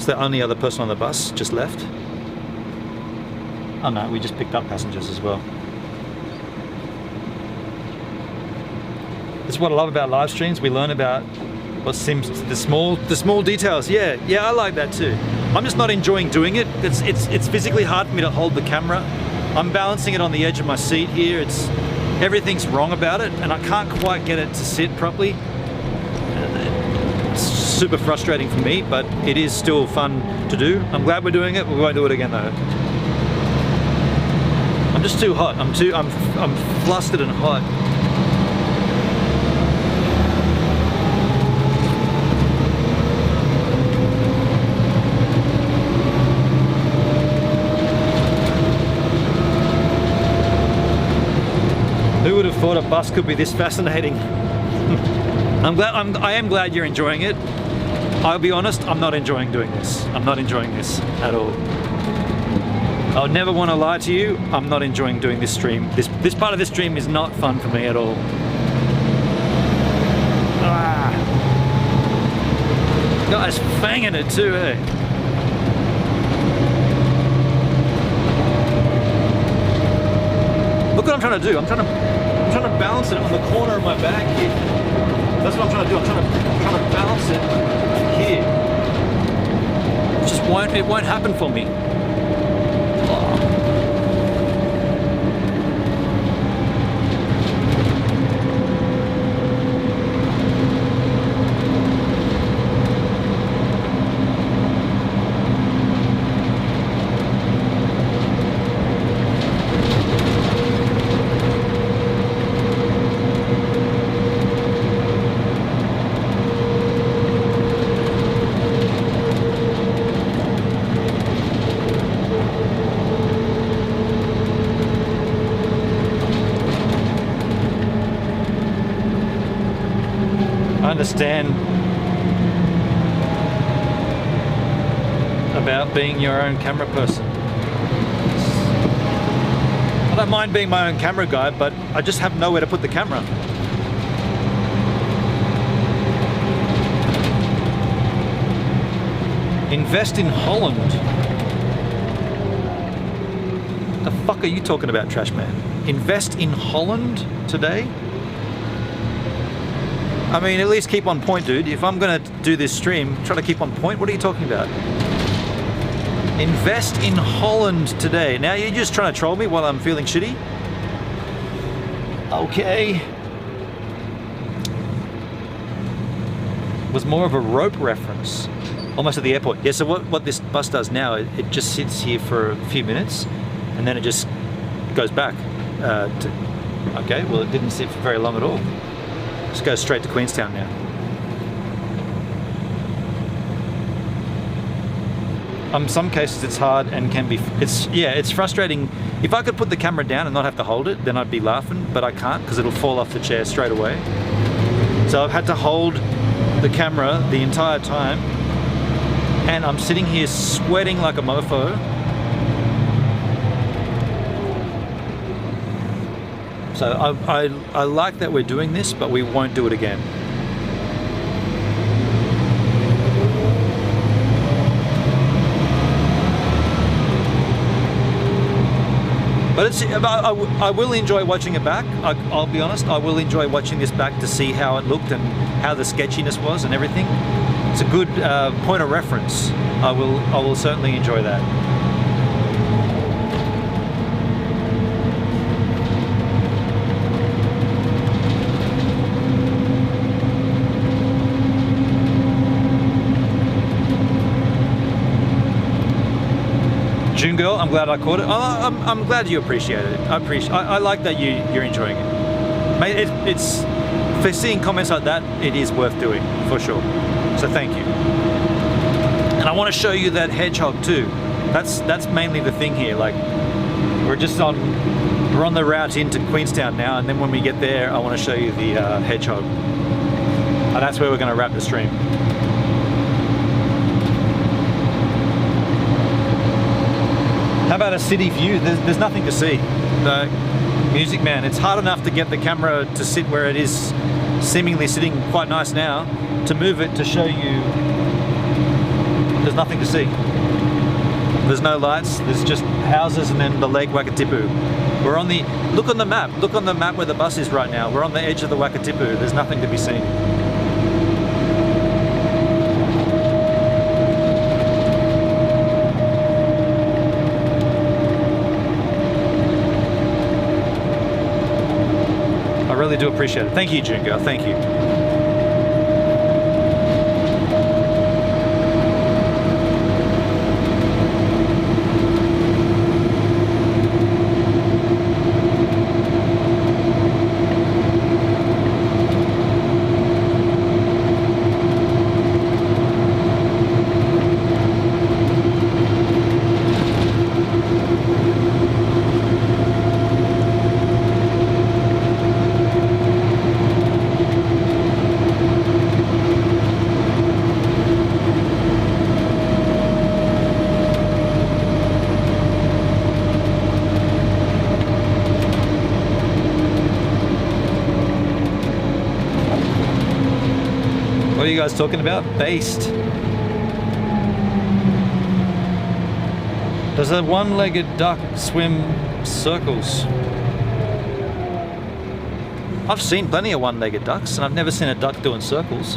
The only other person on the bus just left. Oh no, we just picked up passengers as well. That's what I love about live streams. We learn about what seems the small details. Yeah, I like that too. I'm just not enjoying doing it. It's physically hard for me to hold the camera. I'm balancing it on the edge of my seat here. Everything's wrong about it, and I can't quite get it to sit properly. It's super frustrating for me, but it is still fun to do. I'm glad we're doing it. We won't do it again though. I'm just too hot. I'm flustered and hot. Who would have thought a bus could be this fascinating? I am glad you're enjoying it. I'll be honest, I'm not enjoying doing this. I'm not enjoying this at all. I would never want to lie to you. I'm not enjoying doing this stream. This part of this stream is not fun for me at all. Ah. Guy's fanging it too, eh? Look what I'm trying to do. I'm trying to balance it on the corner of my back here. That's what I'm trying to do. I'm trying to balance it here. It won't happen for me. Understand about being your own camera person. I don't mind being my own camera guy, but I just have nowhere to put the camera. Invest in Holland. The fuck are you talking about, Trash Man? Invest in Holland today? I mean, at least keep on point, dude. If I'm gonna do this stream, try to keep on point. What are you talking about? Invest in Holland today. Now you're just trying to troll me while I'm feeling shitty? Okay. It was more of a rope reference. Almost at the airport. Yeah, so what this bus does now, it just sits here for a few minutes and then it just goes back. Okay, well it didn't sit for very long at all. Just go straight to Queenstown now. Some cases it's hard and can be, it's frustrating. If I could put the camera down and not have to hold it, then I'd be laughing, but I can't because it'll fall off the chair straight away. So I've had to hold the camera the entire time and I'm sitting here sweating like a mofo. So I like that we're doing this, but we won't do it again. But I will enjoy watching it back. I'll be honest, I will enjoy watching this back to see how it looked and how the sketchiness was and everything. It's a good point of reference. I will certainly enjoy that. June girl, I'm glad I caught it. I'm glad you appreciate it. I like that you're enjoying it. Mate, it's for seeing comments like that, it is worth doing for sure. So thank you. And I want to show you that hedgehog too. That's mainly the thing here. Like we're on the route into Queenstown now, and then when we get there, I want to show you the hedgehog. And that's where we're going to wrap the stream. How about a city view? There's nothing to see. Music Man, it's hard enough to get the camera to sit where it is seemingly sitting quite nice now. To move it to show you, there's nothing to see. There's no lights. There's just houses and then the Lake Wakatipu. We're on the, look on the map. Look on the map where the bus is right now. We're on the edge of the Wakatipu. There's nothing to be seen. I really do appreciate it. Thank you, June Girl. Thank you. What are you guys talking about? Based. Does a one-legged duck swim circles? I've seen plenty of one-legged ducks, and I've never seen a duck doing circles.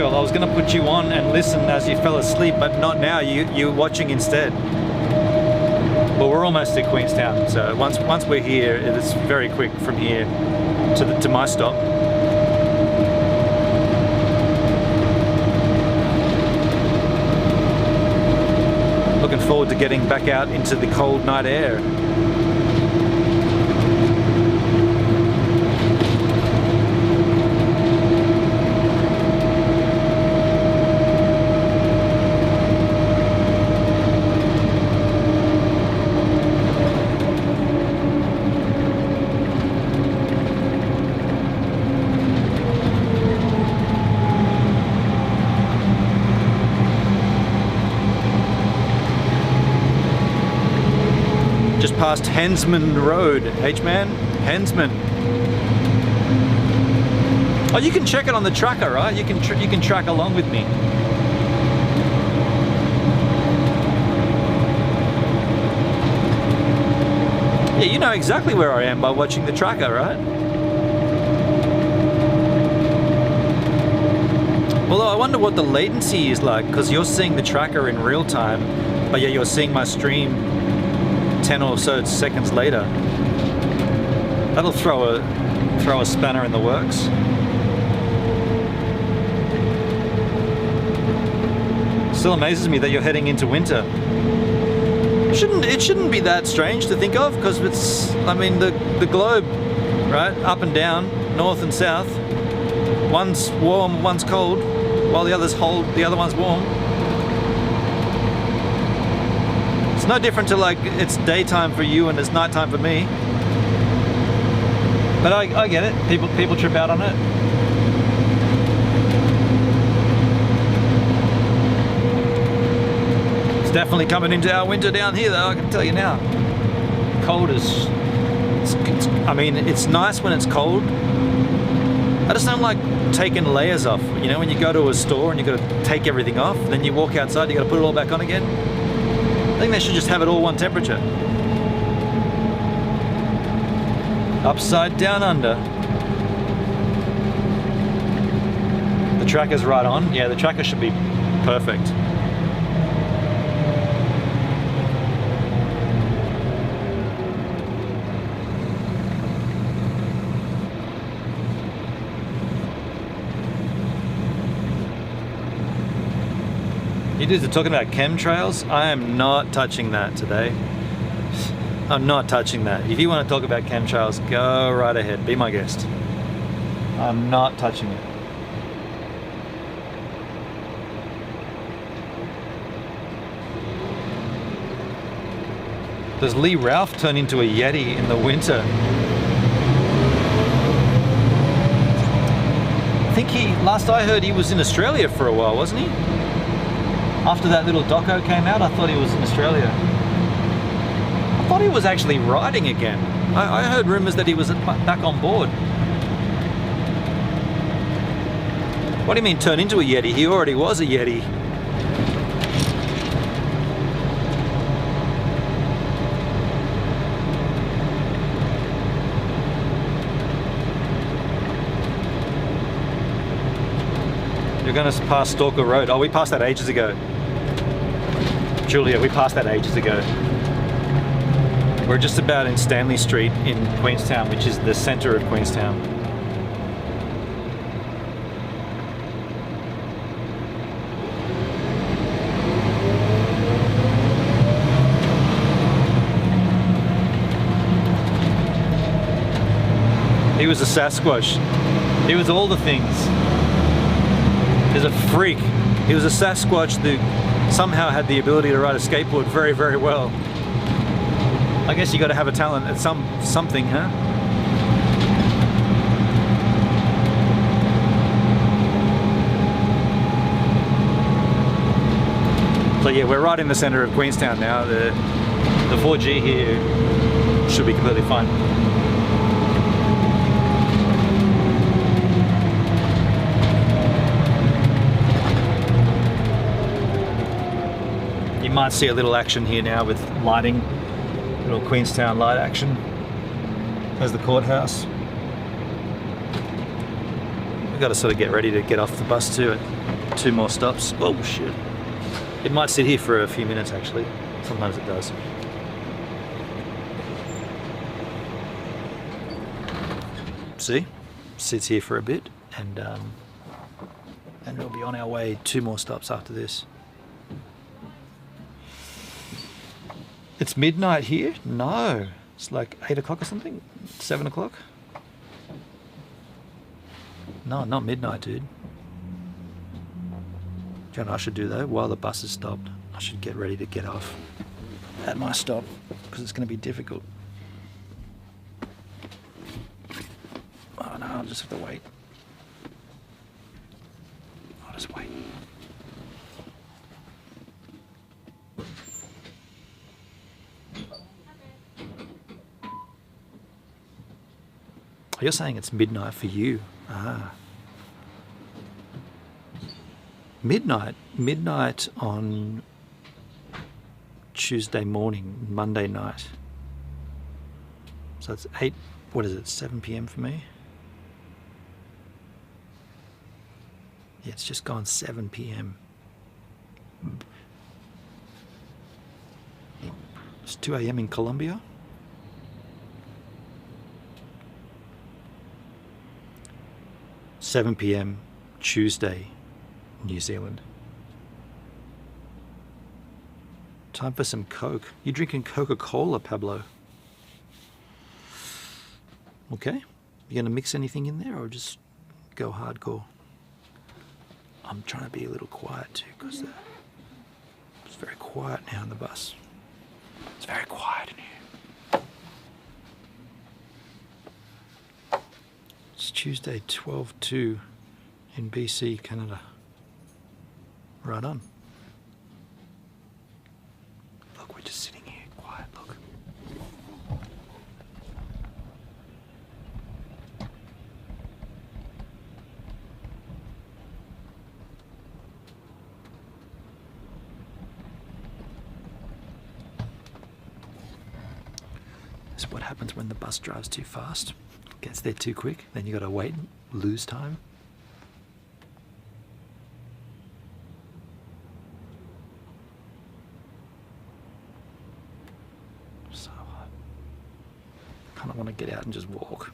I was going to put you on and listen as you fell asleep, but not now. You're watching instead. Well, we're almost at Queenstown, so once we're here, it's very quick from here to my stop. Looking forward to getting back out into the cold night air. Just past Hensman Road, H-Man, Hensman. Oh, you can check it on the tracker, right? You can track along with me. Yeah, you know exactly where I am by watching the tracker, right? Although I wonder what the latency is like, because you're seeing the tracker in real time, but yet you're seeing my stream 10 or so seconds later. That'll throw a spanner in the works. Still amazes me that you're heading into winter. It shouldn't be that strange to think of, because it's, I mean, the globe, right, up and down, north and south. One's warm, one's cold, while the other one's warm. It's no different to, like, it's daytime for you and it's nighttime for me. But I get it. People trip out on it. It's definitely coming into our winter down here, though, I can tell you now. Cold is... I mean, it's nice when it's cold, I just don't like taking layers off. You know, when you go to a store and you got to take everything off, then you walk outside, you got to put it all back on again. I think they should just have it all one temperature. Upside down under. The tracker's right on. Yeah, the tracker should be perfect. You dudes are talking about chemtrails. I am not touching that today. I'm not touching that. If you want to talk about chemtrails, go right ahead. Be my guest. I'm not touching it. Does Lee Ralph turn into a Yeti in the winter? I think last I heard, he was in Australia for a while, wasn't he? After that little doco came out, I thought he was in Australia. I thought he was actually riding again. I heard rumours that he was back on board. What do you mean turn into a Yeti? He already was a Yeti. You're going to pass Stalker Road. Oh, we passed that ages ago. Julia, we passed that ages ago. We're just about in Stanley Street in Queenstown, which is the centre of Queenstown. He was a Sasquatch. He was all the things. He's a freak. He was a Sasquatch that somehow had the ability to ride a skateboard very, very well. I guess you got to have a talent at something, huh? So yeah, we're right in the centre of Queenstown now. The 4G here should be completely fine. You might see a little action here now with lighting. Little Queenstown light action. There's the courthouse. We've got to sort of get ready to get off the bus too at 2 more stops. Oh shit. It might sit here for a few minutes actually. Sometimes it does. See? Sits here for a bit and we'll be on our way 2 more stops after this. It's midnight here? No. It's like 8 o'clock or something? 7 o'clock? No, not midnight, dude. Do you know what I should do though? While the bus is stopped, I should get ready to get off at my stop because it's going to be difficult. Oh no, I'll just have to wait. I'll just wait. You're saying it's midnight for you. Ah. Midnight on Tuesday morning, Monday night. So it's 7 p.m. for me? Yeah, it's just gone 7 p.m. It's 2 a.m. in Colombia. $7 p.m. Tuesday, New Zealand. Time for some Coke. You drinking Coca-Cola, Pablo? Okay. You gonna mix anything in there or just go hardcore? I'm trying to be a little quiet too because it's very quiet now on the bus. It's very quiet in here. It's Tuesday 12/2 in BC, Canada. Right on. Look, we're just sitting here, quiet, look. It's what happens when the bus drives too fast. Gets there too quick, then you gotta wait and lose time. So I kinda wanna get out and just walk.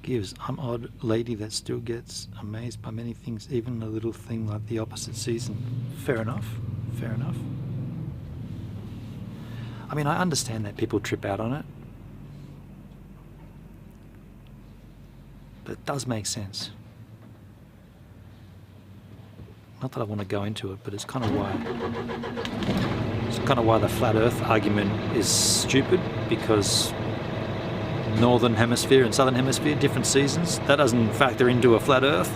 Gives, I'm odd lady that still gets amazed by many things, even a little thing like the opposite season. Fair enough, fair enough. I mean, I understand that people trip out on it, but it does make sense. Not that I want to go into it, but it's kind of why the flat earth argument is stupid, because northern hemisphere and southern hemisphere, different seasons. That doesn't factor into a flat earth.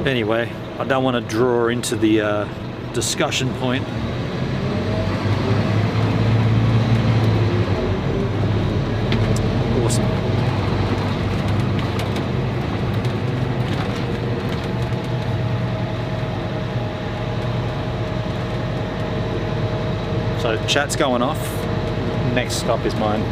Anyway, I don't want to draw into the discussion point. Awesome. So chat's going off. Next stop is mine.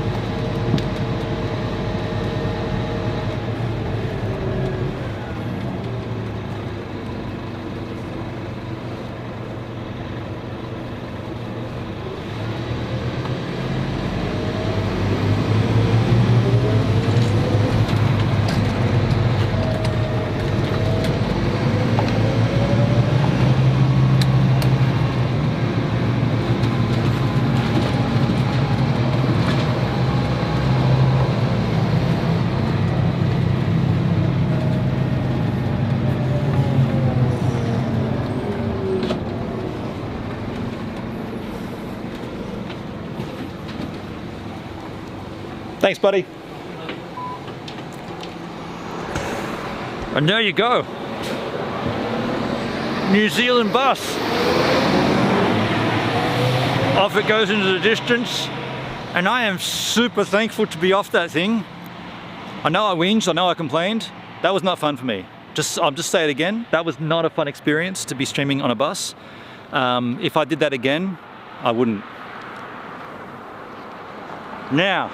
Thanks, buddy. And there you go. New Zealand bus. Off it goes into the distance. And I am super thankful to be off that thing. I know I whinged, I know I complained. That was not fun for me. I'll just say it again. That was not a fun experience to be streaming on a bus. If I did that again, I wouldn't. Now,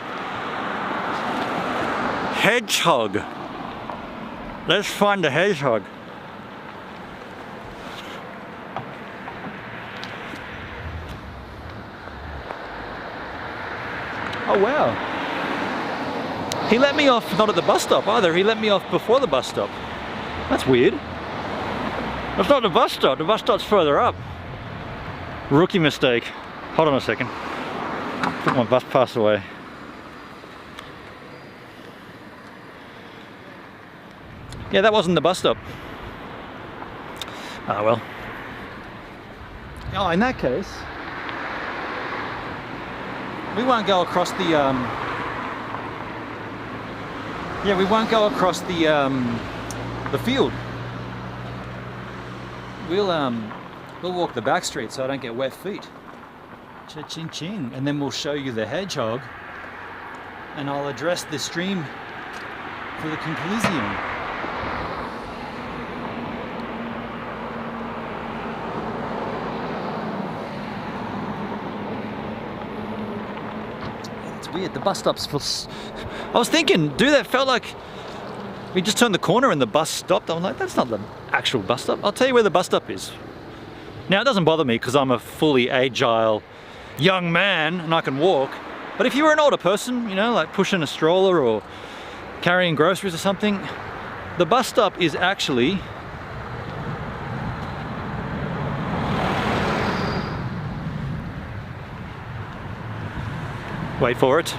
hedgehog. Let's find the hedgehog. Oh wow. He let me off not at the bus stop either. He let me off before the bus stop. That's weird. That's not the bus stop. The bus stop's further up. Rookie mistake. Hold on a second. Put my bus pass away. Yeah, that wasn't the bus stop. Ah, well. Oh, in that case, we won't go across the, yeah, we won't go across the field. We'll walk the back street so I don't get wet feet. Cha-ching ching. And then we'll show you the hedgehog, and I'll address the stream for the conclusion. Weird, the bus stops for... I was thinking, dude, that felt like we just turned the corner and the bus stopped. I'm like, that's not the actual bus stop. I'll tell you where the bus stop is. Now, it doesn't bother me because I'm a fully agile young man and I can walk. But if you were an older person, you know, like pushing a stroller or carrying groceries or something, the bus stop is actually... Wait for it.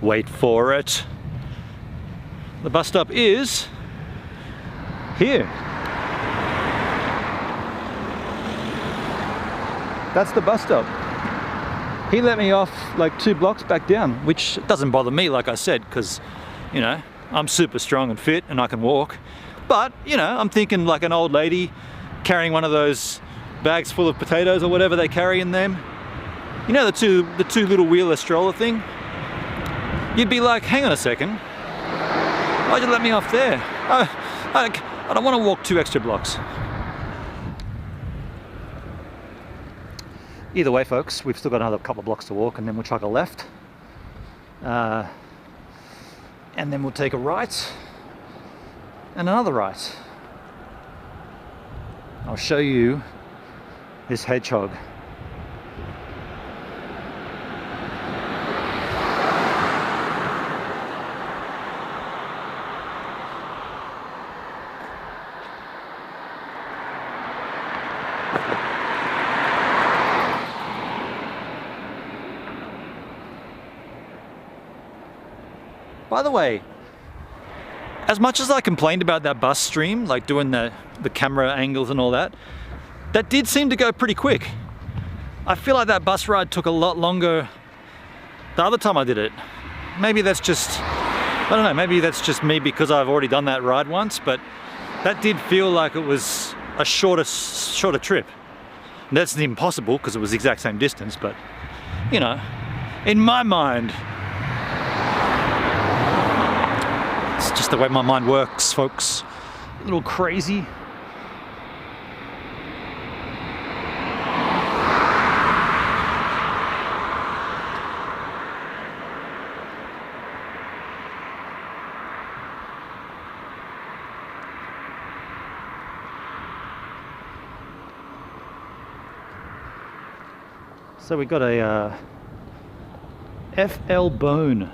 Wait for it. The bus stop is here. That's the bus stop. He let me off like 2 blocks back down, which doesn't bother me, like I said, because, you know, I'm super strong and fit and I can walk. But, you know, I'm thinking like an old lady carrying one of those bags full of potatoes or whatever they carry in them. You know, the two little wheeler stroller thing? You'd be like, hang on a second, why'd you let me off there? I don't want to walk 2 extra blocks. Either way, folks, we've still got another couple of blocks to walk, and then we'll chuck a left. And then we'll take a right and another right. I'll show you this hedgehog. By the way, as much as I complained about that bus stream, like doing the camera angles and all that, that did seem to go pretty quick. I feel like that bus ride took a lot longer the other time I did it. Maybe that's just, I don't know, maybe that's just me because I've already done that ride once, but that did feel like it was a shorter trip. And that's impossible because it was the exact same distance, but, you know, in my mind, it's just the way my mind works, folks. A little crazy. So we got a FL bone.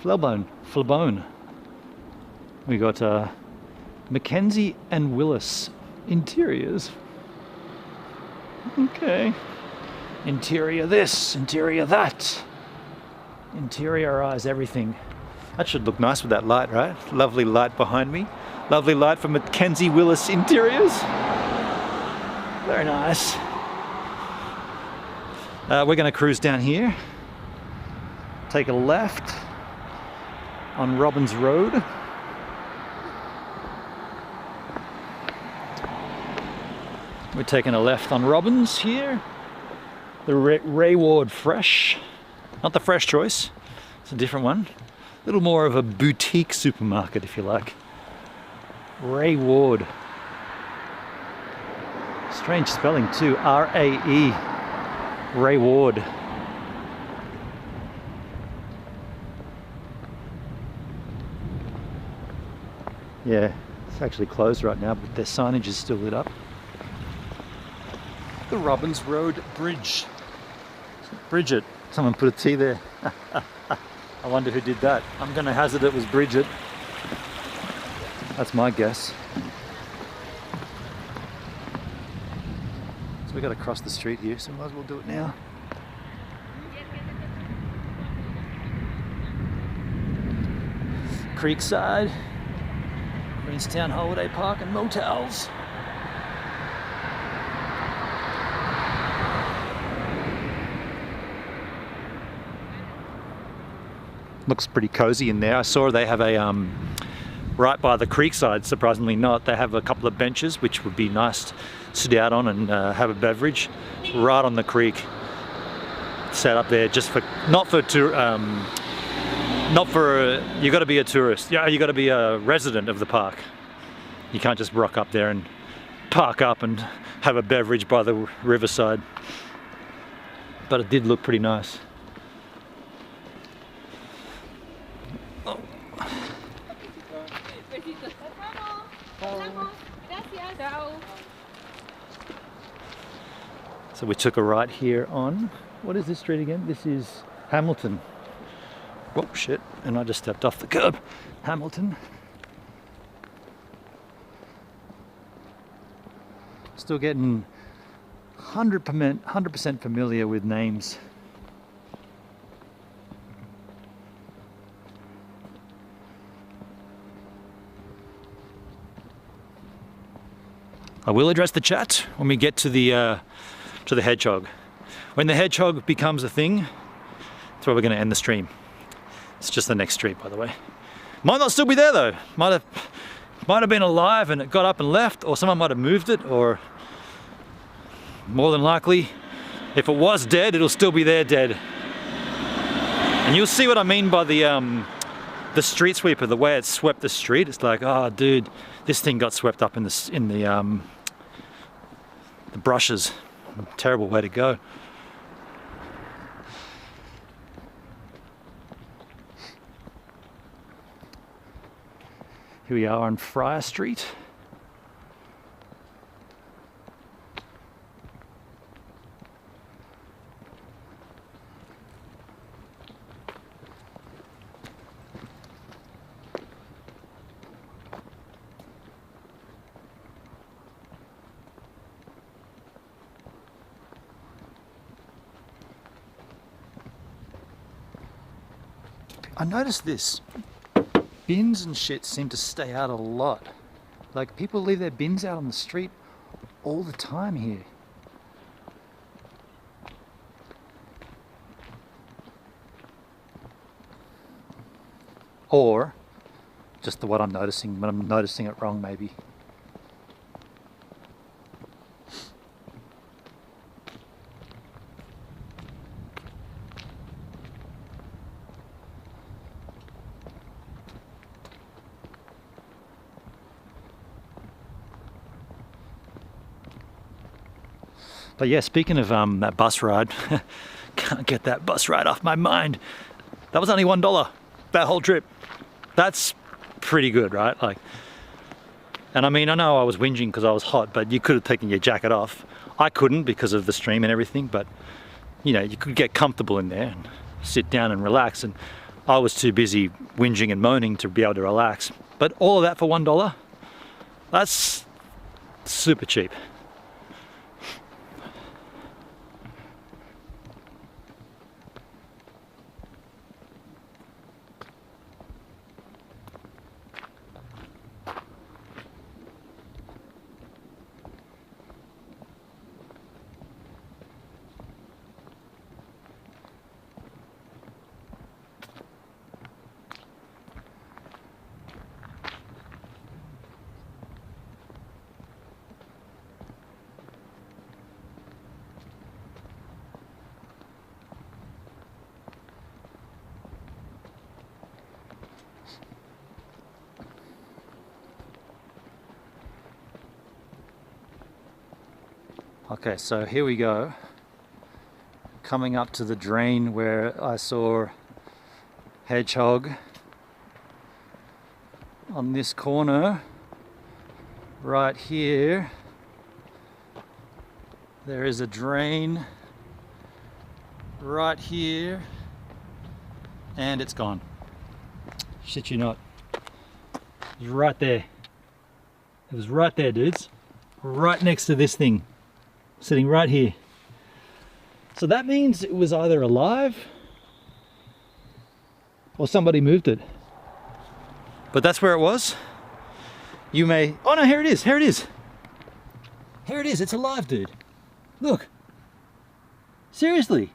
Flabone. We got Mackenzie and Willis interiors. Okay. Interior this, interior that. Interiorize everything. That should look nice with that light, right? Lovely light behind me. Lovely light from Mackenzie Willis Interiors. Very nice. We're going to cruise down here. Take a left on Robbins Road. We're taking a left on Robbins here. The Ray Ward Fresh. Not the Fresh Choice. It's a different one. A little more of a boutique supermarket, if you like. Ray Ward. Strange spelling too. R-A-E. Ray Ward. Yeah, it's actually closed right now, but their signage is still lit up. The Robbins Road Bridge. Bridget. Someone put a T there. I wonder who did that. I'm going to hazard it was Bridget. That's my guess. So we got to cross the street here, so we might as well do it now. Creekside, Queenstown Holiday Park and Motels. Looks pretty cozy in there. I saw they have a right by the creekside, surprisingly not, they have a couple of benches which would be nice to sit out on and have a beverage right on the creek, set up there just for you got to be a tourist. Yeah, you got to be a resident of the park. You can't just rock up there and park up and have a beverage by the riverside. But it did look pretty nice. Oh. So we took a right here on, what is this street again? This is Hamilton. Oh shit, and I just stepped off the curb. Hamilton. Still getting 100% familiar with names. I will address the chat when we get to the hedgehog. When the hedgehog becomes a thing, that's where we're going to end the stream. It's just the next street, by the way. Might not still be there though. Might have been alive and it got up and left, or someone might have moved it, or more than likely, if it was dead, it'll still be there dead. And you'll see what I mean by the street sweeper, the way it swept the street. It's like, oh dude, this thing got swept up in the brushes. Terrible way to go. Here we are on Friar Street. I noticed this. Bins and shit seem to stay out a lot. Like, people leave their bins out on the street all the time here. Or just what I'm noticing, but I'm noticing it wrong maybe. But yeah, speaking of that bus ride, can't get that bus ride off my mind. That was only $1, that whole trip. That's pretty good, right? Like, and I mean, I know I was whinging because I was hot, but you could have taken your jacket off. I couldn't because of the stream and everything, but you know, you could get comfortable in there and sit down and relax. And I was too busy whinging and moaning to be able to relax. But all of that for $1, that's super cheap. Okay, so here we go. Coming up to the drain where I saw hedgehog. On this corner, right here, there is a drain right here, and it's gone. Shit you not. It was right there. It was right there, dudes. Right next to this thing. Sitting right here. So that means it was either alive or somebody moved it. But that's where it was. You may, oh no, here it is, here it is. Here it is, it's alive, dude. Look. Seriously.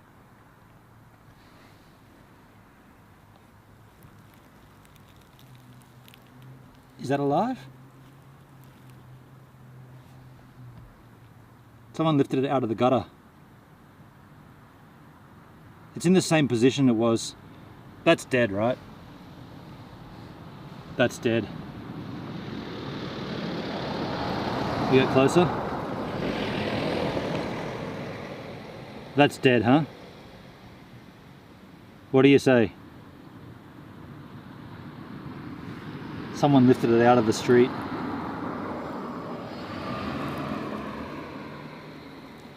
Is that alive? Someone lifted it out of the gutter. It's in the same position it was. That's dead, right? That's dead. You get closer? That's dead, huh? What do you say? Someone lifted it out of the street.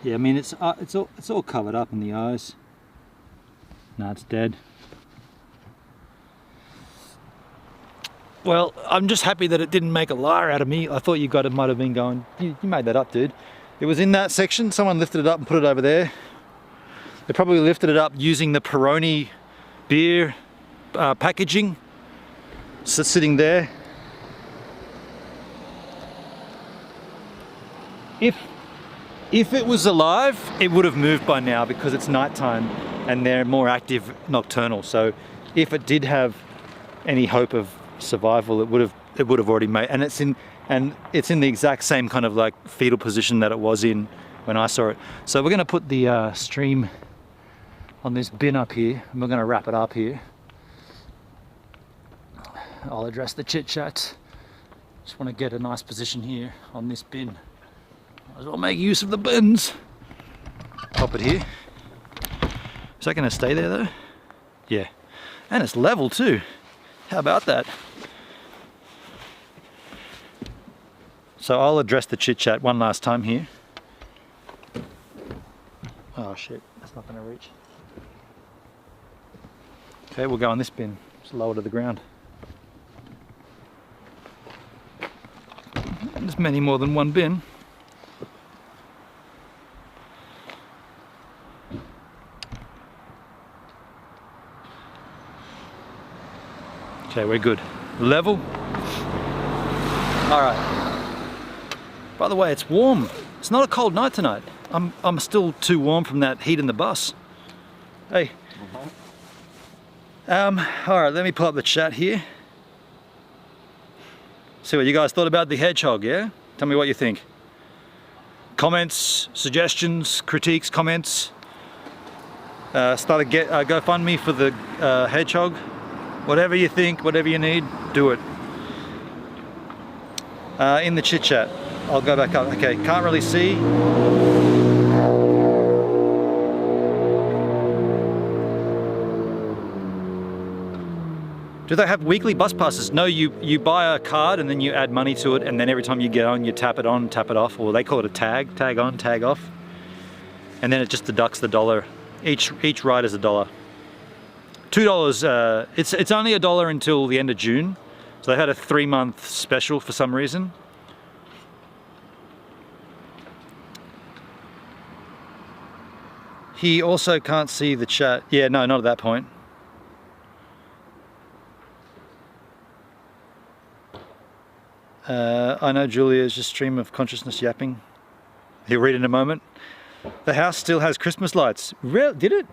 Yeah, I mean it's all covered up in the eyes. No, it's dead. Well, I'm just happy that it didn't make a liar out of me. I thought you guys might have been going, you made that up, dude. It was in that section. Someone lifted it up and put it over there. They probably lifted it up using the Peroni beer packaging. So it's sitting there. if it was alive, it would have moved by now because it's nighttime and they're more active nocturnal. So if it did have any hope of survival, it would have already made, and it's in the exact same kind of like fetal position that it was in when I saw it. So we're gonna put the stream on this bin up here, and we're gonna wrap it up here. I'll address the chit chat. Just want to get a nice position here on this bin. Might as well make use of the bins. Pop it here. Is that gonna stay there though? Yeah. And it's level too. How about that? So I'll address the chit chat one last time here. Oh shit, that's not gonna reach. Okay, we'll go on this bin. It's lower to the ground. And there's many more than one bin. Okay, we're good. Level. All right. By the way, it's warm. It's not a cold night tonight. I'm still too warm from that heat in the bus. Hey. All right, let me pull up the chat here. See what you guys thought about the hedgehog, yeah? Tell me what you think. Comments, suggestions, critiques, comments. Start a GoFundMe for the hedgehog. Whatever you think, whatever you need, do it. In the chit chat, I'll go back up. Okay, can't really see. Do they have weekly bus passes? No, you buy a card and then you add money to it, and then every time you get on, you tap it on, tap it off, or they call it a tag on, tag off. And then it just deducts the dollar. Each ride is $1. $2, it's only $1 until the end of June. So they had a 3-month special for some reason. He also can't see the chat. Yeah, no, not at that point. I know Julia's just stream of consciousness yapping. He'll read in a moment. The house still has Christmas lights. Did it?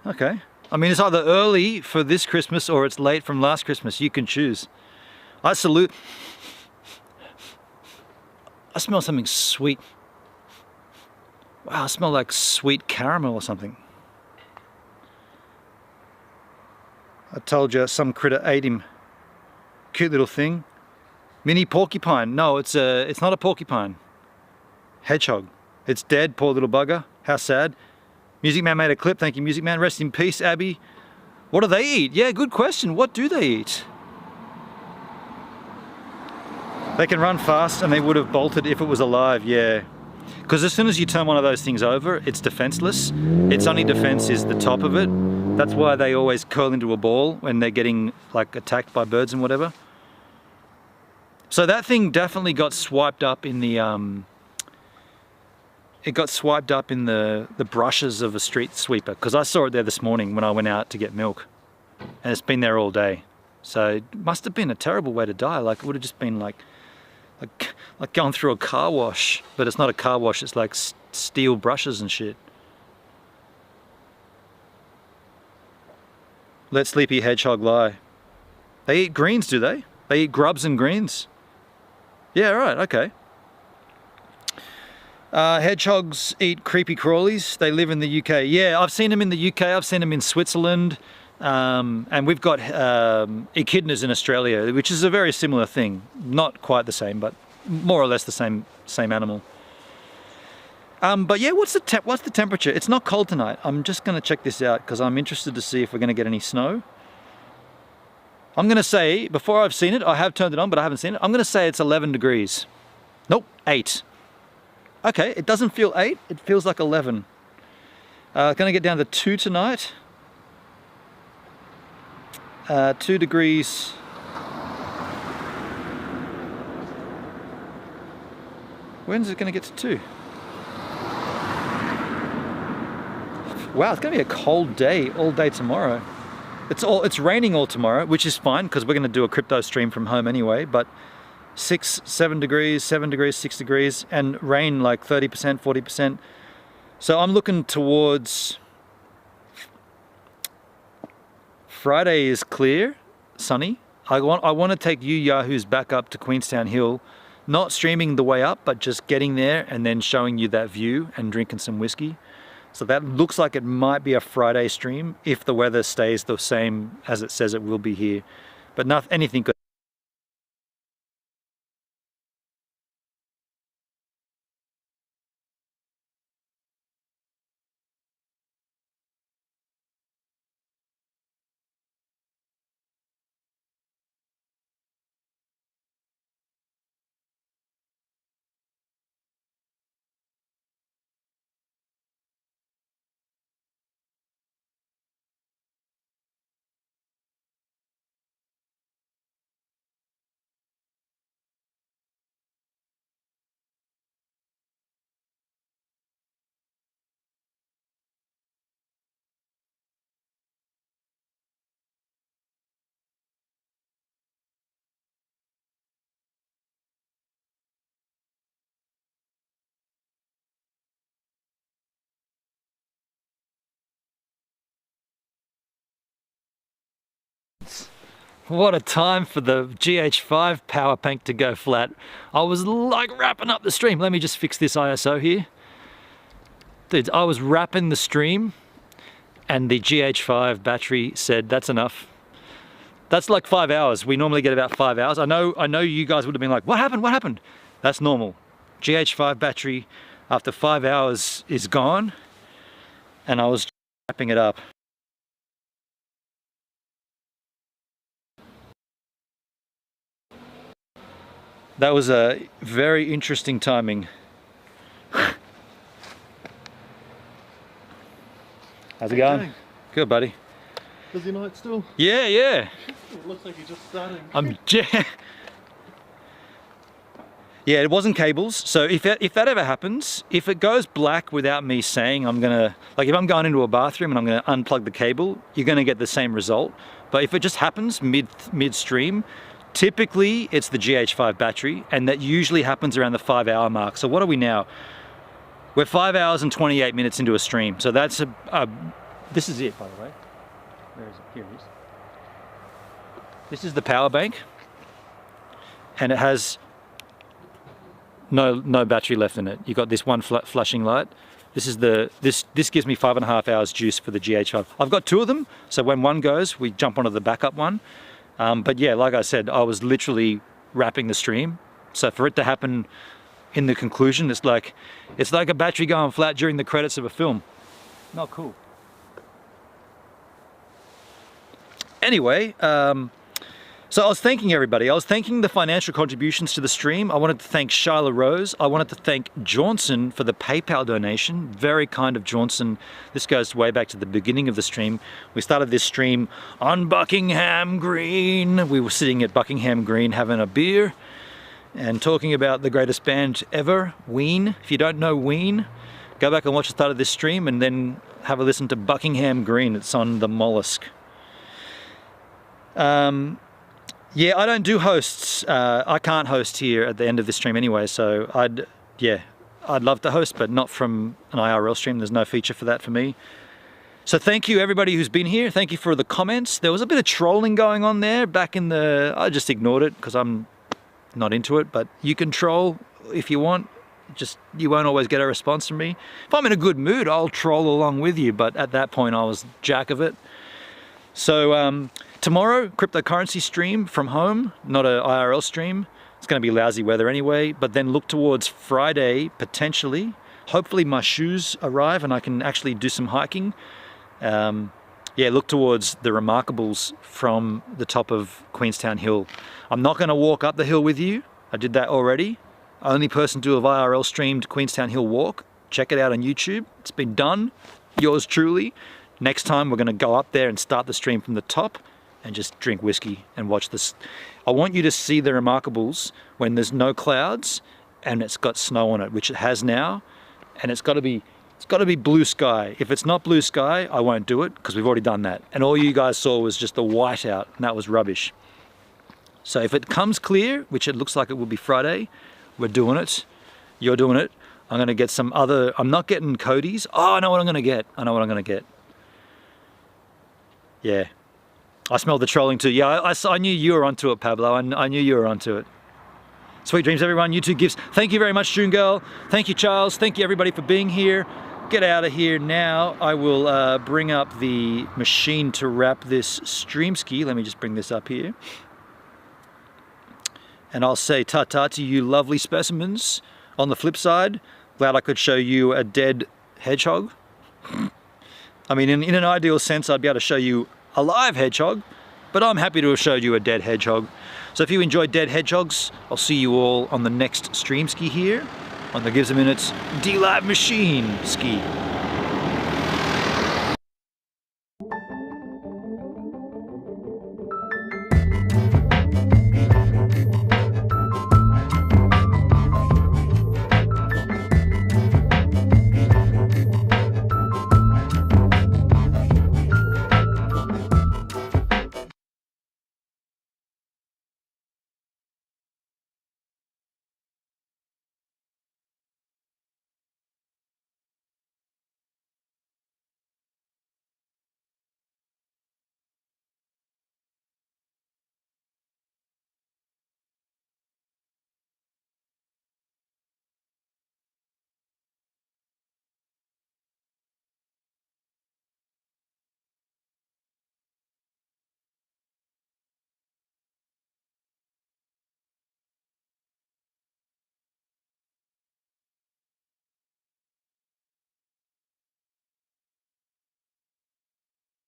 Okay. I mean, it's either early for this Christmas or it's late from last Christmas. You can choose. I salute. I smell something sweet. Wow, I smell like sweet caramel or something. I told you some critter ate him. Cute little thing. Mini porcupine. No, it's not a porcupine. Hedgehog. It's dead, poor little bugger. How sad. Music Man made a clip. Thank you, Music Man. Rest in peace, Abby. What do they eat? Yeah, good question. What do they eat? They can run fast, and they would have bolted if it was alive, yeah. Because as soon as you turn one of those things over, it's defenseless. Its only defense is the top of it. That's why they always curl into a ball when they're getting like attacked by birds and whatever. So that thing definitely got swiped up in the it got swiped up in the brushes of a street sweeper, because I saw it there this morning when I went out to get milk, and it's been there all day. So it must have been a terrible way to die. Like it would have just been like going through a car wash, but it's not a car wash. It's like steel brushes and shit. Let sleepy hedgehog lie. They eat greens, do they? They eat grubs and greens. Yeah, right, okay. Hedgehogs eat creepy crawlies. They live in the UK. Yeah, I've seen them in the UK. I've seen them in Switzerland. And we've got echidnas in Australia, which is a very similar thing. Not quite the same, but more or less the same animal. But yeah, what's the temperature? It's not cold tonight. I'm just going to check this out because I'm interested to see if we're going to get any snow. I'm going to say, before I've seen it, I have turned it on, but I haven't seen it. I'm going to say it's 11 degrees. Nope, 8. Okay, it doesn't feel 8. It feels like 11. Going to get down to 2 tonight. 2 degrees. When's it going to get to 2? Wow, it's going to be a cold day all day tomorrow. It's raining all tomorrow, which is fine because we're going to do a crypto stream from home anyway, but 6, 7 degrees, 7 degrees, 6 degrees, and rain like 30%, 40%. So I'm looking towards Friday is clear, sunny. I want to take you yahoos back up to Queenstown Hill, not streaming the way up, but just getting there and then showing you that view and drinking some whiskey. So that looks like it might be a Friday stream if the weather stays the same as it says it will be here. But not anything could. What a time for the GH5 power bank to go flat. I was like wrapping up the stream. Let me just fix this ISO here. Dude, I was wrapping the stream and the GH5 battery said, that's enough. That's like 5 hours. We normally get about 5 hours. I know you guys would have been like, what happened? What happened? That's normal. GH5 battery after 5 hours is gone and I was wrapping it up. That was a very interesting timing. How's it going? Good, buddy. Busy night still? Yeah. It looks like you're just starting. Yeah, it wasn't cables. So if that ever happens, if it goes black without me saying I'm gonna, like if I'm going into a bathroom and I'm gonna unplug the cable, you're gonna get the same result. But if it just happens midstream, typically it's the GH5 battery, and that usually happens around the 5 hour mark. So what are we now? We're 5 hours and 28 minutes into a stream. So that's this is it, by the way. Where is it? Here it is. This is the power bank, and it has no battery left in it. You got this one flashing light. This is this gives me 5.5 hours juice for the GH5. I've got two of them, so when one goes, we jump onto the backup one. But yeah, like I said, I was literally wrapping the stream. So for it to happen in the conclusion, it's like a battery going flat during the credits of a film. Not cool. Anyway, so I was thanking everybody. I was thanking the financial contributions to the stream. I wanted to thank Shyla Rose. I wanted to thank Johnson for the PayPal donation. Very kind of Johnson. This goes way back to the beginning of the stream. We started this stream on Buckingham Green. We were sitting at Buckingham Green having a beer and talking about the greatest band ever, Ween. If you don't know Ween, go back and watch the start of this stream and then have a listen to Buckingham Green. It's on the Mollusk. Yeah, I don't do hosts. I can't host here at the end of this stream anyway, so I'd love to host, but not from an IRL stream. There's no feature for that for me. So thank you everybody who's been here. Thank you for the comments. There was a bit of trolling going on there back in the... I just ignored it because I'm not into it, but you can troll if you want. Just, you won't always get a response from me. If I'm in a good mood, I'll troll along with you, but at that point I was jack of it. So tomorrow, cryptocurrency stream from home, not an IRL stream. It's going to be lousy weather anyway, but then look towards Friday, potentially. Hopefully my shoes arrive and I can actually do some hiking. Yeah, look towards the Remarkables from the top of Queenstown Hill. I'm not going to walk up the hill with you. I did that already. Only person to have IRL streamed Queenstown Hill walk. Check it out on YouTube. It's been done. Yours truly. Next time we're going to go up there and start the stream from the top and just drink whiskey and watch this. I want you to see the Remarkables when there's no clouds and it's got snow on it, which it has now, and it's got to be blue sky. If it's not blue sky, I won't do it because we've already done that. And all you guys saw was just the whiteout, and that was rubbish. So if it comes clear, which it looks like it will be Friday, we're doing it. You're doing it. I'm gonna get some other, I'm not getting Cody's. Oh, I know what I'm gonna get. I know what I'm gonna get. Yeah. I smelled the trolling too. Yeah, I knew you were onto it, Pablo. I knew you were onto it. Sweet dreams, everyone. You two gifts. Thank you very much, June Girl. Thank you, Charles. Thank you, everybody, for being here. Get out of here now. I will bring up the machine to wrap this stream ski. Let me just bring this up here. And I'll say ta-ta to you lovely specimens. On the flip side, glad I could show you a dead hedgehog. I mean, in an ideal sense, I'd be able to show you a live hedgehog, but I'm happy to have showed you a dead hedgehog. So if you enjoyed dead hedgehogs, I'll see you all on the next stream ski here on the Gives a Minutes D-Live Machine ski.